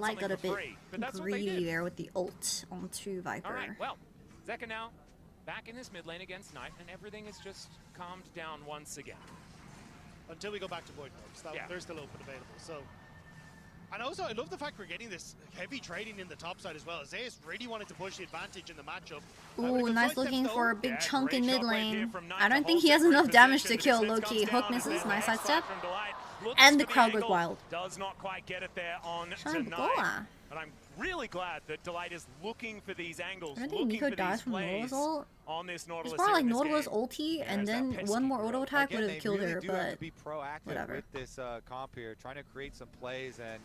A: 莱 got a bit greedy there with the ult onto Viper.
K: Well, Zeka now back in this mid lane against Knight, and everything is just calmed down once again.
J: Until we go back to Void Mobs, they're still open available. So, and also I love the fact we're getting this heavy trading in the top side as well. Zeus really wanted to push the advantage in the matchup.
A: Ooh, nice looking for a big chunk in mid lane. I don't think he has enough damage to kill Loki. Hook misses, nice side step. And the crowd goes wild.
K: Does not quite get it there on
A: tonight.
K: But I'm really glad that Delight is looking for these angles.
A: I don't think Nico dies from Nautilus ult. It's more like Nautilus ulti, and then one more auto attack would have killed her, but
B: be proactive
A: whatever.
B: With this comp here, trying to create some plays, and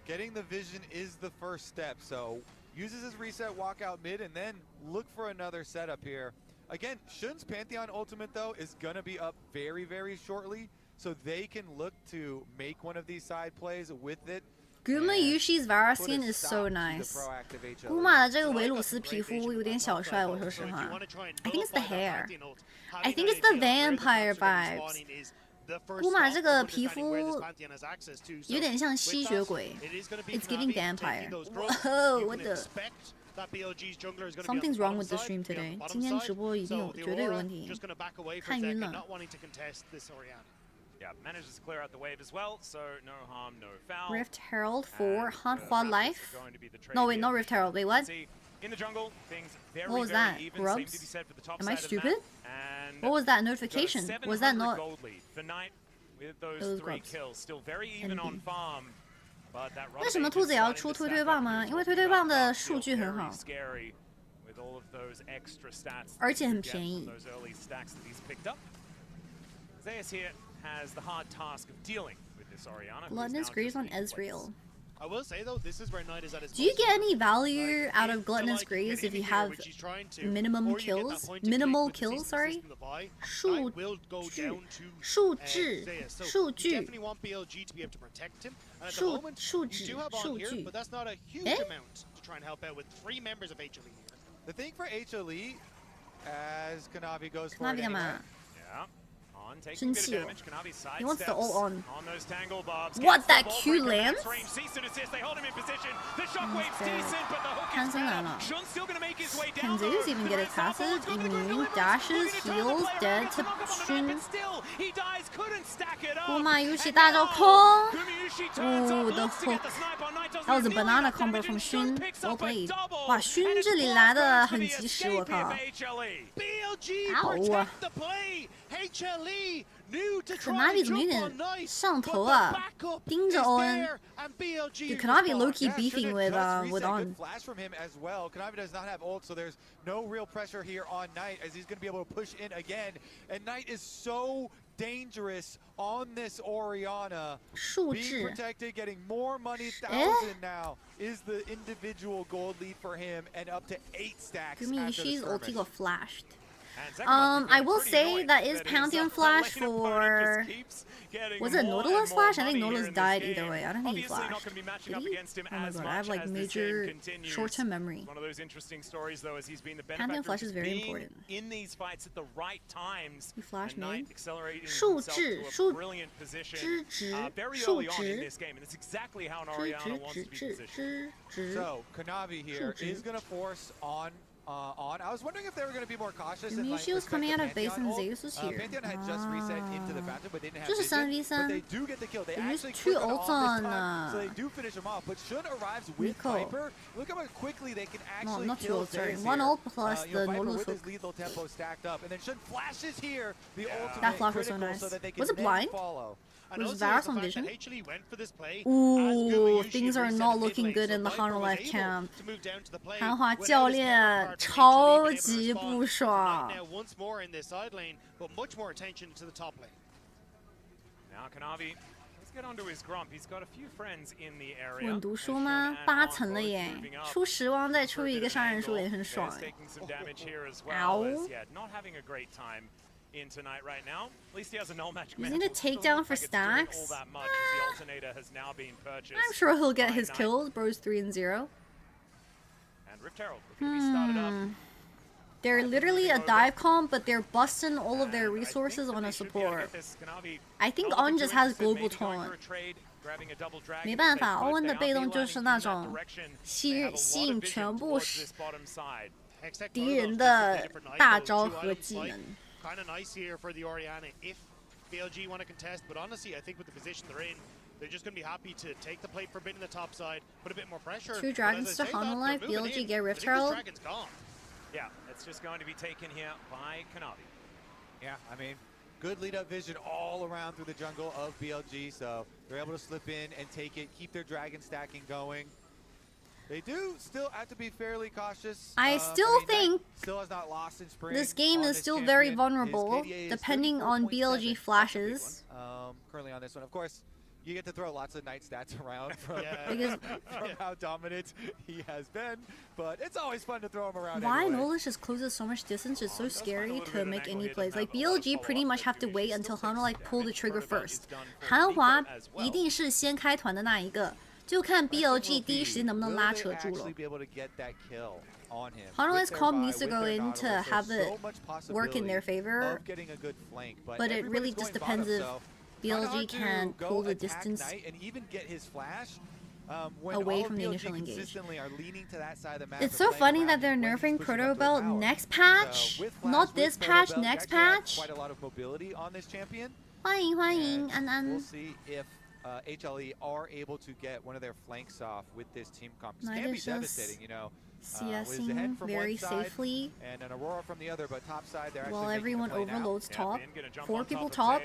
B: getting the vision is the first step. So uses his reset, walk out mid, and then look for another setup here. Again, Shun's Pantheon ultimate though is gonna be up very, very shortly, so they can look to make one of these side plays with it.
A: Guma Yushi's Vara skin is so nice. Guma 的这个维鲁斯皮肤有点小帅，我说实话。I think it's the hair. I think it's the vampire vibes. Guma 这个皮肤有点像吸血鬼。It's giving vampire. Whoa, what the? Something's wrong with the stream today. 今天直播一定有绝对有问题。看晕了。
K: Yeah, manages to clear out the wave as well, so no harm, no foul.
A: Rift Herald for Hanhua Life. No, wait, not Rift Herald. Wait, what?
K: In the jungle, things very,
A: what was that? Grubs? Am I stupid? What was that notification? Was that not?
K: For Knight with those 3 kills, still very even on farm.
A: 为什么兔子也要出推推棒吗？因为推推棒的数据很好，而且很便宜。
K: Zeus here has the hard task of dealing with this Orianna.
A: Gluttonous Greaves on Ezreal.
J: I will say though, this is where Knight is at his
A: Do you get any value out of Gluttonous Greaves if you have minimum kills? Minimal kills, sorry. 数据。数据。数据。
J: But that's not a huge amount to try and help out with 3 members of HLE here.
B: The thing for HLE, as Kanavi goes for
A: Kanavi
B: anyway,
A: 生气了 He wants the ult on. What, that Q lands? 看森来了 Can Zeus even get a passive? Immune, dashes, heals, dead to Shun. Guma Yushi 大招空 Ooh, the hook. That was a banana combo from Shun. Well played. 哇 Shun 这里来的很及时，我靠 Ow. Kanavi 怎么有点上头啊？盯着 ON。Dude, Kanavi low-key beefing with On.
B: Flash from him as well. Kanavi does not have ult, so there's no real pressure here on Knight as he's going to be able to push in again. And Knight is so dangerous on this Orianna. Being protected, getting more money, 1,000 now is the individual gold lead for him, and up to 8 stacks.
A: She's ulti got flashed. I will say that is Pantheon Flash for... Was it Nautilus Flash? I think Nautilus died either way. I don't think he flashed. Did he? Oh my god, I have like major short-term memory. Pantheon Flash is very important.
K: In these fights at the right times.
A: He flashed me.
K: 数值 very early on in this game, and it's exactly how an Orianna wants to be positioned.
B: So Kanavi here is going to force on. I was wondering if they were going to be more cautious.
A: She was coming out of base and Zeus was here.
B: Pantheon had just reset into the Phantom, but didn't have
A: vision,
B: 3v3. But they do get the kill. They actually
A: two ults on.
B: So they do finish him off. But Shun arrives with Viper. Look how quickly they can actually
A: not
B: kill
A: 2 ults, sorry. 1 ult plus the
B: Viper
A: Nautilus
B: with his lethal tempo stacked up, and then Shun flashes here. The ultimate
A: that flash was so nice.
B: So that they can
A: was it blind?
B: Follow.
A: Was Varus on vision? Ooh, things are not looking good in the Hanwha Life camp. Hanwha 教练超级不爽。
J: Now once more in this side lane, but much more attention to the top lane.
K: Now Kanavi Let's get onto his grump. He's got a few friends in the area.
A: 稳读书吗？8层了耶，出10汪再出一个杀人书也很爽哎。Ow.
K: In tonight right now. At least he has a null magic.
A: Using a takedown for stacks? I'm sure he'll get his kills. Bro's 3-0.
K: And Rift Herald looking to be started up.
A: They're literally a dive comp, but they're busting all of their resources on a support. I think On just has global taunt. 没办法，欧文的被动就是那种吸引全部敌人的大招和技能。
J: Kind of nice here for the Oriana if BLG want to contest, but honestly, I think with the position they're in, they're just going to be happy to take the plate for Bit in the top side, put a bit more pressure.
A: 2 dragons to Hanalife, BLG get Rift Herald.
K: Yeah, it's just going to be taken here by Kanavi.
B: Yeah, I mean, good lead-up vision all around through the jungle of BLG, so they're able to slip in and take it, keep their dragon stacking going. They do still have to be fairly cautious.
A: I still think
B: still has not lost in spring
A: this game is still very vulnerable, depending on BLG flashes.
B: Currently on this one, of course, you get to throw lots of night stats around from, from how dominant he has been, but it's always fun to throw him around.
A: Why
B: anyway.
A: Nola just closes so much distance is so scary to make any plays. Like BLG pretty much have to wait until Hanalife pull the trigger first. 韩华一定是先开团的那一个。 就看 BLG 第一时间能不能拉扯住了。Hanalife's comp needs to go in to have it work in their favor, but it really just depends if BLG can pull the distance away from the initial engage. It's so funny that they're nerfing Proto Belt next patch, not this patch, next patch. 欢迎欢迎安安。
B: HLE are able to get one of their flanks off with this team comp. This can be devastating, you know.
A: CSing very safely.
B: And an Aurora from the other, but top side they're
A: While
B: actually
A: everyone overloads top. 4 people
K: top.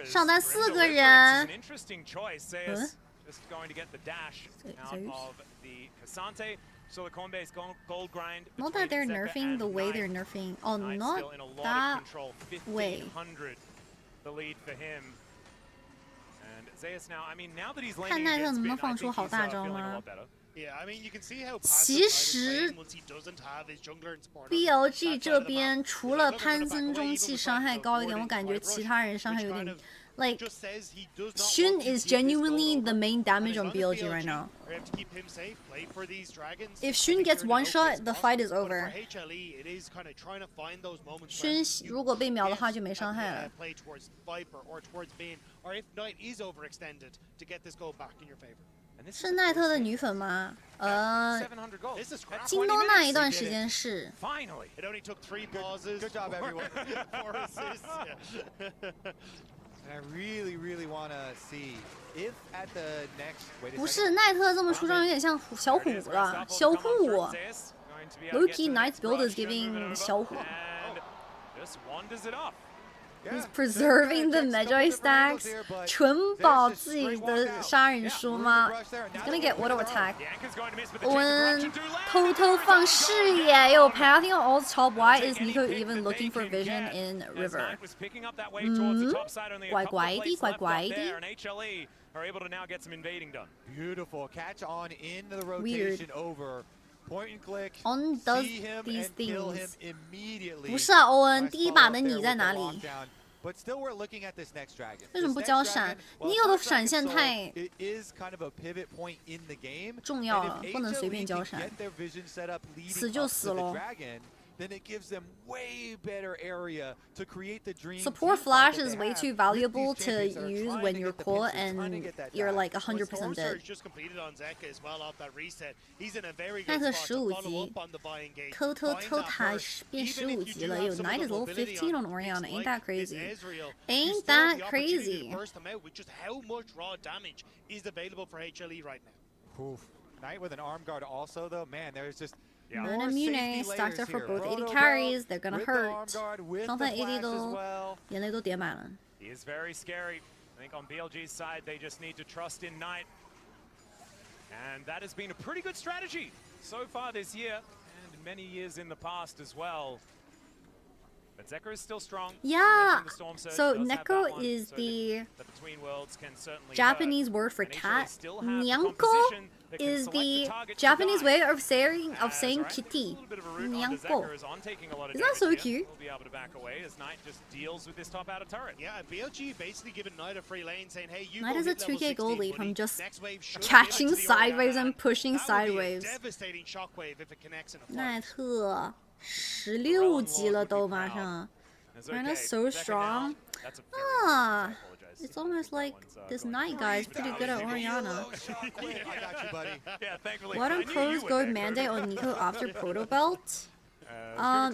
A: 上单4个人。
K: Interesting choice. Just going to get the dash out of the Cassante. So the Coinbase gold grind.
A: Not that they're nerfing the way they're nerfing. Oh, not that way.
K: The lead for him.
A: 看奈特能不能放出好大招吗？ 其实 BLG 这边除了潘森中气伤害高一点，我感觉其他人伤害有点 like Xun is genuinely the main damage on BLG right now. If Xun gets one shot, the fight is over. Xun 如果被秒的话就没伤害了。 是奈特的女粉吗？京东那一段时间是。不是奈特这么出招有点像小虎了，小虎。Loki Knight's build is giving 小虎。 He's preserving the Magi stacks. 纯保自己的杀人书吗 ？He's gonna get auto attack. 我们偷偷放视野，有 pathing on all top. Why is Nico even looking for vision in River? 乖乖的，乖乖的。
B: Beautiful catch on into the rotation over. Point and click.
A: On does these things. 不是啊，欧文，第一把的你在哪里？ 为什么不交闪？你有的闪现太重要了，不能随便交闪，死就死了。
B: then it gives them way better area to create the dream.
A: Support flash is way too valuable to use when you're caught and you're like 100% dead. 奈特15级，偷塔变15级了。有 Knight is level 15 on Oriana. Ain't that crazy? Ain't that crazy?
B: Knight with an arm guard also though. Man, there's just
A: Moon and Mune stacks are for both 80 carries. They're gonna hurt. 双方 AD 都眼泪都叠满了。
K: He is very scary. I think on BLG's side, they just need to trust in Knight. And that has been a pretty good strategy so far this year, and many years in the past as well. But Zeka is still strong.
A: Yeah.
K: The Storm Surge
A: So
K: does have
A: neko
K: that one,
A: is
K: so
A: the
K: Between Worlds can certainly
A: Japanese
K: hurt.
A: word for
K: And HLE
A: cat.
K: still have the
A: Nyanko
K: composition that can
A: is
K: select
A: the
K: target to
A: Japanese
K: die.
A: way of saying
K: As Right,
A: kitty.
K: a little bit of a route onto
A: Nyanko.
K: Zeka is on, taking a lot of
A: Isn't that so
K: damage here.
A: cute?
K: We'll be able to back away as Knight just deals with this top outer turret.
J: Yeah, and BLG basically giving Knight a free lane, saying, hey, you
A: Knight
J: go
A: has a
J: hit level
A: 2k
J: 16,
A: gold lead
J: buddy.
A: from just
J: Next wave should
A: catching
J: give it to the
A: sideways
J: Orianna.
A: and pushing
J: That would be a
A: sideways.
J: devastating shockwave if it connects in a
A: 奈
J: fight.
A: 特16级了都马上。China's so strong. Ah, it's almost like this Knight guy is pretty good at Orianna. Why don't pros go mandate on Nico after Proto Belt?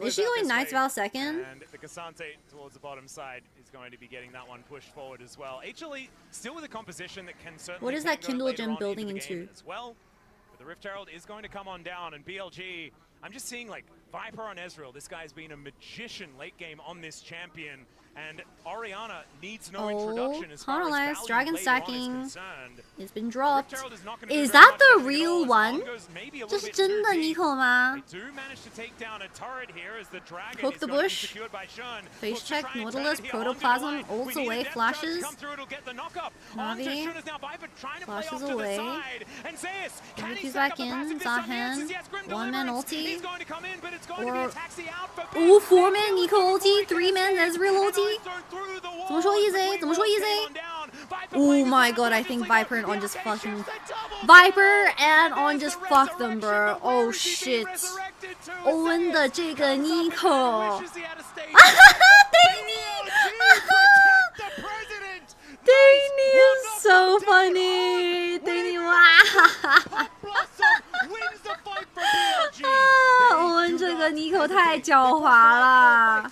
A: Is she going Knight's Val second?
K: And the Cassante towards the bottom side is going to be getting that one pushed forward as well. HLE still with a composition that can certainly.
A: What is that Kindle Gem building into?
K: As well, but the Rift Herald is going to come on down, and BLG. I'm just seeing like Viper on Ezreal. This guy's been a magician late game on this champion, and Orianna needs no introduction as far as value
A: Dragon
K: later on is
A: stacking.
K: concerned.
A: It's been dropped.
K: Rift Herald is not gonna do
A: Is
K: very
A: that
K: much
A: the
K: damage at
A: real
K: all, as
A: one?
K: Mongo's maybe a
A: 这
K: little
A: 是
K: bit
A: 真的
K: too deep.
A: Nico 吗
K: They do manage to take down a turret here as the dragon
A: Poke
K: is
A: the
K: going to be
A: bush.
K: secured by Shun.
A: Face
K: Looks to
A: check,
K: try and
A: Nautilus,
K: turn it here onto the
A: Protoplasm,
K: line.
A: ults
K: We need a
A: away,
K: depth
A: flashes.
K: charge to come through, it'll get the knockup. Onto
A: Navi.
K: Shun is now Viper trying to play
A: Flashes
K: off to
A: away.
K: the side. And Zeus, can he
A: He's
K: stack
A: back
K: up the passive
A: in.
K: this time? The
A: Zahan.
K: answer is yes. Grim
A: One man
K: Deliverance.
A: ulti.
K: He's going to come in, but it's going to be
A: Or
K: a taxi out for
A: Ooh, 4-man Nico ulti, 3-man Ezreal ulti. 怎么说 easy? 怎么说 easy? Oh my god, I think Viper and On just fucking Viper and On just fucked them, bro. Oh shit. Owen 的这个 Nico. Danny is so funny. Danny, wow. Owen 这个 Nico 太狡猾了。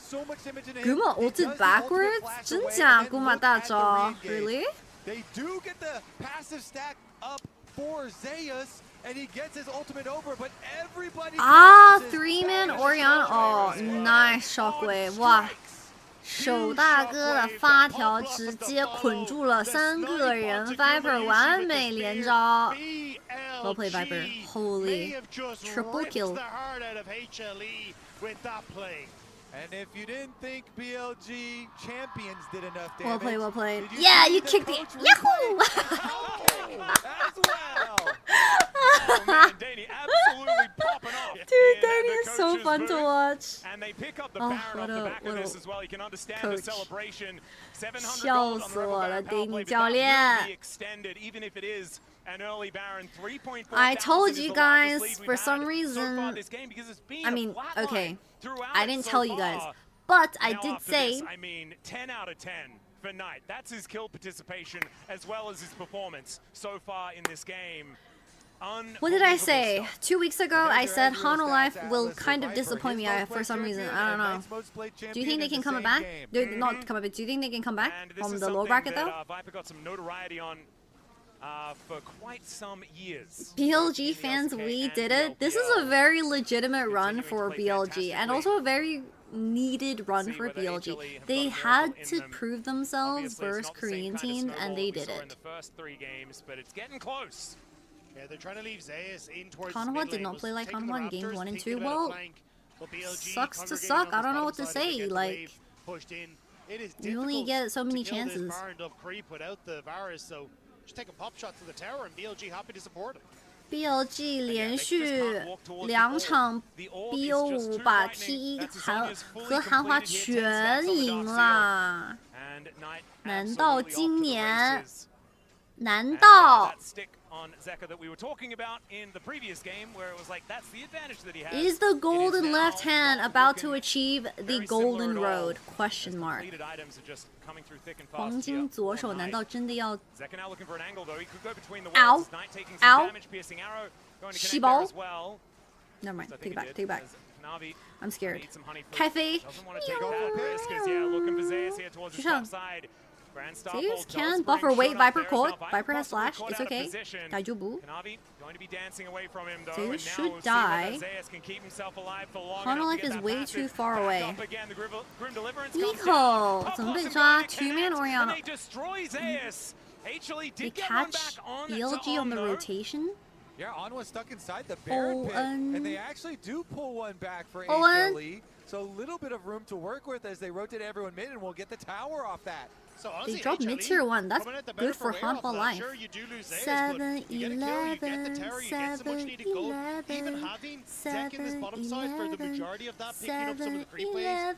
A: Guma ulted backwards? 真假 Guma 大招 Really?
B: They do get the passive stack up for Zeus, and he gets his ultimate over, but everybody.
A: 3-man Orianna. Oh, nice shockwave. 哇，手大哥的发条直接捆住了3个人 ，Viper 完美连招。Well played, Viper. Holy triple kill.
B: And if you didn't think BLG champions did enough damage,
A: Well played, well played.
B: did
A: Yeah,
B: see
A: you
B: the
A: kicked it.
B: coaches
A: Yahoo!
B: play? As well.
K: Oh man, Danny absolutely popping off.
A: Dude, Danny is so fun to watch.
K: And they pick up the
A: Oh,
K: Baron
A: what
K: off the
A: a
K: back of this
A: little
K: as well. You can understand
A: coach.
K: the celebration. 700
A: 笑
K: gold on
A: 死
K: the Rebel
A: 我了
K: Baron power play,
A: Danny
K: but
A: 教
K: that will
A: 练
K: be extended, even if it is an early Baron. 3.4
A: I told
K: is
A: you
K: the largest
A: guys,
K: lead we've
A: for
K: had
A: some
K: so far
A: reason.
K: this game because it's been
A: I mean,
K: a flat
A: okay.
K: line throughout
A: I didn't
K: so
A: tell you guys,
K: far.
A: but I
K: Now
A: did
K: after
A: say.
K: this, I mean, 10 out of 10 for Knight. That's his kill participation as well as his performance so far in this game.
A: What did I say? 2 weeks ago, I said Hano Life will kind of disappoint me for some reason. I don't know. Do you think they can come back? Not come back. Do you think they can come back from the low bracket though?
K: Viper got some notoriety on for quite some years.
A: BLG fans, we did it. This is a very legitimate run for BLG and also a very needed run for BLG. They had to prove themselves versus Korean teams and they did
K: In
A: it.
K: the first 3 games, but it's getting close.
J: Yeah, they're trying to leave Zeus in towards
A: Hanwha
J: mid
A: did
J: lane,
A: not
J: was
A: play like
J: taking the
A: Hanwha in game
J: Raptors,
A: 1 and
J: thinking
A: 2.
J: about a
A: Well,
J: flank, but BLG
A: sucks to
J: congregating
A: suck.
J: on
A: I
J: this
A: don't know
J: bottom
A: what to
J: side to
A: say.
J: get the
A: Like,
J: wave pushed in. It is
A: you only
J: difficult
A: get so many
J: to kill this
A: chances.
J: Baron up creep without the Varus, so just taking pop shots to the tower, and BLG happy to support him.
A: BLG 连续2场 BO5 把 T1 和韩华全赢了。难道今年？难道
K: on Zeka that we were talking about in the previous game, where it was like that's the advantage that he has.
A: is the golden left hand about to achieve the golden road? Question mark.
K: Completed items are just coming through thick and
A: 黄
K: fast
A: 金
K: here.
A: 左手难道真的要
K: Zeka now looking for an angle though. He could go between the
A: Ow.
K: walls. Knight taking
A: Ow.
K: some damage, piercing arrow going to connect
A: Shibal.
K: there as well.
A: Never mind.
K: So I
A: Take
K: think
A: it back.
K: did,
A: Take it back.
K: as Navi
A: I'm scared.
K: needs some honey fruit.
A: Cafe.
K: Doesn't want to take that risk as yeah, looking for Zeus here towards the top side.
A: Zeus can buffer. Wait, Viper caught. Viper has flash. It's okay. Daijubu. Zeus should die. Hanolife is way too far away. Nico 怎么被抓 2-man Orianna. They catch BLG on the rotation.
B: Yeah, On was stuck inside the Baron pit, and they actually do pull one back for
A: Owen.
B: HLE. So a little bit of room to work with as they rotate everyone mid, and we'll get the tower off that.
J: So
A: They dropped mid-tier 1. That's good for Handball Life.
J: Sure, you do lose
A: 7-11,
J: you get the tower, you get so much needed gold. Even having Zek in this bottom side for the majority of that, picking up some of the free plays.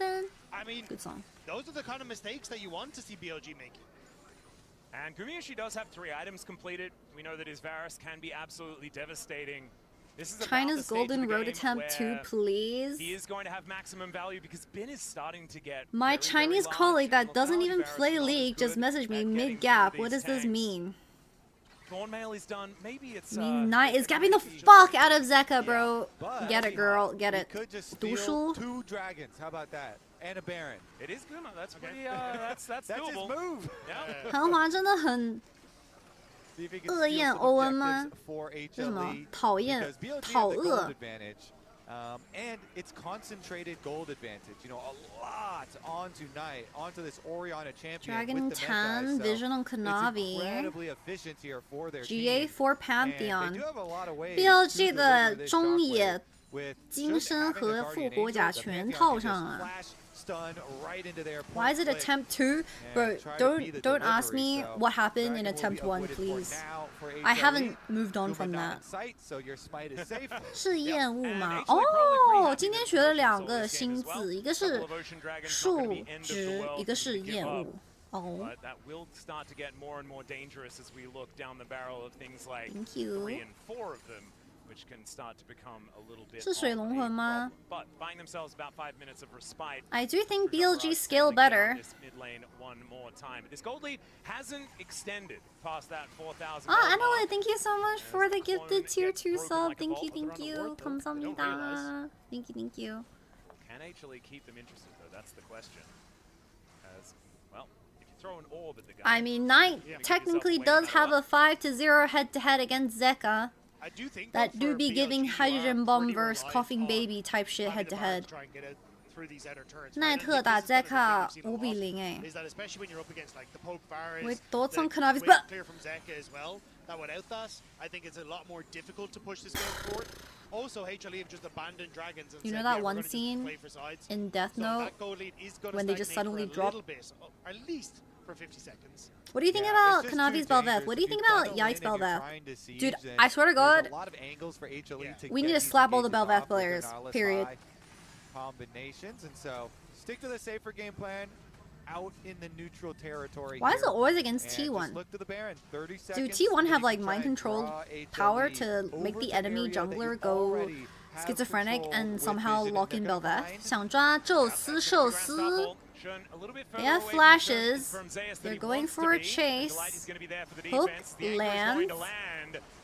J: I mean,
A: good song.
J: Those are the kind of mistakes that you want to see BLG make.
K: And Gumayushi does have 3 items completed. We know that his Varus can be absolutely devastating. This is
A: China's golden road attempt 2, please.
K: He is going to have maximum value because Bin is starting to get
A: My Chinese colleague that doesn't even play League just messaged me mid-gap. What does this mean?
K: Thornmail is done. Maybe it's
A: Knight is gapping the fuck out of Zeka, bro. Get it, girl. Get it.
B: Could just steal 2 dragons. How about that? And a Baron.
K: It is Guma. That's pretty. That's
B: That's
K: doable.
B: his move.
K: Yeah.
A: 韩华真的很
B: See if he can
A: 恶
B: steal
A: 厌
B: some
A: 欧文吗？
B: objectives for
A: 是什么？
B: HLE.
A: 讨厌
B: Because BLG
A: 讨
B: has the
A: 恶
B: gold advantage, and it's concentrated gold advantage. You know, a lot onto Knight, onto this Orianna champion.
A: Dragon
B: with the
A: 10,
B: Magi, so
A: Vision on
B: it's
A: Kanavi.
B: incredibly efficient here for their
A: GA
B: team.
A: for
B: And they
A: Pantheon.
B: do have a lot of ways
A: BLG
B: to
A: 的
B: deliver this
A: 中
B: shockwave
A: 野
B: with
A: 金
B: just
A: 身
B: having
A: 和
B: a
A: 复
B: Guardian
A: 活
B: Angel,
A: 甲
B: the
A: 全
B: Pantheon
A: 套
B: can
A: 上
B: just
A: 啊
B: flash stun right into their
A: Why is it
B: point
A: attempt 2?
B: and
A: Bro,
B: try to be the
A: don't ask
B: delivery,
A: me
B: so
A: what happened in
B: Dragon will be
A: attempt 1,
B: avoided for
A: please.
B: now for
A: I
B: HLE.
A: haven't moved on
B: Guma
A: from
B: not
A: that.
B: in sight, so your smite is safe.
A: 是厌恶吗？
K: And actually probably
A: 哦，
K: pretty
A: 今
K: happy
A: 天
K: with
A: 学了
K: the
A: 2
K: Ocean
A: 个
K: Soul
A: 新
K: this game as
A: 字，
K: well.
A: 一个
K: Couple
A: 是
K: of Ocean Dragons not
A: 数
K: gonna be end of the
A: 值，
K: world
A: 一个是
K: to give
A: 厌
K: up.
A: 恶。哦
K: But that will start to get more and more dangerous as we look down the barrel of things like
A: Thank you.
K: 3 and 4 of them, which can start to become a little bit
A: 是水
K: of
A: 龙
K: a
A: 魂吗
K: problem. But buying themselves about 5 minutes of respite.
A: I do think
K: Through
A: BLG
K: Rush
A: scale
K: settling down
A: better.
K: this mid lane one more time. But this gold lead hasn't extended past that 4,000.
A: Oh, Annalyn, thank you so much for the gifted tier 2 sub. Thank you, thank you. 감사합니다. Thank you, thank you.
K: Can HLE keep them interested though? That's the question. As well, if you throw an orb at the guy.
A: I mean, Knight technically does have a 5-0 head-to-head against Zeka.
J: I do think
A: That do be giving hydrogen bomb versus coughing baby type shit head-to-head. 奈特打 Zeka 5-0哎。
J: Is that especially when you're up against like the Poke Varus,
A: With thoughts on
J: the
A: Kanavi's
J: Wave
A: butt.
J: clear from Zeka as well. That without that, I think it's a lot more difficult to push this game forward. Also, HLE have just abandoned dragons. And
A: You know
J: said,
A: that
J: yeah, we're
A: one
J: gonna just
A: scene
J: play for sides.
A: in Death
J: So
A: Note
J: that goal lead is gonna
A: when they just
J: stagnate
A: suddenly
J: for a
A: drop?
J: little bit, at least for 50 seconds.
A: What do you think
B: Yeah,
A: about
B: it's just
A: Kanavi's
B: too
A: Belveth?
B: dangerous.
A: What do you
B: If
A: think
B: you
A: about
B: bottom lane
A: Yikes
B: and you're
A: Belveth?
B: trying to siege,
A: Dude,
B: then
A: I swear to
B: there's
A: God,
B: a lot of angles for HLE to
A: we
B: get
A: need to
B: these
A: slap all the
B: engages
A: Belveth
B: off with their
A: players,
B: Nautilus
A: period.
B: Eye combinations, and so stick to the safer game plan out in the neutral territory.
A: Why is
B: here.
A: it always against
B: And just
A: T1?
B: look to the Baron. 30
A: Do
B: seconds,
A: T1
B: and
A: have
B: you
A: like
B: can try
A: mind
B: and
A: control
B: draw
A: power
B: HLE
A: to make
B: over
A: the
B: the
A: enemy
B: area that you
A: jungler go
B: already have
A: schizophrenic
B: control
A: and
B: with
A: somehow
B: vision,
A: lock
B: and
A: in
B: they're gonna
A: Belveth?
B: find
A: 想抓宙斯寿司 They have flashes. They're going for a chase. Hook lands.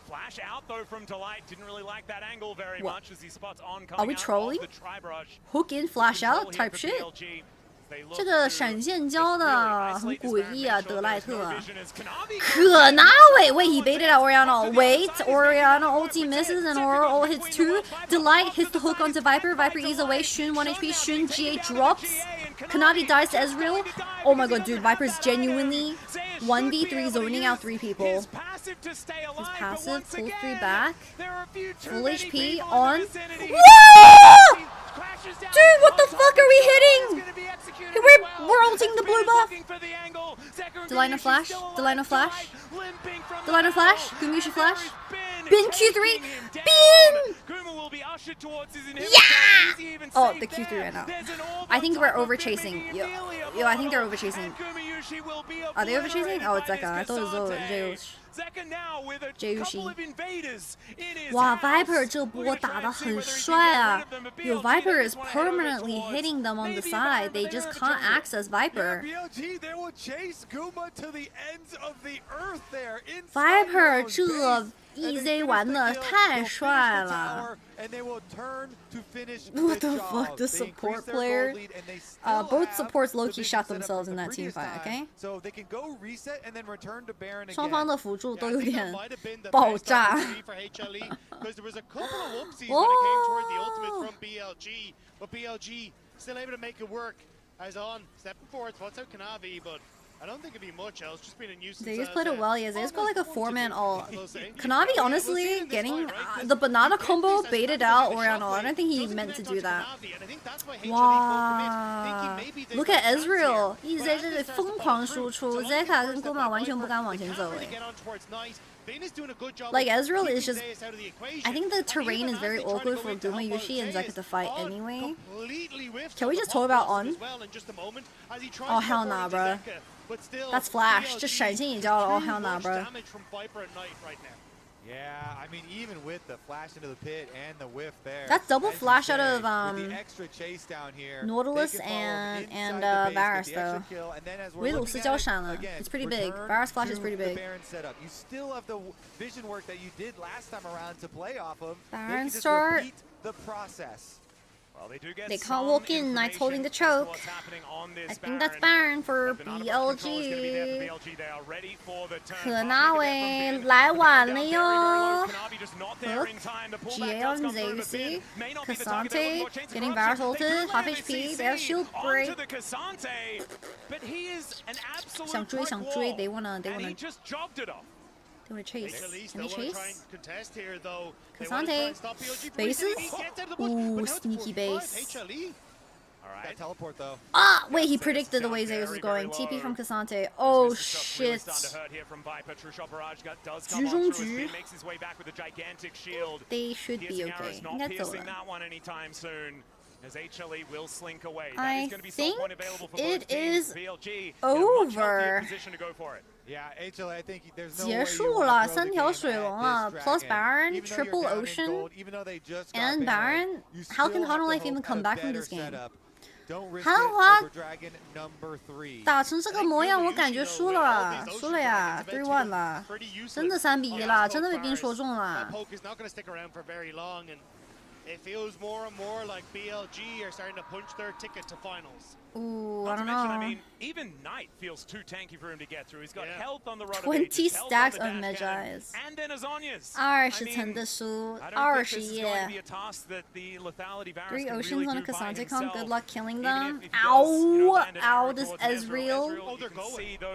K: Flash out though from Delight. Didn't really like that angle very
A: What?
K: much as he spots on
A: Are
K: coming
A: we
K: out of
A: trolling?
K: the Tri-Brush.
A: Hook in, flash out type shit. 这个闪现交的很诡异啊，德莱特。可拿 wait, he baited out Orianna. Wait, Orianna ulti misses and Oro hits 2. Delight hits the hook onto Viper. Viper eats away. Shun 1 HP. Shun GA drops. Kanavi dies to Ezreal. Oh my god, dude, Viper's genuinely 1v3 zoning out 3 people. His passive pulls 3 back. Full HP on. Whoa! Dude, what the fuck are we hitting? We're ulting the blue buff. Delina flash. Delina flash. Delina flash. Gumayushi flash. Bin Q3. Bin! Yeah! Oh, the Q3 ran out. I think we're over chasing. Yo, I think they're over chasing. Are they over chasing? Oh, it's Zeka. I thought it was Jayushi. 哇 ，Viper 这波打得很帅啊！有 Viper is permanently hitting them on the side. They just can't access Viper. Viper 这 EZ 玩的太帅了。What the fuck? The support player? Both supports low-key shot themselves in that team fight. Okay. 双方的辅助都有点爆炸。哦。
J: But BLG still able to make it work. As on stepping forward, what's out Kanavi, but I don't think it'd be much else. Just been a nuisance.
A: Zeus played it well. Yeah, Zeus got like a 4-man ult. Kanavi, honestly, getting the banana combo baited out Oriana. I don't think he meant to do that. Wow. Look at Ezreal. 一直在这里疯狂输出 ，Zeka 跟 Guma 完全不敢往前走哎。Like Ezreal is just, I think the terrain is very awkward for Guma Yushi and Zeka to fight anyway. Can we just talk about On? Oh hell nah, bro. That's Flash. Just 闪现也叫了 Oh hell nah, bro.
B: Yeah, I mean, even with the flash into the pit and the whiff there.
A: That's double flash out of
B: the extra chase down here,
A: Nautilus and Varus though. 维鲁斯交闪了 It's pretty big. Varus flash is pretty big.
B: You still have the vision work that you did last time around to play off of.
A: Baron start.
B: The process.
K: Well, they do get
A: They can't walk in. Knight's holding the choke. I think that's Baron for BLG. 可纳维来晚了哟。Hook. GA on Zeus. Cassante getting Varus ulted. Half HP. They have shield break. 想追想追 They wanna chase. Can they chase? Cassante. Bases? Ooh, sneaky base.
B: That teleport though.
A: Ah, wait, he predicted the way Zeus was going. TP from Cassante. Oh shit. 局中局 They should be okay. 应该走了。
K: As HLE will slink away.
A: I
K: That is
A: think
K: point available for
A: it
K: both teams.
A: is
K: BLG
A: over.
K: Position to go for it.
B: Yeah, HLE, I think there's no
A: 结束了，3条水龙了 ，plus Baron, triple Ocean, and Baron. How can Hunter Life even come back from this game? 韩华打成这个模样，我感觉输了，输了呀 ，3-1 了，真的3-1了，真的被冰说中了。
J: It feels more and more like BLG are starting to punch their ticket to finals.
A: Ooh, I don't know.
K: I mean, even Knight feels too tanky for him to get through. He's got health on the rudder
A: 20 stacks of Magi's.
K: And then Azonia's.
A: 20层的输，21。3 Oceans on a Cassante comp. Good luck killing them. Ow! Ow! This Ezreal.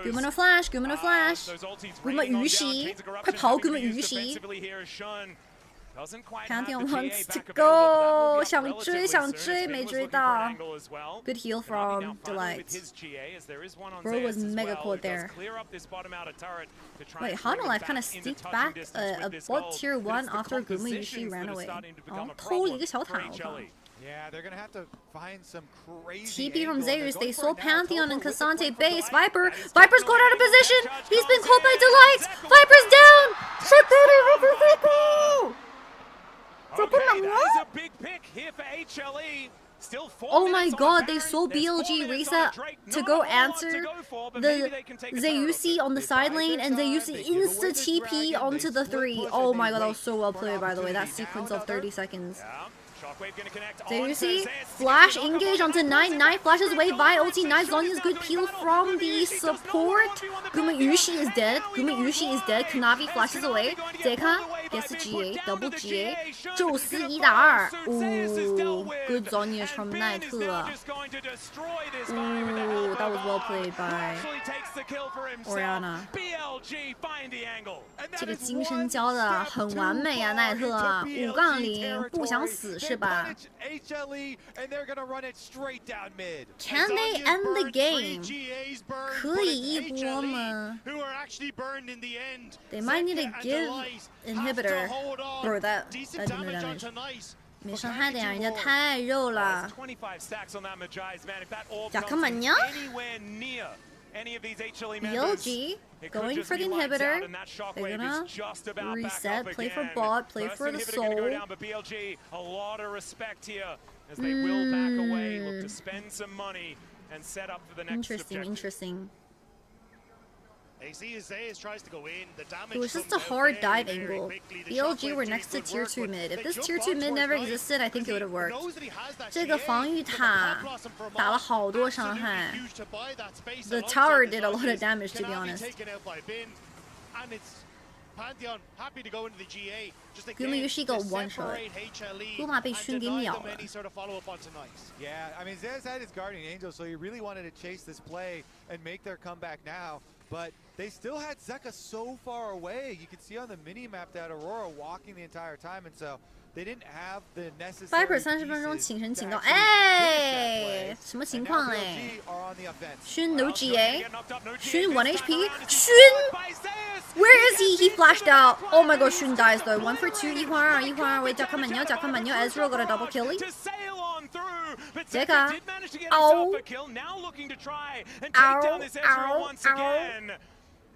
A: Guma no flash. Guma no flash. Guma 鱼洗，快跑 Guma 鱼洗。Pantheon wants to go. 想追，没追到。Good heal from Delight. Bro was mega caught there. Wait, Hunter Life kind of sneaked back a bot tier 1 after Guma Yushi ran away. 偷了一个小塔，我靠。
B: Yeah, they're gonna have to find some crazy
A: TP from Zeus. They saw Pantheon and Cassante base. Viper's caught out of position. He's been caught by Delight. Viper's down. Shut down, Oh my god, they saw BLG reset to go answer the Zeusi on the side lane, and Zeusi insta TP onto the 3. Oh my god, that was so well played, by the way, that sequence of 30 seconds. Zeusi, flash engage onto Knight. Knight flashes away via ulti. Knight Zhonya's good peel from the support. Guma Yushi is dead. Kanavi flashes away. Zeka gets the GA. Double GA. 宙斯1打2. Ooh, good Zhonya's from Knight. Ooh, that was well played by Oriana. 这个金身交的很完美啊，奈特5杠0，不想死是吧 ？Can they end the game? 可以一波吗 ？They might need to give inhibitor. Bro, that did no damage. 没伤害的呀，人家太肉了。贾克曼呀 BLG going for the inhibitor. They're gonna reset, play for bot, play for the soul.
K: A lot of respect here as they will back away, look to spend some money and set up for the next objective.
A: Interesting.
J: Tries to go in. The damage
A: it was just a hard dive angle. BLG were next to tier 2 mid. If this tier 2 mid never existed, I think it would have worked. 这个防御塔打了好多伤害。The tower did a lot of damage, to be honest.
J: Pantheon happy to go into the GA. Just a
A: Guma
J: game
A: Yushi
J: to
A: got one shot.
J: separate HLE
A: Guma 被
J: and
A: 熏给
J: deny
A: 秒
J: them
A: 了。
J: any sort of follow-up on tonight.
B: Yeah, I mean, Zez had his Guardian Angel, so he really wanted to chase this play and make their comeback now. But they still had Zeka so far away. You could see on the mini-map that Aurora walking the entire time, and so they didn't have the necessary
A: Viper 30分钟请神请到，
B: pieces to actually
A: 哎，
B: finish that play.
A: 什么
B: And
A: 情
B: now
A: 况
B: BLG
A: 哎？
B: are on the offense.
A: 熏 no GA， 熏 1 HP， 熏
K: By Zeus.
A: Where is he? He flashed out. Oh my god, Shun dies though. 1 for 2, 一会儿喂，脚看慢牛 Ezreal got a double kill.
K: To sail on through, but
A: Zeka.
K: Zeka did manage to get
A: Ow.
K: himself a kill. Now looking to try and take
A: Ow,
K: down this Ezreal
A: ow,
K: once
A: ow.
K: again.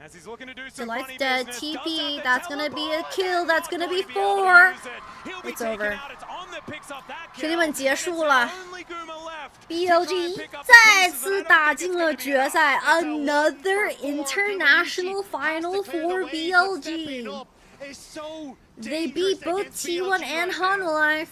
K: As he's looking to do some
A: Delight's
K: funny
A: dead.
K: business.
A: TP.
K: Does have the
A: That's gonna be a
K: teleport.
A: kill. That's gonna be
K: Not going to able to
A: 4.
K: use it. He'll be
A: It's
K: taken
A: over.
K: out. It's on that picks up that kill.
A: 兄弟们结束
K: And
A: 了
K: it's the only Guma left to try and
A: BLG
K: pick up the
A: 再
K: pieces,
A: 次
K: and I don't
A: 打
K: think
A: 进
K: it's
A: 了
K: gonna be
A: 决赛
K: enough. It's a
A: ，Another
K: 1-for-4
A: international final for BLG.
J: Is so
A: They beat both T1 and Hanwha.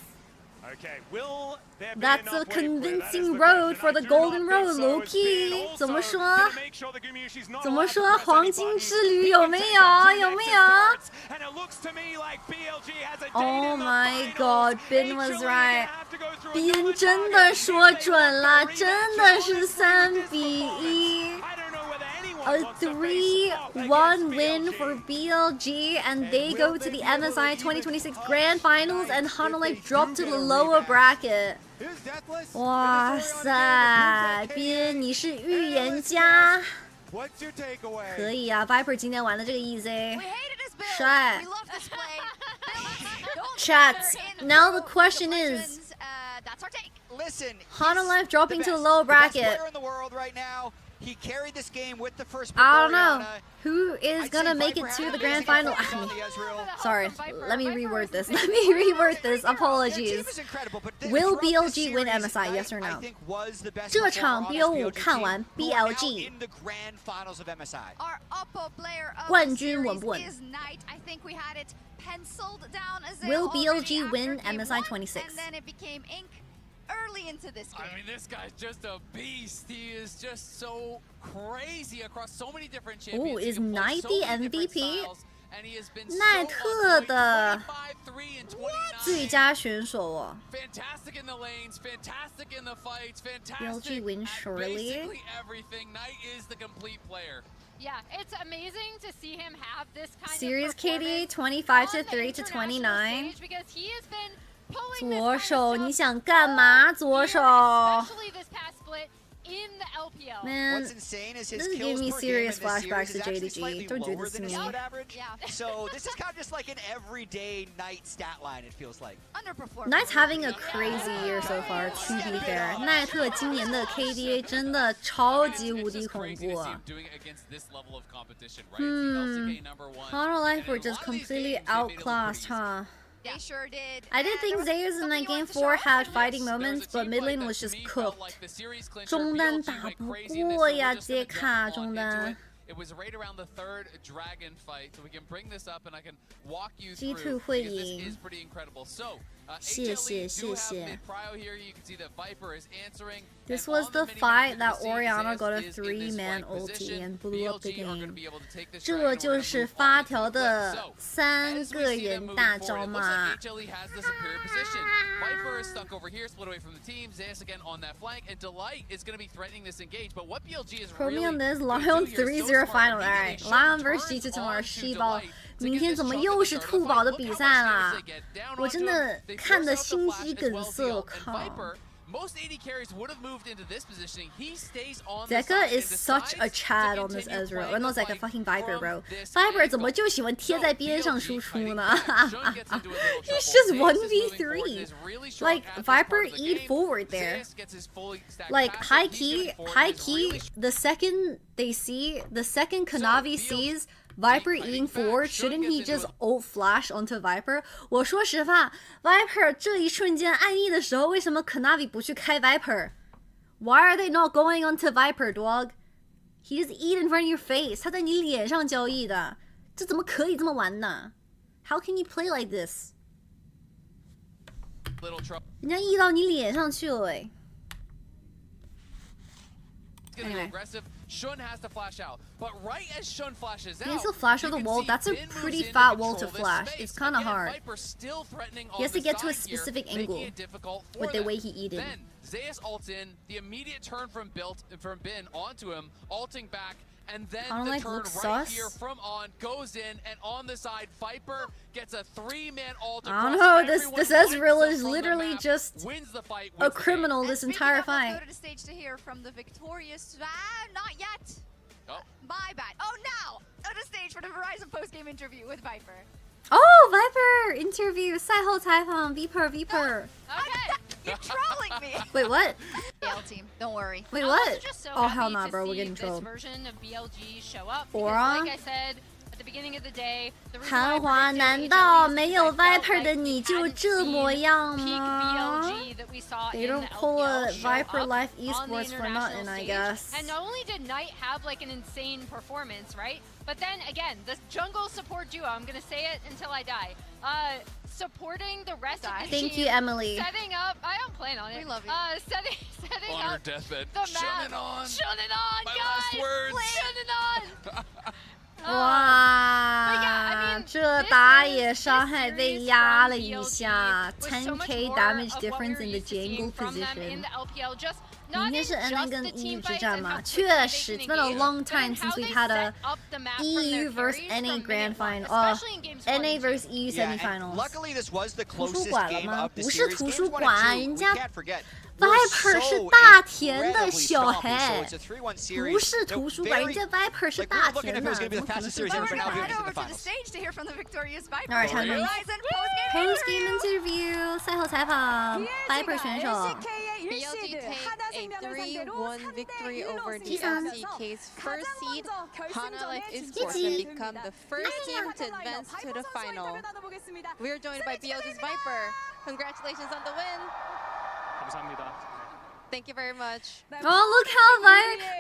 K: Okay, will there be
A: That's
K: enough
A: a
K: wave clear? That is
A: convincing
K: the
A: road
K: question.
A: for
K: I
A: the
K: do
A: golden
K: not think
A: road.
K: so.
A: Low
K: It's been
A: key.
K: also
A: 怎么说？
K: gonna make sure that Gumayushi's not
A: 怎么
K: allowed to
A: 说？
K: press any
A: 黄金
K: buttons.
A: 之旅
K: He
A: 有
K: can
A: 没
K: take
A: 有？
K: up
A: 有
K: two
A: 没
K: Nexus
A: 有
K: turrets, and it looks to me like BLG has a date？Oh in the
A: my
K: finals.
A: god, Bin was
K: HLE
A: right.
K: gonna have to go through
A: 斌
K: another
A: 真
K: target
A: 的
K: if
A: 说
K: they
A: 准
K: want
A: 了，
K: the
A: 真的
K: rematch.
A: 是
K: Honestly,
A: 3
K: with this
A: 比
K: performance,
A: 1。
K: I don't know whether anyone
A: A
K: wants to face off
A: 3-1
K: against
A: win
K: BLG.
A: for BLG, and they go to the MSI 2026 Grand Finals, and Hanwha drop to the lower bracket.
B: Here's Deathless.
A: 哇塞，斌，你是预言家，
B: What's your takeaway?
A: 可以啊 ，Viper 今天玩的这个 easy，
D: We hated his build.
A: 帅
D: We love this play. Don't
A: Chat.
D: in
A: Now the
D: Pro
A: question
D: Legends.
A: is,
D: That's our take.
N: Listen,
A: Hanwha dropping
N: the
A: to the
N: best,
A: lower
N: the best
A: bracket.
N: player in the world right now. He carried this game with the first pick.
A: I don't know
N: Orianna.
A: who is
N: I'd
A: gonna
N: say
A: make
N: Viper
A: it
N: had
A: to the
N: an
A: grand
N: amazing
A: final.
N: performance on the Ezreal.
A: Sorry, let me reword this. Let me reword this.
N: Their team
A: Apologies.
N: is incredible, but
A: Will
N: throughout this
A: BLG win
N: series,
A: MSI?
N: Knight,
A: Yes or no?
N: I think was the best
A: 这场
N: performer on this
A: BO5
N: BLG
A: 看完
N: team, who are now
A: BLG
N: in the grand finals of MSI.
D: Our upper player of
A: 冠
D: the
A: 军稳
D: series
A: 不稳
D: is Knight. I think we had it penciled down as
A: Will
D: already
A: BLG
D: after
A: win
D: game
A: MSI
D: 1,
A: 26?
D: And then it became Ink early into this game.
G: I mean, this guy's just a beast. He is just so crazy across so many different champions.
A: Ooh,
G: He
A: is
G: can play
A: Knight
G: so
A: the
G: many different
A: MVP?
G: styles, and he has been
A: 奈
G: so
A: 特
G: on point,
A: 的
G: 25-3 and 29.
A: 最佳选手哦。
G: Fantastic in the lanes, fantastic in the fights,
A: BLG
G: fantastic
A: win
G: at
A: surely.
G: basically everything. Knight is the complete player.
C: Yeah, it's amazing to see him have this kind
A: Series
C: of performance
A: KD 25 to
C: on the
A: 3 to
C: international
A: 29.
C: stage because he has been pulling this
A: 左
C: kind of
A: 手
C: stuff
A: 你想干嘛？左
C: here,
A: 手
C: especially this past split in the LPL.
A: Man,
N: What's insane is his
A: this is
N: kills
A: giving me
N: per
A: serious
N: game in this
A: flashbacks
N: series
A: to
N: is actually
A: JDG.
N: slightly
A: Don't do
N: lower
A: this to
N: than his
A: me.
N: squad average.
D: Yeah.
N: So this is kind of just like an everyday Knight stat line, it feels like.
D: Underperforming.
A: Knight's having a crazy year so far, to be fair. 奈特今年的 KDA 真的超级无敌恐怖啊。Hanwha were just completely outclassed, huh?
D: They sure did.
A: I did think Zeus in that game 4 had fighting moments, but mid lane was just cooked. 中单打不过呀，杰卡中单。
G: It was right around the third dragon fight, so we can bring this up and I can walk you
A: G2
G: through
A: 会
G: because this
A: 赢。
G: is pretty incredible. So,
A: 谢
G: HLE
A: 谢
G: do
A: 谢
G: have
A: 谢。
G: mid prio here. You can see that Viper is answering.
A: This
G: and
A: was
G: on the
A: the
G: minimap,
A: fight
G: you
A: that
G: can see
A: Orianna
G: Zeus
A: got a
G: is in this
A: 3-man
G: flank
A: ulti
G: position.
A: and blew up the
G: BLG are gonna
A: game.
G: be able to take this
A: 这
G: dragon
A: 就
G: over
A: 是
G: and move
A: 发
G: on into
A: 条
G: the cliff.
A: 的
G: So,
A: 3
G: as we
A: 个
G: see them
A: 人
G: moving
A: 大
G: forward,
A: 招
G: it looks
A: 嘛
G: like。HLE has the superior position. Viper is stuck over here, split away from the team. Zeus again on that flank, and Delight is going to be threatening this engage. But what BLG is really
A: Chromium this
G: gonna
A: Lion
G: do here is
A: 3-0
G: so smart.
A: final.
G: Immediately
A: Alright,
G: Shun
A: Lion vs
G: turns
A: G2 tomorrow.
G: onto
A: 细胞
G: Delight to
A: 明
G: get
A: 天
G: this
A: 怎么
G: chunk at
A: 又
G: the
A: 是
G: start of
A: 兔
G: the
A: 宝
G: fight.
A: 的
G: Look
A: 比
G: how
A: 赛
G: much damage
A: 啦
G: they get down
A: 我
G: onto
A: 真
G: him.
A: 的
G: They
A: 看
G: force
A: 得
G: out the
A: 心
G: flash
A: 肌
G: as
A: 梗
G: well as
A: 塞，
G: the
A: 我
G: ult. And
A: 靠！
G: Viper, most AD carries would have moved into this positioning. He stays on the
A: Zeka
G: side
A: is
G: and
A: such a
G: decides
A: Chad
G: to
A: on this
G: continue
A: Ezreal.
G: playing
A: No,
G: the
A: Zeka
G: fight
A: fucking Viper,
G: from
A: bro.
G: this
A: Viper 怎么
G: angle.
A: 就喜欢贴在边上
G: BLG
A: 输出
G: fighting
A: 呢
G: back. Shun gets into a little
A: He's
G: trouble.
A: just
G: Zeus is moving
A: 1v3.
G: forward, is really strong
A: Like,
G: at this
A: Viper
G: part of the
A: eat
G: game.
A: forward there.
G: Zeus gets his fully stacked
A: Like,
G: passive.
A: high
G: He's
A: key,
G: moving forward,
A: high
G: is really
A: key, the second they see, the second Kanavi sees Viper eating forward, shouldn't he just ult flash onto Viper? 我说实话 ，Viper 这一瞬间暗逆的时候，为什么 Kanavi 不去开 Viper？Why are they not going onto Viper, dog? He just eat in front of your face. 他在你脸上交易的，这怎么可以这么玩呢 ？How can you play like this? 人家移到你脸上去了哎。
G: Getting aggressive, Shun has to flash out. But right as Shun flashes out,
A: he has to flash over the wall. That's a pretty fat wall to flash. It's kind of hard.
G: Still threatening
A: He has to get to a
G: here,
A: specific angle with the way he eated.
G: Then Zeus ults in, the immediate turn from Bin onto him, ulting back, and then the turn right here from On goes in, and on the side, Viper gets a 3-man ult.
A: I don't know, this Ezreal is literally just a criminal this entire fight.
D: Go to the stage to hear from the victorious. Not yet.
G: Oh.
D: My bad. Oh, now on the stage for the Verizon post-game interview with Viper.
A: Oh, Viper interview. 赛后采访 Viper.
D: Okay. You're trolling me.
A: Wait, what?
D: BL team, don't worry.
A: Wait, what?
C: So
A: oh, hell nah,
C: to
A: bro. We're
C: see
A: getting
C: this
A: trolled.
C: version of BLG show up
A: Aura?
C: because, like I said at the beginning of the day, the reason
A: 韩
C: why
A: 华
C: I
A: 难
C: predicted
A: 道
C: HLE
A: 没
C: is
A: 有
C: because I felt
A: Viper 的
C: like
A: 你
C: we
A: 就
C: hadn't
A: 这么
C: seen
A: 样
C: peak
A: 吗
C: BLG that we saw
A: They
C: in
A: don't
C: the
A: pull
C: LPL
A: a
C: show
A: Viper
C: up
A: Life
C: on the
A: Esports for
C: international
A: nothing, I
C: stage.
A: guess.
C: And not only did Knight have like an insane performance, right? But then again, the jungle support duo, I'm gonna say it until I die. Supporting the rest of the team.
A: Thank you, Emily.
C: Setting up, I don't plan on it.
D: We love you.
C: Setting
G: on
C: up
G: her deathbed.
C: the
G: Shun
C: map.
G: it on.
C: Shun it on,
G: My
C: guys.
G: last words.
C: Shun it on.
A: 哇，这打野伤害被压了一下 ，10k damage difference in the jungle position。明天是 NA 跟 EU 之战嘛？确实 ，It's been a long time since we've had a EU versus NA grand final. NA versus EU semifinals.
N: Luckily, this was the
A: 图书
N: closest
A: 馆了
N: game
A: 吗？
N: of the
A: 不是
N: series.
A: 图
N: Games
A: 书
N: 1 and
A: 馆，
N: 2,
A: 人
N: we
A: 家
N: can't forget.
A: Viper 是大田的小孩，不是图书馆，人家 Viper 是大田的，怎么可能是
D: Head over to the stage to hear from the victorious Viper.
A: Alright, time to post game interview 赛后采访 Viper 选手。
F: BLG take a 3-1 victory over DFCK's first seed, Hana Life Esports, and become the first team to advance to the final. We are joined by BLG's Viper. Congratulations on the win. Thank you very much.
A: Oh,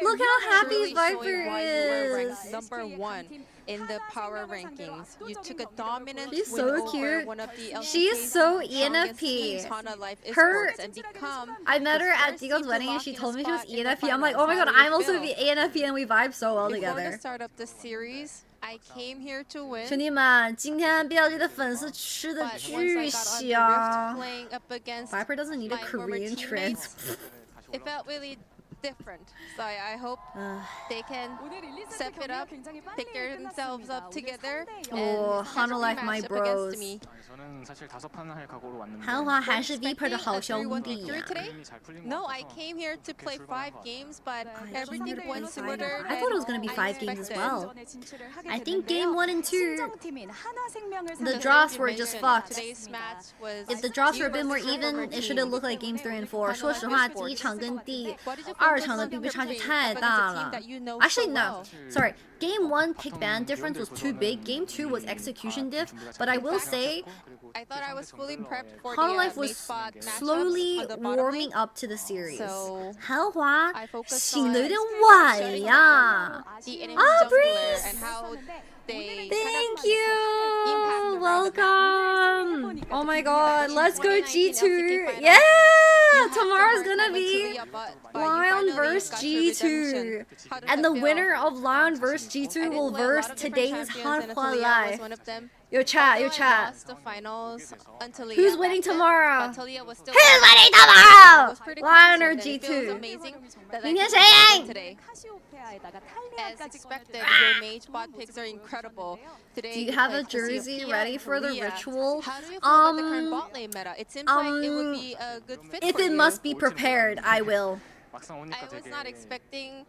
A: look how happy Viper is.
F: #1 in the power rankings. You took a dominant
A: She's
F: win
A: so
F: over
A: cute.
F: one of the
A: She's so
F: LCK's
A: ENFP.
F: strongest teams, Hana Life
A: Her,
F: Esports, and become
A: I met
F: the
A: her at
F: first
A: Digo's
F: team to
A: wedding and
F: lock
A: she
F: in
A: told
F: a
A: me she was
F: spot in the
A: ENFP. I'm like,
F: finals.
A: oh my god,
F: How do you
A: I'm also
F: feel?
A: ENFP and we vibe so well
F: Before the
A: together.
F: start of the series, I came here to win.
A: 兄弟们，今天 BLG 的粉丝吃的
F: But once I
A: 巨
F: got on the rift
A: 香。
F: playing up against
A: Viper doesn't need a
F: my former
A: Korean
F: teammates,
A: trans.
F: it felt really different. So I hope they can step it up, pick themselves up together,
A: Oh,
F: and
A: Hana Life
F: match
A: my
F: up
A: bros.
F: against me.
A: 韩华还是 Viper 的好
F: Expecting a
A: 兄
F: 3-1
A: 弟
F: victory
A: 呀。
F: today? No, I came here to play 5 games, but everything went smoother.
A: I thought it was gonna be 5 games as well. I think game 1 and 2, the draws were just fucked.
F: Today's match was
A: If the draws were a bit more even, it should have looked like games 3 and 4. 说实话，第一场跟第二场的 BP 差距太大了。Actually, no. Sorry. Game 1 pick ban difference was too big. Game 2 was execution diff. But I will say,
F: I thought I was fully prepped for
A: Hana
F: the
A: Life
F: mid
A: was
F: spot matchups
A: slowly
F: on the bottom
A: warming
F: lane.
A: up to the series.
F: So
A: 韩华
F: I focused
A: 醒得有
F: on
A: 点晚呀。
F: the enemy
A: Ah,
F: jungler
A: Breeze!
F: and how they
A: Thank you! Welcome! Oh my god, let's go G2! Yeah! Tomorrow's gonna be Lion vs G2! And the winner of Lion vs G2 will verse today's Hanwha Live. Yo chat, yo chat. Who's winning tomorrow? Who's winning tomorrow? Lion or G2? 明天谁赢？
F: As expected, your mage bot picks are incredible. Today,
A: Do you have a
F: played
A: jersey
F: Cassiopeia,
A: ready for the
F: Maria.
A: ritual?
F: How do you feel about the current bot lane meta? It seems like it would be a good fit
A: If
F: for
A: it
F: you.
A: must be prepared, I will.
F: I was not expecting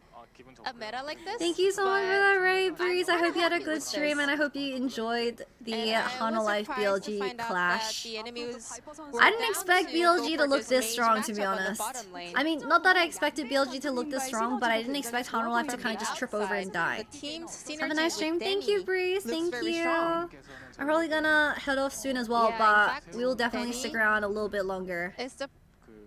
F: a meta like this.
A: Thank you so much for that, Ray Breeze. I
F: I'm
A: hope you had a
F: happy
A: good
F: with
A: stream
F: this.
A: and I hope you enjoyed the
F: And I
A: Hana
F: was
A: Life
F: surprised to
A: BLG
F: find out
A: clash.
F: that the enemies
A: I
F: were
A: didn't
F: down
A: expect
F: to
A: BLG
F: go
A: to
F: for
A: look
F: this
A: this
F: mage
A: strong, to be
F: matchup on the
A: honest.
F: bottom lane.
A: I mean, not that I expected BLG to look this strong, but I didn't expect Hana Life to kind of just trip over and die.
F: The team's
A: Have a
F: synergy
A: nice stream.
F: with
A: Thank you,
F: Denny
A: Breeze.
F: looks
A: Thank
F: very
A: you.
F: strong.
A: I'm probably gonna head off soon as well,
F: Yeah, in
A: but
F: fact,
A: we will definitely
F: Denny
A: stick around a little bit longer.
F: It's the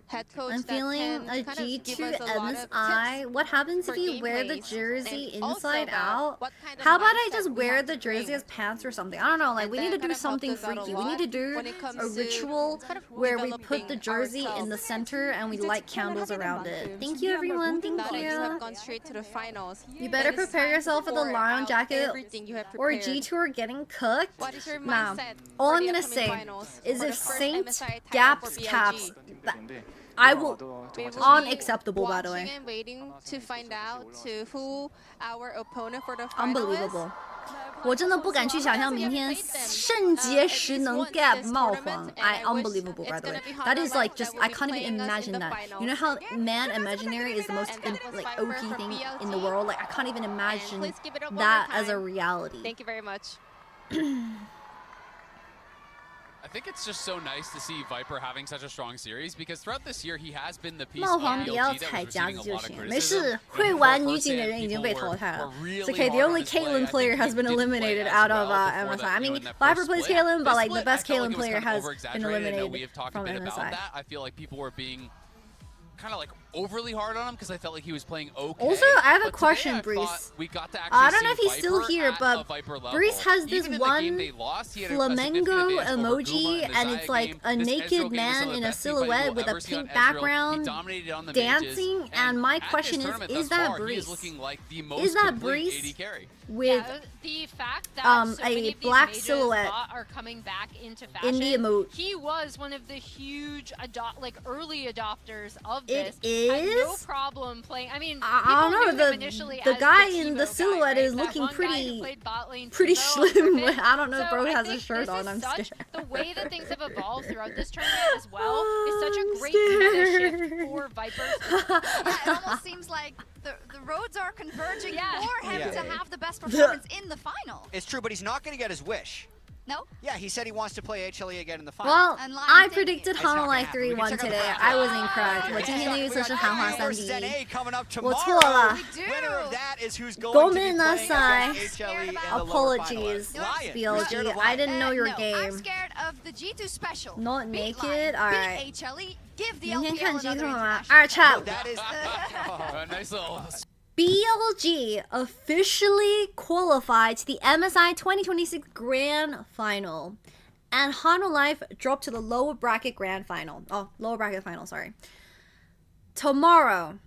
F: head coach
A: I'm feeling a G2 MSI. What happens if you wear the jersey inside out? How about I just wear the jersey as pants or something? I don't know, like we need to do something freaky. We need to do a ritual where we put the jersey in the center and we light candles around it. Thank you everyone, thank you. You better prepare yourself for the Lion jacket or G2 are getting cooked. Nah, all I'm gonna say is if Saint gaps caps, I will unacceptable by the way.
F: Waiting to find out to who our opponent for the
A: Unbelievable. 我真的不敢去想象明天圣节时能 gap 帽皇 I unbelievable by the way. That is like just I can't even imagine that. You know how man imaginary is the most like OP thing in the world? Like I can't even imagine that as a reality.
F: Thank you very much.
G: I think it's just so nice to see Viper having such a strong series because throughout this year he has been the piece of BLG that was receiving a lot of criticism.
A: 没事，会玩女警的人已经被淘汰了。It's okay. The only Caitlyn player has been eliminated out of MSI. I mean, Viper plays Caitlyn, but like the best Caitlyn player has been eliminated from MSI.
G: I feel like people were being kind of like overly hard on him because I felt like he was playing okay.
A: Also, I have a question, Breeze. I don't know if he's still here, but Breeze has this one flamenco emoji, and it's like a naked man in a silhouette with a pink background dancing. And my question is that Breeze? Is that Breeze with
C: the fact that so many
A: a
C: of
A: black
C: these
A: silhouette
C: are coming back into fashion?
A: in the emote?
C: He was one of the huge early adopters of
A: It
C: this. Had no
A: is?
C: problem playing. I mean,
A: I don't know. The guy in the silhouette
C: guy, right?
A: is looking pretty
C: pretty
A: slim. I don't know if bro has a shirt on. I'm scared.
C: The way that things have evolved throughout this tournament as well is such a great meta shift for Vipers.
D: Yeah, it almost seems like the roads are converging for him to have the best performance in the final.
N: It's true, but he's not going to get his wish.
D: No?
N: Yeah, he said he wants to play HLE again in the final.
A: Well, I predicted Hanalei 3-1 today. I was incorrect. 我今天的预测是韩华3-1。我错了。ごめんなさい。Apologies, BLG. I didn't know your game.
D: I'm scared of the G2 special.
A: Not naked? Alright.
D: Beat HLE. Give the
A: 明天看
D: LPL
A: G2
D: another
A: 吗
D: international.
A: ？Alright, chat.
G: Nice little.
A: BLG officially qualified to the MSI 2026 Grand Final. And Hanalei dropped to the lower bracket Grand Final. Oh, lower bracket final, sorry. Tomorrow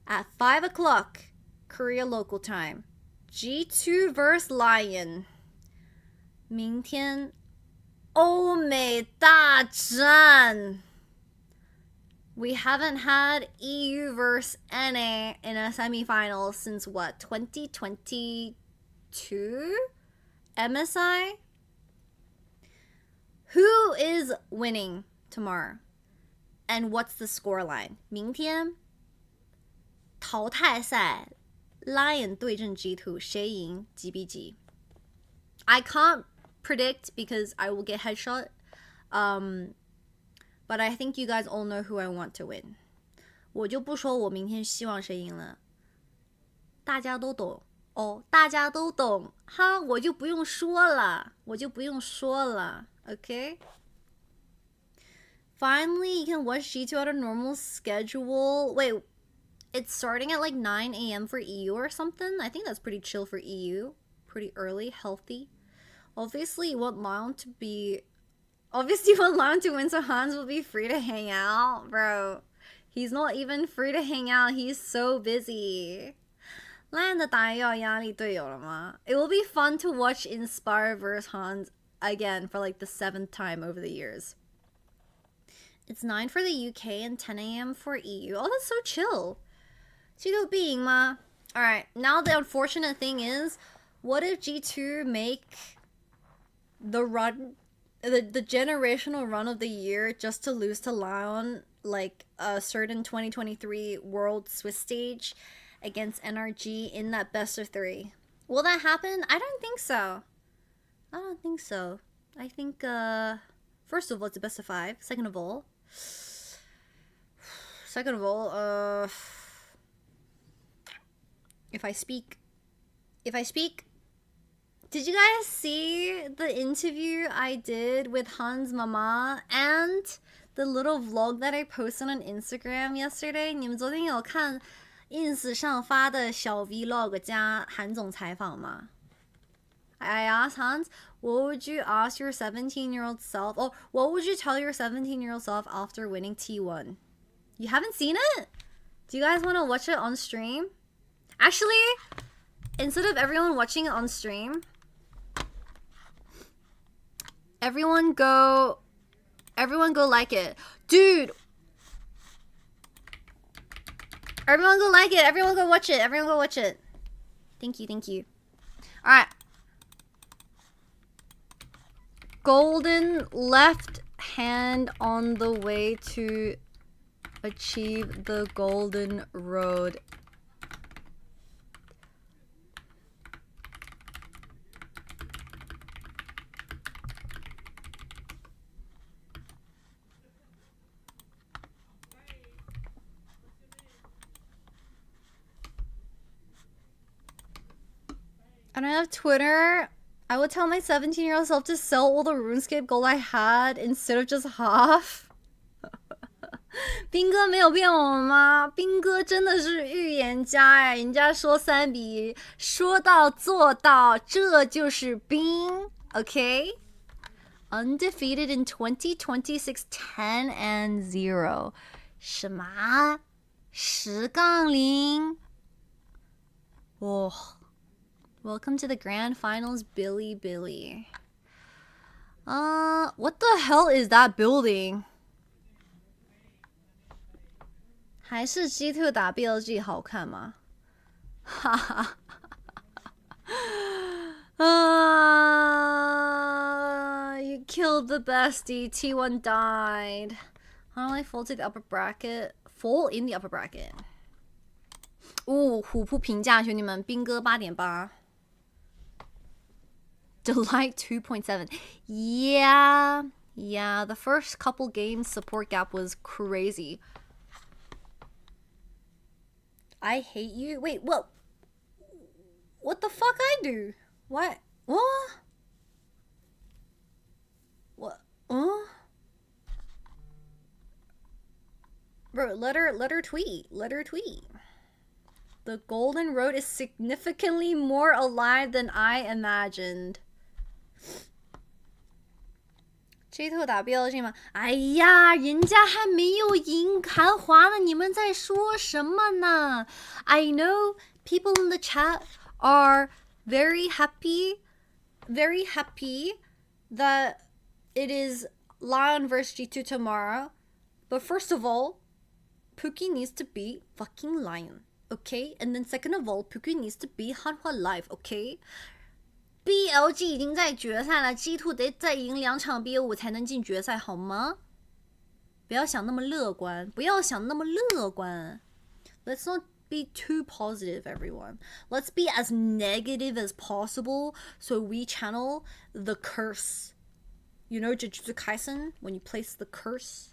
A: at 5 o'clock Korea local time, G2 vs Lion. 明天欧美大战. We haven't had EU versus NA in a semi-final since what, 2022? MSI? Who is winning tomorrow? And what's the scoreline? 明天淘汰赛 Lion 对阵 G2 谁赢几比几? I can't predict because I will get headshot. But I think you guys all know who I want to win. 我就不说我明天希望谁赢了。大家都懂哦，大家都懂哈，我就不用说了，Okay? Finally, you can watch G2 at a normal schedule. Wait, it's starting at like 9 a.m. for EU or something? I think that's pretty chill for EU. Pretty early, healthy. Obviously, you want Lion to win, so Hans will be free to hang out. Bro, he's not even free to hang out. He's so busy. It will be fun to watch Inspire vs Hans again for like the 7th time over the years. It's 9 for the UK and 10 a.m. for EU. Oh, that's so chill. Alright, now the unfortunate thing is, what if G2 make the generational run of the year just to lose to Lion, like a certain 2023 World Swiss stage against NRG in that best of 3? Will that happen? I don't think so. I think, first of all, it's a best of 5. Second of all, if I speak, did you guys see the interview I did with Hans' mama and the little vlog that I posted on Instagram yesterday. 你们昨天有看 ins 上发的小 vlog 加韩总采访吗？ I asked Hans, what would you ask your 17-year-old self? Oh, what would you tell your 17-year-old self after winning T1? You haven't seen it? Do you guys want to watch it on stream? Actually, instead of everyone watching it on stream, everyone go like it. Dude! Everyone go like it. Everyone go watch it. Everyone go watch it. Thank you, thank you. Alright. Golden left hand on the way to achieve the golden road. I don't have Twitter. I would tell my 17-year-old self to sell all the RuneScape gold I had instead of just half. 兵哥没有骗我们吗？兵哥真的是预言家哎，人家说3比1，说到做到，这就是兵。Okay? Undefeated in 2026, 10-0。什么？10-0？哇。Welcome to the grand finals, Billy. What the hell is that building? 还是 G2 打 BLG 好看吗？哈哈。You killed the bestie. T1 died. How do I fall to the upper bracket? Fall in the upper bracket. 虎扑评价，兄弟们，兵哥8.8。Delight 2.7. Yeah, the first couple games support gap was crazy. I hate you. Wait, what? What the fuck I do? What? What? Bro, let her tweet. Let her tweet. The Golden Road is significantly more alive than I imagined. G2 打 BLG 吗？哎呀，人家还没有赢韩华呢，你们在说什么呢？ I know people in the chat are very happy that it is Lion versus G2 tomorrow. But first of all, Pookie needs to beat fucking Lion, okay? And then second of all, Pookie needs to beat Hanwha live, okay? BLG 已经在决赛了 ，G2 得再赢2场 B5 才能进决赛，好吗？不要想那么乐观，不要想那么乐观。Let's not be too positive, everyone. Let's be as negative as possible so we channel the curse. You know Jujutsu Kaisen? When you place the curse?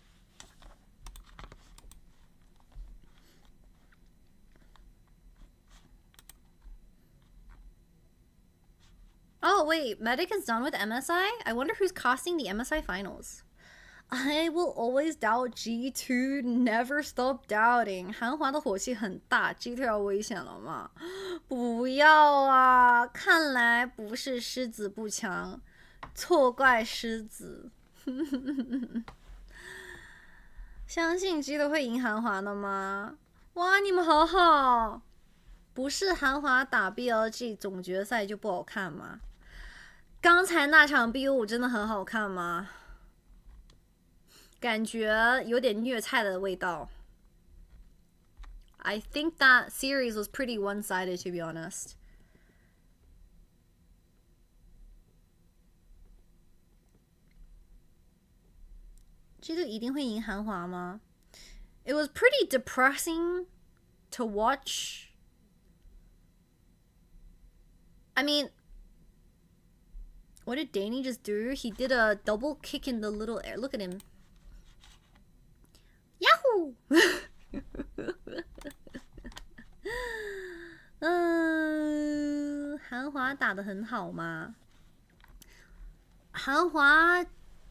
A: Oh, wait, Medic is done with MSI? I wonder who's casting the MSI finals. I will always doubt G2, never stop doubting. 韩华的火气很大 ，G2 要危险了吗？不要啊！看来不是狮子不强，错怪狮子。相信 G2 会赢韩华的吗？哇，你们好好！不是韩华打 BLG 总决赛就不好看吗？刚才那场 B5 真的很好看吗？感觉有点虐菜的味道。I think that series was pretty one-sided, to be honest. G2 一定会赢韩华吗？ It was pretty depressing to watch. I mean, what did Danny just do? He did a double kick in the little air. Look at him. Yahoo! 韩华打得很好吗？韩华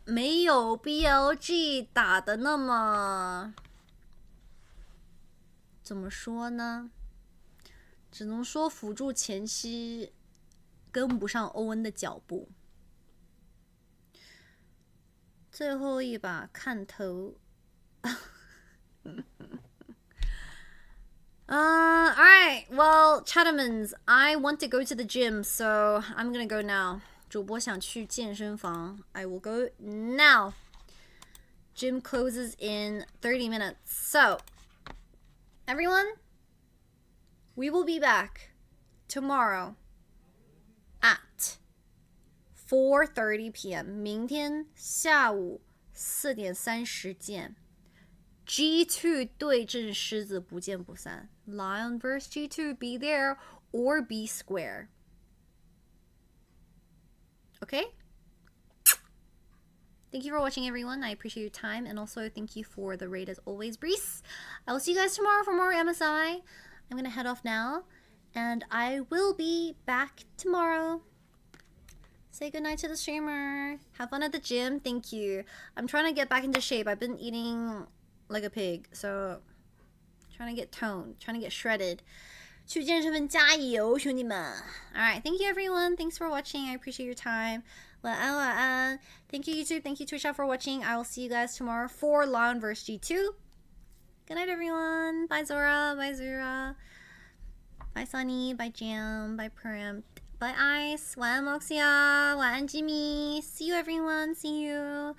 A: 没有 BLG 打的那么怎么说呢？只能说辅助前期跟不上欧文的脚步。最后一把看头。Alright, well, Chattermans, I want to go to the gym, so I'm gonna go now. 主播想去健身房 I will go now. Gym closes in 30 minutes. So, everyone, we will be back tomorrow at 4:30 p.m. 明天下午4点30见。G2 对阵狮子，不见不散。Lion vs G2, be there or be square. Okay? Thank you for watching, everyone. I appreciate your time, and also thank you for the raid as always, Brees. I will see you guys tomorrow for more MSI. I'm gonna head off now, and I will be back tomorrow. Say goodnight to the streamer. Have fun at the gym. Thank you. I'm trying to get back into shape. I've been eating like a pig, so trying to get toned, trying to get shredded. 去健身房加油，兄弟们! Alright, thank you everyone. Thanks for watching. I appreciate your time. 晚安，晚安. Thank you YouTube. Thank you Twitch for watching. I will see you guys tomorrow for Lion vs G2. Good night everyone. Bye Zora. Bye Zura. Bye Sunny. Bye Jam. Bye Prim. Bye Ice. 晚安 Moxia. 晚安 Jimmy. See you everyone. See you.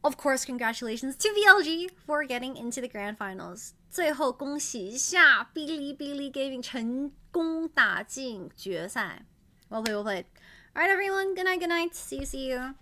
A: Of course, congratulations to BLG for getting into the grand finals. 最后恭喜一下哔哩哔哩 Gaming 成功打进决赛。Well played, well played. Alright everyone, good night, good night. See you.